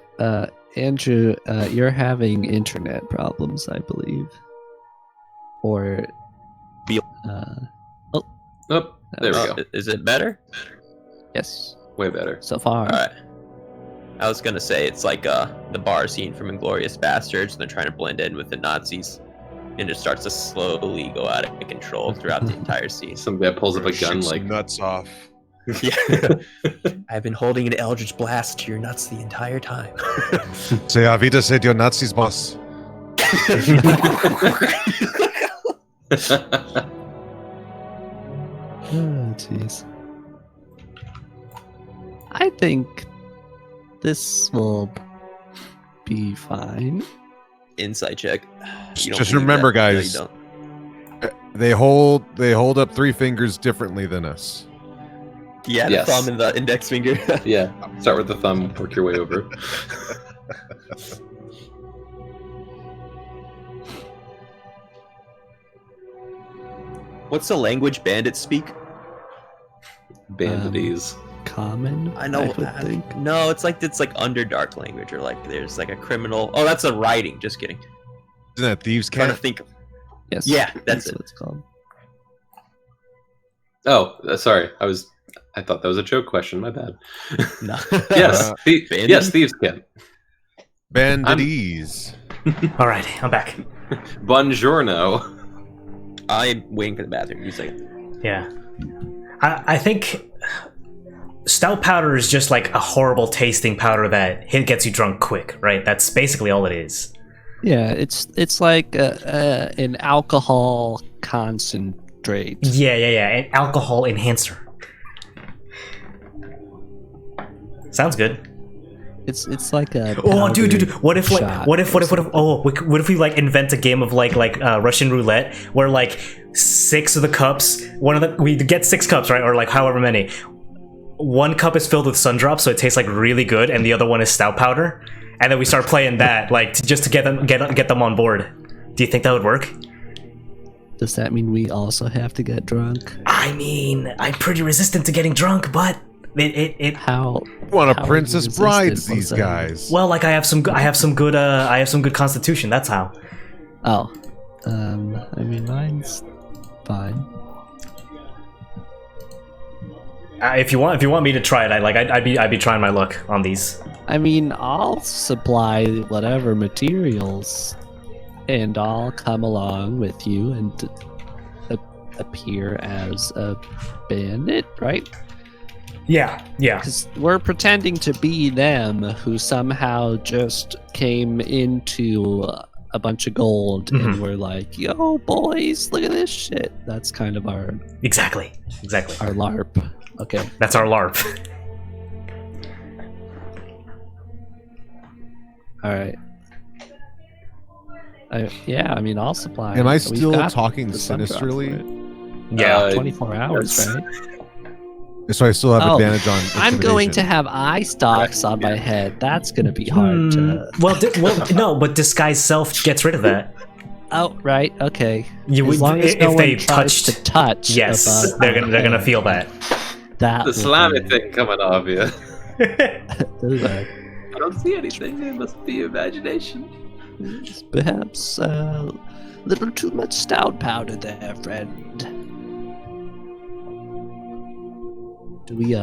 Speaker 3: Andrew, you're having internet problems, I believe. Or...
Speaker 8: Oh, there we go.
Speaker 9: Is it better?
Speaker 3: Yes,
Speaker 8: Way better.
Speaker 3: so far.
Speaker 9: All right. I was gonna say it's like the bar scene from *Inglourious Bastards*, and they're trying to blend in with the Nazis, and it starts to slowly go out of control throughout the entire scene.
Speaker 8: Some guy pulls up a gun
Speaker 6: Shoot some
Speaker 8: like
Speaker 6: nuts off.
Speaker 9: Yeah. I've been holding an Eldritch Blast to your nuts the entire time.
Speaker 6: Say Avita said your Nazis, boss.
Speaker 3: Oh, jeez. I think this will be fine.
Speaker 9: Insight check. You don't
Speaker 6: Just
Speaker 9: believe
Speaker 6: remember,
Speaker 9: that? No, you
Speaker 6: guys.
Speaker 9: don't.
Speaker 6: They hold up 3 fingers differently than us.
Speaker 9: Yeah,
Speaker 8: Yes.
Speaker 9: the thumb and the index finger.
Speaker 8: Yeah, start with the thumb, work your way over.
Speaker 9: What's the language bandits speak?
Speaker 8: Bandities.
Speaker 3: Common,
Speaker 9: I know.
Speaker 3: would think.
Speaker 9: No, it's like Underdark language, or like there's like a criminal. Oh, that's a writing. Just kidding.
Speaker 6: Isn't that thieves'
Speaker 9: Trying to
Speaker 6: cat?
Speaker 9: think.
Speaker 3: Yes.
Speaker 9: Yeah, that's it.
Speaker 3: what it's called.
Speaker 8: Oh, sorry. I thought that was a joke question. My bad.
Speaker 9: No.
Speaker 8: Yes,
Speaker 9: Bandit?
Speaker 8: yes, thieves can.
Speaker 6: Bandities.
Speaker 1: All right, I'm back.
Speaker 8: Buongiorno.
Speaker 9: I'm waiting for the bathroom. He's like,
Speaker 1: Yeah. I think stout powder is just like a horrible tasting powder that gets you drunk quick, right? That's basically all it is.
Speaker 3: Yeah, it's like an alcohol concentrate.
Speaker 1: Yeah, an alcohol enhancer. Sounds good.
Speaker 3: It's like a
Speaker 1: Oh, dude!
Speaker 3: powdered
Speaker 1: What if
Speaker 3: shot
Speaker 1: what if
Speaker 3: or something.
Speaker 1: what if we like invent a game of like Russian roulette where like 6 of the cups, we get 6 cups, right, or like however many. 1 cup is filled with Sundrop, so it tastes like really good, and the other one is stout powder, and then we start playing that like just to get them on board. Do you think that would work?
Speaker 3: Does that mean we also have to get drunk?
Speaker 1: I mean, I'm pretty resistant to getting drunk, but it
Speaker 3: How?
Speaker 6: Want
Speaker 3: How
Speaker 6: a princess
Speaker 3: resistant
Speaker 6: bride?
Speaker 3: was
Speaker 6: These
Speaker 3: that?
Speaker 6: guys.
Speaker 1: well, like I have some good constitution. That's how.
Speaker 3: Oh, I mean, mine's fine.
Speaker 1: If you want me to try it, I'd be trying my luck on these.
Speaker 3: I mean, I'll supply whatever materials, and I'll come along with you and appear as a bandit, right?
Speaker 1: Yeah.
Speaker 3: Because we're pretending to be them who somehow just came into a bunch of gold, and we're like, yo, boys, look at this shit. That's kind of our...
Speaker 1: Exactly.
Speaker 3: Our LARP. Okay.
Speaker 1: That's our LARP.
Speaker 3: Alright. Yeah, I mean, I'll supply.
Speaker 6: Am I
Speaker 3: We've
Speaker 6: still
Speaker 3: got
Speaker 6: talking
Speaker 3: the sun drop
Speaker 6: sinisterly?
Speaker 3: for it.
Speaker 1: Yeah.
Speaker 3: 24 hours, right?
Speaker 6: So I still have
Speaker 3: Oh,
Speaker 6: advantage on
Speaker 3: I'm going to
Speaker 6: intimidation.
Speaker 3: have eye stalks on my head. That's going to be hard to...
Speaker 1: No, but disguise self gets rid of that.
Speaker 3: Oh, right, okay.
Speaker 1: You
Speaker 3: As
Speaker 1: would
Speaker 3: long as
Speaker 1: if
Speaker 3: no
Speaker 1: they
Speaker 3: one tries
Speaker 1: touched.
Speaker 3: to touch.
Speaker 1: Yes,
Speaker 3: above
Speaker 1: they're
Speaker 3: my
Speaker 1: gonna
Speaker 3: head,
Speaker 1: feel that.
Speaker 3: That
Speaker 8: The
Speaker 3: will
Speaker 8: salami
Speaker 3: be-
Speaker 8: thing coming off you.
Speaker 3: Ooh,
Speaker 8: I don't see anything. It must be imagination.
Speaker 3: perhaps a little too much stout powder there, friend. Do we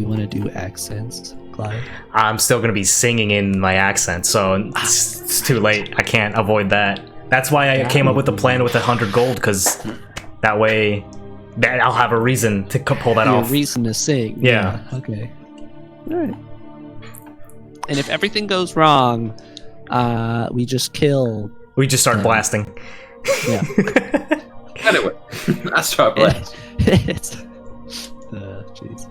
Speaker 3: want to do accents, Clyde?
Speaker 1: I'm still gonna be singing in my accent, so it's too late. I can't avoid that. That's why I came up with the plan with 100 gold, because that way I'll have a reason to pull that
Speaker 3: Your
Speaker 1: off.
Speaker 3: reason to sing.
Speaker 1: Yeah.
Speaker 3: Okay. All right. And if everything goes wrong, we just kill.
Speaker 1: We just start blasting.
Speaker 3: Yeah.
Speaker 8: Anyway, that's start blast.
Speaker 3: It's. Jeez.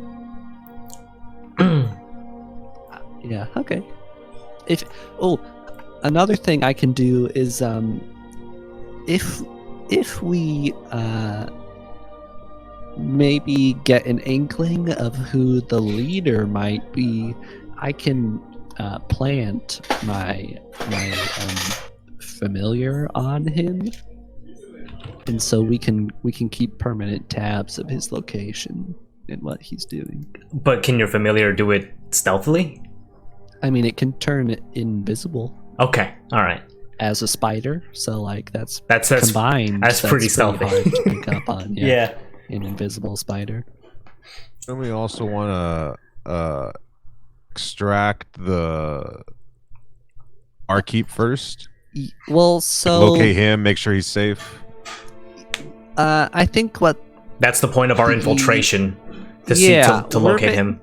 Speaker 3: Yeah. Okay. Another thing I can do is if we maybe get an inkling of who the leader might be, I can plant my familiar on him, and so we can keep permanent tabs of his location and what he's doing.
Speaker 1: But can your familiar do it stealthily?
Speaker 3: I mean, it can turn invisible
Speaker 1: Okay, all right.
Speaker 3: as a spider, so like that's combined.
Speaker 1: that's pretty stealthy.
Speaker 3: hard to pick up on.
Speaker 1: Yeah.
Speaker 3: An invisible spider.
Speaker 6: And we also want to extract our keep first.
Speaker 3: Well, so
Speaker 6: Locate him, make sure he's safe.
Speaker 3: I think what
Speaker 1: That's the point of our infiltration, to
Speaker 3: Yeah,
Speaker 1: to
Speaker 3: we're
Speaker 1: locate
Speaker 3: ba-
Speaker 1: him.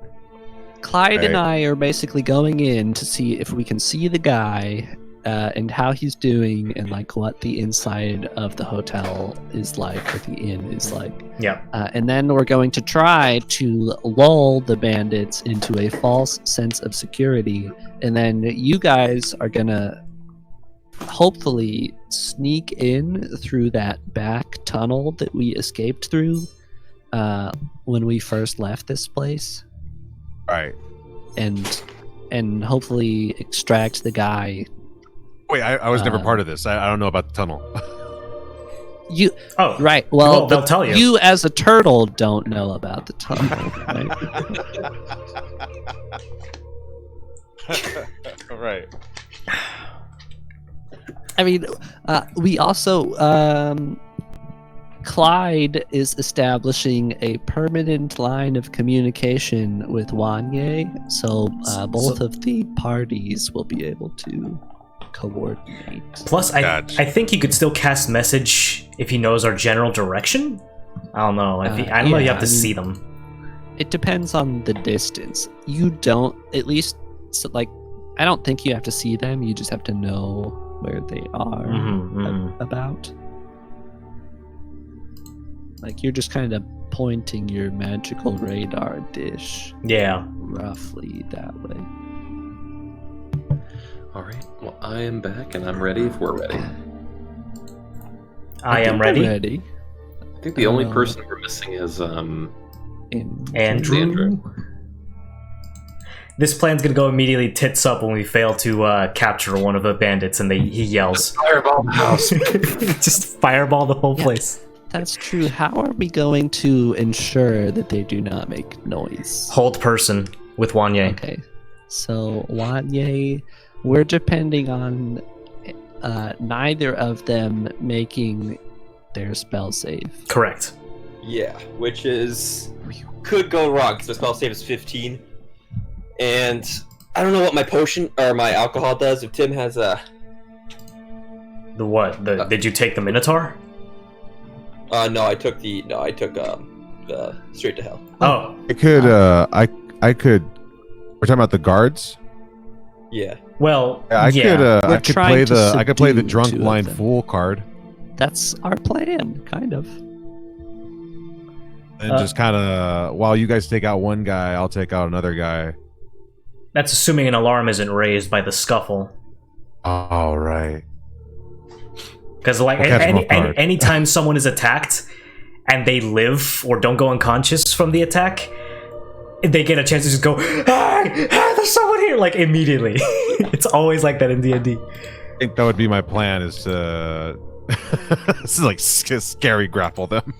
Speaker 3: Clyde and
Speaker 6: Right.
Speaker 3: I are basically going in to see if we can see the guy and how he's doing, and like what the inside of the hotel is like, or the inn is like.
Speaker 1: Yeah.
Speaker 3: And then we're going to try to lull the bandits into a false sense of security, and then you guys are gonna hopefully sneak in through that back tunnel that we escaped through when we first left this place,
Speaker 6: Right.
Speaker 3: and hopefully extract the guy.
Speaker 6: Wait, I was never part of this. I don't know about the tunnel.
Speaker 3: You
Speaker 1: Oh,
Speaker 3: right? Well,
Speaker 1: they'll tell you.
Speaker 3: You as a turtle don't know about the tunnel, right?
Speaker 6: Right.
Speaker 3: I mean, we also Clyde is establishing a permanent line of communication with Wanye, so both of the parties will be able to coordinate.
Speaker 1: Plus, I
Speaker 6: Gotcha.
Speaker 1: think he could still cast message if he knows our general direction. I don't know. I don't know. You
Speaker 3: yeah,
Speaker 1: have to
Speaker 3: I mean-
Speaker 1: see them.
Speaker 3: It depends on the distance. You don't, at least, so like, I don't think you have to see them. You just have to know where they are about. Like, you're just kind of pointing your magical radar dish
Speaker 1: Yeah.
Speaker 3: roughly that way.
Speaker 8: All right. Well, I am back, and I'm ready if we're ready.
Speaker 1: I am
Speaker 3: think
Speaker 1: ready.
Speaker 3: we're ready.
Speaker 8: I think the only person we're missing is
Speaker 1: Andrew. This plan's gonna go immediately tits up when we fail to capture one of the bandits, and he yells,
Speaker 8: Fireball the house.
Speaker 1: "Just fireball the whole
Speaker 3: Yeah.
Speaker 1: place!"
Speaker 3: That's true. How are we going to ensure that they do not make noise?
Speaker 1: Hold person with Wanye.
Speaker 3: Okay. So, Wanye, we're depending on neither of them making their spell save.
Speaker 1: Correct.
Speaker 9: Yeah, which is could go wrong because the spell save is 15, and I don't know what my potion or my alcohol does. If Tim has a
Speaker 1: The what? Did you take the Minotaur?
Speaker 9: no, I took the straight to hell.
Speaker 1: Oh,
Speaker 6: I could. I could. We're talking about the guards.
Speaker 9: Yeah.
Speaker 1: well,
Speaker 6: I
Speaker 1: yeah.
Speaker 6: could.
Speaker 3: We're
Speaker 6: I could
Speaker 3: trying
Speaker 6: play
Speaker 3: to
Speaker 6: the. I could play the
Speaker 3: subdue
Speaker 6: drunk
Speaker 3: two of
Speaker 6: blind
Speaker 3: them.
Speaker 6: fool card,
Speaker 3: That's our plan, kind of.
Speaker 6: and just kind of while you guys take out one guy, I'll take out another guy.
Speaker 1: That's assuming an alarm isn't raised by the scuffle.
Speaker 6: All right.
Speaker 1: Because like
Speaker 6: We'll catch him off guard.
Speaker 1: anytime someone is attacked and they live or don't go unconscious from the attack, they get a chance to just go, "Hey, there's someone here!" Like immediately. It's always like that in D&D.
Speaker 6: I think that would be my plan. Is to this is like scary grapple them.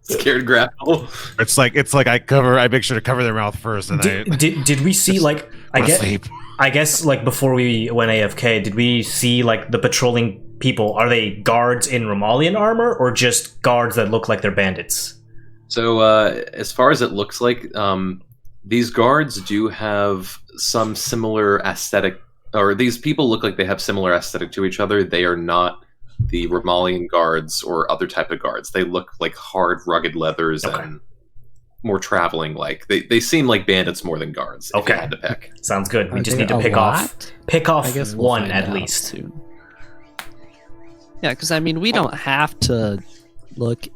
Speaker 8: Scared grapple.
Speaker 6: It's like I make sure to cover their mouth first, and
Speaker 1: Did we see like I guess like before we went AFK, did we see like the patrolling people? Are they guards in Romalian armor or just guards that look like they're bandits?
Speaker 8: So, as far as it looks like, these guards do have some similar aesthetic, or these people look like they have similar aesthetic to each other. They are not the Romalian guards or other type of guards. They look like hard, rugged leathers and more traveling like. They seem like bandits more than guards, if you had to pick.
Speaker 1: Sounds good. We
Speaker 3: Are
Speaker 1: just
Speaker 3: there
Speaker 1: need to
Speaker 3: a
Speaker 1: pick
Speaker 3: lot?
Speaker 1: off
Speaker 3: I guess we'll
Speaker 1: one
Speaker 3: find
Speaker 1: at
Speaker 3: out
Speaker 1: least.
Speaker 3: soon. Yeah, because I mean, we don't have to look,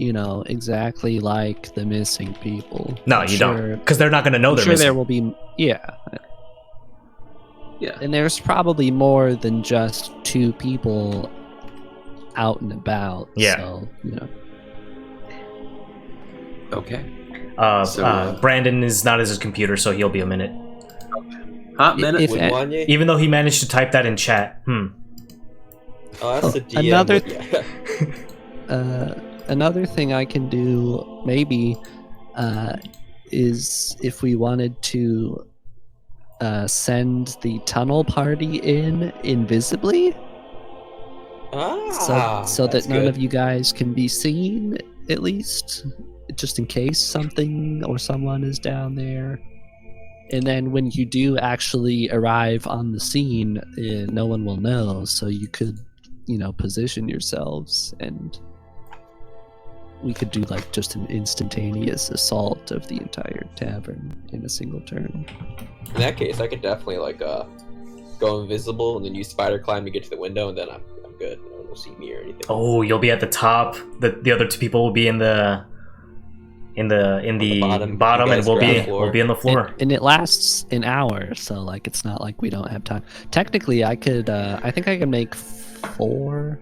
Speaker 3: exactly like the missing people.
Speaker 1: No,
Speaker 3: I'm
Speaker 1: you don't, because they're not going to know
Speaker 3: I'm
Speaker 1: they're
Speaker 3: sure
Speaker 1: missing.
Speaker 3: there will be, yeah.
Speaker 8: Yeah.
Speaker 3: And there's probably more than just two people out and about.
Speaker 1: Yeah.
Speaker 3: So,
Speaker 8: Okay.
Speaker 1: Brandon is not at his computer, so he'll be a minute.
Speaker 8: Hot minute.
Speaker 3: If-
Speaker 9: With Wanye?
Speaker 1: Even though he managed to type that in chat.
Speaker 9: Oh, that's the DM.
Speaker 3: another-
Speaker 9: Yeah.
Speaker 3: Another thing I can do maybe is if we wanted to send the tunnel party in invisibly, so that
Speaker 9: that's
Speaker 3: none
Speaker 9: good.
Speaker 3: of you guys can be seen, at least, just in case something or someone is down there. And then when you do actually arrive on the scene, no one will know, so you could, position yourselves, and we could do like just an instantaneous assault of the entire tavern in a single turn.
Speaker 9: In that case, I could definitely go invisible and then use spider climb to get to the window, and then I'm good. No one will see me or anything.
Speaker 1: Oh, you'll be at the top. The other two people will be in the bottom,
Speaker 9: You
Speaker 1: and
Speaker 9: guys
Speaker 1: we'll
Speaker 9: ground floor.
Speaker 1: be on the floor.
Speaker 3: And it lasts an hour, so it's not like we don't have time. Technically, I think I can make four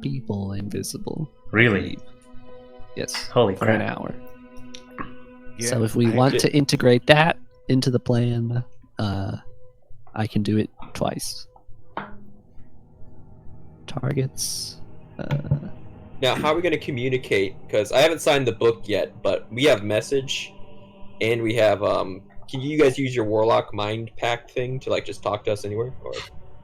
Speaker 3: people invisible.
Speaker 1: Really?
Speaker 3: Yes.
Speaker 1: Holy
Speaker 3: For an
Speaker 1: crap.
Speaker 3: hour. So if we want to integrate that into the plan, I can do it twice. Targets.
Speaker 9: Now, how are we going to communicate? Because I haven't signed the book yet, but we have message, and we have can you guys use your warlock mind pact thing to just talk to us anywhere? Or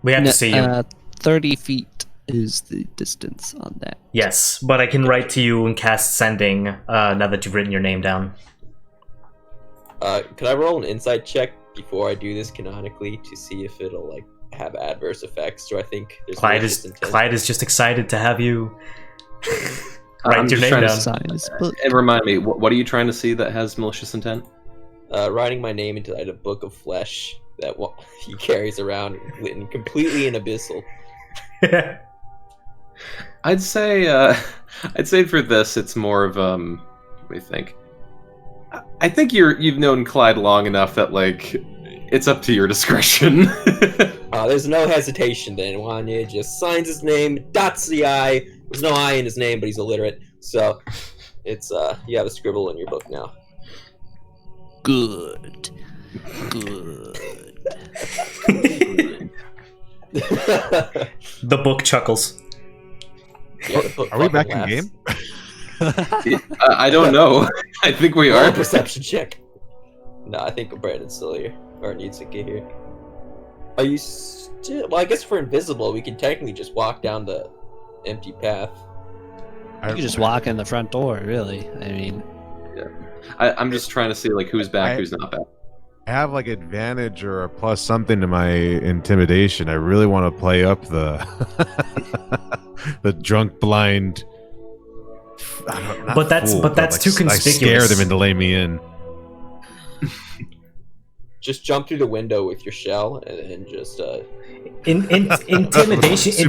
Speaker 1: We have to see you.
Speaker 3: 30 feet is the distance on that.
Speaker 1: Yes, but I can write to you and cast sending now that you've written your name down.
Speaker 9: could I roll an insight check before I do this canonically to see if it'll have adverse effects? Do I think there's malicious intent?
Speaker 1: Clyde is just excited to have you write
Speaker 8: I'm
Speaker 1: your
Speaker 8: just
Speaker 1: name
Speaker 8: trying to
Speaker 1: down.
Speaker 3: Sign this book.
Speaker 8: And remind me, what are you trying to see that has malicious intent?
Speaker 9: Writing my name into a book of flesh that he carries around, written completely in abyssal.
Speaker 8: I'd say for this, it's more of what do you think? I think you've known Clyde long enough that it's up to your discretion.
Speaker 9: There's no hesitation then. Wanye just signs his name, dots the I. There's no I in his name, but he's illiterate. So it's you have a scribble in your book now.
Speaker 3: Good.
Speaker 1: The book chuckles.
Speaker 9: Yeah, the book
Speaker 6: Are we
Speaker 9: fucking
Speaker 6: back in
Speaker 9: laughs.
Speaker 6: game?
Speaker 8: I don't know. I think we
Speaker 9: Roll
Speaker 8: are.
Speaker 9: a perception check. No, I think Brandon's still here, or needs to get here. Are you still? Well, I guess if we're invisible, we can technically just walk down the empty path.
Speaker 3: You can just walk in the front door, really. I mean,
Speaker 8: I'm just trying to see like who's back, who's not back.
Speaker 6: I have like advantage or a plus something to my intimidation. I really want to play up the the drunk blind.
Speaker 1: But that's too conspicuous.
Speaker 6: I scare them into laying me in.
Speaker 9: Just jump through the window with your shell and just
Speaker 1: intimidation.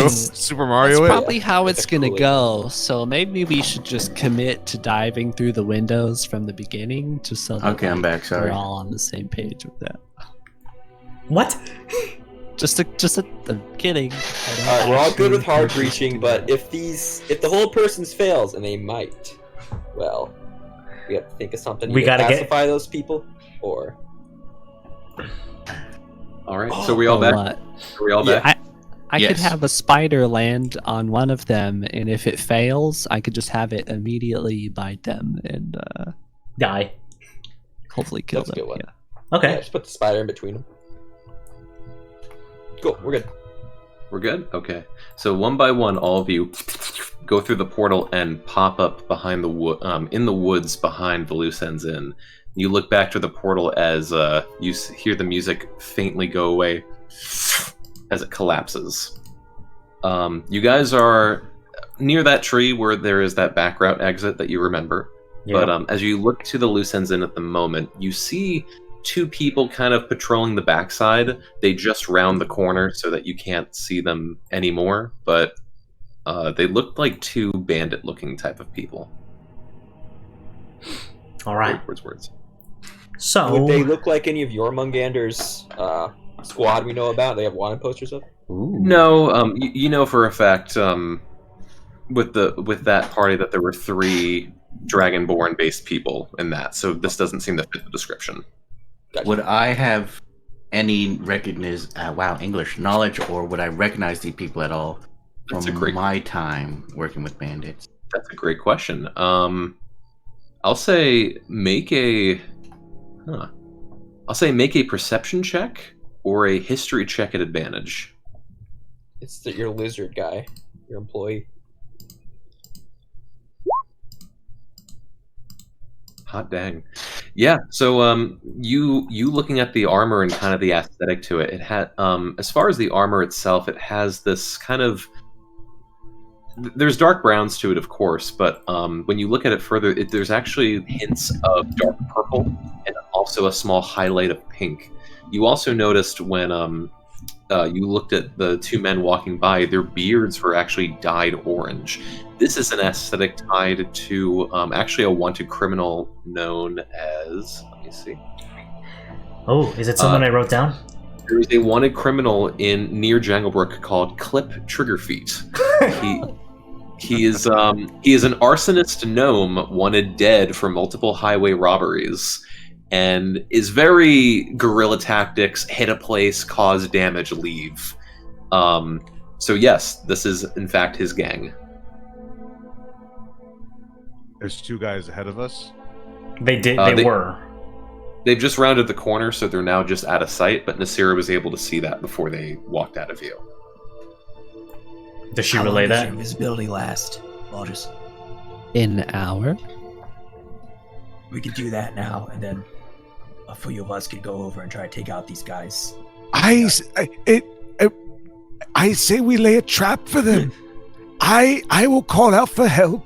Speaker 6: Super Mario.
Speaker 3: that's probably how it's gonna go. So maybe we should just commit to diving through the windows from the beginning, just so that
Speaker 5: I'm back. Sorry.
Speaker 3: we're all on the same page with that.
Speaker 1: What?
Speaker 3: I'm kidding.
Speaker 9: Alright, we're all good with hard reaching, but if the whole person's fails, and they might, well, we have to think of something.
Speaker 1: We gotta
Speaker 9: pacify those people, or.
Speaker 8: All right, so we all back? Are we all back?
Speaker 3: I could
Speaker 5: Yes.
Speaker 3: have a spider land on one of them, and if it fails, I could just have it immediately bite them and
Speaker 1: Die.
Speaker 3: hopefully kill
Speaker 9: That's a
Speaker 3: them.
Speaker 9: good one.
Speaker 3: Yeah.
Speaker 1: Okay.
Speaker 9: Yeah, just put the spider in between them. Cool, we're good.
Speaker 8: We're good? Okay. So one by one, all of you go through the portal and pop up behind the in the woods behind the Loose Ends Inn. You look back to the portal as you hear the music faintly go away as it collapses. You guys are near that tree where there is that back route exit that you remember.
Speaker 1: Yeah.
Speaker 8: But as you look to the Loose Ends Inn at the moment, you see two people kind of patrolling the backside. They just round the corner so that you can't see them anymore, but they look like two bandit-looking type of people.
Speaker 1: All right.
Speaker 8: Words.
Speaker 1: So
Speaker 9: Would they look like any of your Mungander's squad we know about? They have wanted posters up?
Speaker 8: No, you know for a fact with that party that there were 3 Dragonborn-based people in that, so this doesn't seem to fit the description.
Speaker 9: Gotcha.
Speaker 5: Would I have any English knowledge, or would I recognize these people at all
Speaker 8: That's a
Speaker 5: from
Speaker 8: great-
Speaker 5: my time working with bandits?
Speaker 8: That's a great question. I'll say make a perception check or a history check at advantage.
Speaker 9: It's your lizard guy, your employee.
Speaker 8: Hot dang. Yeah, so you looking at the armor and kind of the aesthetic to it, it had as far as the armor itself, it has this kind of there's dark browns to it, of course, but when you look at it further, there's actually hints of dark purple and also a small highlight of pink. You also noticed when you looked at the 2 men walking by, their beards were actually dyed orange. This is an aesthetic tied to actually a wanted criminal known as, let me see.
Speaker 1: Oh, is it someone I wrote down?
Speaker 8: There is a wanted criminal near Janglebrook called Clip Triggerfeet. He is an arsonist gnome wanted dead for multiple highway robberies, and is very guerrilla tactics, hit a place, cause damage, leave. So yes, this is in fact his gang.
Speaker 6: There's 2 guys ahead of us.
Speaker 1: They were.
Speaker 8: They've just rounded the corner, so they're now just out of sight, but Nasira was able to see that before they walked out of view.
Speaker 1: Does she
Speaker 7: How
Speaker 1: relay
Speaker 7: long does
Speaker 1: that?
Speaker 7: your invisibility last, Lotus?
Speaker 3: In an hour?
Speaker 7: We could do that now, and then a few of us could go over and try to take out these guys.
Speaker 6: I say we lay a trap for them. I will call out for help,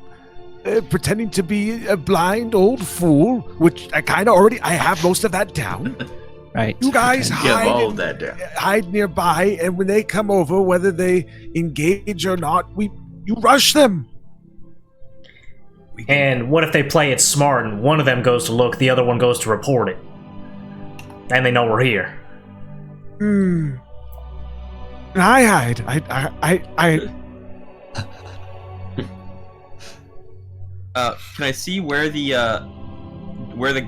Speaker 6: pretending to be a blind old fool, which I have most of that down.
Speaker 3: Right.
Speaker 6: You guys
Speaker 5: Get all of that down.
Speaker 6: hide nearby, and when they come over, whether they engage or not, you rush them.
Speaker 7: We can,
Speaker 1: And what if they play it smart and one of them goes to look, the other one goes to report it? And they know we're here.
Speaker 6: And I hide.
Speaker 9: Can I see where the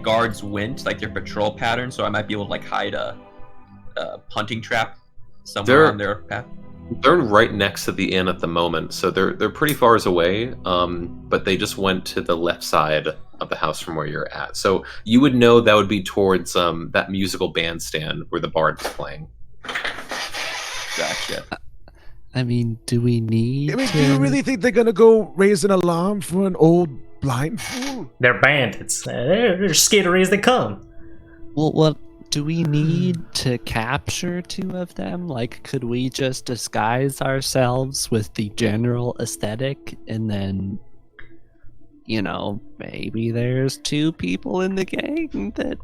Speaker 9: guards went, like their patrol pattern, so I might be able to like hide a hunting trap somewhere on their path?
Speaker 8: They're right next to the inn at the moment, so they're pretty far away. But they just went to the left side of the house from where you're at. So you would know that would be towards that musical bandstand where the bard is playing.
Speaker 2: Gotcha.
Speaker 3: I mean, do we need?
Speaker 6: I mean, do you really think they're gonna go raise an alarm for an old blind fool?
Speaker 1: They're bandits. They're skater as they come.
Speaker 3: Well, what do we need to capture 2 of them? Like, could we just disguise ourselves with the general aesthetic, and then, maybe there's 2 people in the gang that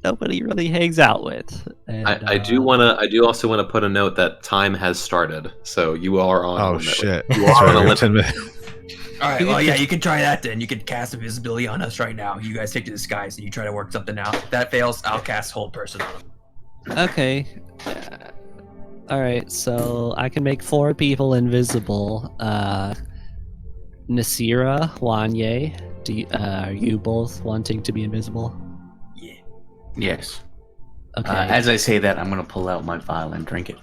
Speaker 3: nobody really hangs out with. And,
Speaker 8: I do also want to put a note that time has started, so you are on.
Speaker 6: Oh shit!
Speaker 8: You are on a limit.
Speaker 6: 10 minutes.
Speaker 7: All right, well, yeah, you can try that then. You can cast invisibility on us right now. You guys take the disguise and you try to work something out. If that fails, I'll cast hold person on them.
Speaker 3: Okay. All right, so I can make 4 people invisible. Nasira, Wanye, are you both wanting to be invisible?
Speaker 7: Yeah.
Speaker 5: Yes.
Speaker 3: Okay.
Speaker 5: As I say that, I'm gonna pull out my vial and drink it.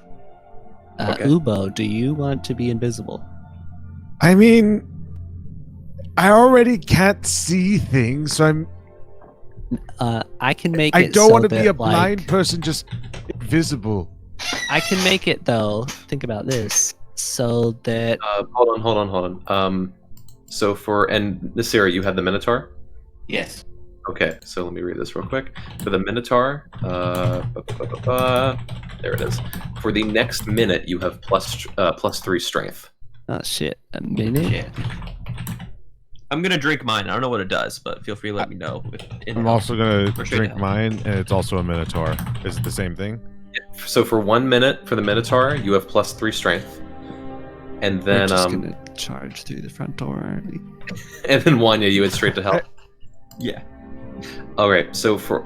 Speaker 2: Okay.
Speaker 3: Ubo, do you want to be invisible?
Speaker 6: I mean, I already can't see things, so I'm.
Speaker 3: I can make
Speaker 6: I
Speaker 3: it.
Speaker 6: don't
Speaker 3: so
Speaker 6: want to be
Speaker 3: that,
Speaker 6: a blind person, just invisible.
Speaker 3: I can make it though. Think about this, so that.
Speaker 8: Hold on. So and Nasira, you had the Minotaur?
Speaker 5: Yes.
Speaker 8: Okay, so let me read this real quick. For the Minotaur, there it is. For the next minute, you have plus 3 strength.
Speaker 3: Oh shit! A minute.
Speaker 5: Yeah.
Speaker 9: I'm gonna drink mine. I don't know what it does, but feel free to let me know.
Speaker 6: I'm also gonna
Speaker 9: For sure
Speaker 6: drink
Speaker 9: now.
Speaker 6: mine, and it's also a Minotaur. Is it the same thing?
Speaker 8: So for 1 minute for the Minotaur, you have plus 3 strength, and then
Speaker 3: We're just gonna charge through the front door, aren't we?
Speaker 8: and then Wanya, you went straight to hell.
Speaker 9: Yeah.
Speaker 8: All right. So for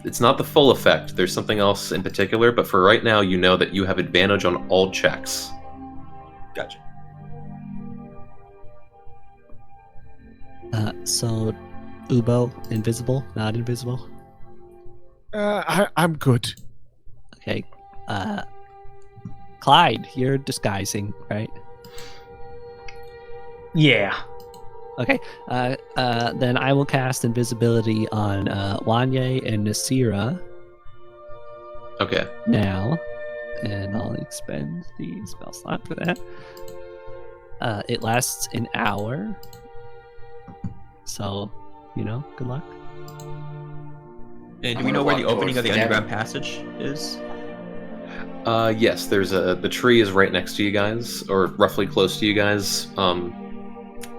Speaker 8: it's not the full effect. There's something else in particular, but for right now, you know that you have advantage on all checks.
Speaker 9: Gotcha.
Speaker 3: So, Ubo, invisible, not invisible.
Speaker 6: I'm good.
Speaker 3: Okay. Clyde, you're disguising, right?
Speaker 1: Yeah.
Speaker 3: Okay. Then I will cast invisibility on Wanye and Nasira
Speaker 8: Okay.
Speaker 3: now, and I'll expend the spell slot for that. It lasts an hour, so good luck.
Speaker 9: And do
Speaker 5: I'm
Speaker 9: we know
Speaker 5: gonna
Speaker 9: where the
Speaker 5: walk
Speaker 9: opening of the
Speaker 5: towards the
Speaker 9: underground passage is?
Speaker 8: Yes. There's the tree is right next to you guys, or roughly close to you guys.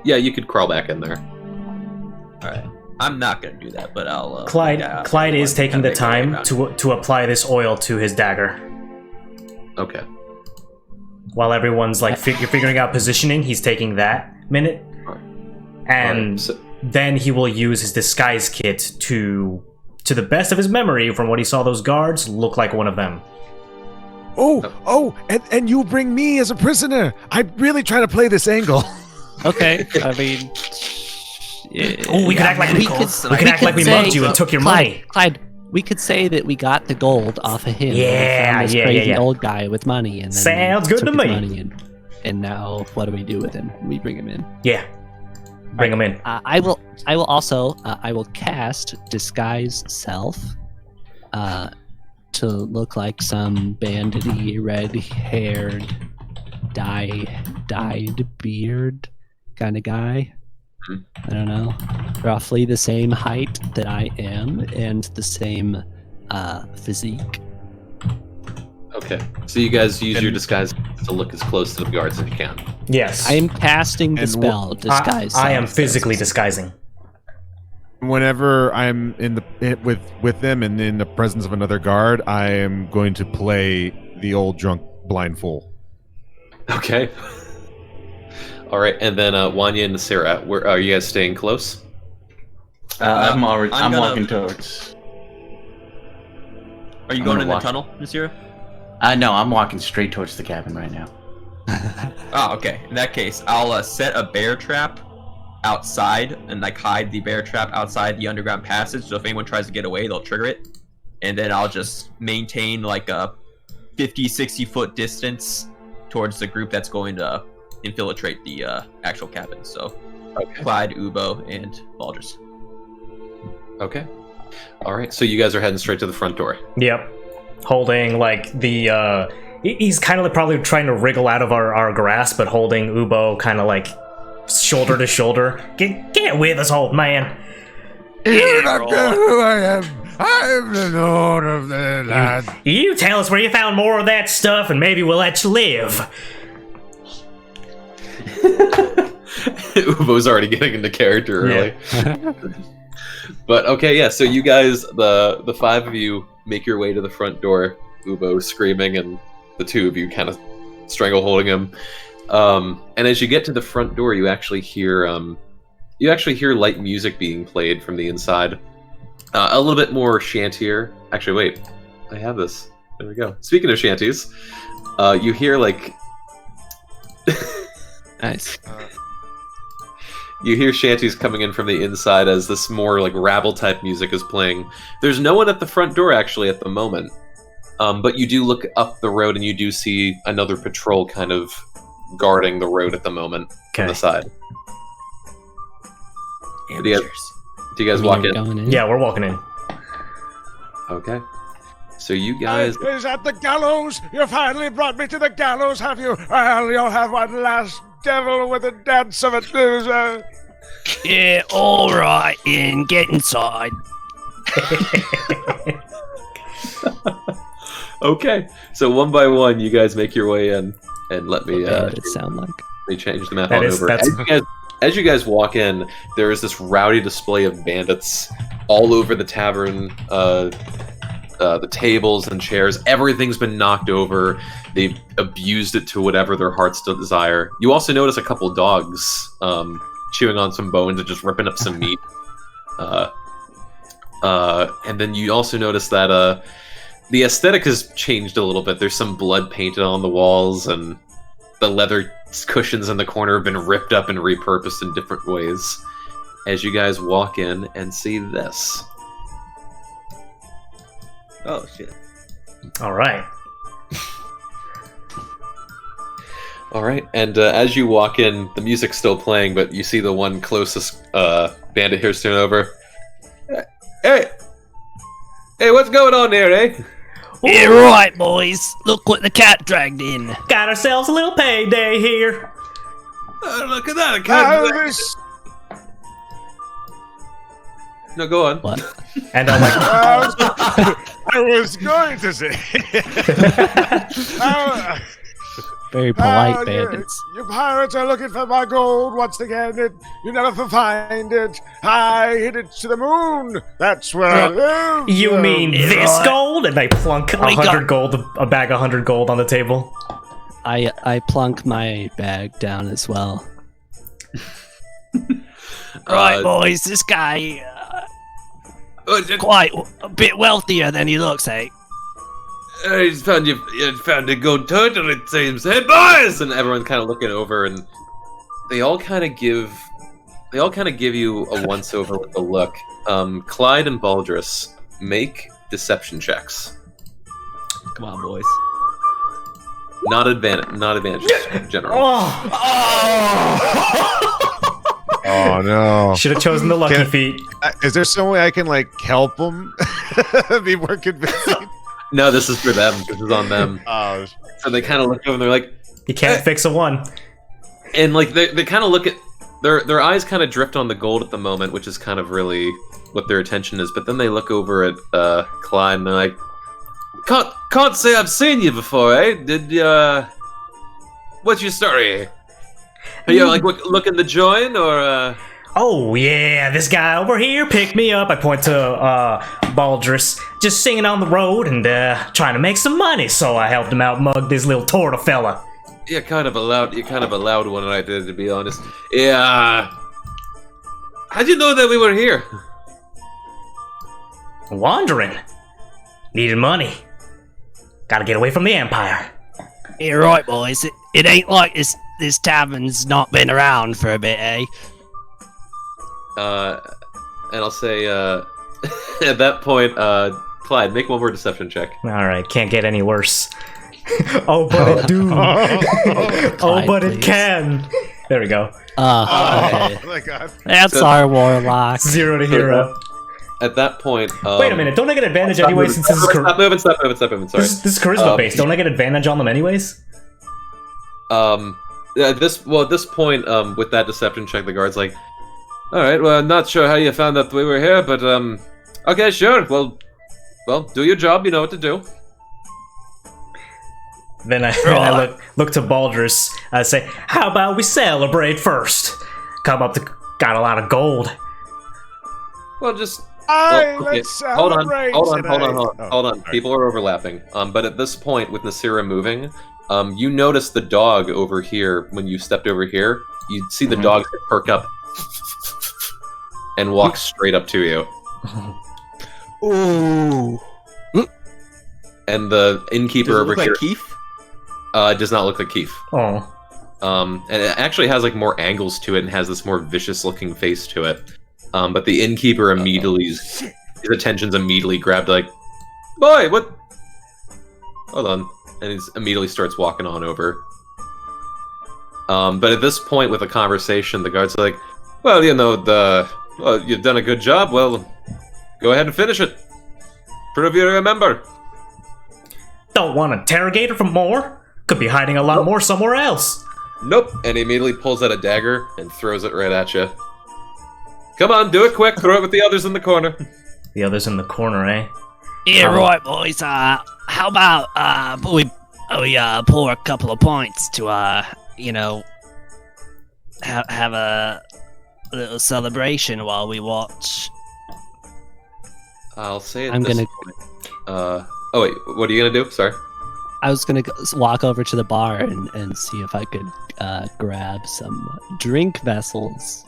Speaker 8: Yeah, you could crawl back in there.
Speaker 9: All right. I'm not gonna do that, but I'll.
Speaker 1: Clyde is taking the time to apply this oil to his dagger.
Speaker 8: Okay.
Speaker 1: While everyone's like figuring out positioning, he's taking that minute, and
Speaker 8: Alright, so-
Speaker 1: then he will use his disguise kit to the best of his memory, from what he saw those guards, look like one of them.
Speaker 6: And you bring me as a prisoner. I'm really trying to play this angle.
Speaker 3: Okay. I mean,
Speaker 1: Oh, we could act like we mugged you and took your money.
Speaker 3: Clyde, we could say that we got the gold off of him.
Speaker 1: Yeah,
Speaker 3: found this
Speaker 1: yeah,
Speaker 3: crazy
Speaker 1: yeah.
Speaker 3: old guy with money, and then
Speaker 1: Sounds
Speaker 3: we
Speaker 1: good
Speaker 3: took
Speaker 1: to
Speaker 3: his
Speaker 1: me.
Speaker 3: money and now what do we do with him? We bring him in.
Speaker 1: Yeah, bring him in.
Speaker 3: I will also I will cast disguise self, to look like some bandity, red-haired, dyed beard kind of guy. I don't know, roughly the same height that I am and the same physique.
Speaker 8: Okay. So you guys use your disguise to look as close to the guards as you can.
Speaker 1: Yes,
Speaker 3: I am casting the
Speaker 6: And
Speaker 3: spell disguise.
Speaker 1: I am
Speaker 3: self.
Speaker 1: physically disguising.
Speaker 6: Whenever I'm with them and in the presence of another guard, I am going to play the old drunk blind fool.
Speaker 8: Okay. All right, and then Wanya and Nasira, where are you guys staying close?
Speaker 5: I'm
Speaker 9: gonna-
Speaker 5: walking towards.
Speaker 9: Are you
Speaker 5: I'm
Speaker 9: going
Speaker 5: gonna
Speaker 9: in the
Speaker 5: walk-
Speaker 9: tunnel, Nasira?
Speaker 5: No, I'm walking straight towards the cabin right now.
Speaker 9: Oh, okay. In that case, I'll set a bear trap outside and hide the bear trap outside the underground passage. So if anyone tries to get away, they'll trigger it. And then I'll just maintain a 50, 60 foot distance towards the group that's going to infiltrate the actual cabin. So Clyde, Ubo, and Baldrus.
Speaker 8: Okay. All right, so you guys are heading straight to the front door.
Speaker 1: Yep, holding like the He's kind of probably trying to wriggle out of our grasp, but holding Ubo kind of like shoulder to shoulder. Get with us, old man.
Speaker 6: You're not who I am. I'm the lord of the land.
Speaker 1: You tell us where you found more of that stuff, and maybe we'll let you live.
Speaker 8: Ubo's already getting into character early. Yeah. But okay, yeah. So you guys, the five of you, make your way to the front door. Ubo screaming, and the two of you kind of strangle holding him. And as you get to the front door, you actually hear light music being played from the inside. A little bit more shantier. Actually, wait, I have this. There we go. Speaking of shanties, you hear like
Speaker 3: Nice.
Speaker 8: You hear shanties coming in from the inside as this more like rabble type music is playing. There's no one at the front door actually at the moment, but you do look up the road and you do see another patrol kind of guarding the road at the moment on the side. Do you guys walk in?
Speaker 1: Yeah, we're walking in.
Speaker 8: Okay. So you guys...
Speaker 6: Is that the gallows? You finally brought me to the gallows, have you? Well, you'll have one last devil with a dance of it.
Speaker 3: Yeah, all right, Ian, get inside.
Speaker 8: Okay. So one by one, you guys make your way in, and let me...
Speaker 3: What did it sound like?
Speaker 8: Let me change the map on over. As you guys walk in, there is this rowdy display of bandits all over the tavern. The tables and chairs, everything's been knocked over. They've abused it to whatever their hearts desire. You also notice a couple dogs chewing on some bones and just ripping up some meat. And then you also notice that the aesthetic has changed a little bit. There's some blood painted on the walls, and the leather cushions in the corner have been ripped up and repurposed in different ways. As you guys walk in and see this.
Speaker 9: Oh shit!
Speaker 1: All right.
Speaker 8: All right, and as you walk in, the music's still playing, but you see the one closest bandit here turn over. Hey, what's going on there, eh?
Speaker 3: Yeah, right, boys. Look what the cat dragged in.
Speaker 1: Got ourselves a little payday here.
Speaker 8: Look at that! A cat. No, go on.
Speaker 3: What?
Speaker 1: And I'm like,
Speaker 6: I was going to say.
Speaker 3: Very polite bandits.
Speaker 6: You pirates are looking for my gold once again. You never find it. I hid it to the moon. That's where I live.
Speaker 1: You mean this gold? And they plunk 100 gold, a bag of 100 gold on the table.
Speaker 3: I plunk my bag down as well. Right, boys. This guy quite a bit wealthier than he looks, eh?
Speaker 8: He's found a gold turtle, it seems. Hey, boys! And everyone's kind of looking over, and they all kind of give you a once-over with a look. Clyde and Baldrus, make deception checks.
Speaker 9: Come on, boys.
Speaker 8: Not advantage, general.
Speaker 6: Oh no!
Speaker 1: Should have chosen the lucky feet.
Speaker 6: Is there some way I can like help them be more convincing?
Speaker 8: No, this is for them. This is on them.
Speaker 6: Oh.
Speaker 8: So they kind of look over and they're like,
Speaker 1: "You can't fix a one."
Speaker 8: And like they kind of look at their eyes kind of drift on the gold at the moment, which is kind of really what their attention is. But then they look over at Clyde and they're like, "Can't say I've seen you before, eh? What's your story? Are you like looking to join or?"
Speaker 1: Oh yeah, this guy over here picked me up. I point to Baldrus, just singing on the road and trying to make some money. So I helped him out mug this little torta fella.
Speaker 8: You're kind of a loud one right there, to be honest. Yeah. How'd you know that we were here?
Speaker 1: Wandering, needed money. Gotta get away from the Empire.
Speaker 3: You're right, boys. It ain't like this tavern's not been around for a bit, eh?
Speaker 8: And I'll say, at that point, Clyde, make one more deception check.
Speaker 1: Alright, can't get any worse. Oh, but it do. Oh, but it can. There we go.
Speaker 3: Okay.
Speaker 6: Oh my god.
Speaker 3: That's our warlock.
Speaker 1: 0 to hero.
Speaker 8: at that point,
Speaker 1: Wait a minute, don't I get advantage anyway since this is
Speaker 8: stop moving. Sorry.
Speaker 1: This is charisma based. Don't I get advantage on them anyways?
Speaker 8: At this point, with that deception check, the guard's like, all right, well, I'm not sure how you found out we were here, but okay, sure. Well, do your job. You know what to do.
Speaker 1: Then I look to Baldrus. I say, how about we celebrate first? Got a lot of gold.
Speaker 8: Well, just
Speaker 6: let's
Speaker 8: hold on.
Speaker 6: Oh,
Speaker 8: People are overlapping. But at this point, with Nasira moving, you notice the dog over here. When you stepped over here, you see the dog perk up and walk straight up to you.
Speaker 3: Ooh.
Speaker 8: And the innkeeper over here
Speaker 9: Keith?
Speaker 8: does not look like Keith.
Speaker 1: Oh.
Speaker 8: And it actually has like more angles to it and has this more vicious-looking face to it. But the innkeeper immediately, his attention's immediately grabbed, like, boy, what? Hold on, and he immediately starts walking on over. But at this point, with the conversation, the guard's like, well, you know, you've done a good job. Well, go ahead and finish it. Prove you remember.
Speaker 1: Don't want to interrogate her for more? Could be hiding a lot more somewhere else.
Speaker 8: Nope. And he immediately pulls out a dagger and throws it right at you. Come on, do it quick. Throw it with the others in the corner.
Speaker 1: The others in the corner, eh?
Speaker 10: Yeah, right, boys. How about we pour a couple of points to you know, have a little celebration while we watch.
Speaker 8: I'll say it.
Speaker 3: I'm gonna.
Speaker 8: Oh wait, what are you gonna do? Sorry.
Speaker 3: I was gonna walk over to the bar and see if I could grab some drink vessels.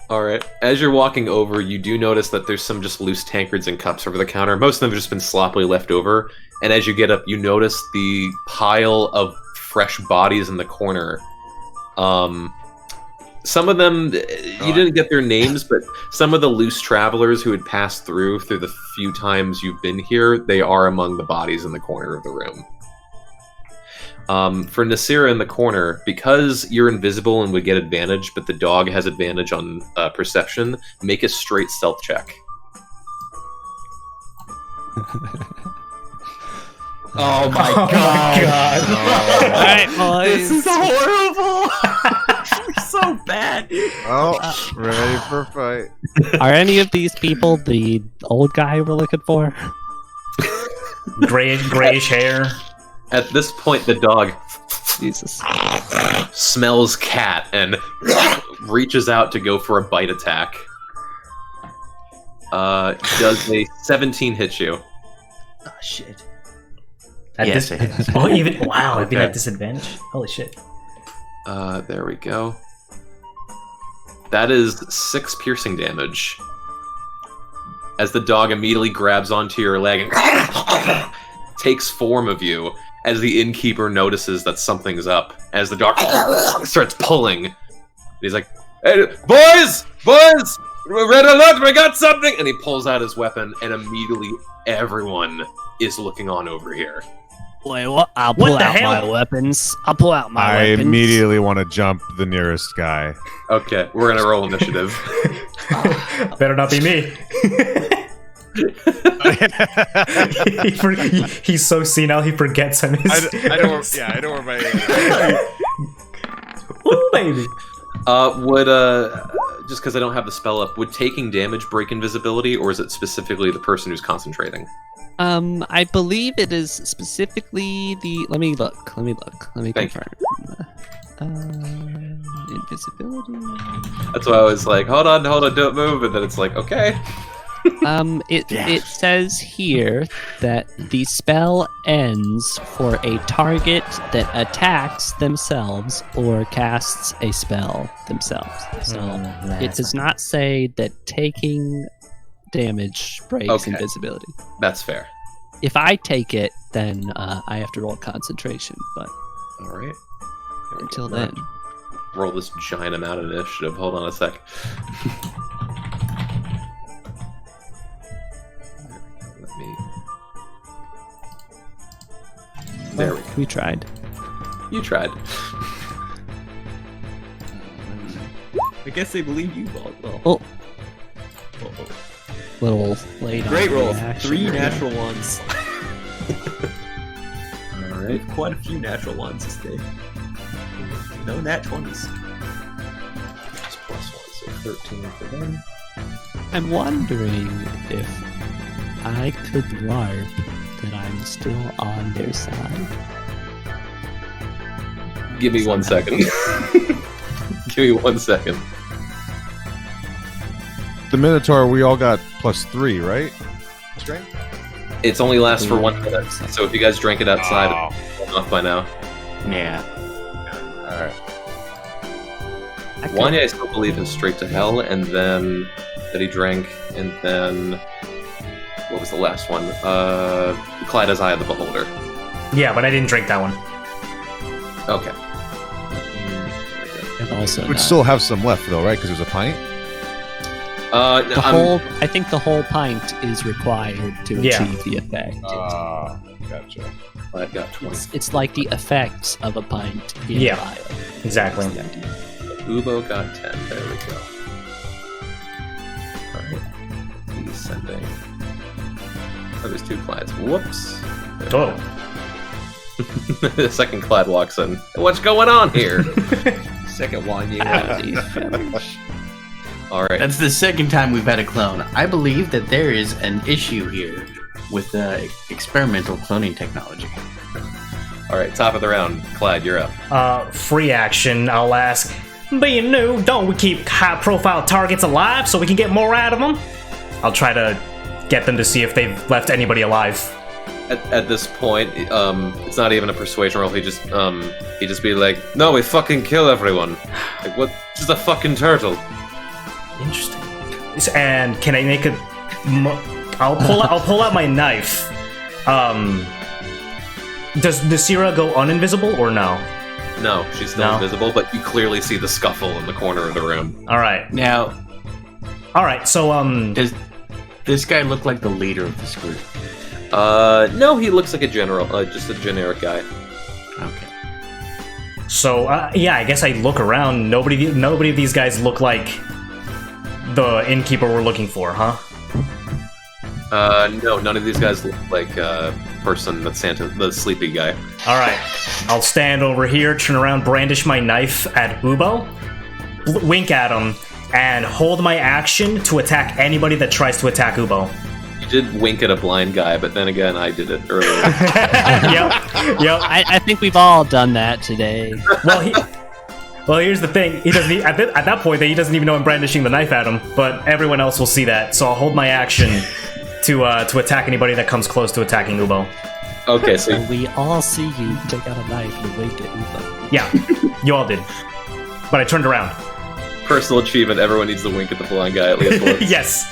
Speaker 8: All right. As you're walking over, you do notice that there's some just loose tankards and cups over the counter. Most of them have just been sloppily left over. And as you get up, you notice the pile of fresh bodies in the corner. Some of them, you didn't get their names, but some of the loose travelers who had passed through the few times you've been here, they are among the bodies in the corner of the room. For Nasira in the corner, because you're invisible and would get advantage, but the dog has advantage on perception, make a straight stealth check.
Speaker 9: Oh my god.
Speaker 10: All right, boys.
Speaker 9: This is horrible. So bad.
Speaker 6: Oh, ready for a fight.
Speaker 3: Are any of these people the old guy we're looking for?
Speaker 1: Grayish hair.
Speaker 8: At this point, the dog
Speaker 3: Jesus.
Speaker 8: smells cat and reaches out to go for a bite attack. Does a 17 hit you?
Speaker 5: Oh shit.
Speaker 1: Yes, it hits. Oh, even wow! I've been at disadvantage. Holy shit!
Speaker 8: There we go. That is 6 piercing damage. As the dog immediately grabs onto your leg and takes form of you. As the innkeeper notices that something's up, as the dog starts pulling, he's like, "Hey, boys! Red alert! We got something!" And he pulls out his weapon, and immediately everyone is looking on over here.
Speaker 10: Wait, what? I'll pull out my weapons. I'll pull out my weapons.
Speaker 6: I immediately want to jump the nearest guy.
Speaker 8: Okay, we're gonna roll initiative.
Speaker 1: Better not be me. He's so senile he forgets him.
Speaker 6: I don't wear my.
Speaker 1: Ooh, baby.
Speaker 8: Would just because I don't have the spell up, would taking damage break invisibility, or is it specifically the person who's concentrating?
Speaker 3: I believe it is specifically the. Let me look. Let me
Speaker 8: Thank
Speaker 3: confirm. Invisibility.
Speaker 8: That's why I was like, hold on, don't move, and then it's like, okay.
Speaker 3: It says here that the spell ends for a target that attacks themselves or casts a spell themselves. So it does not say that taking damage breaks invisibility.
Speaker 8: That's fair.
Speaker 3: If I take it, then I have to roll concentration. But
Speaker 8: all right.
Speaker 3: Until then,
Speaker 8: roll this giant amount of initiative. Hold on a sec. There we go.
Speaker 3: We tried.
Speaker 8: You tried.
Speaker 9: I guess they believe you, Bald.
Speaker 3: Oh. little late.
Speaker 9: Great
Speaker 3: on
Speaker 9: roll.
Speaker 3: reaction
Speaker 9: 3
Speaker 3: here.
Speaker 9: natural ones.
Speaker 8: All right.
Speaker 9: Quite a few natural ones this day. No nat 20s.
Speaker 8: Just plus 1, so 13 for them.
Speaker 3: I'm wondering if I could LARP that I'm still on their side.
Speaker 8: Give me 1 second. Give me 1 second.
Speaker 6: The Minotaur, we all got +3, right? Strength?
Speaker 8: It's only lasts for 1 minute, so if you guys drank it outside,
Speaker 6: Oh.
Speaker 8: it's enough by now.
Speaker 5: Yeah.
Speaker 6: Alright.
Speaker 8: Wanya, I still believe in Straight to Hell, and then that he drank, and then what was the last one? Clyde as Eye of the Beholder.
Speaker 1: Yeah, but I didn't drink that one.
Speaker 8: Okay.
Speaker 3: And also,
Speaker 6: We'd still have some left, though, right? Because there's a pint?
Speaker 3: I think the whole pint is required to
Speaker 1: Yeah.
Speaker 3: achieve the effect.
Speaker 6: Gotcha.
Speaker 8: I've got 20.
Speaker 3: It's like the effects of a pint in
Speaker 1: Yeah.
Speaker 3: vial.
Speaker 1: Exactly.
Speaker 8: Ubo got 10. There we go. Alright. He's sending. Oh, there's 2 Clydes. Whoops.
Speaker 1: Oh.
Speaker 8: The second Clyde walks in. What's going on here?
Speaker 9: Second one, you
Speaker 8: Alright.
Speaker 5: That's the second time we've had a clone. I believe that there is an issue here with experimental cloning technology.
Speaker 8: Alright, top of the round. Clyde, you're up.
Speaker 1: Free action, I'll ask. Being new, don't we keep high-profile targets alive so we can get more out of them? I'll try to get them to see if they've left anybody alive.
Speaker 8: At this point, it's not even a persuasion roll. He just be like, "No, we fucking kill everyone." Like, what? Just a fucking turtle.
Speaker 1: Interesting. And can I make a? I'll pull out my knife. Does Nasira go uninvisible or no?
Speaker 8: No, she's still
Speaker 1: No.
Speaker 8: invisible, but you clearly see the scuffle in the corner of the room.
Speaker 1: All right.
Speaker 5: Now,
Speaker 1: All right. So
Speaker 5: does this guy look like the leader of this group?
Speaker 8: No, he looks like a general, just a generic guy.
Speaker 5: Okay.
Speaker 1: So yeah, I guess I look around. Nobody of these guys look like the innkeeper we're looking for, huh?
Speaker 8: No, none of these guys look like a person that's Santa, the sleepy guy.
Speaker 1: All right. I'll stand over here, turn around, brandish my knife at Ubo, wink at him, and hold my action to attack anybody that tries to attack Ubo.
Speaker 8: You did wink at a blind guy, but then again, I did it earlier.
Speaker 1: Yep.
Speaker 3: I think we've all done that today.
Speaker 1: Well, here's the thing. He doesn't. At that point, he doesn't even know I'm brandishing the knife at him. But everyone else will see that, so I'll hold my action to attack anybody that comes close to attacking Ubo.
Speaker 8: Okay, so
Speaker 3: And we all see you take out a knife and wink at Ubo.
Speaker 1: Yeah, you all did. But I turned around.
Speaker 8: personal achievement, everyone needs to wink at the blind guy at least once.
Speaker 1: Yes.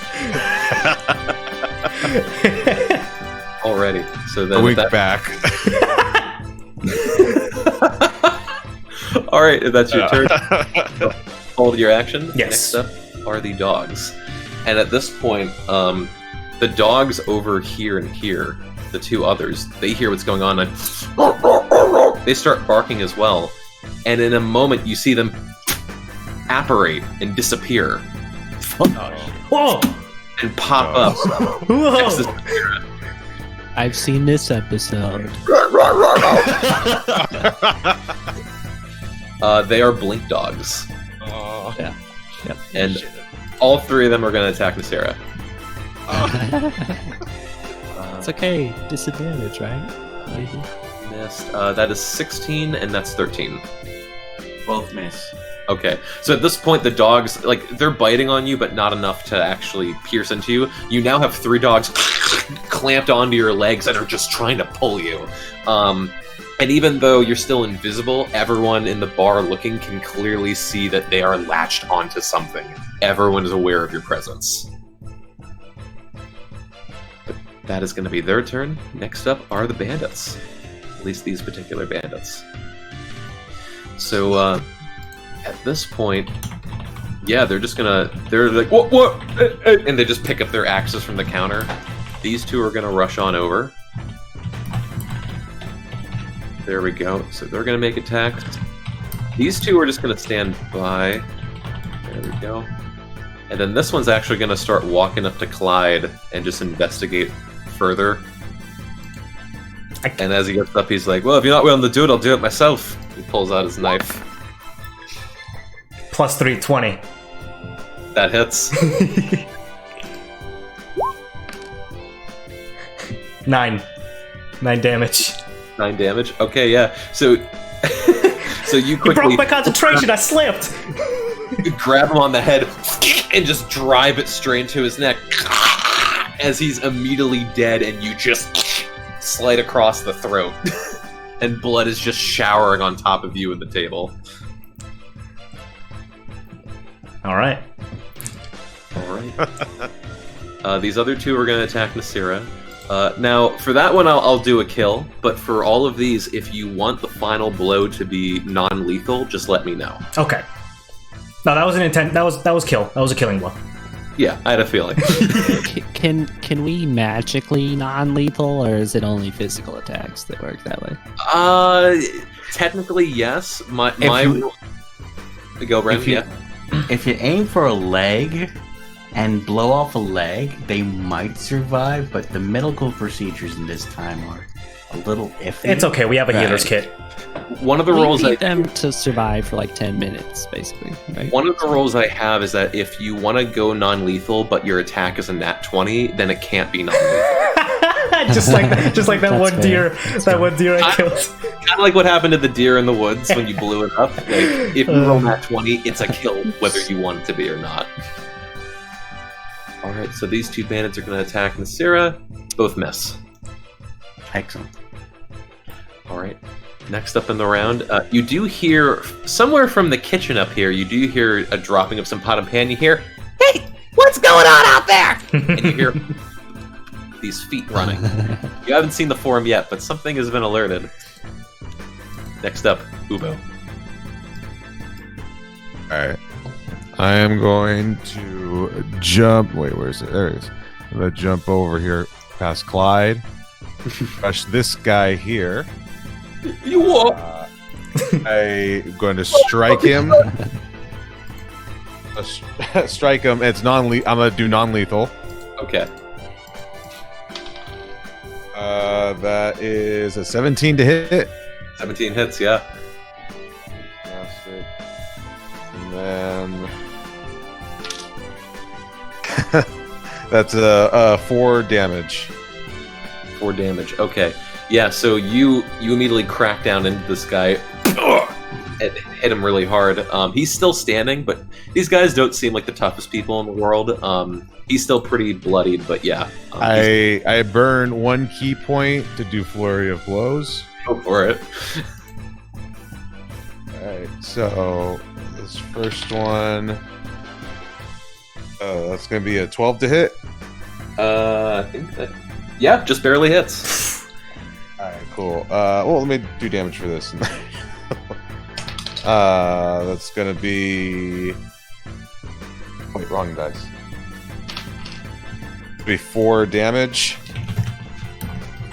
Speaker 8: Already. So then
Speaker 6: A week
Speaker 8: that...
Speaker 6: back.
Speaker 8: All right, if that's your turn. Hold your action.
Speaker 1: Yes.
Speaker 8: Next up are the dogs, and at this point, the dogs over here and here, the two others, they hear what's going on, and they start barking as well. And in a moment, you see them apparate and disappear,
Speaker 1: Whoa!
Speaker 8: and pop up next to
Speaker 1: Whoa!
Speaker 8: Samira.
Speaker 3: I've seen this episode.
Speaker 8: They are blink dogs,
Speaker 3: Yep.
Speaker 8: and all three of them are going to attack Nasira.
Speaker 3: It's okay. Disadvantage, right? Maybe.
Speaker 8: Missed. That is 16, and that's 13.
Speaker 5: Both miss.
Speaker 8: Okay, so at this point, the dogs, like, they're biting on you, but not enough to actually pierce into you. You now have three dogs clamped onto your legs and are just trying to pull you. And even though you're still invisible, everyone in the bar looking can clearly see that they are latched onto something. Everyone is aware of your presence. But that is going to be their turn. Next up are the bandits. At least these particular bandits. So, at this point, yeah, they're like, what? And they just pick up their axes from the counter. These two are gonna rush on over. There we go. So they're gonna make attacks. These two are just gonna stand by. There we go. And then this one's actually going to start walking up to Clyde and just investigate further. And as he gets up, he's like, well, if you're not willing to do it, I'll do it myself. He pulls out his knife.
Speaker 1: Plus 3, 20.
Speaker 8: That hits.
Speaker 1: 9 damage.
Speaker 8: 9 damage? Okay, yeah. So so you
Speaker 1: You
Speaker 8: quickly
Speaker 1: broke my concentration, I slipped!
Speaker 8: grab him on the head and just drive it straight into his neck as he's immediately dead, and you just slide across the throat. And blood is just showering on top of you and the table.
Speaker 1: Alright.
Speaker 8: These other two are going to attack Nasira. Now, for that one, I'll do a kill, but for all of these, if you want the final blow to be non-lethal, just let me know.
Speaker 1: Okay. No, that was an intent. That was kill. That was a killing blow.
Speaker 8: Yeah, I had a feeling.
Speaker 3: Can we magically non-lethal, or is it only physical attacks that work that way?
Speaker 8: Technically, yes. My go, Bren.
Speaker 5: If you aim for a leg and blow off a leg, they might survive, but the medical procedures in this time are a little iffy.
Speaker 1: It's okay. We have a healer's kit.
Speaker 8: One of the
Speaker 3: We
Speaker 8: rules
Speaker 3: need them to survive for like 10 minutes, basically. Right?
Speaker 8: One of the rules I have is that if you want to go non-lethal, but your attack is a nat 20, then it can't be non-lethal.
Speaker 1: just like that one deer. That one deer I killed.
Speaker 8: Kind of like what happened to the deer in the woods when you blew it up. Like, if you roll nat 20, it's a kill, whether you want it to be or not. All right, so these two bandits are going to attack Nasira. Both miss.
Speaker 5: Excellent.
Speaker 8: All right. Next up in the round, you do hear, somewhere from the kitchen up here, you do hear a dropping of some pot and pan. You hear, hey, what's going on out there? And you hear these feet running. You haven't seen the form yet, but something has been alerted. Next up, Ubo.
Speaker 6: Alright. I am going to jump. Wait, where is it? There it is. I'm going to jump over here past Clyde. Rush this guy here.
Speaker 8: You what?
Speaker 6: I'm going to strike him. Strike him. It's non-lethal. I'm going to do non-lethal.
Speaker 8: Okay.
Speaker 6: That is a 17 to hit.
Speaker 8: 17 hits, yeah.
Speaker 6: And then that's a 4 damage.
Speaker 8: 4 damage. Okay. Yeah, so you immediately crack down into this guy and hit him really hard. He's still standing, but these guys don't seem like the toughest people in the world. He's still pretty bloodied, but yeah.
Speaker 6: I burn 1 key point to do flurry of blows.
Speaker 8: Go for it.
Speaker 6: Alright, so this first one, that's going to be a 12 to hit.
Speaker 8: I think that, yeah, just barely hits.
Speaker 6: Alright, cool. Well, let me do damage for this. That's gonna be... Wait, wrong dice. It'll be 4 damage.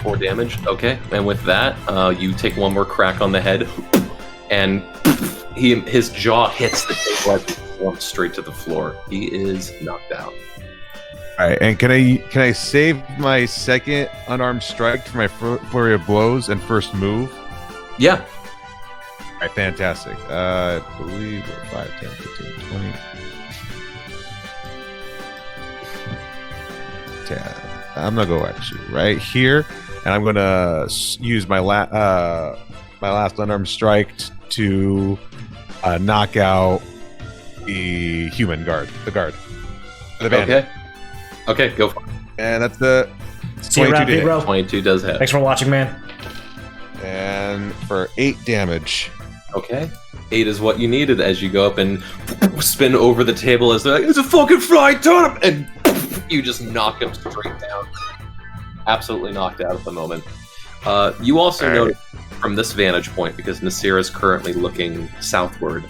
Speaker 8: 4 damage, okay. And with that, you take one more crack on the head, and his jaw hits the table as he slumps straight to the floor. He is knocked out.
Speaker 6: Alright, and can I save my second unarmed strike for my flurry of blows and first move?
Speaker 8: Yeah.
Speaker 6: Alright, fantastic. I believe 5, 10, 15, 20. 10. I'm gonna go actually right here, and I'm gonna use my last unarmed strike to knock out the human guard, the bandit.
Speaker 8: Okay, go for it.
Speaker 6: And that's the
Speaker 1: 22 to hit.
Speaker 8: 22 does hit.
Speaker 1: Thanks for watching, man.
Speaker 6: And for 8 damage.
Speaker 8: Okay. 8 is what you needed as you go up and spin over the table as they're like, it's a fucking flying turnip! And you just knock him straight down. Absolutely knocked out at the moment. You also notice from this vantage point, because Nasira is currently looking southward,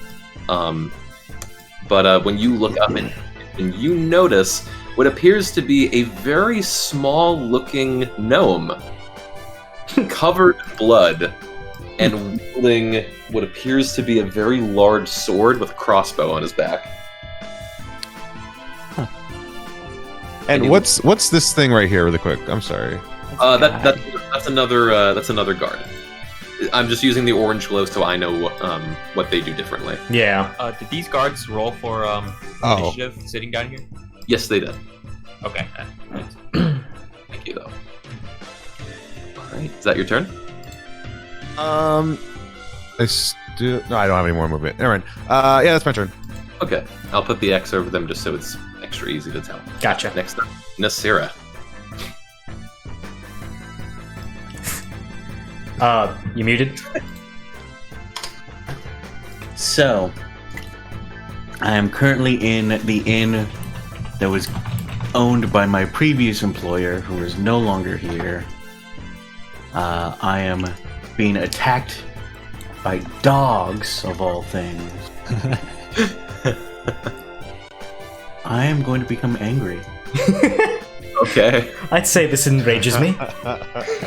Speaker 8: but when you look up and you notice what appears to be a very small-looking gnome, covered in blood, and wielding what appears to be a very large sword with a crossbow on his back.
Speaker 6: And what's this thing right here, really quick? I'm sorry.
Speaker 8: That's another guard. I'm just using the orange glow so I know what they do differently.
Speaker 1: Yeah.
Speaker 9: Did these guards roll for initiative sitting down here?
Speaker 8: Yes, they did.
Speaker 9: Okay.
Speaker 8: Thank you, though. All right, is that your turn?
Speaker 6: I don't have any more movement. Never mind. Yeah, that's my turn.
Speaker 8: Okay, I'll put the X over them just so it's extra easy to tell.
Speaker 1: Gotcha.
Speaker 8: Next up, Nasira.
Speaker 1: You muted?
Speaker 5: So, I am currently in the inn that was owned by my previous employer, who is no longer here. I am being attacked by dogs, of all things. I am going to become angry.
Speaker 8: Okay.
Speaker 1: I'd say this enrages me.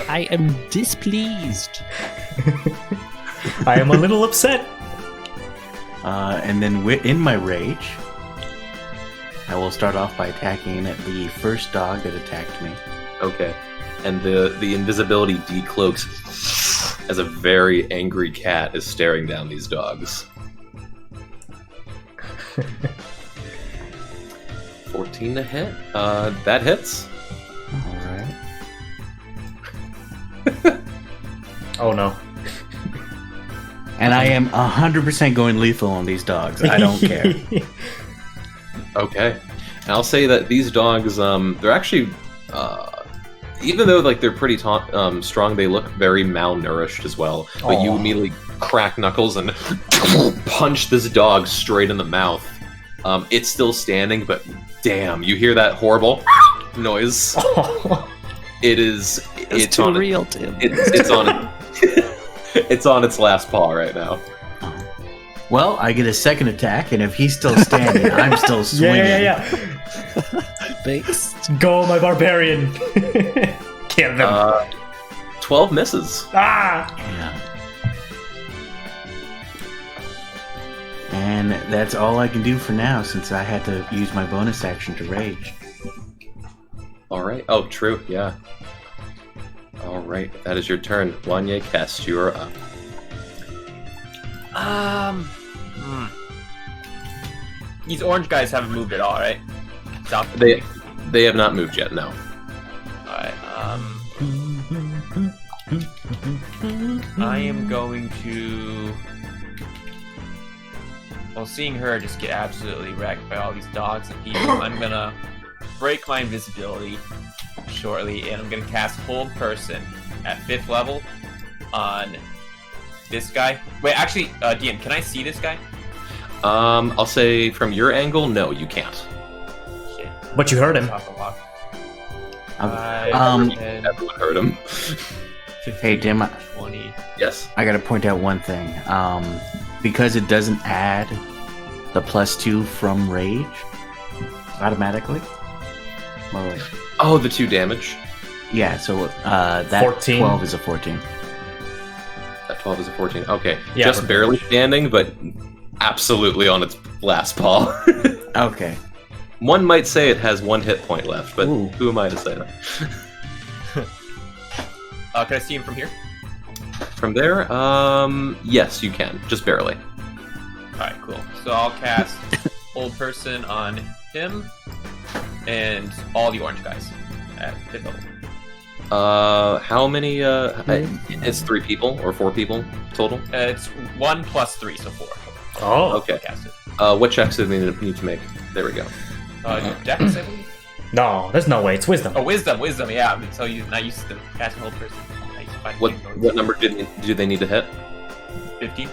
Speaker 3: I am displeased.
Speaker 1: I am a little upset.
Speaker 5: And then in my rage, I will start off by attacking the first dog that attacked me.
Speaker 8: Okay. And the invisibility decloaks as a very angry cat is staring down these dogs. 14 to hit. That hits.
Speaker 5: Alright.
Speaker 1: Oh no.
Speaker 5: And I am 100% going lethal on these dogs. I don't care.
Speaker 8: Okay. And I'll say that these dogs, they're actually, even though like they're pretty strong, they look very malnourished as well. But you immediately crack knuckles and punch this dog straight in the mouth. It's still standing, but damn, you hear that horrible noise. It's
Speaker 3: too
Speaker 8: on
Speaker 3: real, Tim.
Speaker 8: It's on it. It's on its last paw right now.
Speaker 5: Well, I get a second attack, and if he's still standing, I'm still swinging.
Speaker 1: Yeah.
Speaker 3: Thanks.
Speaker 1: Go, my barbarian. Kill them.
Speaker 8: 12 misses.
Speaker 1: Ah!
Speaker 5: Yeah. And that's all I can do for now, since I had to use my bonus action to rage.
Speaker 8: All right. Oh, true. Yeah. All right. That is your turn. Wanye Kest, you are up.
Speaker 9: These orange guys haven't moved at all, right? South.
Speaker 8: They have not moved yet. No.
Speaker 9: Alright, I am going to... Well, seeing her just get absolutely wrecked by all these dogs and people, I'm gonna break my invisibility shortly, and I'm gonna cast Hold Person at 5th level on this guy. Wait, actually, DM, can I see this guy?
Speaker 8: I'll say from your angle, no, you can't.
Speaker 9: Shit.
Speaker 1: But you heard him.
Speaker 8: Everyone heard him.
Speaker 9: 15,
Speaker 5: Hey, Dim,
Speaker 9: 20.
Speaker 8: Yes.
Speaker 5: I gotta point out one thing. Because it doesn't add the +2 from rage automatically. Well, wait.
Speaker 8: Oh, the 2 damage.
Speaker 5: Yeah, so that
Speaker 1: 14.
Speaker 5: 12 is a 14.
Speaker 8: That 12 is a 14. Okay.
Speaker 1: Yeah,
Speaker 8: Just barely standing, but absolutely on its last paw.
Speaker 5: Okay.
Speaker 8: One might say it has 1 hit point left, but
Speaker 5: Ooh.
Speaker 8: who am I to say that?
Speaker 9: Can I see him from here?
Speaker 8: From there, yes, you can. Just barely.
Speaker 9: Alright, cool. So I'll cast Hold Person on him and all the orange guys at 5th level.
Speaker 8: How many, it's 3 people or 4 people total?
Speaker 9: It's 1 plus 3, so 4.
Speaker 1: Oh.
Speaker 8: Okay.
Speaker 9: Cast it.
Speaker 8: What checks do they need to make? There we go.
Speaker 9: Dex, I believe?
Speaker 1: No, there's no way. It's wisdom.
Speaker 9: Oh, wisdom, yeah. I'm so not used to casting Hold Person. I used to find
Speaker 8: What number do they need to hit?
Speaker 9: 15?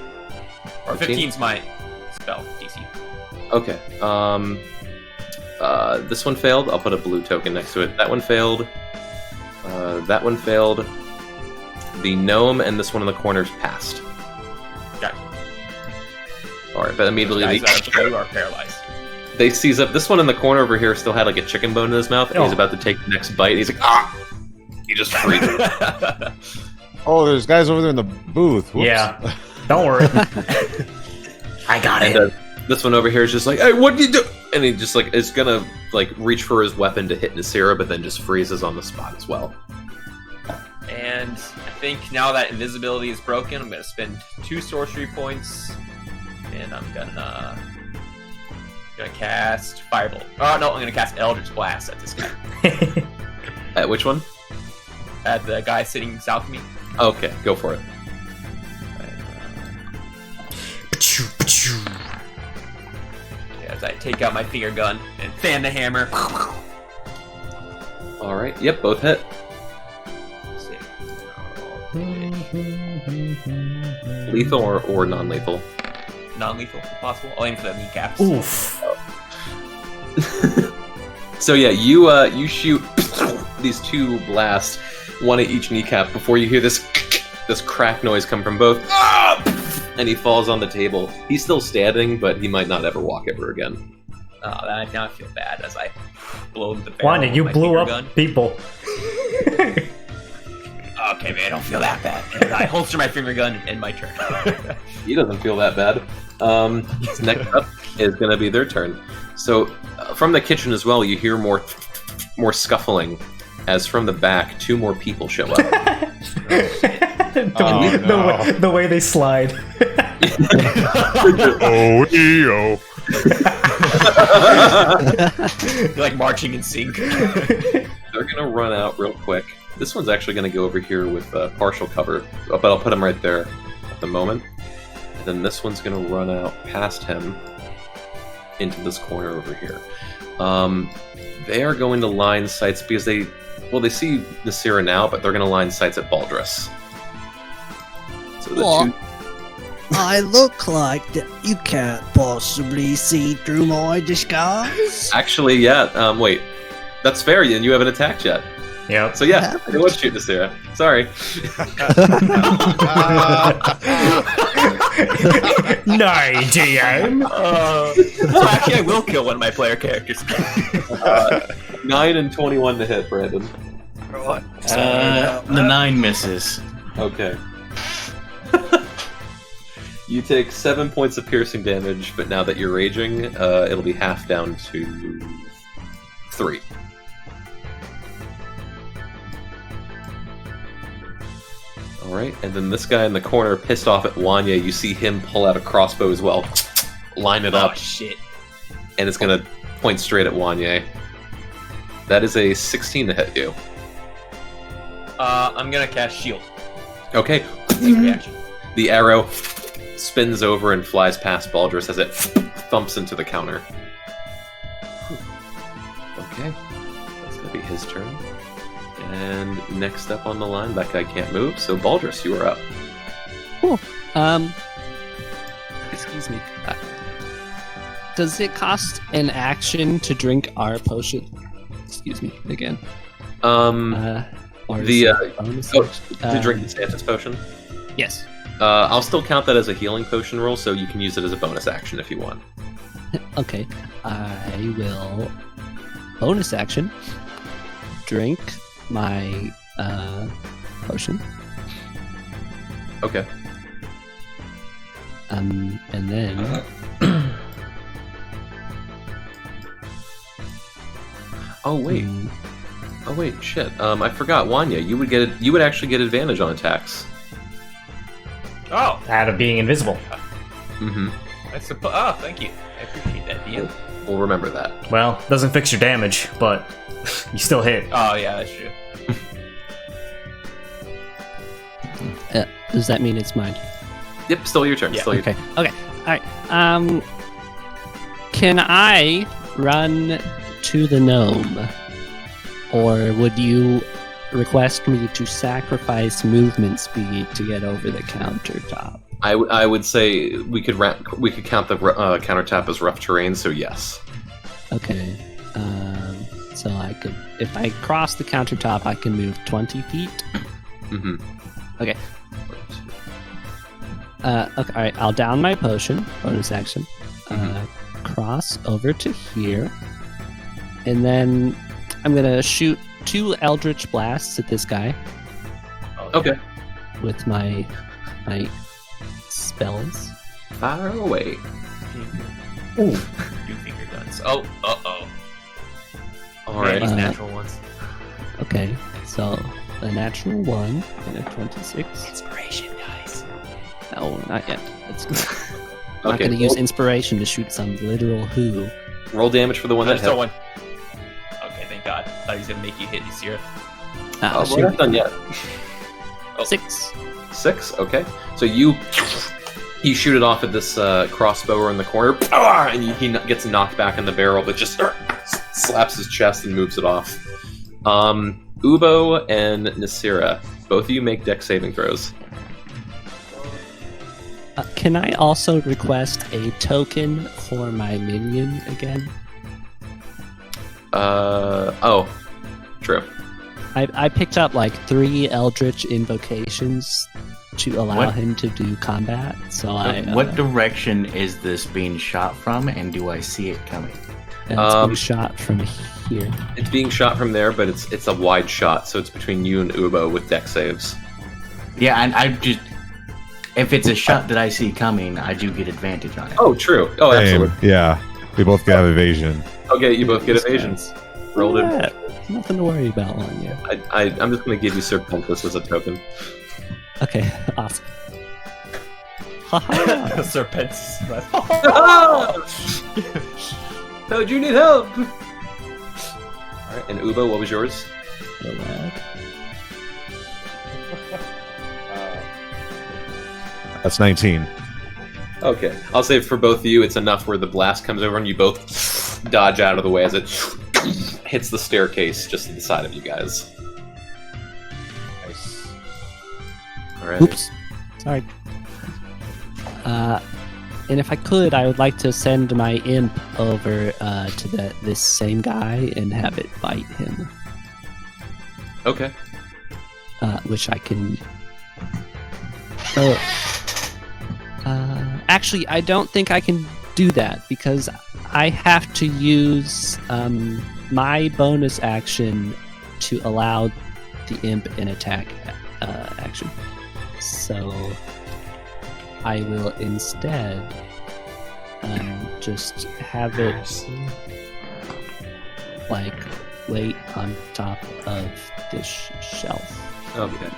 Speaker 9: Or 15's my spell DC.
Speaker 8: Okay. This one failed. I'll put a blue token next to it. That one failed. That one failed. The gnome and this one in the corners passed.
Speaker 9: Gotcha.
Speaker 8: Alright, but immediately
Speaker 9: Those guys that are blue are paralyzed.
Speaker 8: they seize up. This one in the corner over here still had like a chicken bone in his mouth, and he's about to take the next bite. And he's like, ah! He just freezes.
Speaker 6: Oh, there's guys over there in the booth. Whoops.
Speaker 1: Yeah. Don't worry. I got it.
Speaker 8: And this one over here is just like, hey, what did you do? And he just like is gonna like reach for his weapon to hit Nasira, but then just freezes on the spot as well.
Speaker 2: And I think now that invisibility is broken, I'm gonna spend 2 sorcery points, and I'm gonna cast Firebolt. Oh no, I'm gonna cast Eldritch Blast at this guy.
Speaker 8: At which one?
Speaker 2: At the guy sitting south of me.
Speaker 8: Okay, go for it.
Speaker 2: As I take out my finger gun and fan the hammer.
Speaker 8: All right. Yep, both hit. Lethal or non-lethal?
Speaker 2: Non-lethal, if possible. I'll aim for the kneecaps.
Speaker 1: Oof.
Speaker 8: So yeah, you shoot these 2 blasts, one at each kneecap, before you hear this crack noise come from both. And he falls on the table. He's still standing, but he might not ever walk ever again.
Speaker 2: Oh, now I feel bad as I blow the barrel
Speaker 1: Wanda,
Speaker 2: with
Speaker 1: you
Speaker 2: my
Speaker 1: blew
Speaker 2: finger
Speaker 1: up
Speaker 2: gun.
Speaker 1: people.
Speaker 2: Okay, man, I don't feel that bad. And I holster my finger gun and my turn.
Speaker 8: He doesn't feel that bad. Next up is going to be their turn. So from the kitchen as well, you hear more scuffling as from the back 2 more people show up.
Speaker 1: The way they slide.
Speaker 6: Oh, EO.
Speaker 2: You're like marching in sync.
Speaker 8: They're going to run out real quick. This one's actually going to go over here with partial cover, but I'll put him right there at the moment. And then this one's going to run out past him into this corner over here. They are going to line sights because they see Nasira now, but they're going to line sights at Baldrus. So the
Speaker 10: What?
Speaker 8: 2...
Speaker 10: I look like that you can't possibly see through my disguise.
Speaker 8: Actually, yeah. Wait, that's fair. And you haven't attacked yet.
Speaker 1: Yep.
Speaker 8: So yeah, it would shoot Nasira. Sorry.
Speaker 1: 9 DM.
Speaker 2: So actually, I will kill one of my player characters.
Speaker 8: 9 and 21 to hit, Brandon.
Speaker 5: The 9 misses.
Speaker 8: Okay. You take 7 points of piercing damage, but now that you're raging, it'll be half down to 3. Alright, and then this guy in the corner, pissed off at Wanya, you see him pull out a crossbow as well. Line it up.
Speaker 2: Oh, shit.
Speaker 8: And it's gonna point straight at Wanya. That is a 16 to hit you.
Speaker 2: I'm gonna cast Shield.
Speaker 8: Okay.
Speaker 2: Reaction.
Speaker 8: The arrow spins over and flies past Baldrus as it thumps into the counter. Okay. That's gonna be his turn. And next up on the line, that guy can't move, so Baldrus, you are up.
Speaker 3: Cool. Excuse me. Does it cost an action to drink our potion? Excuse me again. Or is
Speaker 8: The
Speaker 3: it a bonus
Speaker 8: to
Speaker 3: action?
Speaker 8: drink the Santa's potion.
Speaker 3: Yes.
Speaker 8: I'll still count that as a healing potion roll, so you can use it as a bonus action if you want.
Speaker 3: Okay. I will bonus action drink my potion.
Speaker 8: Okay.
Speaker 3: And then
Speaker 8: Oh wait, shit. I forgot. Wanya, you would actually get advantage on attacks.
Speaker 2: Oh,
Speaker 1: Out of being invisible.
Speaker 8: Mm-hmm.
Speaker 2: I suppose. Oh, thank you. I appreciate that, DM.
Speaker 8: We'll remember that.
Speaker 1: Well, doesn't fix your damage, but you still hit.
Speaker 2: Oh, yeah, that's true.
Speaker 3: does that mean it's mine?
Speaker 8: Yep, still your turn.
Speaker 2: Yeah.
Speaker 8: Still your
Speaker 3: Okay. Okay. All right. Can I run to the gnome, or would you request me to sacrifice movement speed to get over the countertop?
Speaker 8: I would say we could count the countertop as rough terrain. So yes.
Speaker 3: Okay. So I could, if I cross the countertop, I can move 20 feet.
Speaker 8: Mm-hmm.
Speaker 3: Okay. Okay. All right. I'll down my potion. Bonus action. Cross over to here, and then I'm gonna shoot 2 Eldritch Blasts at this guy
Speaker 8: Okay.
Speaker 3: with my spells.
Speaker 8: Fire away.
Speaker 2: Two finger guns. hits. Oh, uh-oh.
Speaker 8: All right.
Speaker 2: These natural ones.
Speaker 3: Okay, so a natural 1 and a 26.
Speaker 7: Inspiration, guys.
Speaker 3: No, not yet. I'm not
Speaker 8: Okay,
Speaker 3: going to use inspiration to shoot some literal who.
Speaker 8: roll damage for the one that hit.
Speaker 2: One. Okay, thank God. I thought he was gonna make you hit Nisira.
Speaker 8: Oh, we're not done yet.
Speaker 3: 6.
Speaker 8: 6. Okay, so you shoot it off at this crossbower in the corner, and he gets knocked back in the barrel, but just slaps his chest and moves it off. Ubo and Nasira, both of you make dex saving throws.
Speaker 3: Can I also request a token for my minion again?
Speaker 8: Oh, true.
Speaker 3: I picked up like 3 Eldritch invocations to allow
Speaker 5: What?
Speaker 3: him to do combat. So
Speaker 5: What direction is this being shot from, and do I see it coming?
Speaker 3: it's being shot from here.
Speaker 8: It's being shot from there, but it's a wide shot, so it's between you and Ubo with dex saves.
Speaker 5: Yeah, and I just if it's a shot that I see coming, I do get advantage on it.
Speaker 8: Oh, true. Oh,
Speaker 6: Same.
Speaker 8: absolutely.
Speaker 6: Yeah, we both have evasion.
Speaker 8: Okay, you both get evasions. Rolled it.
Speaker 3: Yeah, nothing to worry about on you.
Speaker 8: I'm just going to give you Serpentis as a token.
Speaker 3: Okay, awesome. Haha.
Speaker 2: Serpents.
Speaker 8: No, you need help! Alright, and Ubo, what was yours?
Speaker 6: That's 19.
Speaker 8: Okay, I'll say for both of you, it's enough where the blast comes over and you both dodge out of the way as it hits the staircase just to the side of you guys.
Speaker 6: Nice.
Speaker 8: Alright.
Speaker 3: Oops. Sorry. And if I could, I would like to send my imp over to this same guy and have it bite him.
Speaker 8: Okay.
Speaker 3: Which I can. Oh. Actually, I don't think I can do that because I have to use my bonus action to allow the imp an attack action. So I will instead just have it like wait on top of this shelf.
Speaker 8: Okay.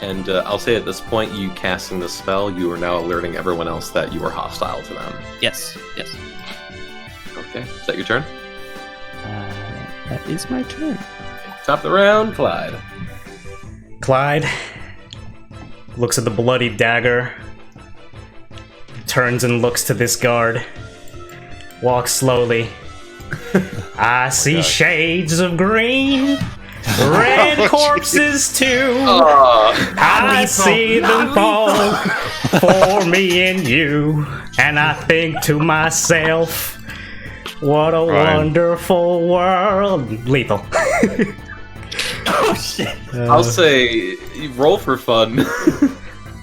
Speaker 8: And I'll say at this point, you casting the spell, you are now alerting everyone else that you are hostile to them.
Speaker 3: Yes, yes.
Speaker 8: Okay. Is that your turn?
Speaker 3: That is my turn.
Speaker 8: Top of the round, Clyde.
Speaker 1: Clyde looks at the bloody dagger, turns and looks to this guard, walks slowly. I see shades of green, red corpses too. I see them fall for me and you, and I think to myself, what a wonderful world. Lethal.
Speaker 2: Oh shit!
Speaker 8: I'll say, you roll for fun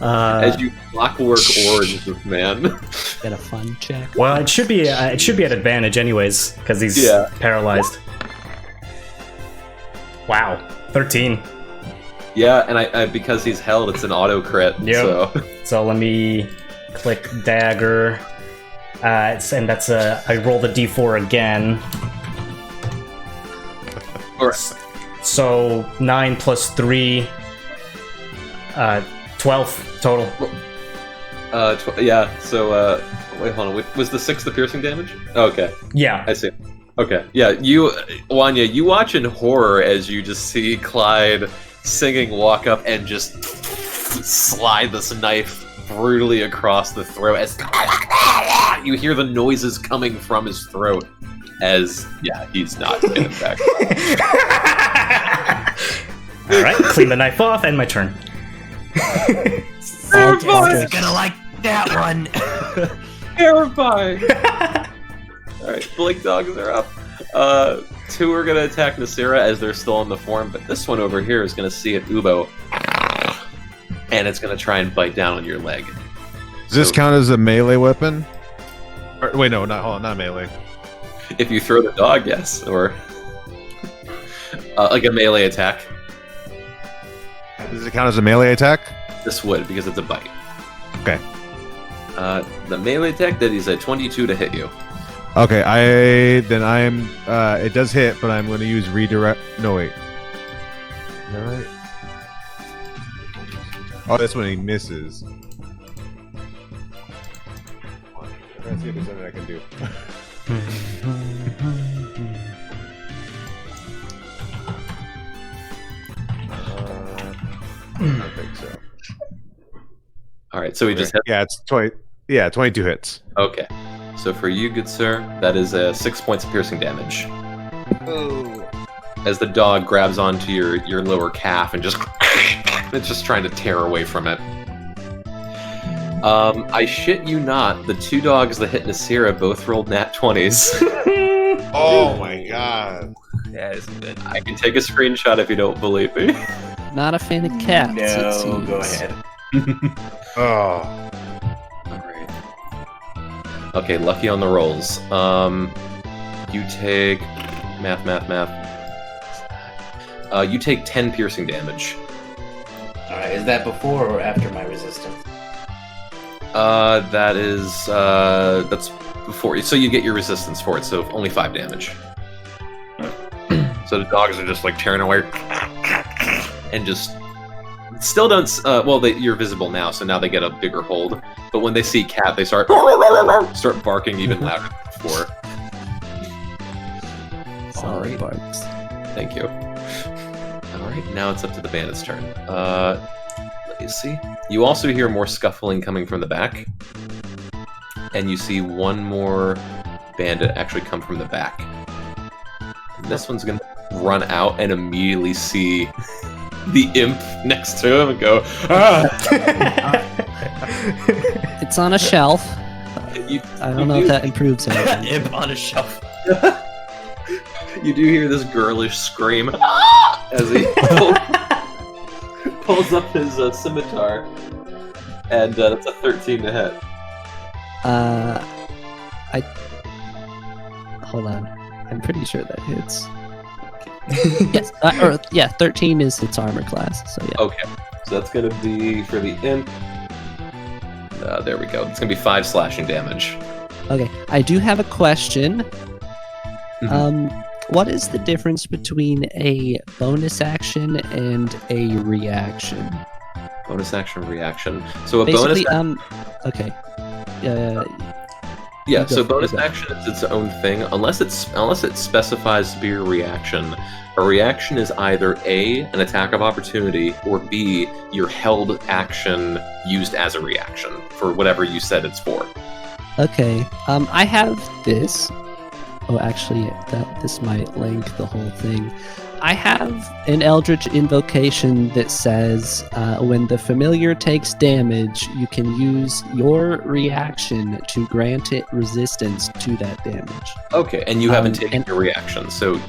Speaker 8: as you clockwork orange this man.
Speaker 3: Get a fun check.
Speaker 1: Well, it should be at advantage anyways, because he's paralyzed. Wow, 13.
Speaker 8: Yeah, and I because he's held, it's an auto crit.
Speaker 1: Yep. So let me click dagger, and that's I roll the d4 again. So 9 plus 3, 12 total.
Speaker 8: Yeah. So wait, hold on. Was the 6 the piercing damage? Okay.
Speaker 1: Yeah.
Speaker 8: I see. Okay. Yeah. You, Wanya, you watch in horror as you just see Clyde singing "Walk Up" and just slide this knife brutally across the throat as you hear the noises coming from his throat. As he's not getting back.
Speaker 1: All right, clean the knife off, and my turn.
Speaker 7: You're gonna like that one.
Speaker 8: Terrifying. All right, Blake dogs are up. 2 are gonna attack Nasira as they're still in the form, but this one over here is gonna see it Ubo, and it's gonna try and bite down on your leg.
Speaker 6: Does this count as a melee weapon? Or, wait, no, not melee.
Speaker 8: If you throw the dog, yes, or like a melee attack.
Speaker 6: Does it count as a melee attack?
Speaker 8: This would, because it's a bite.
Speaker 6: Okay.
Speaker 8: The melee attack, that is a 22 to hit you.
Speaker 6: Okay, I'm it does hit, but I'm going to use redirect. No wait. Is that right? Oh, that's when he misses. Let's see if there's something I can do. I think so.
Speaker 8: All right, so we just
Speaker 6: Yeah, it's 20. Yeah, 22 hits.
Speaker 8: Okay. So for you, good sir, that is 6 points of piercing damage.
Speaker 6: Oh.
Speaker 8: As the dog grabs onto your lower calf and just it's just trying to tear away from it. I shit you not, the 2 dogs that hit Nasira both rolled nat 20s.
Speaker 6: Oh my god.
Speaker 9: That is good.
Speaker 8: I can take a screenshot if you don't believe me.
Speaker 3: Not a fan of cats. it
Speaker 5: No,
Speaker 3: seems.
Speaker 5: go ahead.
Speaker 6: Oh.
Speaker 8: Alright. Okay, lucky on the rolls. You take math. You take 10 piercing damage.
Speaker 5: Alright, is that before or after my resistance?
Speaker 8: That's before. So you get your resistance for it, so only 5 damage. So the dogs are just like tearing away and just still don't. You're visible now, so now they get a bigger hold. But when they see Cat, they start barking even louder than before.
Speaker 3: Solid barks.
Speaker 8: Thank you. All right, now it's up to the bandit's turn. Let me see. You also hear more scuffling coming from the back, and you see one more bandit actually come from the back. And this one's gonna run out and immediately see the imp next to him and go, ah!
Speaker 3: It's on a shelf.
Speaker 8: You,
Speaker 3: I don't know if that improves anything.
Speaker 9: Imp on a shelf.
Speaker 8: you do hear this girlish scream as he pulls up his scimitar, and that's a 13 to hit.
Speaker 3: Hold on. I'm pretty sure that hits. Yes, 13 is its armor class, so yeah.
Speaker 8: Okay, so that's gonna be for the imp. There we go. It's gonna be 5 slashing damage.
Speaker 3: Okay, I do have a question.
Speaker 8: Mhm.
Speaker 3: What is the difference between a bonus action and a reaction?
Speaker 8: Bonus action, reaction. So a
Speaker 3: Basically,
Speaker 8: bonus.
Speaker 3: okay.
Speaker 8: Yeah.
Speaker 3: you go
Speaker 8: So
Speaker 3: for
Speaker 8: bonus
Speaker 3: it.
Speaker 8: action is its own thing, unless it specifies to be a reaction. A reaction is either A, an attack of opportunity, or B, your held action used as a reaction for whatever you said it's for.
Speaker 3: Okay, I have this. Oh, actually, this might link the whole thing. I have an Eldritch invocation that says when the familiar takes damage, you can use your reaction to grant it resistance to that damage.
Speaker 8: Okay, and you haven't taken
Speaker 3: and-
Speaker 8: your reaction, so.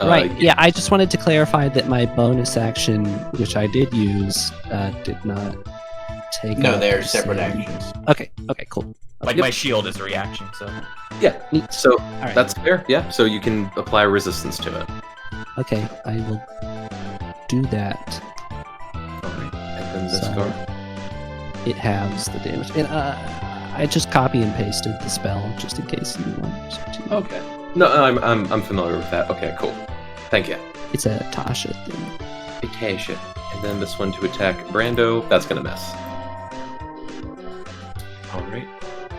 Speaker 3: Right, yeah, I just wanted to clarify that my bonus action, which I did use, did not take.
Speaker 5: No,
Speaker 3: up
Speaker 5: they're
Speaker 3: the
Speaker 5: separate
Speaker 3: same-
Speaker 5: actions.
Speaker 3: Okay, cool.
Speaker 7: Like my shield is a reaction, so.
Speaker 8: Yeah,
Speaker 3: Neat.
Speaker 8: so
Speaker 3: Alright.
Speaker 8: that's fair, yeah. So you can apply resistance to it.
Speaker 3: Okay, I will do that.
Speaker 8: Alright, and then this
Speaker 3: So-
Speaker 8: card.
Speaker 3: It halves the damage. And I just copy and pasted the spell just in case you want to.
Speaker 8: Okay. No, I'm familiar with that. Okay, cool. Thank you.
Speaker 3: It's a Tasha thing.
Speaker 8: Vacation. And then this one to attack Brando. That's gonna miss. Alright.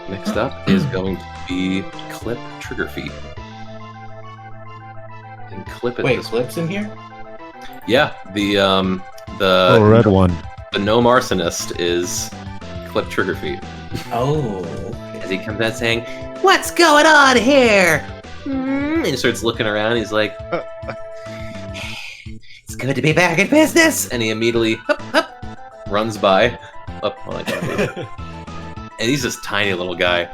Speaker 8: Next up is going to be Clip Trigger Feet. And clip it
Speaker 5: Wait,
Speaker 8: this
Speaker 5: Clip's in here?
Speaker 8: Yeah, the
Speaker 6: red one.
Speaker 8: the gnome arsonist is Clip Trigger Feet.
Speaker 5: Oh.
Speaker 8: As he comes out saying, "What's going on here?" And he starts looking around. He's like, "It's good to be back in business." And he immediately runs by. Oh my god! And he's this tiny little guy.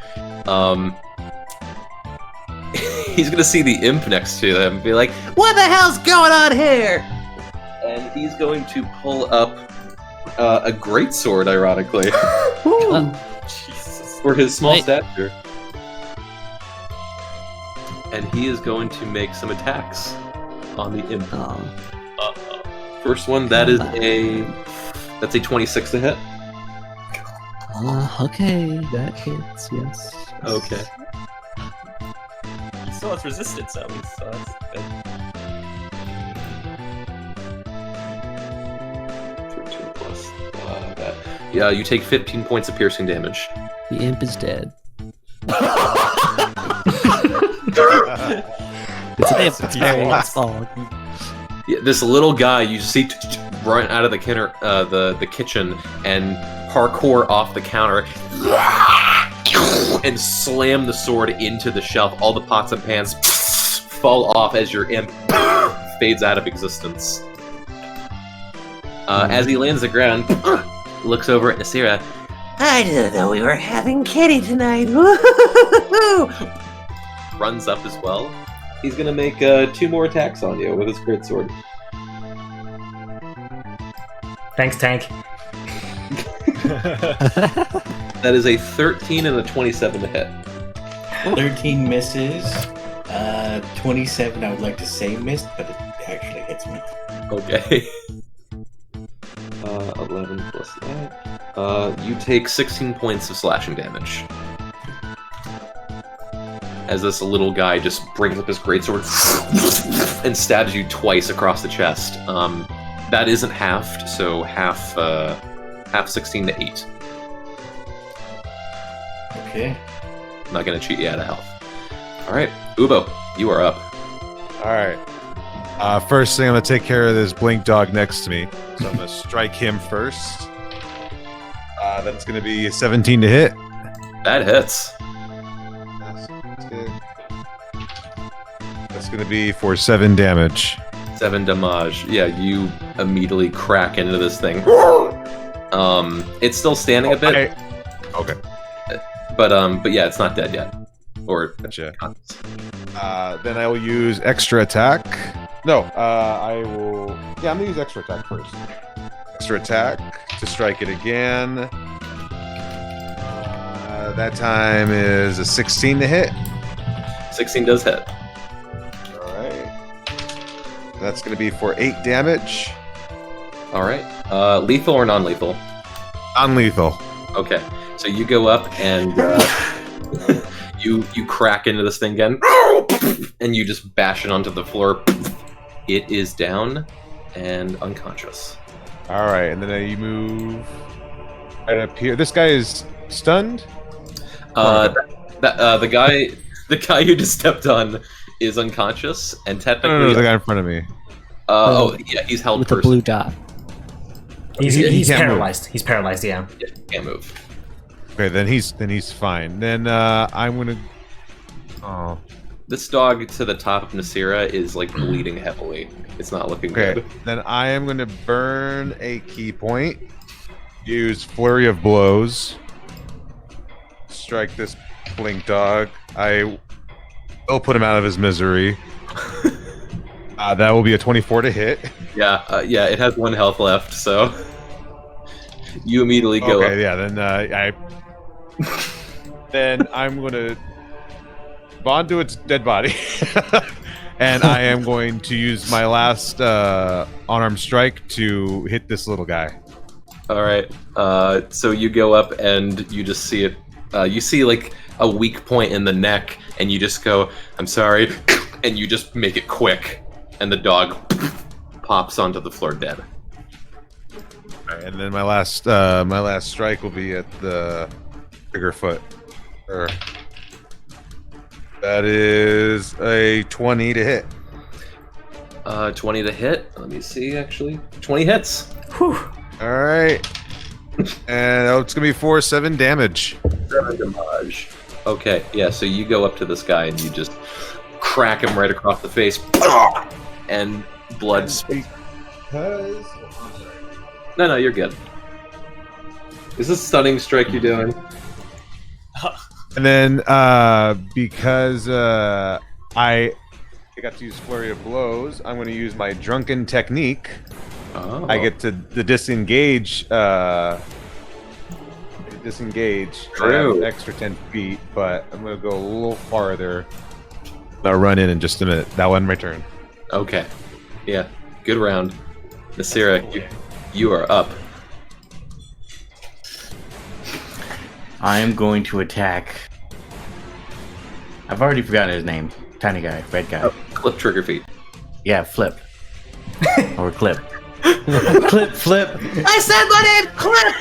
Speaker 8: He's gonna see the imp next to him and be like, "What the hell's going on here?" And he's going to pull up a greatsword, ironically,
Speaker 9: Jesus.
Speaker 8: for his small
Speaker 3: Wait.
Speaker 8: stature. And he is going to make some attacks on the imp.
Speaker 3: Oh.
Speaker 8: First one, that's a 26 to hit.
Speaker 3: Okay, that hits, yes.
Speaker 8: Okay.
Speaker 2: still has resistance at least, so that's good.
Speaker 8: 13 plus that. Yeah, you take 15 points of piercing damage.
Speaker 3: The imp is dead. It's an imp. It's Harry's fault.
Speaker 8: Yeah, this little guy you see run out of the kitchen and parkour off the counter and slam the sword into the shelf. All the pots and pans fall off as your imp fades out of existence. As he lands the ground, looks over at Nasira.
Speaker 11: I didn't know we were having kitty tonight.
Speaker 8: Runs up as well. He's gonna make 2 more attacks on you with his greatsword.
Speaker 1: Thanks, Tank.
Speaker 8: That is a 13 and a 27 to hit.
Speaker 5: 13 misses. 27, I would like to say missed, but it actually hits me.
Speaker 8: Okay. 11 plus that. You take 16 points of slashing damage. As this little guy just brings up his greatsword and stabs you twice across the chest. That isn't halved, so half 16 to 8.
Speaker 5: Okay.
Speaker 8: I'm not gonna cheat you out of health. Alright, Ubo, you are up.
Speaker 6: All right. First thing, I'm gonna take care of this blink dog next to me. So I'm gonna strike him first. That's gonna be 17 to hit.
Speaker 8: That hits.
Speaker 6: That's gonna be for 7 damage.
Speaker 8: 7 damage. Yeah, you immediately crack into this thing. It's still standing a bit.
Speaker 6: Okay.
Speaker 8: But yeah, it's not dead yet. Or
Speaker 6: Gotcha. Then I will use extra attack. No, I will. Yeah, I'm gonna use extra attack first. Extra attack to strike it again. That time is a 16 to hit.
Speaker 8: 16 does hit.
Speaker 6: Alright. That's going to be for 8 damage.
Speaker 8: Alright. Lethal or non-lethal?
Speaker 6: Non-lethal.
Speaker 8: Okay. So you go up and you crack into this thing again, and you just bash it onto the floor. It is down and unconscious.
Speaker 6: Alright, and then you move right up here. This guy is stunned?
Speaker 8: The guy who just stepped on is unconscious, and technically...
Speaker 6: No, the guy in front of me.
Speaker 8: Yeah, he's held
Speaker 3: with the blue dot.
Speaker 1: He's
Speaker 6: can't
Speaker 1: paralyzed. He's paralyzed, yeah.
Speaker 8: Yeah, can't move.
Speaker 6: Okay, then he's fine. Then I'm gonna... Oh.
Speaker 8: This dog to the top of Nasira is like bleeding heavily. It's not looking
Speaker 6: Okay,
Speaker 8: good.
Speaker 6: then I am gonna burn a key point. Use Flurry of Blows. Strike this blink dog. I will put him out of his misery. That will be a 24 to hit.
Speaker 8: Yeah, it has 1 health left, so you immediately go up.
Speaker 6: Okay, yeah, then then I'm gonna bond to its dead body, and I am going to use my last unarmed strike to hit this little guy.
Speaker 8: All right, so you go up and you just see it. You see like a weak point in the neck, and you just go, "I'm sorry," and you just make it quick, and the dog pops onto the floor dead.
Speaker 6: All right, and then my last strike will be at the bigger foot. That is a 20 to hit.
Speaker 8: 20 to hit. Let me see. Actually, 20 hits.
Speaker 1: Whew.
Speaker 6: All right, and it's gonna be 7 damage.
Speaker 8: 7 damage. Okay, yeah. So you go up to this guy and you just crack him right across the face, and blood. No, you're good. Is this stunning strike you're doing?
Speaker 6: And then because I got to use Flurry of Blows, I'm going to use my Drunken Technique.
Speaker 8: Oh.
Speaker 6: I get to the disengage. Disengage. I have an extra 10 feet, but I'm going to go a little farther. I'll run in just a minute. That one, my turn.
Speaker 8: Okay. Yeah. Good round. Nasira, you are up.
Speaker 5: I am going to attack. I've already forgotten his name. Tiny guy, red guy.
Speaker 8: Oh, clip trigger feet.
Speaker 5: Yeah, flip. Or clip. Clip, flip.
Speaker 11: I said my name, Clip!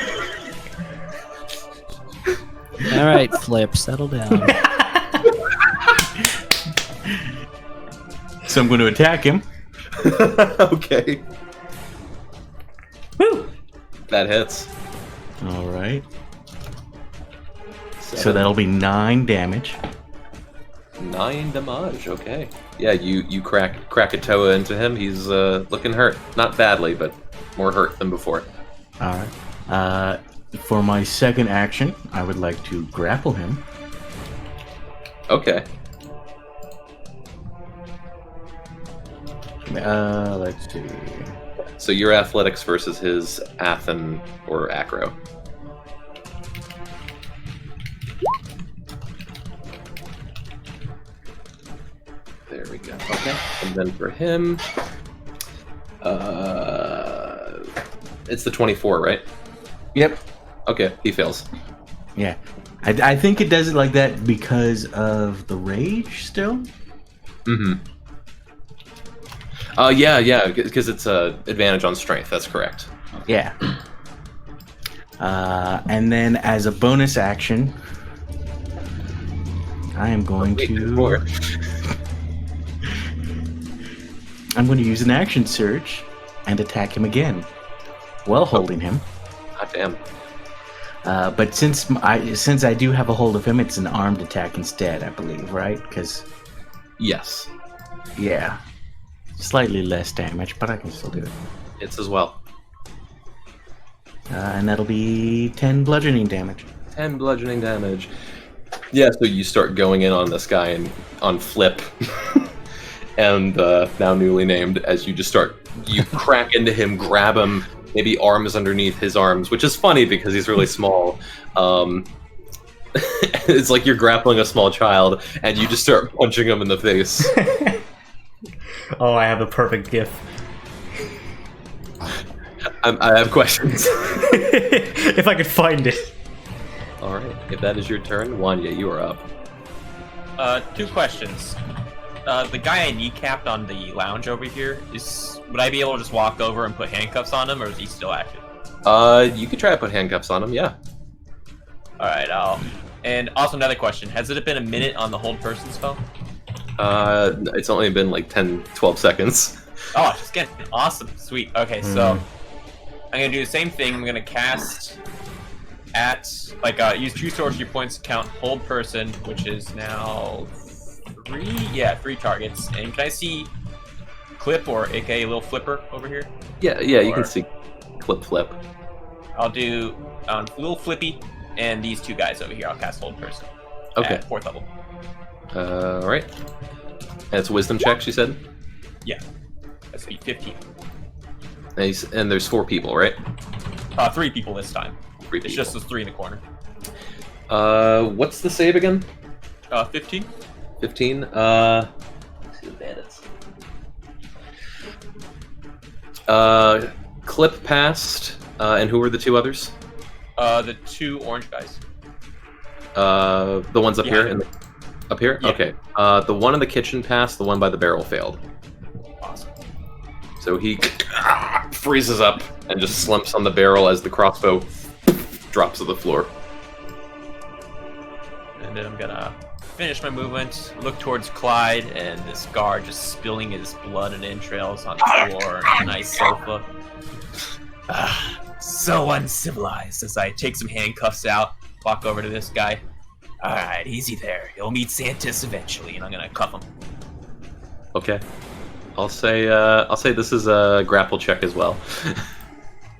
Speaker 3: All right, Flip, settle down.
Speaker 5: So I'm going to attack him.
Speaker 8: Okay.
Speaker 1: Woo!
Speaker 8: That hits.
Speaker 5: All right.
Speaker 8: 7.
Speaker 5: So that'll be 9 damage.
Speaker 8: 9 damage. Okay. Yeah, you crack Krakatoa into him. He's looking hurt. Not badly, but more hurt than before.
Speaker 5: All right. For my second action, I would like to grapple him.
Speaker 8: Okay.
Speaker 5: Let's see.
Speaker 8: So your athletics versus his athen or acro. There we go. Okay. And then for him, it's the 24, right?
Speaker 5: Yep.
Speaker 8: Okay, he fails.
Speaker 5: Yeah. I think it does it like that because of the rage still.
Speaker 8: Mm-hmm. Yeah, because it's advantage on strength. That's correct.
Speaker 5: Yeah. And then as a bonus action, I am going to... I'm going to use an action surge and attack him again, while holding him.
Speaker 8: God damn.
Speaker 5: But since I do have a hold of him, it's an armed attack instead, I believe, right? Because
Speaker 8: Yes.
Speaker 5: yeah, slightly less damage, but I can still do it.
Speaker 8: It's as well.
Speaker 5: And that'll be 10 bludgeoning damage.
Speaker 8: 10 bludgeoning damage. Yeah, so you start going in on this guy and on Flip, and now newly named, as you crack into him, grab him, maybe arms underneath his arms, which is funny because he's really small. It's like you're grappling a small child, and you just start punching him in the face.
Speaker 1: Oh, I have a perfect gif.
Speaker 8: I have questions.
Speaker 1: If I could find it.
Speaker 8: All right, if that is your turn, Wanya, you are up.
Speaker 2: 2 questions. The guy I kneecapped on the lounge over here, would I be able to just walk over and put handcuffs on him, or is he still active?
Speaker 8: You could try to put handcuffs on him, yeah.
Speaker 2: Alright, and also another question. Has it been a minute on the hold person spell?
Speaker 8: It's only been like 10, 12 seconds.
Speaker 2: Oh, just getting awesome. Sweet. Okay, so I'm going to do the same thing. I'm going to cast use 2 sorcery points to count hold person, which is now 3? Yeah, 3 targets. And can I see Clip, or aka Little Flipper, over here?
Speaker 8: Yeah, you can see Clip Flip.
Speaker 2: I'll do Little Flippy and these 2 guys over here. I'll cast hold person.
Speaker 8: Okay.
Speaker 2: At 4th level.
Speaker 8: Alright. And it's a wisdom check, she said?
Speaker 2: Yeah. That's 15.
Speaker 8: And there's 4 people, right?
Speaker 2: 3 people this time.
Speaker 8: 3
Speaker 2: It's
Speaker 8: people.
Speaker 2: just those 3 in the corner.
Speaker 8: What's the save again?
Speaker 2: 15.
Speaker 8: 15. Let's see the bandits. Clip passed, and who were the 2 others?
Speaker 2: The 2 orange guys.
Speaker 8: The ones up here?
Speaker 2: Yeah.
Speaker 8: Up here?
Speaker 2: Yeah.
Speaker 8: Okay. The one in the kitchen passed, the one by the barrel failed.
Speaker 2: Awesome.
Speaker 8: So he freezes up and just slumps on the barrel as the crossbow drops to the floor.
Speaker 2: And then I'm gonna finish my movement, look towards Clyde, and this guard just spilling his blood and entrails on the floor on a nice sofa. So uncivilized. As I take some handcuffs out, walk over to this guy. Alright, easy there. He'll meet Santis eventually, and I'm gonna cuff him.
Speaker 8: Okay. I'll say this is a grapple check as well.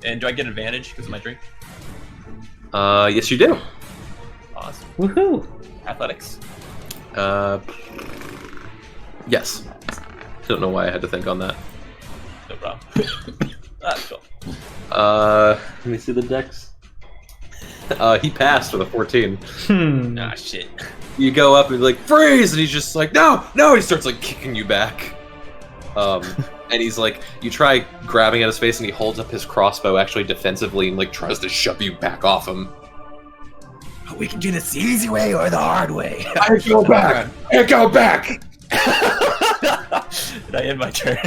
Speaker 2: And do I get advantage because of my drink?
Speaker 8: Yes you do.
Speaker 2: Awesome.
Speaker 1: Woohoo!
Speaker 2: Athletics.
Speaker 8: Yes. Don't know why I had to think on that.
Speaker 2: No problem. That's cool.
Speaker 8: Let me see the dex. He passed with a 14.
Speaker 2: Ah, shit.
Speaker 8: You go up and like, freeze! And he's just like, no! He starts like kicking you back. And he's like, you try grabbing at his face and he holds up his crossbow actually defensively and like tries to shove you back off him.
Speaker 7: We can do this the easy way or the hard way.
Speaker 8: I go back!
Speaker 2: Did I end my turn?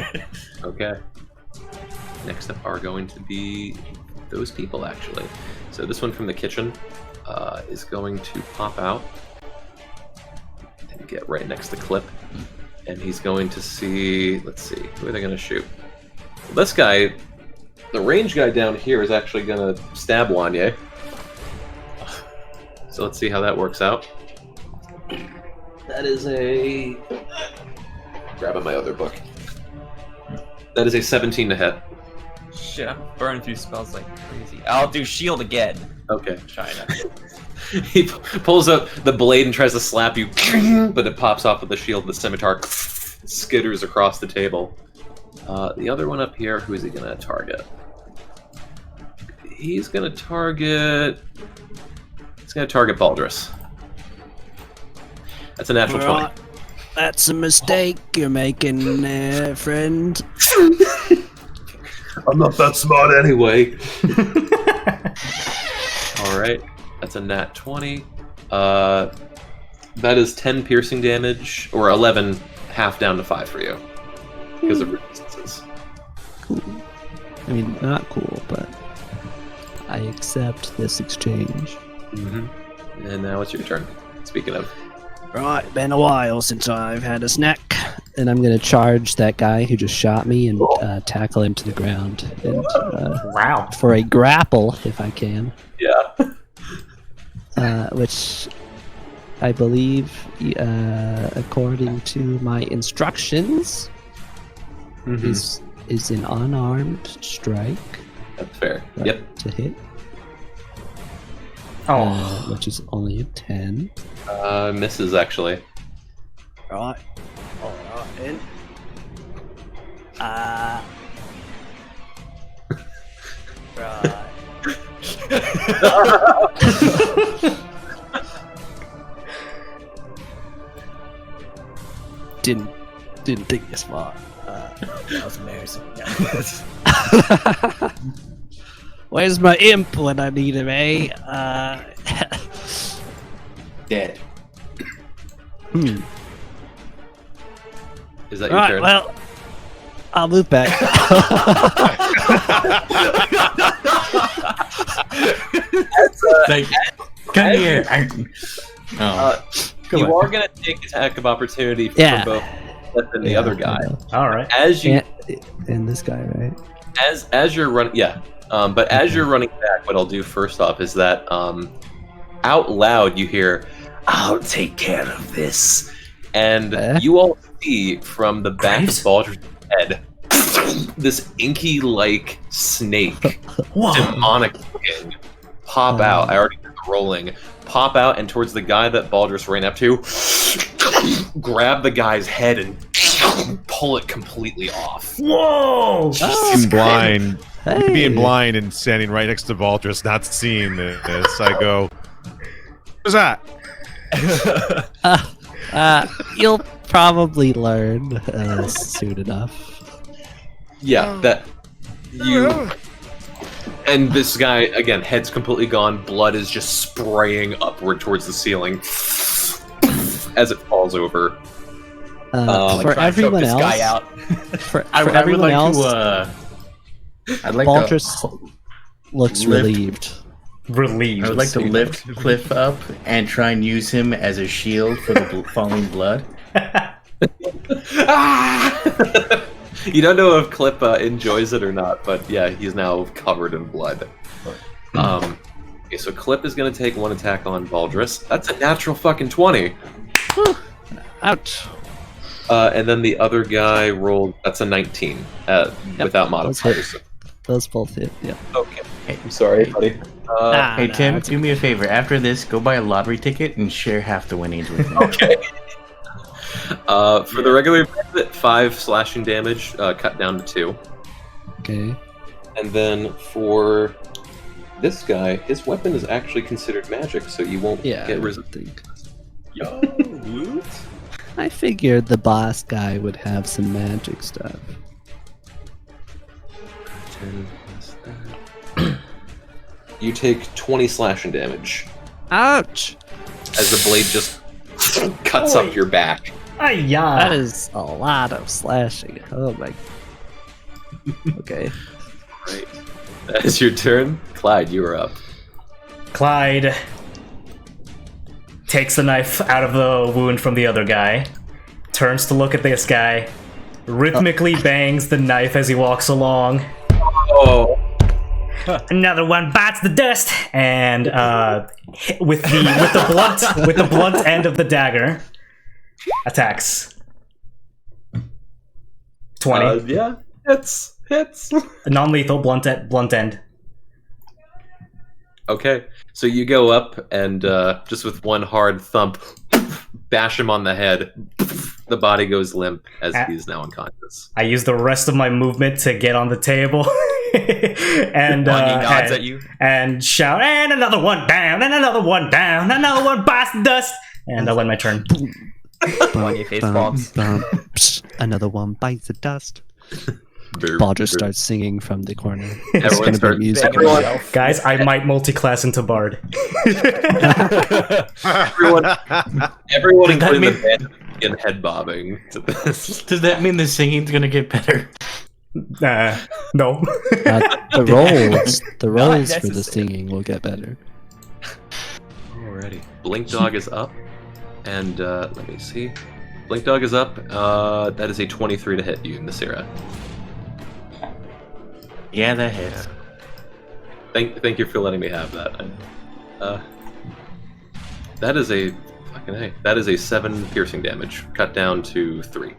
Speaker 8: Okay. Next up are going to be those people, actually. So this one from the kitchen is going to pop out and get right next to Clip. And he's going to see... Let's see. Who are they going to shoot? Well, this guy... The range guy down here is actually going to stab Wanye. So let's see how that works out. That is a... Grabbing my other book. That is a 17 to hit.
Speaker 2: Shit, I'm burning through spells like crazy. I'll do shield again.
Speaker 8: Okay.
Speaker 2: China.
Speaker 8: He pulls out the blade and tries to slap you, but it pops off with the shield. The scimitar skitters across the table. The other one up here, who is he going to target? He's going to target... He's going to target Baldrus. That's a natural 20.
Speaker 10: That's a mistake you're making, friend.
Speaker 8: I'm not that smart anyway. Alright, that's a nat 20. That is 10 piercing damage, or 11 half down to 5 for you. Because of resistances.
Speaker 3: Cool. I mean, not cool, but I accept this exchange.
Speaker 8: Mm-hmm. And now it's your turn. Speaking of.
Speaker 10: Right, been a while since I've had a snack.
Speaker 3: And I'm gonna charge that guy who just shot me and tackle him to the ground. And,
Speaker 1: Wow.
Speaker 3: for a grapple, if I can.
Speaker 8: Yeah.
Speaker 3: Which I believe, according to my instructions, is an unarmed strike.
Speaker 8: That's fair.
Speaker 3: Right,
Speaker 8: Yep.
Speaker 3: to hit. Which is only a 10.
Speaker 8: Misses, actually.
Speaker 10: Right. Alright then. Right. Didn't think this far.
Speaker 7: That was embarrassing.
Speaker 10: Where's my imp when I need him, eh?
Speaker 5: Dead.
Speaker 8: Is that your
Speaker 10: Right,
Speaker 8: turn?
Speaker 10: well, I'll move back.
Speaker 5: Come here.
Speaker 8: You are going to take attack of opportunity from both Cliff and the other guy.
Speaker 1: All right.
Speaker 8: As you
Speaker 3: and this guy, right?
Speaker 8: as you're running, but as you're running back, what I'll do first off is that out loud you hear, "I'll take care of this," and you all see from the back of Baldur's head this inky-like snake, demonic looking, pop out. I already did the rolling. Pop out and towards the guy that Baldrus ran up to, grab the guy's head and pull it completely off.
Speaker 1: Whoa!
Speaker 6: Being blind, being blind and standing right next to Baldrus, not seeing this, I go, "What's that?"
Speaker 3: You'll probably learn soon enough.
Speaker 8: Yeah, that you. And this guy, again, head's completely gone. Blood is just spraying upward towards the ceiling as it falls over.
Speaker 3: For everyone else,
Speaker 2: guy out.
Speaker 3: for
Speaker 5: I would
Speaker 3: everyone
Speaker 5: like
Speaker 3: else,
Speaker 5: to. I'd like
Speaker 3: Baldrus
Speaker 5: to
Speaker 3: looks
Speaker 5: lift-
Speaker 3: relieved.
Speaker 1: Relieved.
Speaker 5: I would like to lift Cliff up and try and use him as a shield for the falling blood.
Speaker 8: You don't know if Clip enjoys it or not, but yeah, he's now covered in blood. Okay, so Clip is going to take one attack on Baldrus. That's a natural fucking 20.
Speaker 3: Ouch.
Speaker 8: And then the other guy rolled, that's a 19 without modifiers.
Speaker 3: Those both hit, yeah.
Speaker 8: Okay. I'm sorry, buddy.
Speaker 5: Hey Tim, do me a favor. After this, go buy a lottery ticket and share half the winnings with me.
Speaker 8: Okay. For the regular benefit, 5 slashing damage, cut down to 2.
Speaker 3: Okay.
Speaker 8: And then for this guy, his weapon is actually considered magic, so you won't get resistance.
Speaker 2: Yo, loot?
Speaker 3: I figured the boss guy would have some magic stuff.
Speaker 8: 10 plus that. You take 20 slashing damage
Speaker 3: Ouch!
Speaker 8: as the blade just cuts up your back.
Speaker 1: Ay-ya.
Speaker 3: That is a lot of slashing. Oh my. Okay.
Speaker 8: Right. That is your turn. Clyde, you are up.
Speaker 1: Clyde takes the knife out of the wound from the other guy, turns to look at this guy, rhythmically bangs the knife as he walks along.
Speaker 8: Oh.
Speaker 1: Another one bites the dust, and with the blunt end of the dagger, attacks. 20.
Speaker 8: Yeah, hits.
Speaker 1: Non-lethal blunt end.
Speaker 8: Okay, so you go up and just with one hard thump, bash him on the head. The body goes limp as he's now unconscious.
Speaker 1: I use the rest of my movement to get on the table and
Speaker 2: nods at you
Speaker 1: and shout, and another one down, and another one down, another one bites the dust, and I'll end my turn.
Speaker 2: Wanye face bombs.
Speaker 3: Another one bites the dust.
Speaker 8: Very-
Speaker 3: Baldur
Speaker 8: very-
Speaker 3: starts singing from the corner.
Speaker 8: Everyone
Speaker 3: It's gonna be
Speaker 8: starts-
Speaker 3: music.
Speaker 1: Guys, I might multi-class into Bard.
Speaker 8: Everyone including the band begin head bobbing to this.
Speaker 5: Does that mean the singing's gonna get better?
Speaker 1: No.
Speaker 3: The rolls for the
Speaker 2: necessary.
Speaker 3: singing will get better.
Speaker 8: Alrighty. Blink Dog is up. And let me see. Blink Dog is up. That is a 23 to hit you, Nasira.
Speaker 5: Yeah, that hits.
Speaker 8: Thank you for letting me have that. That is a fucking A. That is a 7 piercing damage, cut down to 3.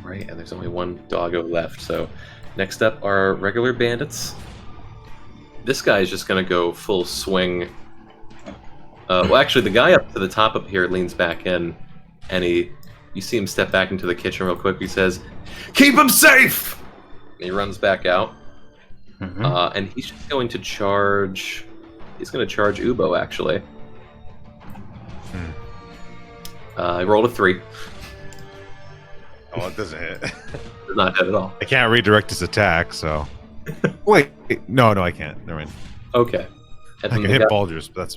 Speaker 8: Right, and there's only one doggo left. So next up are regular bandits. This guy is just gonna go full swing. Well, actually, the guy up to the top up here leans back in, and you see him step back into the kitchen real quick. He says, "Keep him safe!" And he runs back out. And he's just going to charge. He's going to charge Ubo, actually. I rolled a 3.
Speaker 6: Oh, it doesn't hit.
Speaker 8: Does not hit at all.
Speaker 6: I can't redirect his attack, so. Wait, no, I can't. Never mind.
Speaker 8: Okay. And
Speaker 6: I
Speaker 8: then
Speaker 6: can hit Baldur's, but that's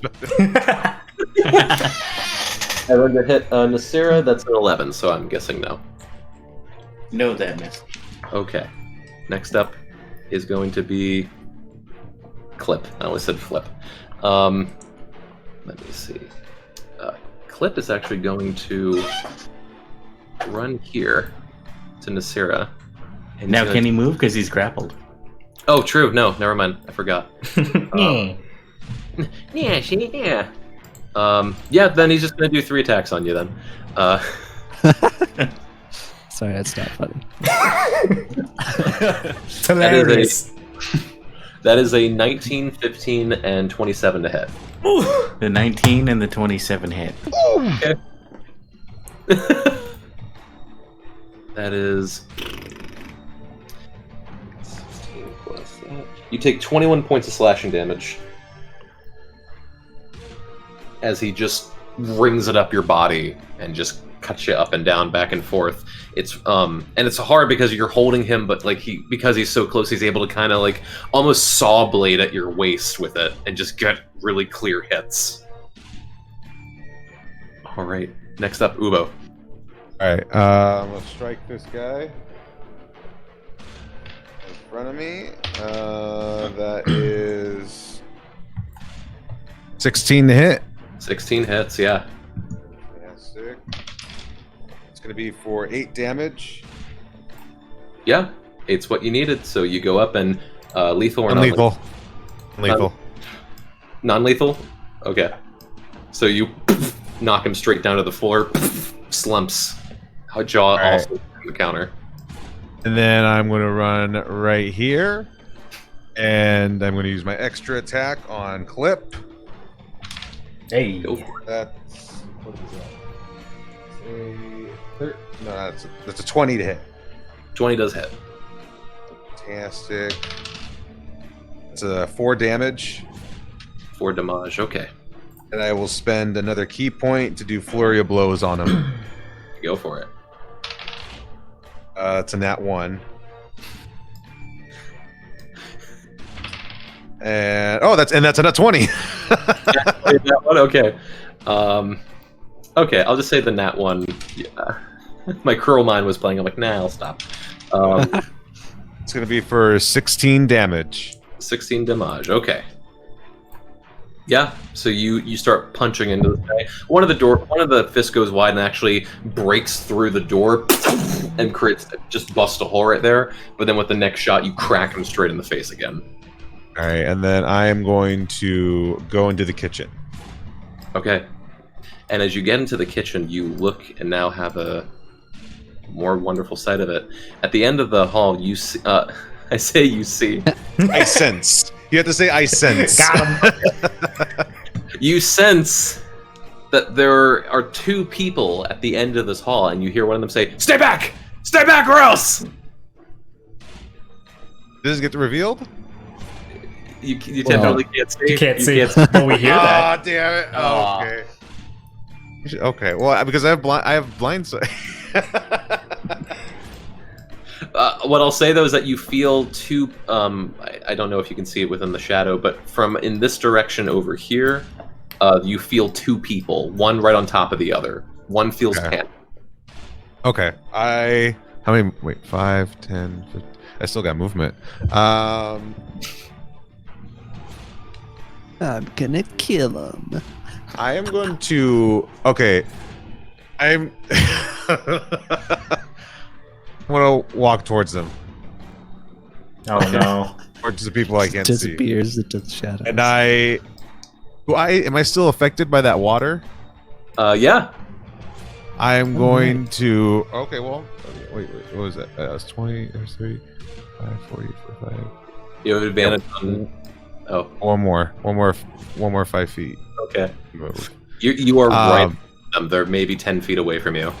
Speaker 8: I rolled to hit Nasira. That's an 11, so I'm guessing no.
Speaker 5: No, that missed.
Speaker 8: Okay. Next up is going to be Clip. I always said Flip. Let me see. Clip is actually going to run here to Nasira. And
Speaker 5: Now,
Speaker 8: he's gonna-
Speaker 5: can he move because he's grappled?
Speaker 8: Oh, true. No, never mind. I forgot.
Speaker 1: Yeah.
Speaker 8: Yeah, then he's just going to do 3 attacks on you then.
Speaker 3: Sorry, that's not funny.
Speaker 1: Hilarious.
Speaker 8: That is a 19, 15, and 27 to hit.
Speaker 5: The 19 and the 27 hit.
Speaker 8: Okay. That is 16 plus that. You take 21 points of slashing damage as he just rings it up your body and just cuts you up and down, back and forth. It's and it's hard because you're holding him, but like because he's so close, he's able to kind of like almost saw blade at your waist with it and just get really clear hits. All right, next up, Ubo.
Speaker 6: Alright, I'm gonna strike this guy in front of me. That is 16 to hit.
Speaker 8: 16 hits, yeah.
Speaker 6: Fantastic. It's gonna be for 8 damage.
Speaker 8: Yeah, it's what you needed. So you go up and lethal or
Speaker 6: Unlethal. Lethal.
Speaker 8: non-lethal? Okay. So you knock him straight down to the floor, slumps. Jaw
Speaker 6: right.
Speaker 8: also on the counter.
Speaker 6: And then I'm gonna run right here. And I'm gonna use my extra attack on Clip.
Speaker 1: Hey.
Speaker 8: Go for it.
Speaker 6: That's what is that? No, that's a 20 to hit.
Speaker 8: 20 does hit.
Speaker 6: Fantastic. It's a 4 damage,
Speaker 8: 4 damage. Okay,
Speaker 6: and I will spend another key point to do flurry of blows on him.
Speaker 8: go for it.
Speaker 6: It's a nat 1. And that's a nat 20.
Speaker 8: That one? Okay. Okay, I'll just say the nat one. Yeah. My cruel mind was playing. I'm like, nah, I'll stop.
Speaker 6: It's gonna be for 16 damage.
Speaker 8: 16 damage. Okay. Yeah. So you start punching into the guy. One of the fists goes wide and actually breaks through the door and just busts a hole right there. But then with the next shot, you crack him straight in the face again.
Speaker 6: All right, and then I am going to go into the kitchen.
Speaker 8: Okay. And as you get into the kitchen, you look and now have a more wonderful sight of it. At the end of the hall, you see, I say you see.
Speaker 6: I sense. You have to say I sense.
Speaker 1: Got him.
Speaker 8: You sense that there are two people at the end of this hall, and you hear one of them say, "Stay back! Stay back, or else!"
Speaker 6: Does it get revealed?
Speaker 8: You definitely can't see.
Speaker 1: You can't see, but we hear that.
Speaker 6: Oh, damn it. Oh, okay. Okay, well, because I have blind sight.
Speaker 8: What I'll say though is that you feel two. I don't know if you can see it within the shadow, but from in this direction over here, you feel two people. One right on top of the other. One feels panicked.
Speaker 6: Okay, how many? Wait, 5, 10, 15. I still got movement.
Speaker 3: I'm gonna kill him.
Speaker 6: I am going to. Okay, I'm gonna walk towards them.
Speaker 1: Oh no!
Speaker 6: Towards the people I can't see.
Speaker 3: Disappears into the shadows.
Speaker 6: And am I still affected by that water?
Speaker 8: Yeah.
Speaker 6: I am going to. Okay, well, wait, what was that? It's 20, there's 30, 5, 40, 45.
Speaker 8: You have advantage on. Oh.
Speaker 6: One more 5 feet.
Speaker 8: Okay.
Speaker 6: Move.
Speaker 8: You are right. They're maybe 10 feet away from you.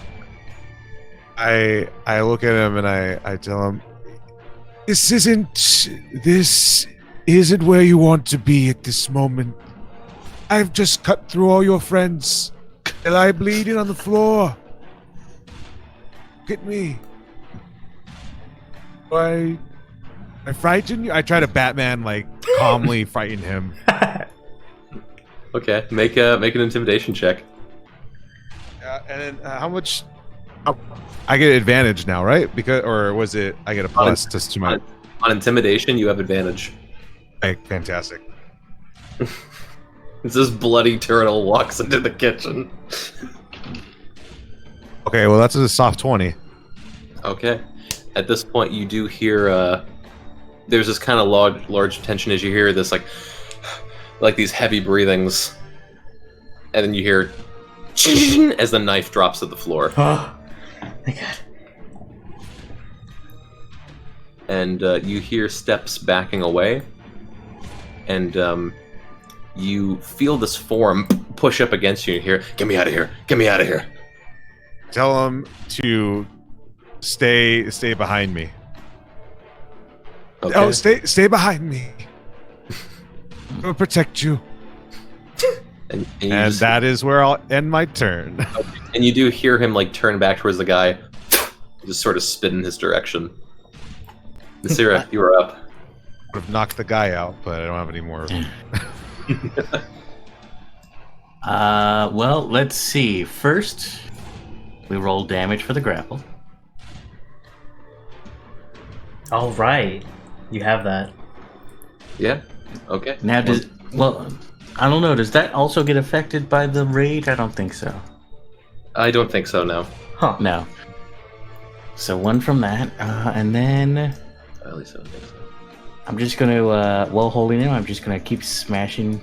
Speaker 6: I look at him and I tell him, this isn't where you want to be at this moment. I've just cut through all your friends. They lie bleeding on the floor. Look at me. I frighten you? I try to Batman, like, calmly frighten him.
Speaker 8: Okay, make an intimidation check.
Speaker 6: And then how much? Oh, I get advantage now, right? Or was it I get a plus to my
Speaker 8: on intimidation? You have advantage.
Speaker 6: Hey, fantastic.
Speaker 8: This bloody turtle walks into the kitchen.
Speaker 6: Okay, well that's a soft 20.
Speaker 8: Okay, at this point you do hear there's this kind of large tension as you hear this like these heavy breathings, and then you hear as the knife drops to the floor.
Speaker 1: Oh my god.
Speaker 8: And you hear steps backing away, and you feel this form push up against you and hear, "Get me out of here! Get me out of here!"
Speaker 6: Tell him to stay behind me.
Speaker 8: Okay.
Speaker 6: Oh, stay behind me. I'll protect you.
Speaker 8: And
Speaker 6: that is where I'll end my turn.
Speaker 8: Okay. And you do hear him turn back towards the guy, just sort of spit in his direction. Nasira, you are up.
Speaker 6: Would have knocked the guy out, but I don't have any more.
Speaker 5: Well, let's see. First, we roll damage for the grapple.
Speaker 1: All right, you have that.
Speaker 8: Yeah. Okay.
Speaker 5: Now, I don't know. Does that also get affected by the rage? I don't think so.
Speaker 8: I don't think so. No.
Speaker 1: Huh?
Speaker 5: No. So one from that, and then
Speaker 8: At least I don't think so.
Speaker 5: I'm just gonna, while holding him, I'm just gonna keep smashing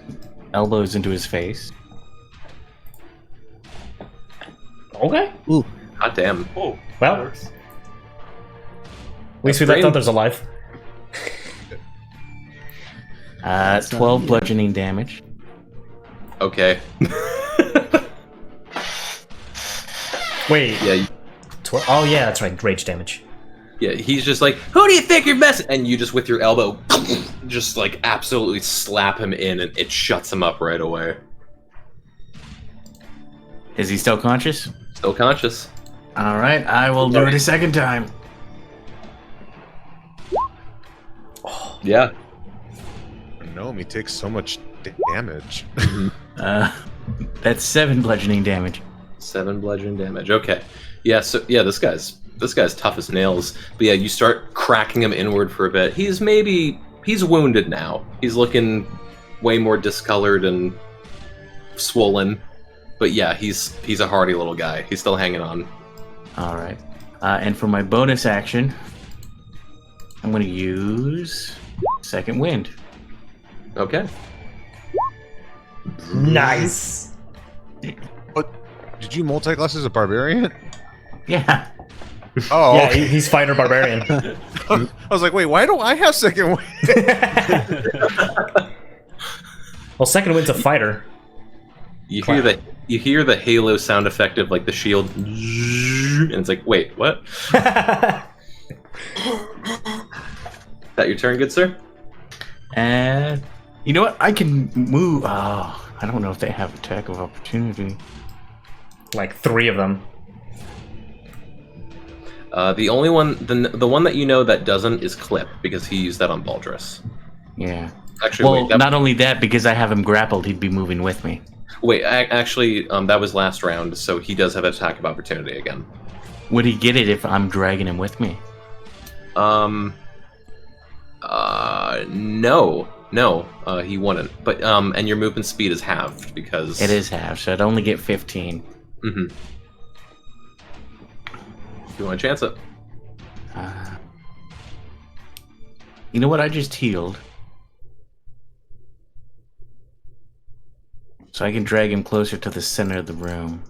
Speaker 5: elbows into his face.
Speaker 1: Okay.
Speaker 3: Ooh.
Speaker 8: God damn.
Speaker 2: Oh,
Speaker 1: Well, at least we left others alive.
Speaker 5: 12 bludgeoning damage.
Speaker 8: Okay.
Speaker 1: Wait.
Speaker 8: Yeah.
Speaker 1: Oh yeah, that's right. Rage damage.
Speaker 8: Yeah. He's just like, "Who do you think you're messing?" And you just with your elbow, just absolutely slap him in, and it shuts him up right away.
Speaker 5: Is he still conscious?
Speaker 8: Still conscious.
Speaker 5: All right, I will do it a second time.
Speaker 6: No,
Speaker 8: Yeah.
Speaker 6: he takes so much damage.
Speaker 5: That's 7 bludgeoning damage.
Speaker 8: 7 bludgeoning damage. Okay. Yeah. So yeah, this guy's tough as nails. But yeah, you start cracking him inward for a bit. He's wounded now. He's looking way more discolored and swollen. But yeah, he's a hardy little guy. He's still hanging on.
Speaker 5: All right. And for my bonus action, I'm going to use Second Wind.
Speaker 8: Okay.
Speaker 1: Nice.
Speaker 6: What? Did you multi-class as a barbarian?
Speaker 5: Yeah.
Speaker 6: Oh,
Speaker 1: Yeah,
Speaker 6: okay.
Speaker 1: he's fighter barbarian.
Speaker 6: I was like, wait, why don't I have second wind?
Speaker 1: Well, second wind's a fighter.
Speaker 8: You hear the Halo sound effect of like the shield, and it's like, wait, what? Is that your turn, good sir?
Speaker 5: And you know what? I can move. Oh, I don't know if they have attack of opportunity.
Speaker 1: Like 3 of them.
Speaker 8: The only one, the one that you know that doesn't is Clip, because he used that on Baldrus.
Speaker 5: Yeah.
Speaker 8: Actually,
Speaker 5: Well,
Speaker 8: wait,
Speaker 5: not only that, because I have him grappled, he'd be moving with me.
Speaker 8: Wait, actually, that was last round, so he does have attack of opportunity again.
Speaker 5: Would he get it if I'm dragging him with me?
Speaker 8: No, he wouldn't. But and your movement speed is halved because
Speaker 5: It is half, so I'd only get 15.
Speaker 8: Mm-hmm. You want to chance it?
Speaker 5: You know what? I just healed. So I can drag him closer to the center of the room.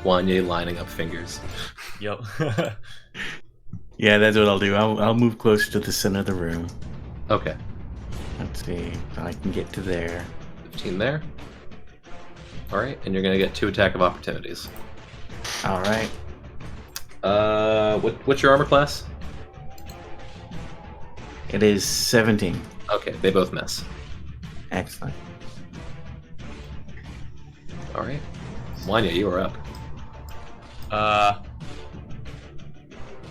Speaker 8: Wanye lining up fingers.
Speaker 1: Yep.
Speaker 5: Yeah, that's what I'll do. I'll move closer to the center of the room.
Speaker 8: Okay.
Speaker 5: Let's see if I can get to there.
Speaker 8: 15 there. Alright, and you're going to get 2 attack of opportunities.
Speaker 5: Alright.
Speaker 8: What's your armor class?
Speaker 5: It is 17.
Speaker 8: Okay, they both miss.
Speaker 5: Excellent.
Speaker 8: Alright. Wanya, you are up.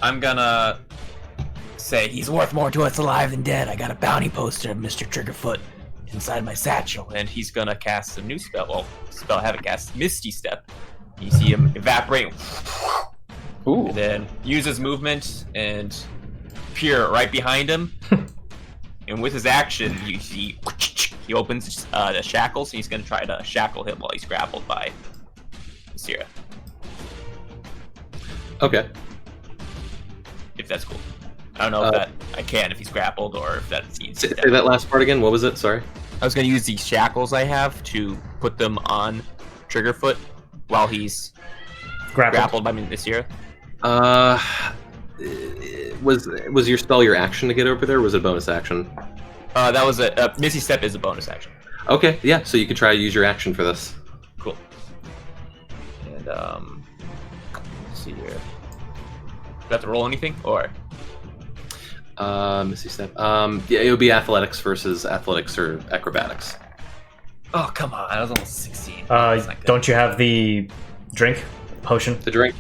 Speaker 7: I'm gonna say he's worth more to us alive than dead. I got a bounty poster of Mr. Triggerfoot inside my satchel, and he's gonna cast a new spell. Well, spell I haven't cast, Misty Step. You see him evaporate,
Speaker 8: Ooh.
Speaker 7: and then use his movement and appear right behind him. And with his action, you see he opens the shackles, and he's gonna try to shackle him while he's grappled by Sierra.
Speaker 8: Okay.
Speaker 7: If that's cool. I don't know if that I can if he's grappled or if that's
Speaker 8: Say that last part again. What was it? Sorry.
Speaker 7: I was going to use these shackles I have to put them on Triggerfoot while he's grappled by Misira.
Speaker 8: Was your spell your action to get over there, or was it a bonus action?
Speaker 7: That was a Misty Step is a bonus action.
Speaker 8: Okay, yeah, so you could try to use your action for this.
Speaker 7: Cool. And let's see here. Do I have to roll anything or?
Speaker 8: Misty Step. Yeah, it would be athletics versus athletics or acrobatics.
Speaker 7: Oh come on! I was almost 16.
Speaker 1: Don't you have the drink potion?
Speaker 8: The drink.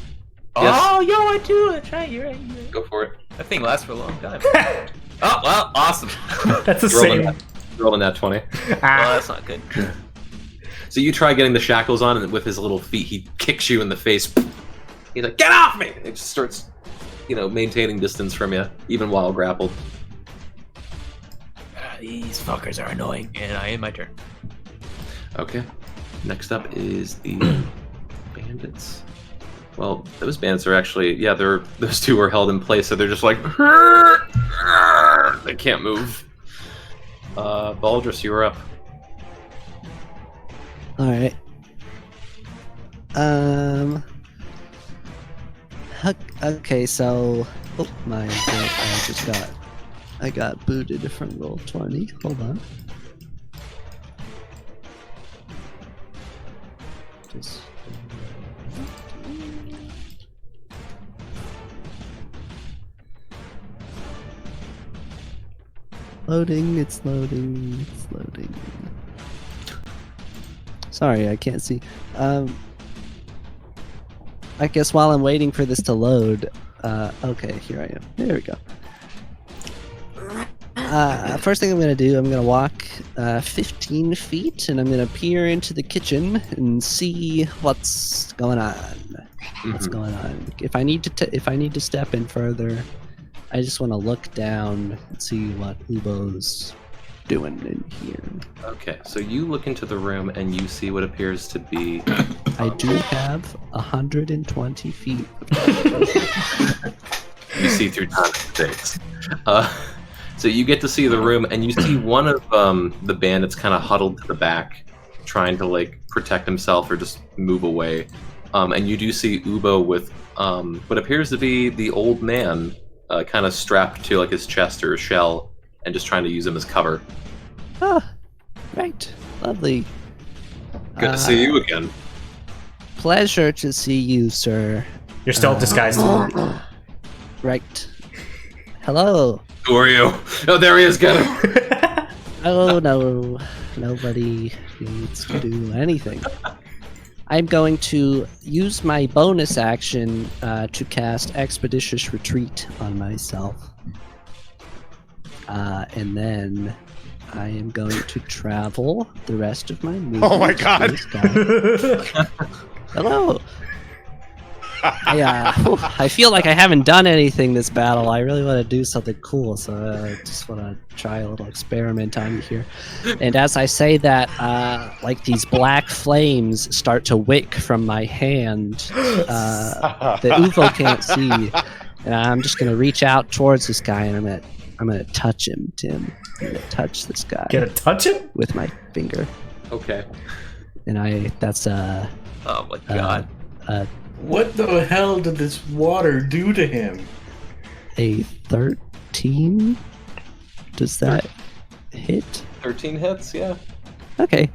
Speaker 7: Oh, yo, I do. That's right. You're right.
Speaker 8: Go for it.
Speaker 7: That thing lasts for a long time. Oh well, awesome.
Speaker 1: That's the same.
Speaker 8: Rolling that 20.
Speaker 7: Well, that's not good.
Speaker 8: So you try getting the shackles on, and with his little feet, he kicks you in the face. He's like, "Get off me!" And he just starts, maintaining distance from you, even while grappled.
Speaker 7: These fuckers are annoying, and I end my turn.
Speaker 8: Okay. Next up is the bandits. Well, those bandits are actually, those two are held in place, so they're just like, they can't move. Baldrus, you're up.
Speaker 3: Alright. Okay, so... Oh, I got booted from Roll20. Hold on. Just... Loading, it's loading. Sorry, I can't see. I guess while I'm waiting for this to load, okay, here I am. There we go. First thing I'm gonna do, I'm gonna walk 15 feet, and I'm gonna peer into the kitchen and see what's going on. What's going on? If I need to step in further, I just want to look down and see what Ubo's doing in here.
Speaker 8: Okay, so you look into the room and you see what appears to be.
Speaker 3: I do have 120 feet.
Speaker 8: You see through time and space. So you get to see the room, and you see one of the bandits kind of huddled to the back, trying to like protect himself or just move away. And you do see Ubo with what appears to be the old man, kind of strapped to like his chest or his shell, and just trying to use him as cover.
Speaker 3: Ah, right. Lovely.
Speaker 8: Good to see you again.
Speaker 3: Pleasure to see you, sir.
Speaker 1: You're still disguised.
Speaker 3: Right. Hello.
Speaker 8: Who are you? Oh, there he is. Get him.
Speaker 3: Oh no, nobody needs to do anything. I'm going to use my bonus action to cast Expeditious Retreat on myself. And then I am going to travel the rest of my movement.
Speaker 6: Oh my god!
Speaker 3: Hello! I feel like I haven't done anything this battle. I really want to do something cool, so I just want to try a little experiment on you here. And as I say that, like these black flames start to wick from my hand that Uvo can't see. And I'm just gonna reach out towards this guy, and I'm gonna touch him, Tim. I'm gonna touch this guy.
Speaker 1: Gonna touch him
Speaker 3: with my finger.
Speaker 8: Okay.
Speaker 3: And that's
Speaker 9: Oh my god.
Speaker 12: What the hell did this water do to him?
Speaker 3: a 13. Does that hit?
Speaker 9: 13 hits, yeah.
Speaker 3: Okay.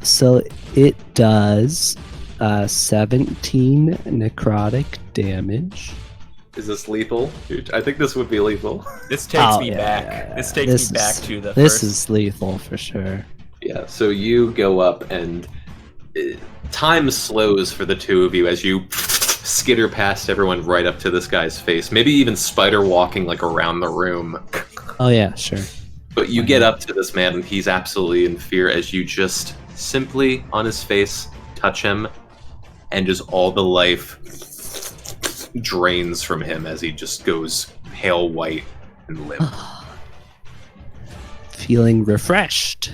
Speaker 3: So it does 17 necrotic damage.
Speaker 8: Is this lethal? I think this would be lethal.
Speaker 7: This takes me back. This takes me back to the
Speaker 3: This
Speaker 7: first.
Speaker 3: is lethal for sure.
Speaker 8: Yeah, so you go up and time slows for the two of you as you skitter past everyone right up to this guy's face. Maybe even spider walking like around the room.
Speaker 3: Oh yeah, sure.
Speaker 8: But you get up to this man and he's absolutely in fear as you just simply on his face touch him and just all the life drains from him as he just goes pale white and limp.
Speaker 3: Feeling refreshed.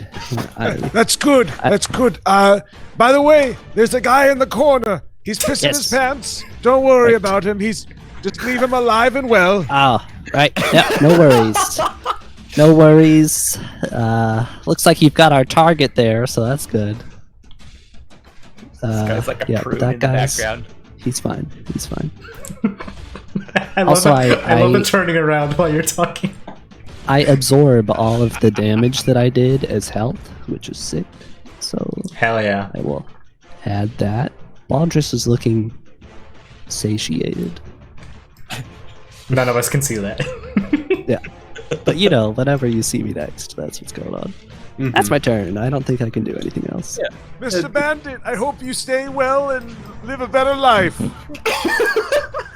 Speaker 6: That's good. That's good. By the way, there's a guy in the corner. He's pissing his pants. Don't worry about him. Just leave him alive and well.
Speaker 3: Oh, right. Yeah, no worries. No worries. Looks like you've got our target there, so that's good.
Speaker 7: This guy's like a prune
Speaker 3: that
Speaker 7: in the
Speaker 3: guy's
Speaker 7: background.
Speaker 3: He's fine. He's fine.
Speaker 1: I love
Speaker 3: Also,
Speaker 1: I love the turning around while you're talking.
Speaker 3: I absorb all of the damage that I did as health, which is sick. So
Speaker 1: hell yeah.
Speaker 3: I will add that. Baldrus is looking satiated.
Speaker 1: None of us can see that.
Speaker 3: Yeah. But whenever you see me next, that's what's going on. Mm-hmm. That's my turn. I don't think I can do anything else.
Speaker 9: Yeah.
Speaker 6: Mr. Bandit, I hope you stay well and live a better life.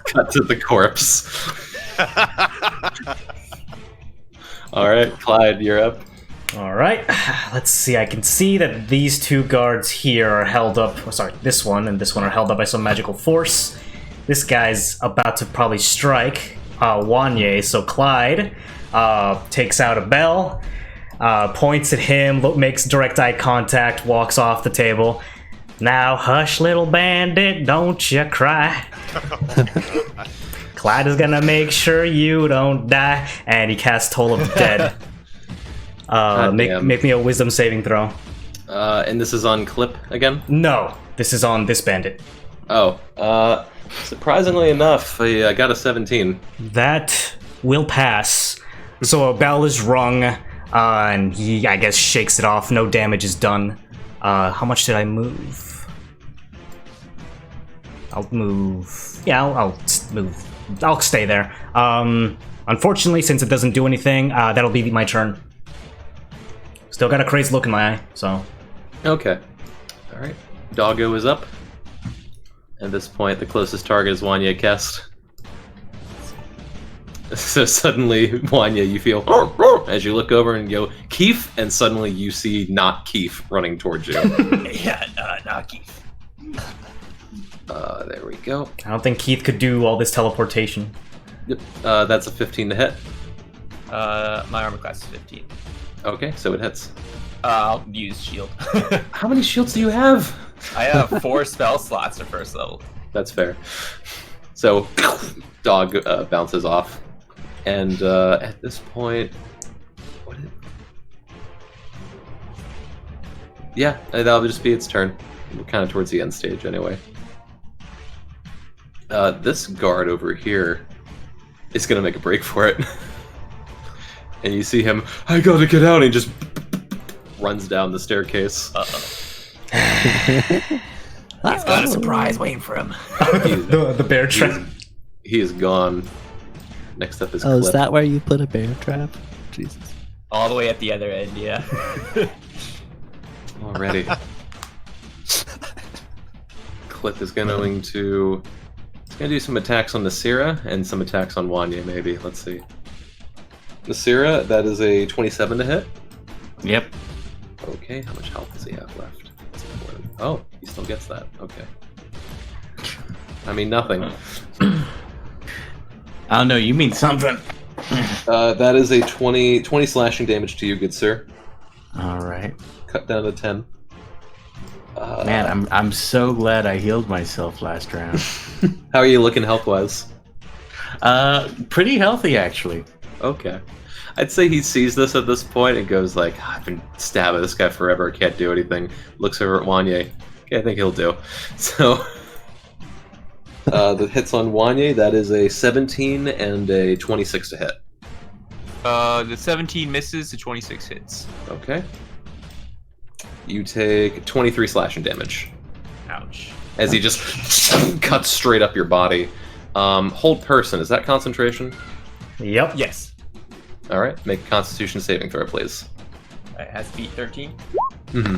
Speaker 8: Cut to the corpse. All right, Clyde, you're up.
Speaker 1: All right, let's see. I can see that these two guards here are held up. Oh, sorry, this one and this one are held up by some magical force. This guy's about to probably strike Wanye, so Clyde takes out a bell, points at him, makes direct eye contact, walks off the table. Now, hush, little bandit, don't you cry. Clyde is gonna make sure you don't die, and he casts Toll of the Dead. Make me a wisdom saving throw.
Speaker 8: And this is on clip again?
Speaker 1: No, this is on this bandit.
Speaker 8: Oh, surprisingly enough, I got a 17.
Speaker 1: That will pass. So a bell is rung, and he, I guess, shakes it off. No damage is done. How much did I move? I'll move. Yeah, I'll move. I'll stay there. Unfortunately, since it doesn't do anything, that'll be my turn. Still got a crazy look in my eye, so.
Speaker 8: Okay. Alright. Doggo is up. At this point, the closest target is Wanya Kest. So suddenly, Wanya, you feel as you look over and go, Keith, and suddenly you see not Keith running towards you.
Speaker 7: Yeah, not Keith.
Speaker 8: There we go.
Speaker 1: I don't think Keith could do all this teleportation.
Speaker 8: Yep. That's a 15 to hit.
Speaker 9: My armor class is 15.
Speaker 8: Okay, so it hits.
Speaker 9: I'll use shield.
Speaker 8: How many shields do you have?
Speaker 9: I have 4 spell slots at first level.
Speaker 8: That's fair. So, dog bounces off, and at this point, yeah, that'll just be its turn. We're kind of towards the end stage, anyway. This guard over here is gonna make a break for it, and you see him. I gotta get out, and he just runs down the staircase.
Speaker 7: He's got a surprise waiting for him.
Speaker 1: the bear trap.
Speaker 8: He is gone. Next up is
Speaker 3: Oh,
Speaker 8: Clip.
Speaker 3: is that where you put a bear trap? Jesus.
Speaker 9: All the way at the other end, yeah.
Speaker 8: Already. Clip is going to... He's going to do some attacks on Nasira and some attacks on Wanya, maybe. Let's see. Nasira, that is a 27 to hit.
Speaker 5: Yep.
Speaker 8: Okay, how much health does he have left? That's important. Oh, he still gets that. Okay. I mean, nothing.
Speaker 5: Oh no, you mean something.
Speaker 8: That is a 20 slashing damage to you, good sir.
Speaker 5: Alright.
Speaker 8: Cut down to 10.
Speaker 5: Man, I'm so glad I healed myself last round.
Speaker 8: How are you looking health-wise?
Speaker 5: Pretty healthy, actually.
Speaker 8: Okay. I'd say he sees this at this point and goes like, I've been stabbing this guy forever, can't do anything. Looks over at Wanye. Okay, I think he'll do. So, the hits on Wanye, that is a 17 and a 26 to hit.
Speaker 2: The 17 misses, the 26 hits.
Speaker 8: Okay. You take 23 slashing damage.
Speaker 2: Ouch.
Speaker 8: As he just cuts straight up your body. Hold person, is that concentration?
Speaker 1: Yep.
Speaker 2: Yes.
Speaker 8: Alright, make a constitution saving throw, please.
Speaker 2: It has to beat 13.
Speaker 8: Mm-hmm.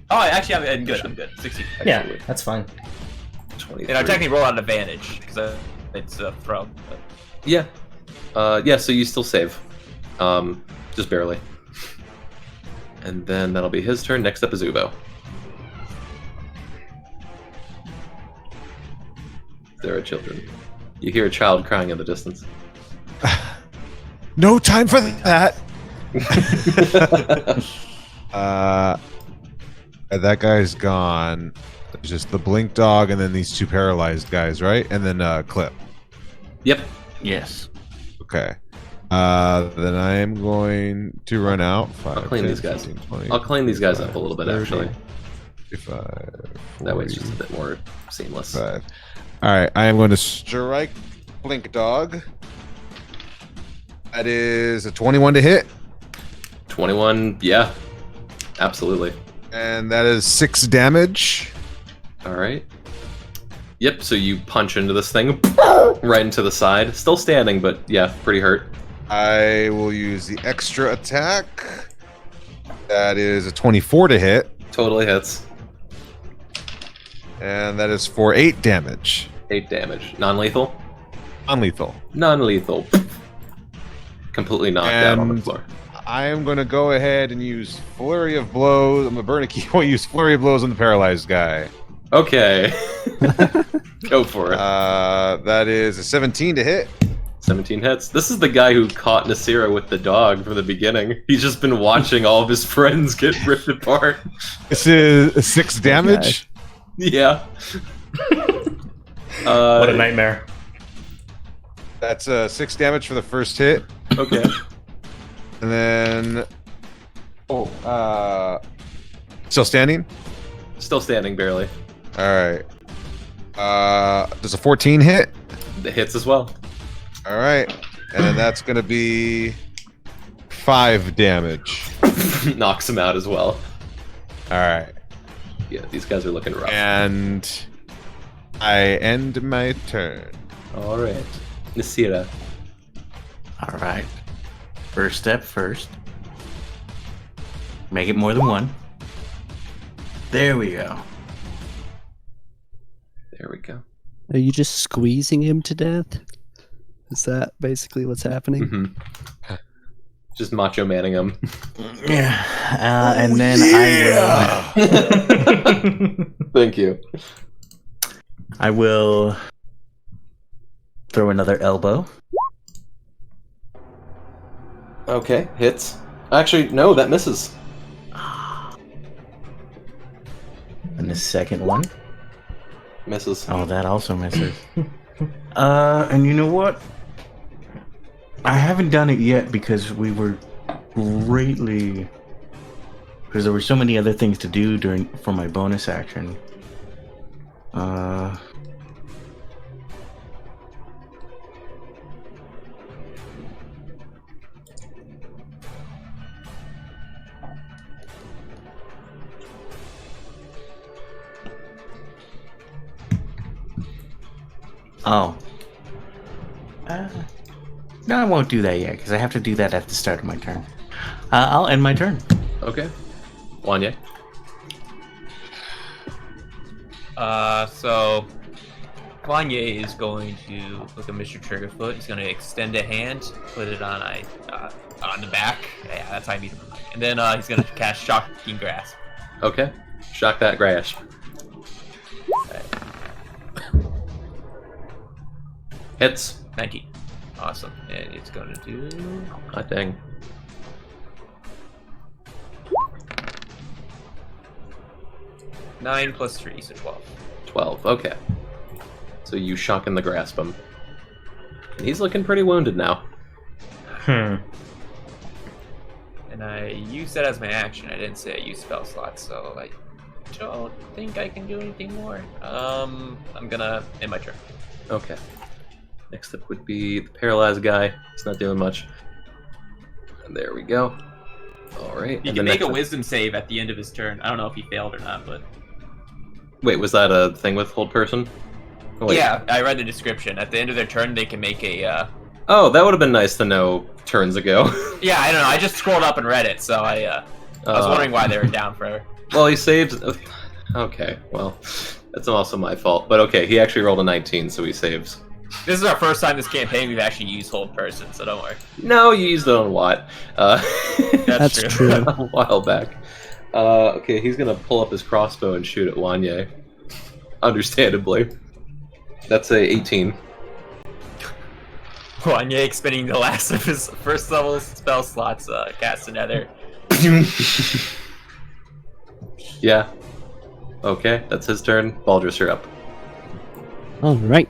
Speaker 2: Actually, I'm good. I'm good. 16.
Speaker 1: Yeah, that's fine.
Speaker 8: 23.
Speaker 2: And I technically roll out an advantage because it's a throw. But...
Speaker 8: Yeah. Yeah, so you still save. Just barely. And then that'll be his turn. Next up is Ubo. There are children. You hear a child crying in the distance.
Speaker 6: No time for that. That guy's gone. There's just the blink dog and then these two paralyzed guys, right? And then Clip.
Speaker 8: Yep.
Speaker 5: Yes.
Speaker 6: Okay. Then I am going to run out. 5,
Speaker 8: I'll clean
Speaker 6: 10,
Speaker 8: these guys.
Speaker 6: 15, 20,
Speaker 8: I'll clean these guys up a
Speaker 6: 25,
Speaker 8: little bit,
Speaker 6: 30,
Speaker 8: actually.
Speaker 6: 55, 40,
Speaker 8: That way it's just a bit more seamless.
Speaker 6: 5. Alright, I am going to strike Blink Dog. That is a 21 to hit.
Speaker 8: 21, yeah. Absolutely.
Speaker 6: And that is 6 damage.
Speaker 8: Alright. Yep, so you punch into this thing right into the side. Still standing, but yeah, pretty hurt.
Speaker 6: I will use the extra attack. That is a 24 to hit.
Speaker 8: Totally hits.
Speaker 6: And that is for 8 damage.
Speaker 8: 8 damage. Non-lethal?
Speaker 6: Non-lethal.
Speaker 8: Non-lethal. Completely knocked out on the
Speaker 6: And-
Speaker 8: floor.
Speaker 6: I am going to go ahead and use Flurry of Blows. I'm going to burn a key. I'll use Flurry of Blows on the paralyzed guy.
Speaker 8: Okay. Go for it.
Speaker 6: That is a 17 to hit.
Speaker 8: 17 hits. This is the guy who caught Nasira with the dog from the beginning. He's just been watching all of his friends get ripped apart.
Speaker 6: This is 6 damage.
Speaker 8: Yeah.
Speaker 1: What a nightmare.
Speaker 6: That's 6 damage for the first hit.
Speaker 8: Okay.
Speaker 6: And then... still standing?
Speaker 8: Still standing, barely.
Speaker 6: Alright. Does a 14 hit?
Speaker 8: It hits as well.
Speaker 6: Alright. And then that's going to be 5 damage.
Speaker 8: Knocks him out as well.
Speaker 6: Alright.
Speaker 8: Yeah, these guys are looking rough.
Speaker 6: And I end my turn.
Speaker 8: Alright. Nasira.
Speaker 5: Alright. First step first. Make it more than 1. There we go.
Speaker 8: There we go.
Speaker 3: Are you just squeezing him to death? Is that basically what's happening?
Speaker 8: Mm-hmm. Just macho manning him.
Speaker 5: Yeah. And then I will.
Speaker 8: Thank you.
Speaker 5: I will throw another elbow.
Speaker 8: Okay, hits. Actually, no, that misses.
Speaker 5: And the second one.
Speaker 8: Misses.
Speaker 5: Oh, that also misses. And you know what? I haven't done it yet because we were greatly... Because there were so many other things to do for my bonus action. Oh. No, I won't do that yet, because I have to do that at the start of my turn. I'll end my turn.
Speaker 8: Okay. Wanye.
Speaker 2: So Kanye is going to look at Mr. Triggerfoot. He's going to extend a hand, put it on the back. Yeah, that's how I meet him. And then he's going to cast Shocking Grasp.
Speaker 8: Okay. Shock that grasp. Hits.
Speaker 2: 19. Awesome. And it's going to do...
Speaker 8: Hot dang.
Speaker 2: Nine plus 3, so 12.
Speaker 8: 12. Okay. So you shock in the grasp him. He's looking pretty wounded now.
Speaker 1: Hmm.
Speaker 2: And I used that as my action. I didn't say I used spell slots, so I don't think I can do anything more. I'm gonna end my turn.
Speaker 8: Okay. Next up would be the paralyzed guy. He's not doing much. And there we go. Alright.
Speaker 2: He can make a wisdom save at the end of his turn. I don't know if he failed or not, but...
Speaker 8: Wait, was that a thing with hold person? Oh, wait.
Speaker 2: Yeah, I read the description. At the end of their turn, they can make a...
Speaker 8: Oh, that would have been nice to know turns ago.
Speaker 2: Yeah, I don't know. I just scrolled up and read it, so I was wondering why they were down for...
Speaker 8: Well, he saved... Okay, well, that's also my fault. But okay, he actually rolled a 19, so he saves.
Speaker 2: This is our first time this campaign we've actually used hold person, so don't worry.
Speaker 8: No, you used it on Watt.
Speaker 3: That's true.
Speaker 8: A while back. Okay, he's gonna pull up his crossbow and shoot at Wanye. Understandably. That's a 18.
Speaker 2: Wanye, expending the last of his first level spell slots, casts another.
Speaker 8: Yeah. Okay, that's his turn. Baldrus, you're up.
Speaker 3: All right.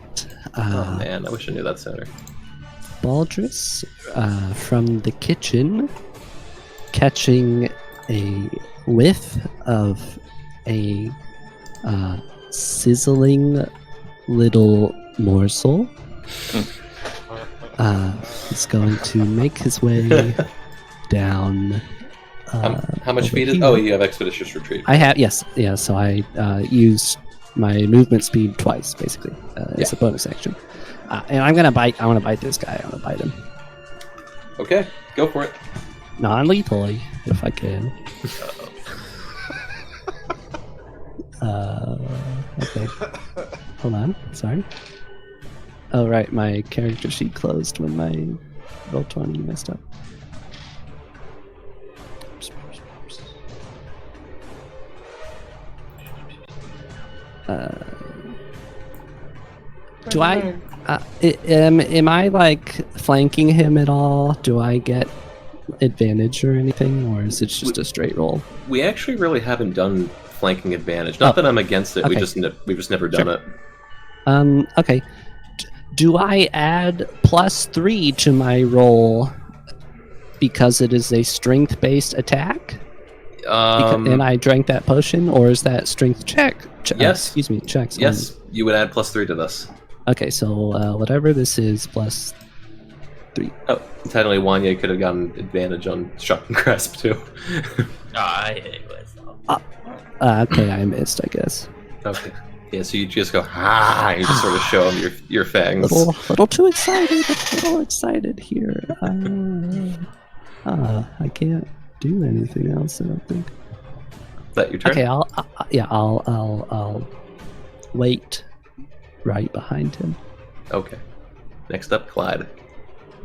Speaker 8: Oh man, I wish I knew that sooner.
Speaker 3: Baldrus, from the kitchen, catching a whiff of a sizzling little morsel, is going to make his way down.
Speaker 8: How much
Speaker 3: over
Speaker 8: speed is?
Speaker 3: here.
Speaker 8: Oh, you have expeditious retreat.
Speaker 3: I have, yes, yeah. So I used my movement speed twice, basically. It's a bonus action, and I'm gonna bite. I want to bite this guy. I want to bite him.
Speaker 8: Okay, go for it.
Speaker 3: Non-lethally, if I can. Okay. Hold on. Sorry. Oh right, my character sheet closed when my Roll20 messed up. Do I? Am I like flanking him at all? Do I get advantage or anything, or is it just a straight roll?
Speaker 8: We actually really haven't done flanking advantage. Not that I'm against it.
Speaker 3: Okay.
Speaker 8: We've just never done it.
Speaker 3: Okay. Do I add +3 to my roll because it is a strength-based attack? And I drank that potion, or is that strength check?
Speaker 8: Yes.
Speaker 3: Excuse me, checks.
Speaker 8: Yes, you would add +3 to this.
Speaker 3: Okay, so whatever this is, +3.
Speaker 8: Oh, technically Wanye could have gotten advantage on shock and grasp too.
Speaker 3: Okay, I missed, I guess.
Speaker 8: Okay. Yeah, so you just go, and you just sort of show him your fangs.
Speaker 3: Little too excited. A little excited here. I can't do anything else, I don't think.
Speaker 8: Is that your turn?
Speaker 3: Okay, I'll wait right behind him.
Speaker 8: Okay. Next up, Clyde.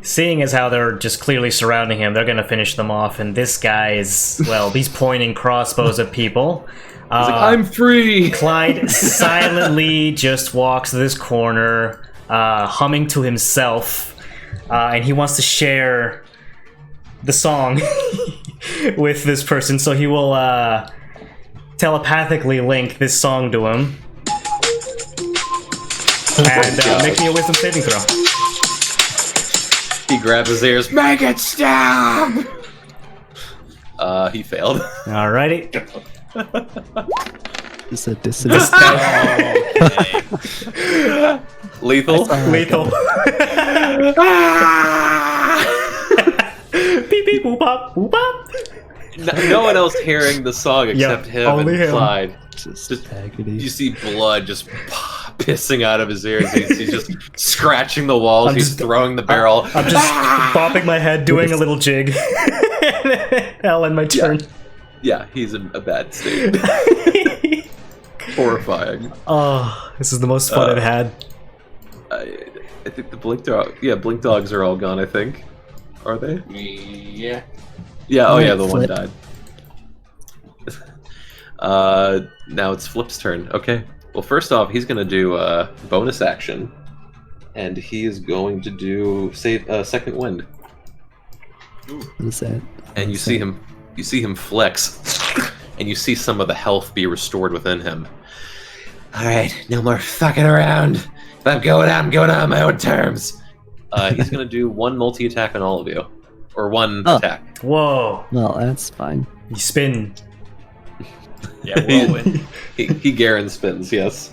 Speaker 1: Seeing as how they're just clearly surrounding him, they're gonna finish them off, and this guy is, well, he's pointing crossbows at people.
Speaker 8: He's like, I'm free!
Speaker 1: Clyde silently just walks to this corner, humming to himself, and he wants to share the song with this person, so he will telepathically link this song to him. And make me a wisdom saving throw.
Speaker 8: He grabs his ears. Make it stop! He failed.
Speaker 1: Alrighty.
Speaker 3: It's a dissonance.
Speaker 8: Lethal?
Speaker 1: Lethal. Beep beep boop bop boop bop.
Speaker 8: No one else hearing the song except him
Speaker 1: only
Speaker 8: and
Speaker 1: him.
Speaker 8: Clyde.
Speaker 3: Just agony.
Speaker 8: You see blood just pissing out of his ears. He's just scratching the walls. He's throwing the barrel.
Speaker 1: I'm just bopping my head, doing a little jig. I'll end my turn.
Speaker 8: Yeah, he's in a bad state. Horrifying.
Speaker 1: Oh, this is the most fun I've had.
Speaker 8: I think the blink dogs are all gone. I think. Are they?
Speaker 5: Yeah.
Speaker 8: Yeah. Oh yeah, the one
Speaker 3: Flip.
Speaker 8: died. Now it's Flip's turn. Okay. Well, first off, he's gonna do a bonus action, and he is going to do second wind.
Speaker 3: What is that?
Speaker 8: And you see him flex, and you see some of the health be restored within him. All right, no more fucking around. If I'm going out, I'm going out on my own terms. He's gonna do one multi-attack on all of you, or one attack.
Speaker 1: Whoa.
Speaker 3: Well, that's fine.
Speaker 1: You spin.
Speaker 2: Yeah, whirlwind.
Speaker 8: he Garen spins, yes.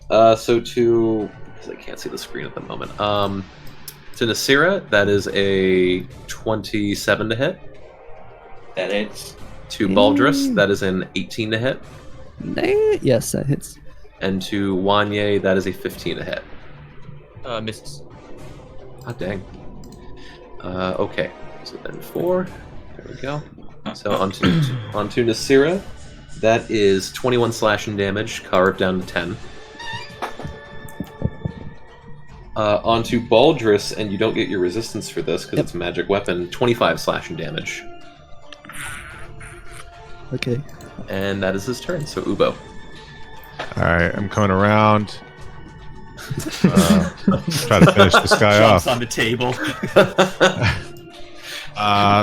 Speaker 8: So to, because I can't see the screen at the moment. To Nasira, that is a 27 to hit.
Speaker 5: That hits.
Speaker 8: To Baldrus, that is an 18 to hit.
Speaker 3: Yes, that hits.
Speaker 8: And to Wanye, that is a 15 to hit.
Speaker 2: Misses.
Speaker 8: Oh, dang. Okay. So then 4. There we go. So onto Nasira, that is 21 slashing damage, carved down to 10. Onto Baldrus, and you don't get your resistance for this because it's a magic weapon, 25 slashing damage.
Speaker 3: Okay.
Speaker 8: And that is his turn, so Ubo.
Speaker 6: Alright, I'm coming around. Try to finish this guy
Speaker 2: Jumps
Speaker 6: off.
Speaker 2: on the table.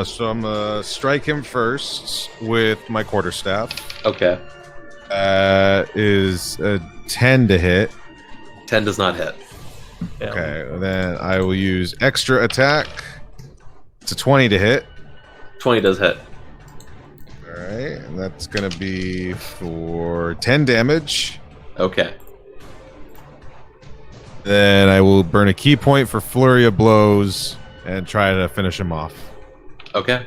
Speaker 6: So I'm gonna strike him first with my quarterstaff.
Speaker 8: Okay.
Speaker 6: Is a 10 to hit.
Speaker 8: 10 does not hit.
Speaker 6: Okay, then I will use extra attack. It's a 20 to hit.
Speaker 8: 20 does hit.
Speaker 6: Alright, and that's gonna be for 10 damage.
Speaker 8: Okay.
Speaker 6: Then I will burn a key point for Flurry of Blows and try to finish him off.
Speaker 8: Okay.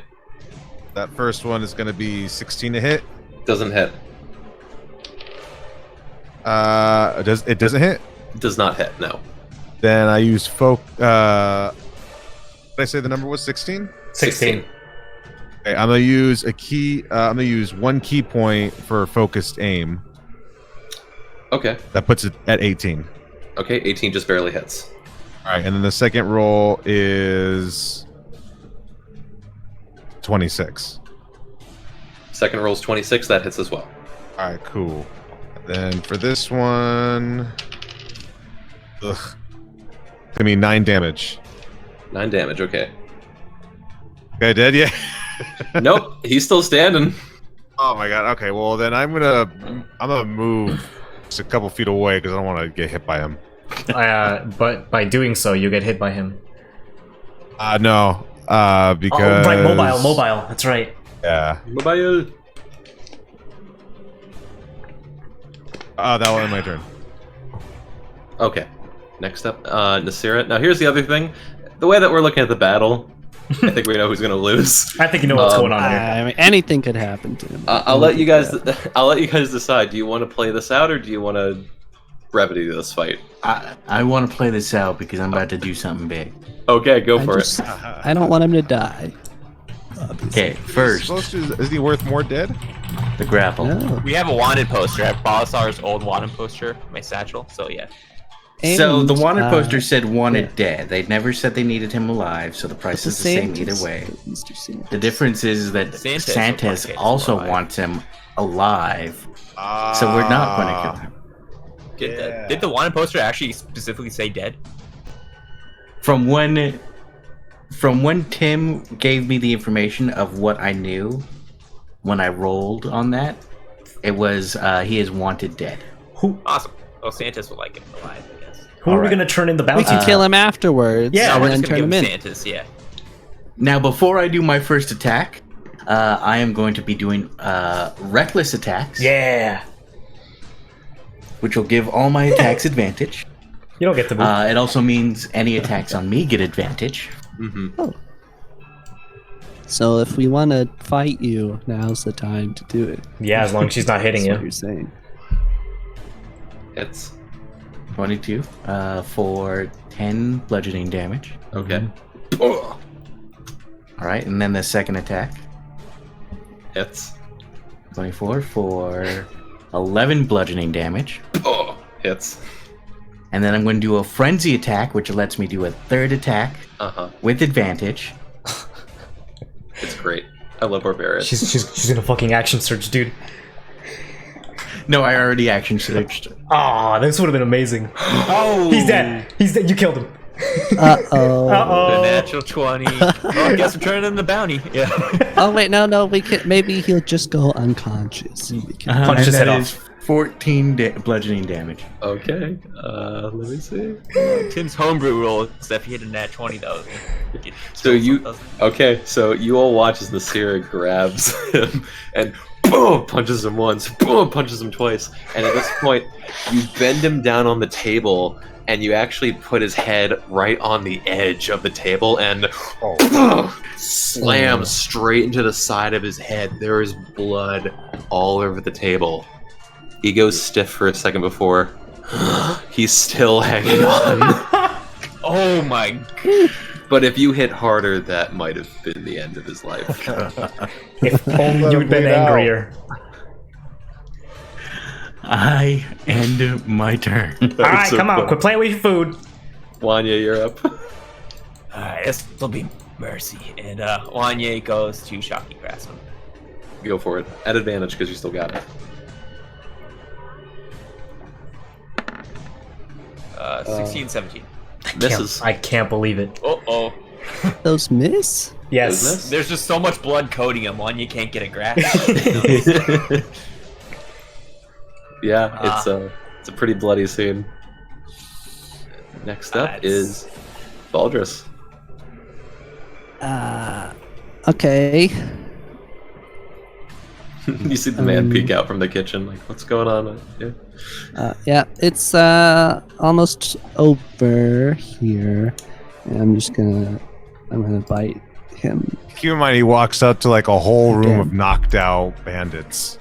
Speaker 6: That first one is gonna be 16 to hit.
Speaker 8: Doesn't hit.
Speaker 6: It doesn't hit?
Speaker 8: Does not hit, no.
Speaker 6: Then I use did I say the number was 16?
Speaker 1: 16.
Speaker 6: Okay, I'm gonna use a key. I'm gonna use one key point for focused aim.
Speaker 8: Okay.
Speaker 6: That puts it at 18.
Speaker 8: Okay, 18 just barely hits.
Speaker 6: All right, and then the second roll is 26.
Speaker 8: Second roll is 26. That hits as well.
Speaker 6: All right, cool. Then for this one, I mean 9 damage.
Speaker 8: 9 damage. Okay.
Speaker 6: Okay, dead yet?
Speaker 8: Nope. He's still standing.
Speaker 6: Oh my god. Okay, well then I'm gonna move just a couple feet away because I don't want to get hit by him.
Speaker 1: But by doing so, you get hit by him.
Speaker 6: No. Because
Speaker 1: Oh, right, mobile. That's right.
Speaker 6: Yeah.
Speaker 8: Mobile.
Speaker 6: That was my turn.
Speaker 8: Okay. Next up, Nasira. Now here's the other thing. The way that we're looking at the battle, I think we know who's gonna lose.
Speaker 1: I think you know what's going on here.
Speaker 3: I mean, anything could happen to him.
Speaker 8: I'll let you guys. I'll let you guys decide. Do you want to play this out, or do you want to brevity this fight?
Speaker 5: I want to play this out because I'm about to do something big.
Speaker 8: Okay, go for it.
Speaker 3: I don't want him to die.
Speaker 5: Okay, first,
Speaker 6: Is he worth more dead?
Speaker 5: the grapple.
Speaker 3: No.
Speaker 2: We have a wanted poster. I have Balasar's old wanted poster. My my satchel. So yeah.
Speaker 5: So the
Speaker 3: And,
Speaker 5: wanted poster said wanted
Speaker 3: yeah.
Speaker 5: dead. They never said they needed him alive, so the price is the same either way. The difference is that
Speaker 2: Santos
Speaker 5: Santos
Speaker 2: will
Speaker 5: also
Speaker 2: alive.
Speaker 5: wants him alive, so we're not going to kill him.
Speaker 2: Did the wanted poster actually specifically say dead?
Speaker 5: From when Tim gave me the information of what I knew when I rolled on that, it was he is wanted dead.
Speaker 2: Awesome. Well, Santos would like him alive, I guess.
Speaker 1: Who are we gonna turn in the bounty?
Speaker 3: We can kill him afterwards.
Speaker 1: yeah,
Speaker 3: and
Speaker 2: we're
Speaker 3: then
Speaker 2: just gonna
Speaker 3: turn
Speaker 2: give
Speaker 3: him
Speaker 2: him
Speaker 3: in.
Speaker 2: Santos, yeah.
Speaker 5: Now, before I do my first attack, I am going to be doing reckless attacks,
Speaker 1: Yeah.
Speaker 5: which will give all my attacks advantage.
Speaker 1: You don't get to move.
Speaker 5: It also means any attacks on me get advantage.
Speaker 3: So if we want to fight you, now's the time to do it.
Speaker 1: Yeah, as long as she's not hitting
Speaker 3: That's what
Speaker 1: you.
Speaker 3: you're saying.
Speaker 8: It's
Speaker 5: 22 for 10 bludgeoning damage.
Speaker 8: okay.
Speaker 5: All right, and then the second attack,
Speaker 8: Hits.
Speaker 5: 24 for 11 bludgeoning damage.
Speaker 8: Hits.
Speaker 5: And then I'm going to do a frenzy attack, which lets me do a third attack with advantage.
Speaker 8: It's great. I love Barbarian.
Speaker 1: She's gonna fucking action surge, dude.
Speaker 5: No, I already action surged.
Speaker 1: Aw, this would have been amazing.
Speaker 2: Oh!
Speaker 1: He's dead. He's dead. You killed him.
Speaker 3: Uh-oh.
Speaker 2: The
Speaker 1: Uh-oh.
Speaker 2: natural 20. Oh, I guess we're turning in the bounty. Yeah.
Speaker 3: Oh, wait, no, we can, maybe he'll just go unconscious. And we can,
Speaker 1: Punch
Speaker 5: and
Speaker 1: his
Speaker 5: that
Speaker 1: head
Speaker 5: is 14 bludgeoning damage.
Speaker 8: Okay. Let me see.
Speaker 2: Tim's homebrew rule is that if you hit a nat 20, though, you get
Speaker 8: So you all watch as Nasira grabs him and boom, punches him once, boom, punches him twice, and at this point, you bend him down on the table, and you actually put his head right on the edge of the table and slam straight into the side of his head. There is blood all over the table. He goes stiff for a second before he's still hanging on.
Speaker 2: Oh my god.
Speaker 8: But if you hit harder, that might have been the end of his life.
Speaker 1: If only you'd been
Speaker 6: bleed out.
Speaker 1: angrier.
Speaker 5: I end my turn.
Speaker 1: Alright,
Speaker 8: so
Speaker 1: come on,
Speaker 8: funny.
Speaker 1: quit playing with your food.
Speaker 8: Wanya, you're up.
Speaker 2: Alright, this will be mercy. And Wanye goes to Shocky Grasp him.
Speaker 8: Go for it. At advantage, because you still got it.
Speaker 2: 16, 17.
Speaker 8: Misses.
Speaker 1: I can't believe it.
Speaker 2: Oh.
Speaker 3: those miss?
Speaker 1: Yes.
Speaker 2: There's just so much blood coating him, Wanye can't get a grasp.
Speaker 8: Yeah, it's a pretty bloody scene. Next up is Baldrus.
Speaker 3: Okay.
Speaker 8: You see the man peek out from the kitchen, like, what's going on? Yeah.
Speaker 3: Yeah, it's almost over here. And I'm gonna bite him.
Speaker 6: Keep in mind, he walks up to like a whole room
Speaker 3: Again.
Speaker 6: of knocked out bandits.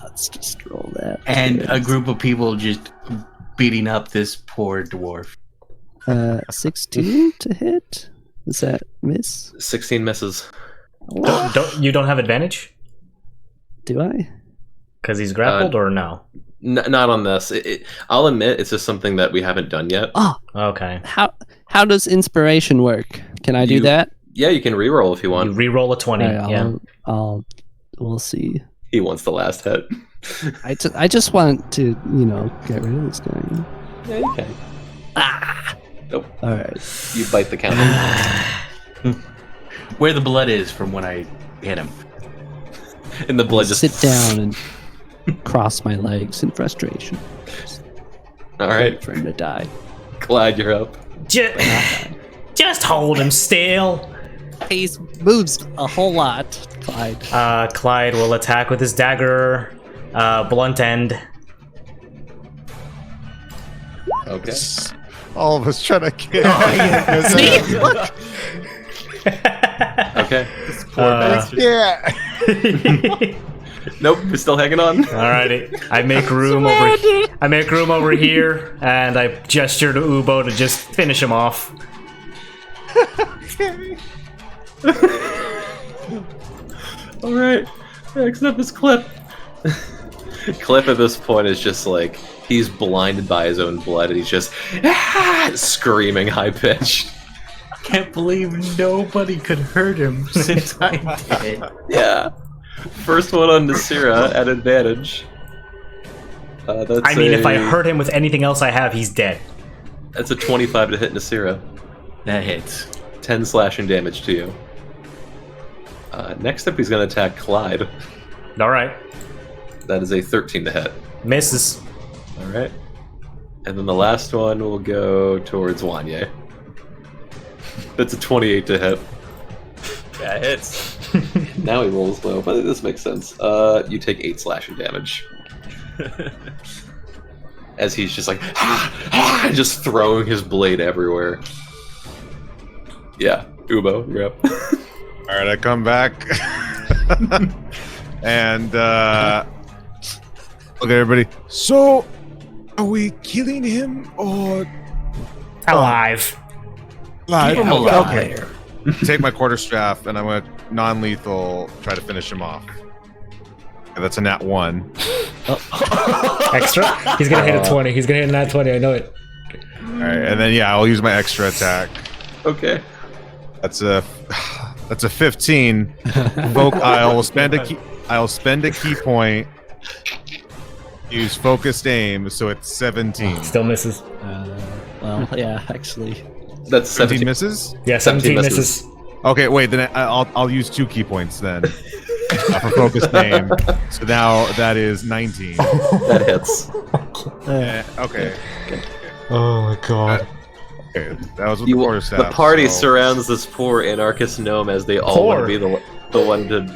Speaker 3: Let's just roll that.
Speaker 5: And a group of people just beating up this poor dwarf.
Speaker 3: 16 to hit? Does that miss?
Speaker 8: 16 misses.
Speaker 1: You don't have advantage?
Speaker 3: Do I?
Speaker 1: Because he's grappled or no?
Speaker 8: Not on this. I'll admit, it's just something that we haven't done yet.
Speaker 3: Oh,
Speaker 1: Okay.
Speaker 3: how does inspiration work? Can I do that?
Speaker 8: Yeah, you can reroll if you
Speaker 1: You
Speaker 8: want.
Speaker 1: re-roll a 20.
Speaker 3: Alright,
Speaker 1: Yeah.
Speaker 3: we'll see.
Speaker 8: He wants the last hit.
Speaker 3: I just want to, get rid of this guy.
Speaker 8: Yeah, you can. Nope.
Speaker 3: All right.
Speaker 8: You bite the counter.
Speaker 5: Where the blood is from when I hit him.
Speaker 8: And the blood just...
Speaker 3: Sit down and cross my legs in frustration.
Speaker 8: Alright,
Speaker 3: Wait for him to die.
Speaker 8: glad you're up.
Speaker 1: Just hold him still.
Speaker 3: He's moves a whole lot, Clyde.
Speaker 1: Clyde will attack with his dagger, blunt end.
Speaker 8: Okay.
Speaker 6: All of us trying to get.
Speaker 3: See? Look!
Speaker 8: Okay.
Speaker 6: Yeah.
Speaker 8: Nope, we're still hanging on.
Speaker 1: Alrighty, I make room over here, and I gesture to Ubo to just finish him off.
Speaker 8: Alright, next up is Clip. Cliff at this point is just like he's blinded by his own blood, and he's just screaming high pitched.
Speaker 5: Can't believe nobody could hurt him since I did.
Speaker 8: Yeah. First one on Nasira at advantage. That's
Speaker 1: I mean, if I hurt him with anything else I have, he's dead.
Speaker 8: That's a 25 to hit Nasira.
Speaker 5: That hits.
Speaker 8: 10 slashing damage to you. Next up, he's going to attack Clyde.
Speaker 1: Alright.
Speaker 8: That is a 13 to hit.
Speaker 1: Misses.
Speaker 8: Alright. And then the last one will go towards Wanye. That's a 28 to hit.
Speaker 9: Yeah, it hits.
Speaker 8: Now he rolls low, but this makes sense. You take 8 slashing damage. As he's just like, just throwing his blade everywhere. Yeah, Ubo, you're up.
Speaker 6: Alright, I come back. And, look at everybody. So, are we killing him or
Speaker 1: Alive.
Speaker 6: live?
Speaker 7: Keep him alive.
Speaker 6: Okay. Take my quarterstaff and I'm gonna non-lethal try to finish him off. Okay, that's a nat 1.
Speaker 1: Extra? He's gonna hit a 20. He's gonna hit a nat 20, I know it.
Speaker 6: Alright, and then yeah, I'll use my extra attack.
Speaker 8: Okay.
Speaker 6: That's a 15. I'll spend a key point. Use focused aim, so it's 17.
Speaker 1: Still misses.
Speaker 3: Well, yeah, actually.
Speaker 8: That's
Speaker 6: 17 misses?
Speaker 1: Yeah, 17 misses.
Speaker 6: Okay, wait, then I'll use 2 key points then. For focused aim. So now that is 19.
Speaker 8: That hits.
Speaker 6: Okay.
Speaker 1: Oh my god.
Speaker 6: Okay, that was with the quarterstaff.
Speaker 8: The party
Speaker 6: so.
Speaker 8: surrounds this poor anarchist gnome as they all want to be the one to...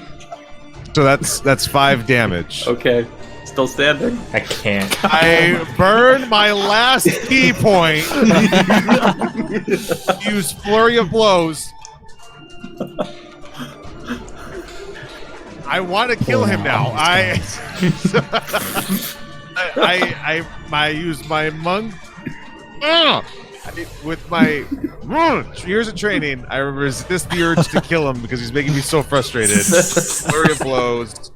Speaker 6: So that's 5 damage.
Speaker 8: Okay. Still standing.
Speaker 1: I can't.
Speaker 6: I burn my last key point. Use flurry of blows. I want to kill him now. I use my monk with my years of training. I resist the urge to kill him because he's making me so frustrated. Flurry of blows.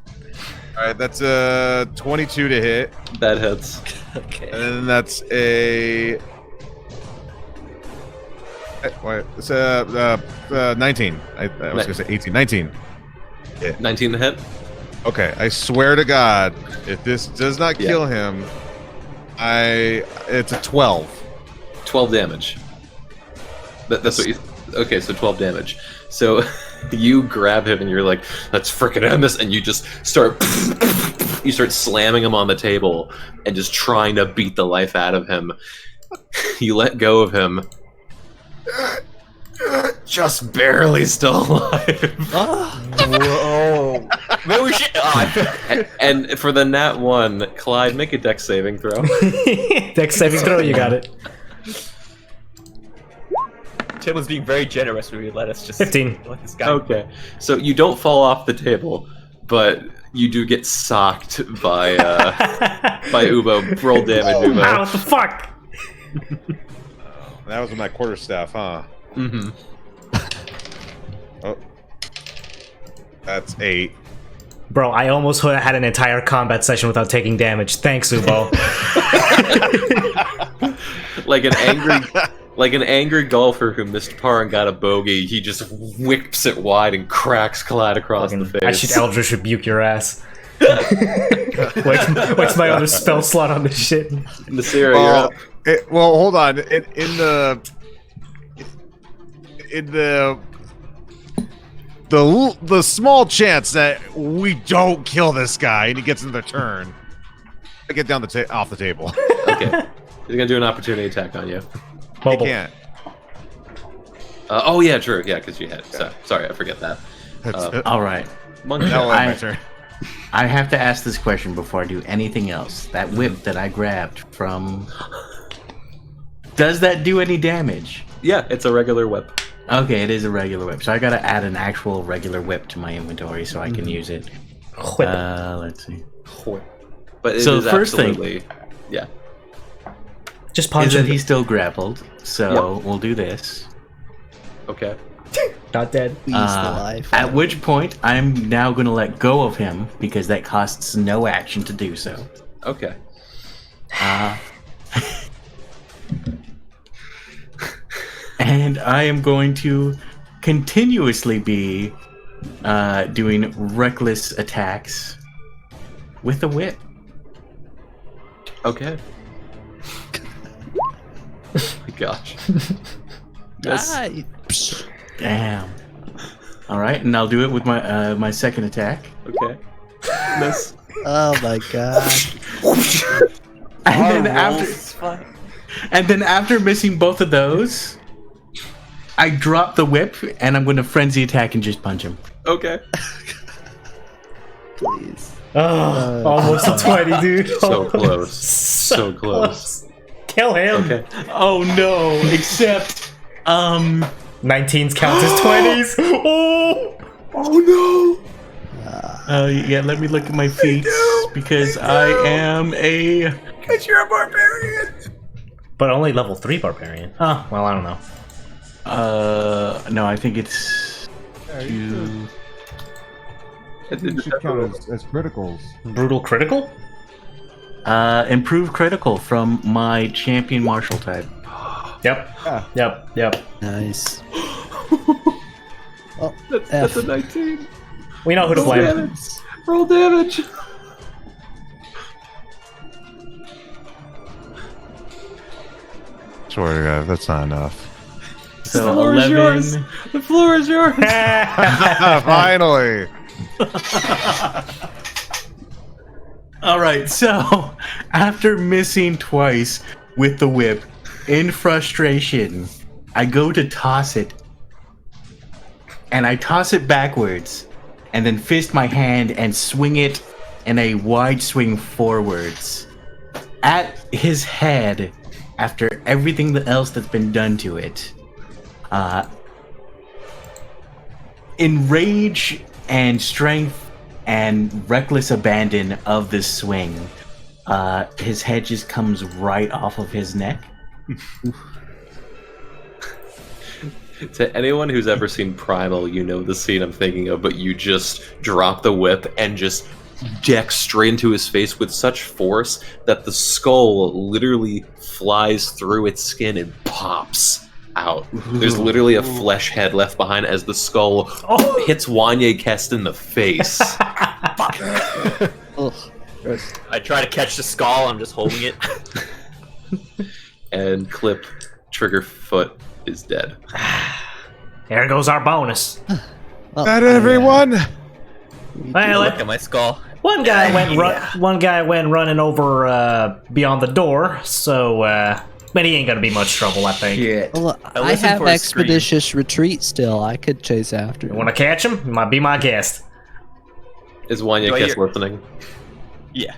Speaker 6: All right, that's a 22 to hit.
Speaker 8: That hits.
Speaker 3: Okay.
Speaker 6: And then that's a. Wait, it's 19. I was gonna say 18. 19. Yeah.
Speaker 8: 19 to hit.
Speaker 6: Okay, I swear to God, if this does not kill him, it's a 12.
Speaker 8: 12 damage. That's what you. Okay, so 12 damage. So you grab him and you're like, "Let's frickin' end this!" And you just start. You start slamming him on the table and just trying to beat the life out of him. You let go of him. Just barely still alive.
Speaker 9: Whoa. Maybe we should.
Speaker 8: And for the nat 1, Clyde, make a dex saving throw.
Speaker 1: Dex saving throw, you got it.
Speaker 9: Tim was being very generous when we let us just
Speaker 1: 15.
Speaker 9: let this guy.
Speaker 8: Okay, so you don't fall off the table, but you do get socked by Ubo. Roll damage, Ubo.
Speaker 1: Ow, what the fuck?
Speaker 6: That was with my quarterstaff, huh?
Speaker 8: Mm-hmm.
Speaker 6: Oh, that's 8.
Speaker 1: Bro, I almost had an entire combat session without taking damage. Thanks, Ubo.
Speaker 8: Like an angry golfer who missed par and got a bogey, he just whips it wide and cracks Clyde across the face.
Speaker 1: I should Eldritch rebuke your ass. What's my other spell slot on this shit?
Speaker 8: Nasira, you're up.
Speaker 6: Well, hold on. In the small chance that we don't kill this guy and he gets another turn, I get down off the table.
Speaker 8: Okay, he's gonna do an opportunity attack on you.
Speaker 6: I can't.
Speaker 8: Oh yeah, true. Yeah, because you hit. So, sorry, I forget that.
Speaker 5: All right.
Speaker 8: Monkey.
Speaker 6: Now my turn.
Speaker 5: I have to ask this question before I do anything else. That whip that I grabbed from... Does that do any damage?
Speaker 8: Yeah, it's a regular whip.
Speaker 5: Okay, it is a regular whip. So I gotta add an actual regular whip to my inventory so I can use it.
Speaker 1: Whip.
Speaker 5: Let's see.
Speaker 8: But it
Speaker 5: So
Speaker 8: is
Speaker 5: the first thing-
Speaker 8: absolutely... Yeah.
Speaker 1: Just punch
Speaker 5: Is
Speaker 1: him.
Speaker 5: that he's still grappled, so we'll do this.
Speaker 8: Okay.
Speaker 1: Not dead.
Speaker 3: Squeeze the life.
Speaker 5: At which point, I'm now going to let go of him because that costs no action to do so.
Speaker 8: Okay.
Speaker 5: And I am going to continuously be doing reckless attacks with the whip.
Speaker 8: Okay. Oh my gosh. Yes.
Speaker 3: Die.
Speaker 5: Damn. All right, and I'll do it with my my second attack.
Speaker 8: Okay. Miss.
Speaker 3: Oh my god.
Speaker 5: And then after missing both of those, I drop the whip and I'm going to frenzy attack and just punch him.
Speaker 8: Okay.
Speaker 3: Please.
Speaker 1: Oh, almost a 20, dude.
Speaker 8: So close. So close.
Speaker 1: Kill him.
Speaker 8: Okay.
Speaker 5: Oh no! Except
Speaker 1: 19s count as 20s. Oh
Speaker 5: yeah. Let me look at my feats because I am a.
Speaker 7: Because you're a barbarian.
Speaker 1: but only level 3 barbarian. Oh, well, I don't know.
Speaker 5: No, I think it's two.
Speaker 6: It should count as criticals.
Speaker 1: Brutal critical?
Speaker 5: Improved critical from my champion martial type.
Speaker 1: Yep.
Speaker 6: Yeah.
Speaker 1: Yep.
Speaker 3: Nice. Oh,
Speaker 8: That's a 19.
Speaker 1: We know who to blame.
Speaker 8: Roll damage.
Speaker 6: Swear to God, that's not enough.
Speaker 5: So
Speaker 8: The floor is
Speaker 5: 11.
Speaker 8: yours. The floor is yours.
Speaker 6: Finally.
Speaker 5: All right, so after missing twice with the whip, in frustration, I go to toss it, and I toss it backwards, and then fist my hand and swing it in a wide swing forwards at his head after everything else that's been done to it. In rage and strength and reckless abandon of this swing, his head just comes right off of his neck.
Speaker 8: To anyone who's ever seen Primal, you know the scene I'm thinking of, but you just drop the whip and just deck straight into his face with such force that the skull literally flies through its skin and pops out. There's literally a flesh head left behind as the skull hits Wanye Kest in the face.
Speaker 9: I try to catch the skull. I'm just holding it.
Speaker 8: And Clip Triggerfoot is dead.
Speaker 1: There goes our bonus.
Speaker 3: Well,
Speaker 6: That everyone.
Speaker 1: Well,
Speaker 9: Look at my skull.
Speaker 1: one guy went running over beyond the door, so but he ain't gonna be much trouble, I think.
Speaker 5: Shit.
Speaker 3: Well,
Speaker 9: I
Speaker 3: I
Speaker 9: listened
Speaker 3: have
Speaker 9: for a
Speaker 3: expeditious retreat still. I could chase after
Speaker 1: You
Speaker 3: him.
Speaker 1: want to catch him? You might be my guest.
Speaker 8: Is Wanya
Speaker 9: Do I
Speaker 8: Kest
Speaker 9: hear-
Speaker 8: listening?
Speaker 9: Yeah.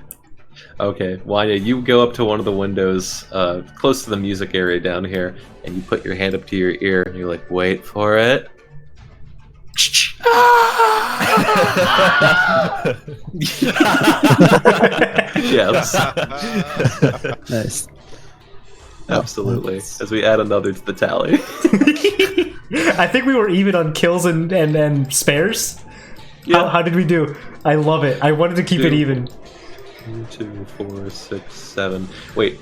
Speaker 8: Okay, Wanya, you go up to one of the windows close to the music area down here, and you put your hand up to your ear, and you're like, wait for it. Yes,
Speaker 3: Nice.
Speaker 8: absolutely. As we add another to the tally.
Speaker 1: I think we were even on kills and spares.
Speaker 8: Yeah.
Speaker 1: How did we do? I love it. I wanted to keep it
Speaker 8: Two.
Speaker 1: even.
Speaker 8: 2, 4, 6, 7. Wait.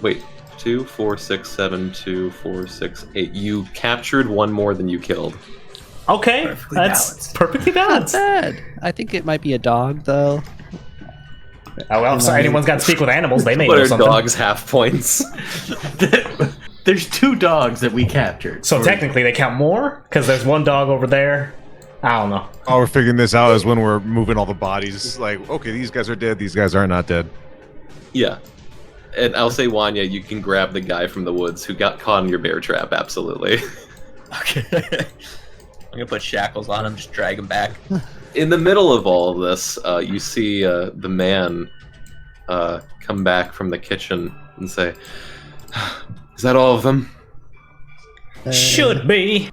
Speaker 8: 2, 4, 6, 7, 2, 4, 6, 8. You captured one more than you killed.
Speaker 1: Okay,
Speaker 7: Perfectly
Speaker 1: that's
Speaker 7: balanced.
Speaker 1: perfectly
Speaker 3: Not
Speaker 1: balanced.
Speaker 3: bad. I think it might be a dog, though.
Speaker 1: Oh well, so anyone's got to speak with animals. They may
Speaker 8: What
Speaker 1: know
Speaker 8: are
Speaker 1: something.
Speaker 8: dogs' half points?
Speaker 5: There's 2 dogs that we captured.
Speaker 1: So technically, they count more because there's one dog over there. I don't know.
Speaker 6: All we're figuring this out is when we're moving all the bodies. Like, okay, these guys are dead. These guys are not dead.
Speaker 8: Yeah. And I'll say, Wanya, you can grab the guy from the woods who got caught in your bear trap, absolutely.
Speaker 9: Okay. I'm gonna put shackles on him. Just drag him back.
Speaker 8: In the middle of all of this, you see the man come back from the kitchen and say, is that all of them?
Speaker 1: Should be.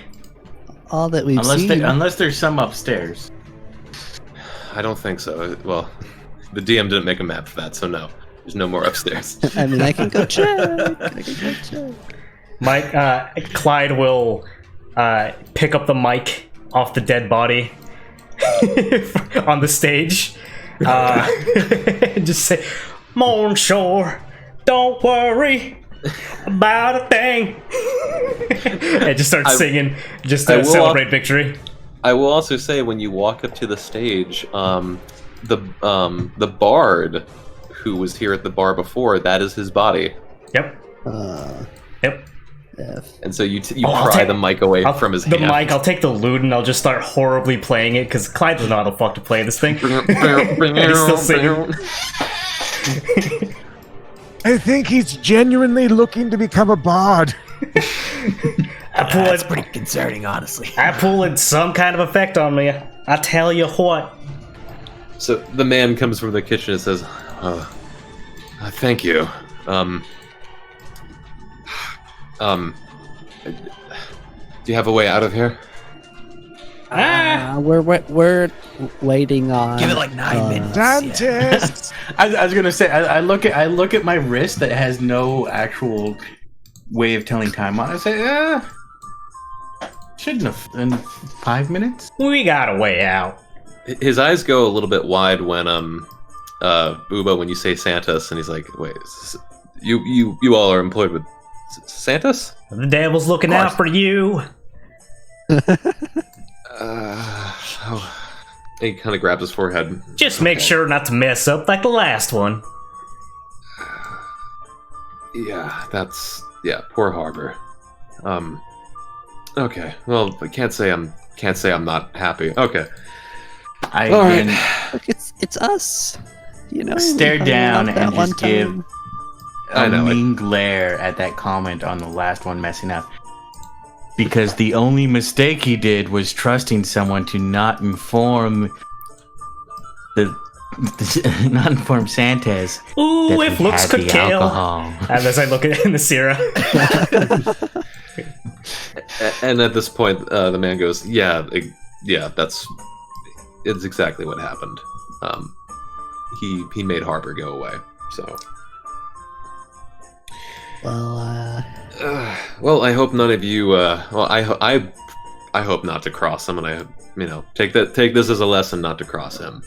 Speaker 3: All that we've
Speaker 5: Unless,
Speaker 3: seen.
Speaker 5: unless there's some upstairs.
Speaker 8: I don't think so. Well, the DM didn't make a map for that, so no. There's no more upstairs.
Speaker 3: I mean, I can go check.
Speaker 1: Mike, Clyde will pick up the mic off the dead body on the stage. Just say, Monsieur, don't worry about a thing. And just start singing, just to celebrate victory.
Speaker 8: I will also say, when you walk up to the stage, the bard who was here at the bar before, that is his body.
Speaker 1: Yep. Yep.
Speaker 8: And so you pry the mic away from his hand.
Speaker 1: The mic, I'll take the lute and I'll just start horribly playing it, because Clyde doesn't know how the fuck to play this thing. And he's still singing.
Speaker 6: I think he's genuinely looking to become a bard.
Speaker 7: That's pretty concerning, honestly.
Speaker 1: I pulled some kind of effect on me. I tell you what.
Speaker 8: So the man comes from the kitchen and says, thank you. Do you have a way out of here?
Speaker 3: We're waiting on.
Speaker 7: Give it like 9 minutes.
Speaker 6: Dentist.
Speaker 12: I was gonna say I look at my wrist that has no actual way of telling time on. I say, shouldn't have in 5 minutes.
Speaker 1: We got a way out.
Speaker 8: His eyes go a little bit wide when Ubo, when you say Santos, and he's like, wait, you all are employed with Santos?
Speaker 1: The devil's looking out for you.
Speaker 8: He kind of grabs his forehead.
Speaker 1: Just make sure not to mess up like the last one.
Speaker 8: Poor Harbor. Okay. Well, I can't say I'm not happy. Okay.
Speaker 12: All
Speaker 8: right.
Speaker 3: Look, it's us. You know.
Speaker 12: Stare down and just give a mean
Speaker 8: it.
Speaker 12: glare at that comment on the last one messing up. Because the only mistake he did was trusting someone to not inform Santos.
Speaker 1: Ooh, if looks could kill.
Speaker 12: Alcohol.
Speaker 1: And as I look at in the Sierra.
Speaker 8: And at this point, the man goes, it's exactly what happened. He made Harbor go away. So. Well, I hope none of you. I hope not to cross him, and I, take this as a lesson not to cross him.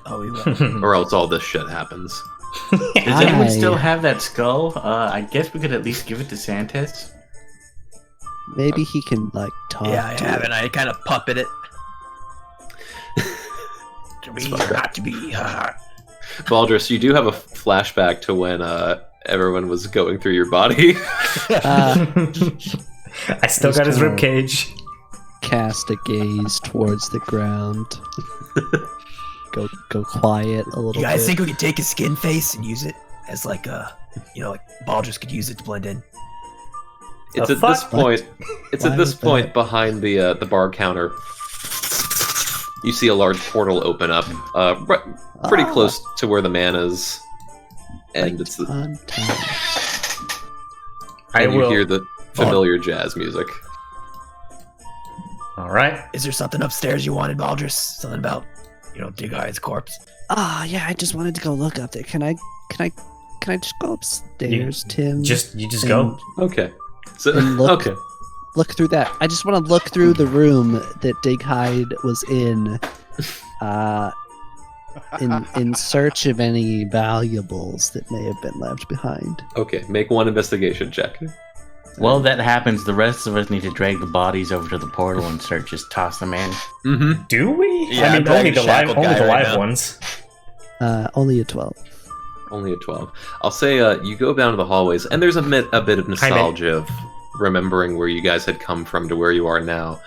Speaker 7: Oh, we will.
Speaker 8: Or else all this shit happens.
Speaker 12: Does anyone still have that skull? I guess we could at least give it to Santos.
Speaker 3: Maybe he can talk.
Speaker 7: Yeah, I have it. I kind of puppet it. Not to be.
Speaker 8: Baldrus, you do have a flashback to when everyone was going through your body.
Speaker 1: I still got his ribcage.
Speaker 3: Cast a gaze towards the ground. Go quiet a little bit.
Speaker 7: You guys think we could take his skin face and use it as like Baldrus could use it to blend in?
Speaker 8: It's at this point. It's at this point behind the bar counter. You see a large portal open up, pretty close to where the man is, and it's the. And you hear the familiar jazz music.
Speaker 1: All right.
Speaker 7: Is there something upstairs you wanted, Baldrus? Something about, Dig Eye's corpse?
Speaker 3: Yeah, I just wanted to go look up there. Can I just go upstairs, Tim?
Speaker 1: You just go.
Speaker 8: Okay. So
Speaker 3: okay. Look through that. I just want to look through the room that Dighide was in search of any valuables that may have been left behind.
Speaker 8: Okay, make one investigation check.
Speaker 12: While that happens, the rest of us need to drag the bodies over to the portal and just toss them in.
Speaker 8: Mm-hmm.
Speaker 1: Do we?
Speaker 7: Yeah,
Speaker 1: I mean, only the live ones.
Speaker 3: Only a 12.
Speaker 8: Only a 12. I'll say you go down to the hallways, and there's a bit of nostalgia of remembering where you guys had come from to where you are now.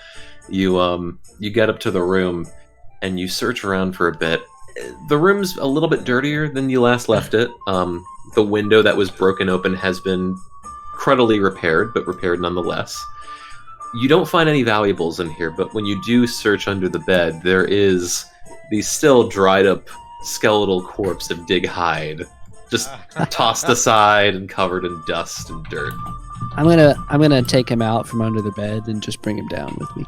Speaker 8: You get up to the room, and you search around for a bit. The room's a little bit dirtier than you last left it. The window that was broken open has been cruddily repaired, but repaired nonetheless. You don't find any valuables in here, but when you do search under the bed, there is the still dried up skeletal corpse of Dighide, just tossed aside and covered in dust and dirt.
Speaker 3: I'm gonna take him out from under the bed and just bring him down with me.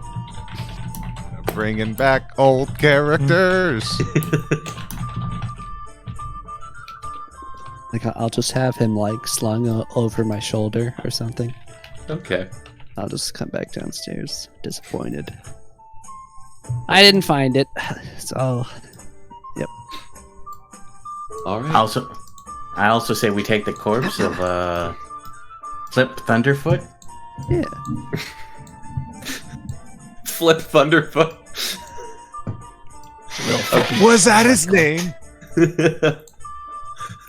Speaker 6: Bringing back old characters.
Speaker 3: I'll just have him slung over my shoulder or something.
Speaker 8: Okay.
Speaker 3: I'll just come back downstairs disappointed. I didn't find it, so
Speaker 8: All right.
Speaker 5: I also say we take the corpse of Flip Thunderfoot.
Speaker 3: yeah.
Speaker 8: Flip Thunderfoot.
Speaker 6: Was that his name?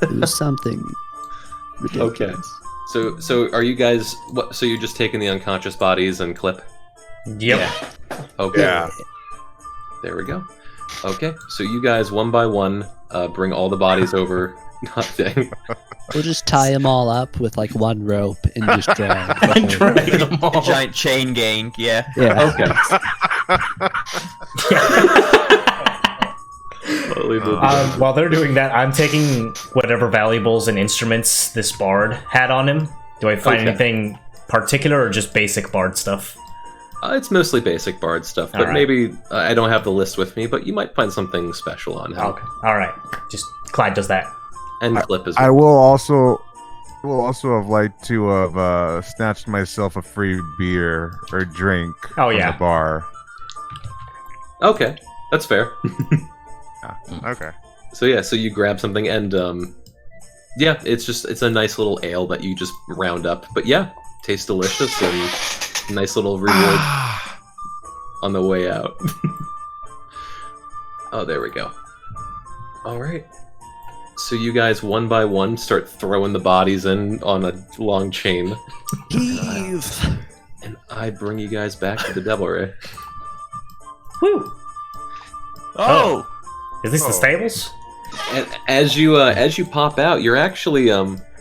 Speaker 3: Do something ridiculous.
Speaker 8: Okay. So are you guys? What? So you're just taking the unconscious bodies and clip?
Speaker 1: Yep.
Speaker 8: Okay.
Speaker 6: Yeah.
Speaker 8: There we go. Okay. So you guys one by one bring all the bodies over. Nothing.
Speaker 3: We'll just tie them all up with like one rope and just drag.
Speaker 5: And drag them all.
Speaker 9: Giant chain gang, yeah.
Speaker 3: Yeah.
Speaker 8: Okay.
Speaker 1: While they're doing that, I'm taking whatever valuables and instruments this bard had on him. Do I find
Speaker 8: Okay.
Speaker 1: anything particular or just basic bard stuff?
Speaker 8: It's mostly basic bard stuff, but
Speaker 1: Alright.
Speaker 8: maybe I don't have the list with me. But you might find something special on him.
Speaker 1: Okay. All right. Just Clyde does that.
Speaker 8: And clip as
Speaker 6: I
Speaker 8: well.
Speaker 6: will also have liked to have snatched myself a free beer or drink
Speaker 1: Oh,
Speaker 6: from
Speaker 1: yeah.
Speaker 6: the bar.
Speaker 8: Okay, that's fair.
Speaker 6: Okay.
Speaker 8: So yeah, so you grab something and yeah, it's a nice little ale that you just round up. But yeah, tastes delicious and nice little reward on the way out. Oh, there we go. All right. So you guys one by one start throwing the bodies in on a long chain.
Speaker 3: Heave.
Speaker 8: And I bring you guys back to the Devilry.
Speaker 1: Woo!
Speaker 9: Oh!
Speaker 1: Is this the stables?
Speaker 8: And as you pop out, you're actually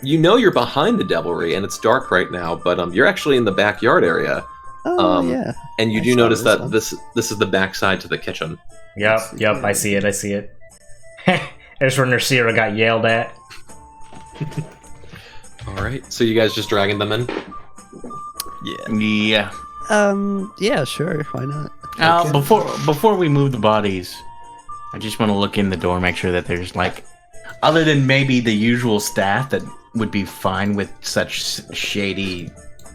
Speaker 8: you're behind the Devilry and it's dark right now, but you're actually in the backyard area.
Speaker 3: Oh yeah.
Speaker 8: And you
Speaker 3: I
Speaker 8: do
Speaker 3: saw
Speaker 8: notice
Speaker 3: this
Speaker 8: that
Speaker 3: one.
Speaker 8: this is the backside to the kitchen.
Speaker 1: Yep. I see it. Ezra Sierra got yelled at.
Speaker 8: All right. So you guys just dragging them in?
Speaker 5: Yeah.
Speaker 3: Yeah, sure. Why not?
Speaker 5: Before we move the bodies, I just want to look in the door, make sure that there's like, other than maybe the usual staff that would be fine with such shady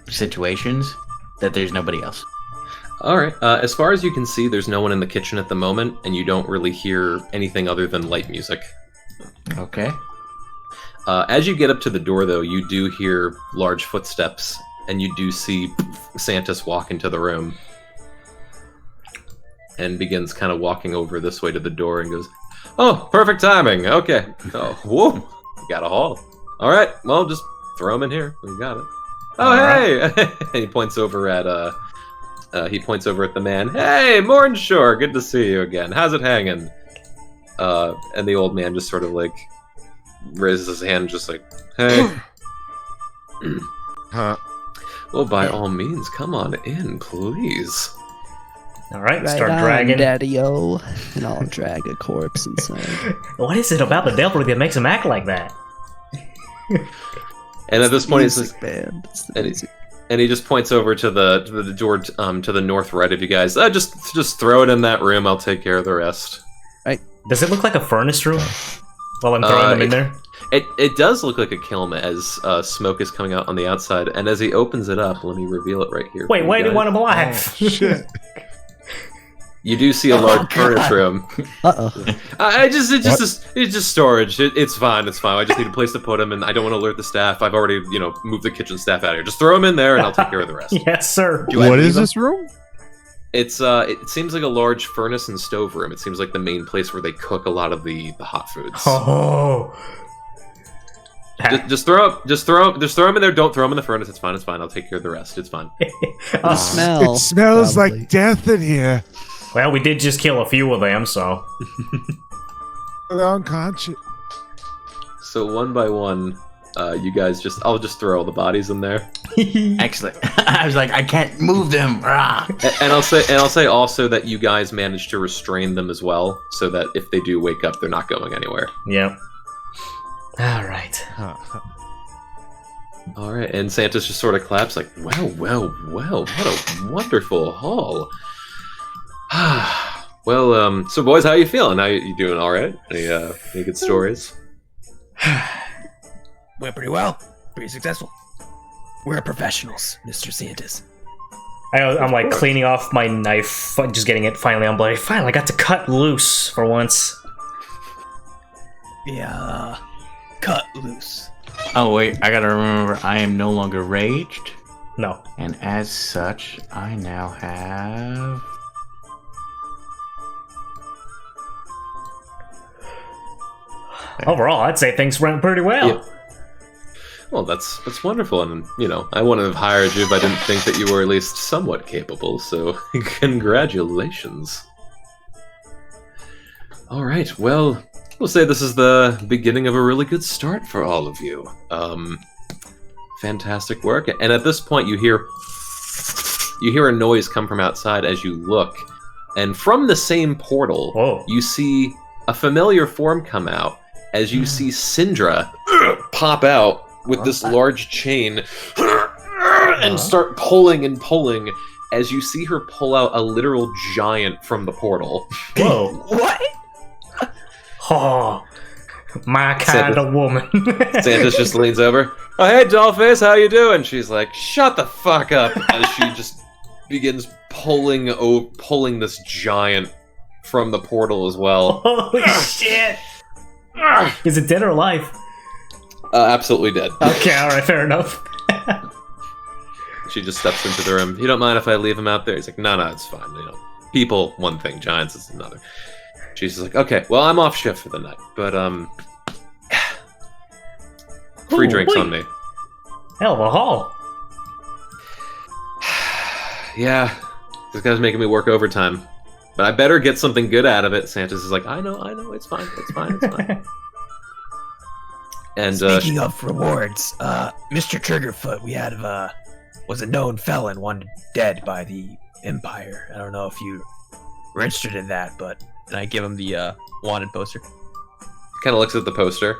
Speaker 5: situations, that there's nobody else.
Speaker 8: All right. As far as you can see, there's no one in the kitchen at the moment, and you don't really hear anything other than light music.
Speaker 5: Okay.
Speaker 8: As you get up to the door, though, you do hear large footsteps, and you do see Santos walk into the room. And begins kind of walking over this way to the door and goes, "Oh, perfect timing. Okay. Oh, whoa. We got a haul. All right. Well, just throw him in here. We got it. Oh,
Speaker 1: All
Speaker 8: hey!" And he points over at the man. "Hey, Mornshore. Good to see you again. How's it hanging?" And the old man just sort of like raises his hand, just like, "Hey."
Speaker 6: Huh.
Speaker 8: Well, by all means, come on in, please.
Speaker 1: All right.
Speaker 3: Right
Speaker 1: Start
Speaker 3: on,
Speaker 1: dragging.
Speaker 3: Daddy-o. And I'll drag a corpse inside.
Speaker 1: What is it about the Devilry that makes him act like that?
Speaker 8: And at this point, it's
Speaker 3: Music band. It's the
Speaker 8: and
Speaker 3: music.
Speaker 8: And he just points over to the door to the north right of you guys. Just throw it in that room. I'll take care of the rest.
Speaker 1: Does it look like a furnace room? While I'm throwing them in there.
Speaker 8: It does look like a kiln as smoke is coming out on the outside. And as he opens it up, let me reveal it right here.
Speaker 1: Wait,
Speaker 8: for
Speaker 1: why
Speaker 8: you
Speaker 1: do you
Speaker 8: guys.
Speaker 1: want him alive?
Speaker 6: Shit.
Speaker 8: You do see a large furnace room.
Speaker 3: Uh-oh.
Speaker 8: It's just storage. It's fine. It's fine. I just need a place to put him, and I don't want to alert the staff. I've already moved the kitchen staff out of here. Just throw him in there, and I'll take care of the rest.
Speaker 1: Yes, sir.
Speaker 6: What is this room?
Speaker 8: It's it seems like a large furnace and stove room. It seems like the main place where they cook a lot of the hot foods.
Speaker 1: Oh.
Speaker 8: Just throw him in there. Don't throw him in the furnace. It's fine. I'll take care of the rest. It's fine.
Speaker 3: The smell.
Speaker 6: It smells
Speaker 3: probably.
Speaker 6: like death in here.
Speaker 1: Well, we did just kill a few of them, so.
Speaker 6: They're unconscious.
Speaker 8: So one by one, you guys I'll just throw all the bodies in there.
Speaker 5: Excellent. I was like, I can't move them. Rah.
Speaker 8: And I'll say also that you guys managed to restrain them as well, so that if they do wake up, they're not going anywhere.
Speaker 1: Yep. All right.
Speaker 8: All right, and Santos just sort of claps like, well, what a wonderful haul. Well, so boys, how you feeling? How you doing? All right? Any good stories?
Speaker 7: Went pretty well. Pretty successful. We're professionals, Mr. Santos.
Speaker 1: I'm like cleaning off my knife, just getting it finally on blade. Finally, I got to cut loose for once.
Speaker 7: Yeah, cut loose.
Speaker 5: Oh wait, I gotta remember I am no longer raged.
Speaker 1: No.
Speaker 5: And as such, I now have...
Speaker 1: Overall, I'd say things went pretty well.
Speaker 8: Yeah. Well, that's wonderful, and I wouldn't have hired you if I didn't think that you were at least somewhat capable. So, congratulations. All right, well, we'll say this is the beginning of a really good start for all of you. Fantastic work. And at this point, you hear a noise come from outside as you look, and from the same portal, you see a familiar form come out. As you see Syndra pop out with this large chain and start pulling and pulling, as you see her pull out a literal giant from the portal.
Speaker 1: Whoa.
Speaker 7: What?
Speaker 1: Oh, my kind of woman.
Speaker 8: Santa's just leans over. Oh, hey, Dollface, how you doing? She's like, shut the fuck up, as she just begins pulling this giant from the portal as well.
Speaker 1: Holy shit! Is it dead or alive?
Speaker 8: Absolutely dead.
Speaker 1: Okay, alright, fair enough.
Speaker 8: She just steps into the room. You don't mind if I leave him out there? He's like, no, it's fine. People, one thing, giants is another. She's like, okay, well, I'm off shift for the night, but, free drinks on me.
Speaker 1: Hell of a haul.
Speaker 8: Yeah, this guy's making me work overtime. But I better get something good out of it. Santa's is like, I know, it's fine. And
Speaker 7: speaking of rewards, Mr. Triggerfoot, we had was a known felon, one dead by the Empire. I don't know if you were interested in that, but and I give him the wanted poster.
Speaker 8: Kind of looks at the poster,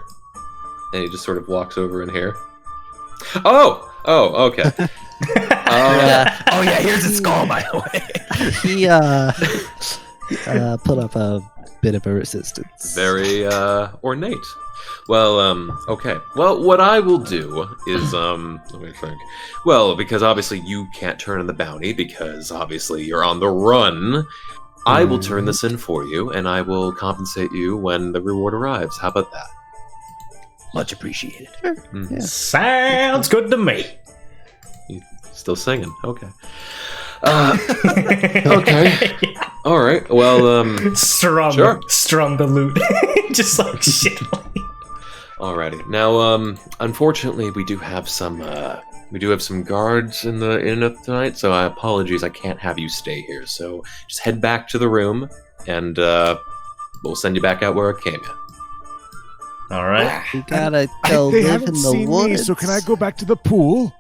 Speaker 8: and he just sort of walks over in here. Oh, okay.
Speaker 7: Oh yeah, here's his skull, by the way.
Speaker 3: He put up a bit of a resistance.
Speaker 8: Very ornate. Well, okay. Well, what I will do is, let me think. Well, because obviously you can't turn in the bounty, because obviously you're on the run, I will turn this in for you, and I will compensate you when the reward arrives. How about that?
Speaker 7: Much appreciated.
Speaker 3: Sure. Yeah.
Speaker 1: Sounds good to me.
Speaker 8: Still singing. Okay. Okay. All right. Well,
Speaker 1: strum the loot. Just like shit.
Speaker 8: Alrighty. Now, unfortunately, we do have some guards in the inn tonight. So, apologies, I can't have you stay here. So, just head back to the room, and we'll send you back out where it came in.
Speaker 1: All right.
Speaker 3: We gotta go
Speaker 6: They
Speaker 3: live
Speaker 6: haven't
Speaker 3: in the
Speaker 6: seen
Speaker 3: woods.
Speaker 6: me, so can I go back to the pool?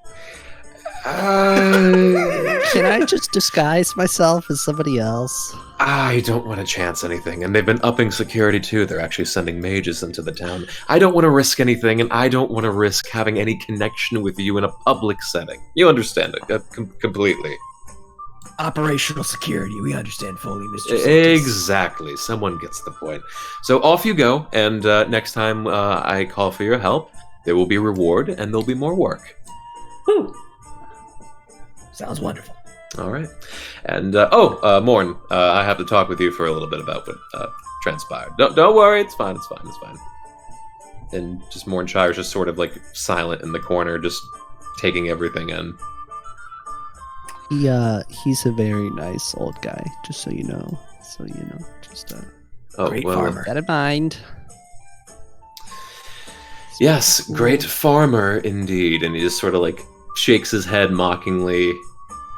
Speaker 3: Can I just disguise myself as somebody else?
Speaker 8: I don't want to chance anything, and they've been upping security too. They're actually sending mages into the town. I don't want to risk anything, and I don't want to risk having any connection with you in a public setting. You understand it completely.
Speaker 7: Operational security, we understand fully, Mr. Santos.
Speaker 8: Exactly. Someone gets the point. So off you go, and next time I call for your help, there will be a reward, and there'll be more work.
Speaker 7: Woo! Sounds wonderful.
Speaker 8: All right. And, Morn, I have to talk with you for a little bit about what transpired. Don't worry, it's fine. And just Morn Shire's just sort of like silent in the corner, just taking everything in.
Speaker 3: He's a very nice old guy, just so you know.
Speaker 7: Great farmer.
Speaker 3: Keep that in mind.
Speaker 8: Yes, great farmer indeed. And he just sort of like shakes his head mockingly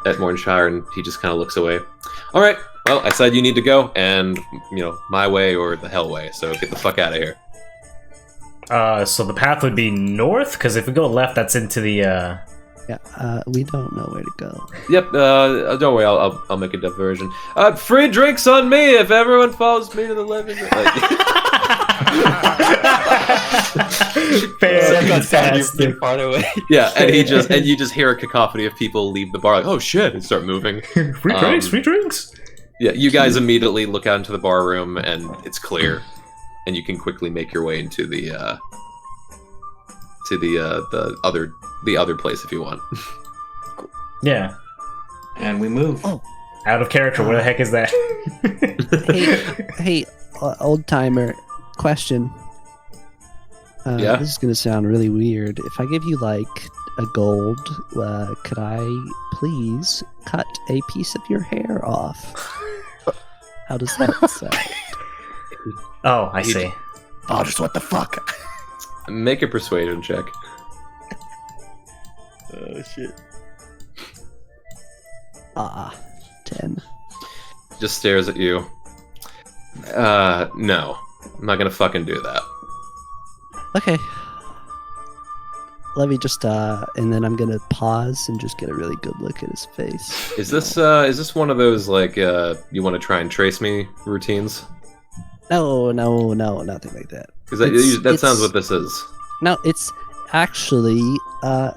Speaker 8: at Mornshire, and he just kind of looks away. All right, well, I said you need to go, and, my way or the hell way, so get the fuck out of here.
Speaker 1: So the path would be north? Because if we go left, that's into the,
Speaker 3: Yeah, we don't know where to go.
Speaker 8: Yep, don't worry, I'll make a diversion. Free drinks on me if everyone follows me to the living room.
Speaker 1: Fantastic.
Speaker 9: Far away.
Speaker 8: Yeah, and you just hear a cacophony of people leave the bar like, oh shit, and start moving.
Speaker 1: Free drinks.
Speaker 8: Yeah, you guys immediately look out into the bar room, and it's clear, and you can quickly make your way into the other place if you want.
Speaker 1: Yeah.
Speaker 12: And we move.
Speaker 3: Oh.
Speaker 1: Out of character. What the heck is that?
Speaker 3: Hey, old timer. Question.
Speaker 8: Yeah?
Speaker 3: This is gonna sound really weird. If I give you like a gold, could I please cut a piece of your hair off? How does that sound?
Speaker 1: Oh, I see.
Speaker 7: Baldur's, what the fuck?
Speaker 8: Make a persuasion check.
Speaker 9: Oh shit.
Speaker 3: 10.
Speaker 8: Just stares at you. No. I'm not gonna fucking do that.
Speaker 3: Okay. Let me just and then I'm gonna pause and just get a really good look at his face.
Speaker 8: Is this one of those like you want to try and trace me routines?
Speaker 3: No, nothing like that.
Speaker 8: Because that sounds what this is.
Speaker 3: No, it's actually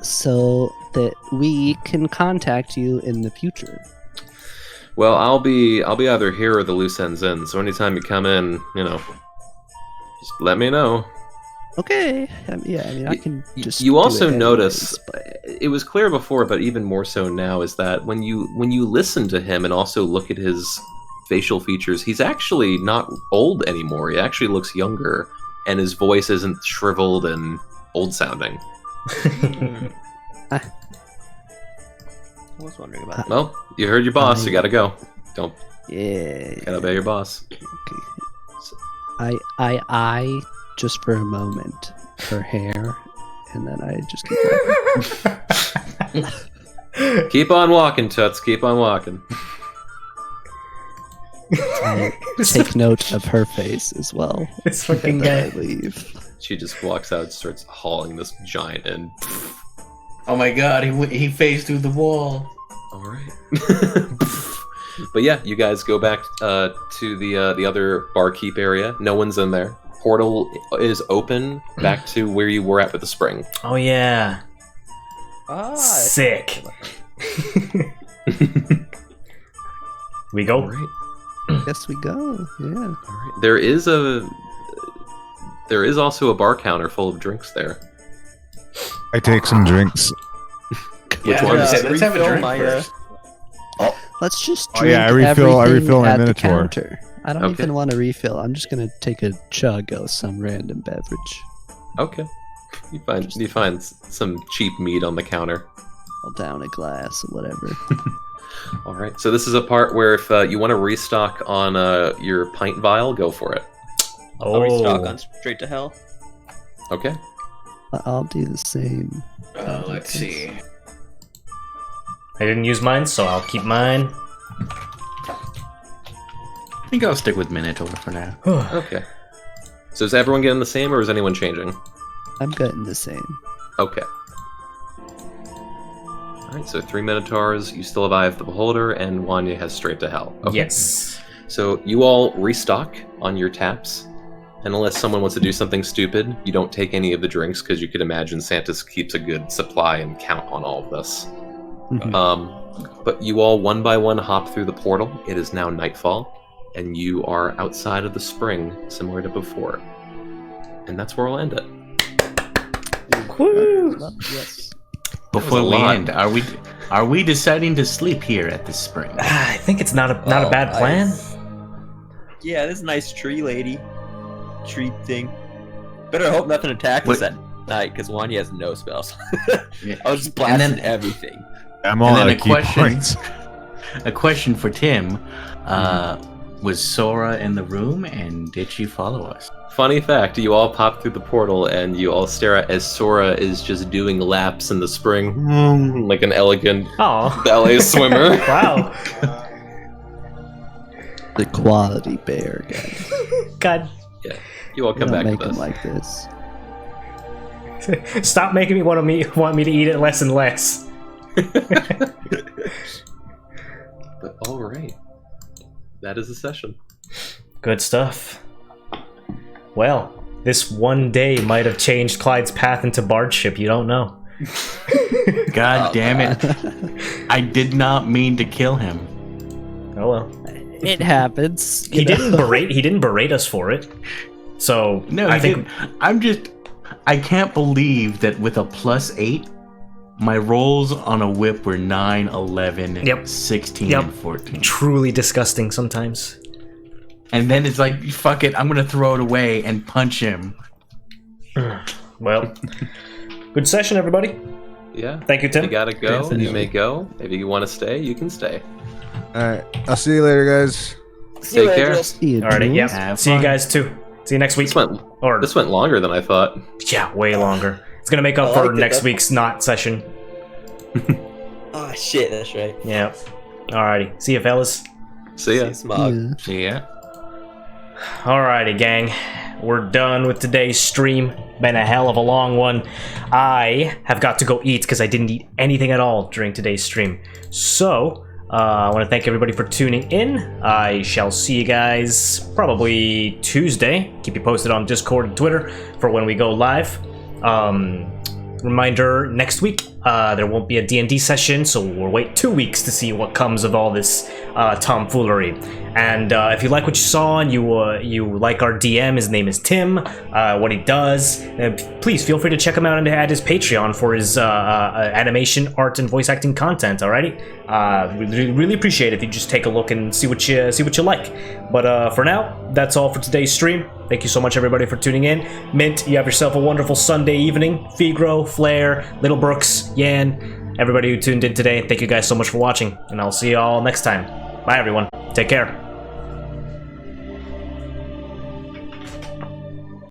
Speaker 3: so that we can contact you in the future.
Speaker 8: Well, I'll be either here or the loose ends in. So anytime you come in, just let me know.
Speaker 3: Okay. Yeah, I mean, I can just.
Speaker 8: You
Speaker 3: do
Speaker 8: also
Speaker 3: it
Speaker 8: notice
Speaker 3: anyways, but...
Speaker 8: it was clear before, but even more so now is that when you listen to him and also look at his facial features, he's actually not old anymore. He actually looks younger, and his voice isn't shriveled and old sounding.
Speaker 9: I was wondering about that.
Speaker 8: Well, you heard your boss. You gotta go. Don't.
Speaker 3: Yeah.
Speaker 8: Gotta obey your boss.
Speaker 3: Okay. I just for a moment her hair, and then I just keep walking.
Speaker 8: Keep on walking, Toots. Keep on walking.
Speaker 3: I take note of her face as well.
Speaker 1: This fucking
Speaker 3: and
Speaker 1: guy.
Speaker 3: then I leave.
Speaker 8: She just walks out, starts hauling this giant in.
Speaker 12: Oh my god, he phased through the wall.
Speaker 8: All right. But yeah, you guys go back to the other barkeep area. No one's in there. Portal is open back to where you were at with the spring.
Speaker 1: Oh yeah. Sick. We go.
Speaker 8: All right.
Speaker 3: Yes, we go. Yeah.
Speaker 8: All right. There is also a bar counter full of drinks there.
Speaker 6: I take some drinks.
Speaker 8: Which
Speaker 12: Yeah,
Speaker 8: ones?
Speaker 12: let's have a drink
Speaker 9: my,
Speaker 12: first.
Speaker 3: Let's just
Speaker 6: Oh,
Speaker 3: drink
Speaker 6: yeah, I refill
Speaker 3: everything
Speaker 6: my
Speaker 3: at the
Speaker 6: Minotaur.
Speaker 3: counter. I don't
Speaker 8: Okay.
Speaker 3: even want to refill. I'm just gonna take a chug of some random beverage.
Speaker 8: Okay. You find some cheap meat on the counter.
Speaker 3: I'll down a glass or whatever.
Speaker 8: All right. So this is a part where if you want to restock on your pint vial, go for it.
Speaker 9: I'll restock on Straight to Hell.
Speaker 8: Okay.
Speaker 3: I'll do the same.
Speaker 12: Let's see.
Speaker 1: I didn't use mine, so I'll keep mine.
Speaker 12: I think I'll stick with Minotaur for now.
Speaker 8: Okay. So is everyone getting the same, or is anyone changing?
Speaker 3: I'm getting the same.
Speaker 8: Okay. All right. So 3 Minotaurs. You still have Eye of the Beholder, and Wanya has Straight to Hell. Okay.
Speaker 1: Yes.
Speaker 8: So you all restock on your taps, and unless someone wants to do something stupid, you don't take any of the drinks because you could imagine Santa keeps a good supply and count on all of this.
Speaker 3: Mhm.
Speaker 8: But you all one by one hop through the portal. It is now nightfall, and you are outside of the spring, similar to before. And that's where we'll end it.
Speaker 3: Yes.
Speaker 12: Before we
Speaker 8: lot.
Speaker 12: end, are we deciding to sleep here at the spring?
Speaker 1: I think it's not a bad plan.
Speaker 9: Yeah, this nice tree lady. Tree thing. Better hope nothing attacks us at night, because Wanya has no spells.
Speaker 12: Yeah.
Speaker 9: I was just blasting everything.
Speaker 6: I'm all
Speaker 12: And then
Speaker 6: out
Speaker 12: a
Speaker 6: of key
Speaker 12: question.
Speaker 6: points.
Speaker 12: A question for Tim. Was Sora in the room, and did she follow us?
Speaker 8: Funny fact, you all pop through the portal and you all stare at as Sora is just doing laps in the spring like an elegant
Speaker 1: Oh.
Speaker 8: ballet swimmer.
Speaker 1: Wow.
Speaker 3: The quality bear, guys.
Speaker 1: God.
Speaker 8: You all
Speaker 3: We
Speaker 8: come
Speaker 3: don't
Speaker 8: back
Speaker 3: make
Speaker 8: to
Speaker 3: them
Speaker 8: this.
Speaker 3: like this.
Speaker 1: Stop making me want me to eat it less and less.
Speaker 8: But all right. That is the session.
Speaker 1: Good stuff. Well, this one day might have changed Clyde's path into bardship. You don't know.
Speaker 12: God damn it. I did not mean to kill him.
Speaker 1: Oh well.
Speaker 3: It happens.
Speaker 1: He didn't berate us for it. So
Speaker 12: No,
Speaker 1: I
Speaker 12: I
Speaker 1: think
Speaker 12: I can't believe that with a +8, My rolls on a whip were 9, 11,
Speaker 1: Yep.
Speaker 12: 16,
Speaker 1: Yep.
Speaker 12: and 14.
Speaker 1: Truly disgusting sometimes.
Speaker 12: And then it's like, fuck it, I'm gonna throw it away and punch him.
Speaker 1: Well, good session, everybody.
Speaker 8: Yeah.
Speaker 1: Thank you, Tim.
Speaker 8: You gotta go.
Speaker 3: Definitely.
Speaker 8: You may go. If you want to stay, you can stay.
Speaker 6: All right. I'll see you later, guys.
Speaker 9: See you
Speaker 8: Take
Speaker 9: later,
Speaker 8: care.
Speaker 9: Jules.
Speaker 1: Alrighty, yep.
Speaker 12: Have
Speaker 1: See you
Speaker 12: fun.
Speaker 1: guys too. See you next week.
Speaker 8: This went longer than I thought.
Speaker 1: Yeah, way longer. It's gonna make up
Speaker 9: I
Speaker 1: for
Speaker 9: liked it,
Speaker 1: next
Speaker 9: though.
Speaker 1: week's not session.
Speaker 9: Oh shit, that's right.
Speaker 1: Yeah. Alrighty. See you, fellas.
Speaker 8: See ya.
Speaker 9: See you, Smog.
Speaker 12: See ya.
Speaker 1: Alrighty, gang. We're done with today's stream. Been a hell of a long one. I have got to go eat because I didn't eat anything at all during today's stream. So, I want to thank everybody for tuning in. I shall see you guys probably Tuesday. Keep you posted on Discord and Twitter for when we go live. Reminder, next week there won't be a D&D session, so we'll wait 2 weeks to see what comes of all this tomfoolery. And if you like what you saw and you like our DM, his name is Tim, what he does, please feel free to check him out and add his Patreon for his animation, art, and voice acting content. Alrighty, really appreciate it if you just take a look and see what you like. But for now, that's all for today's stream. Thank you so much, everybody, for tuning in. Mint, you have yourself a wonderful Sunday evening. Figro, Flair, Little Brooks, Yan, everybody who tuned in today, thank you guys so much for watching, and I'll see you all next time. Bye, everyone. Take care.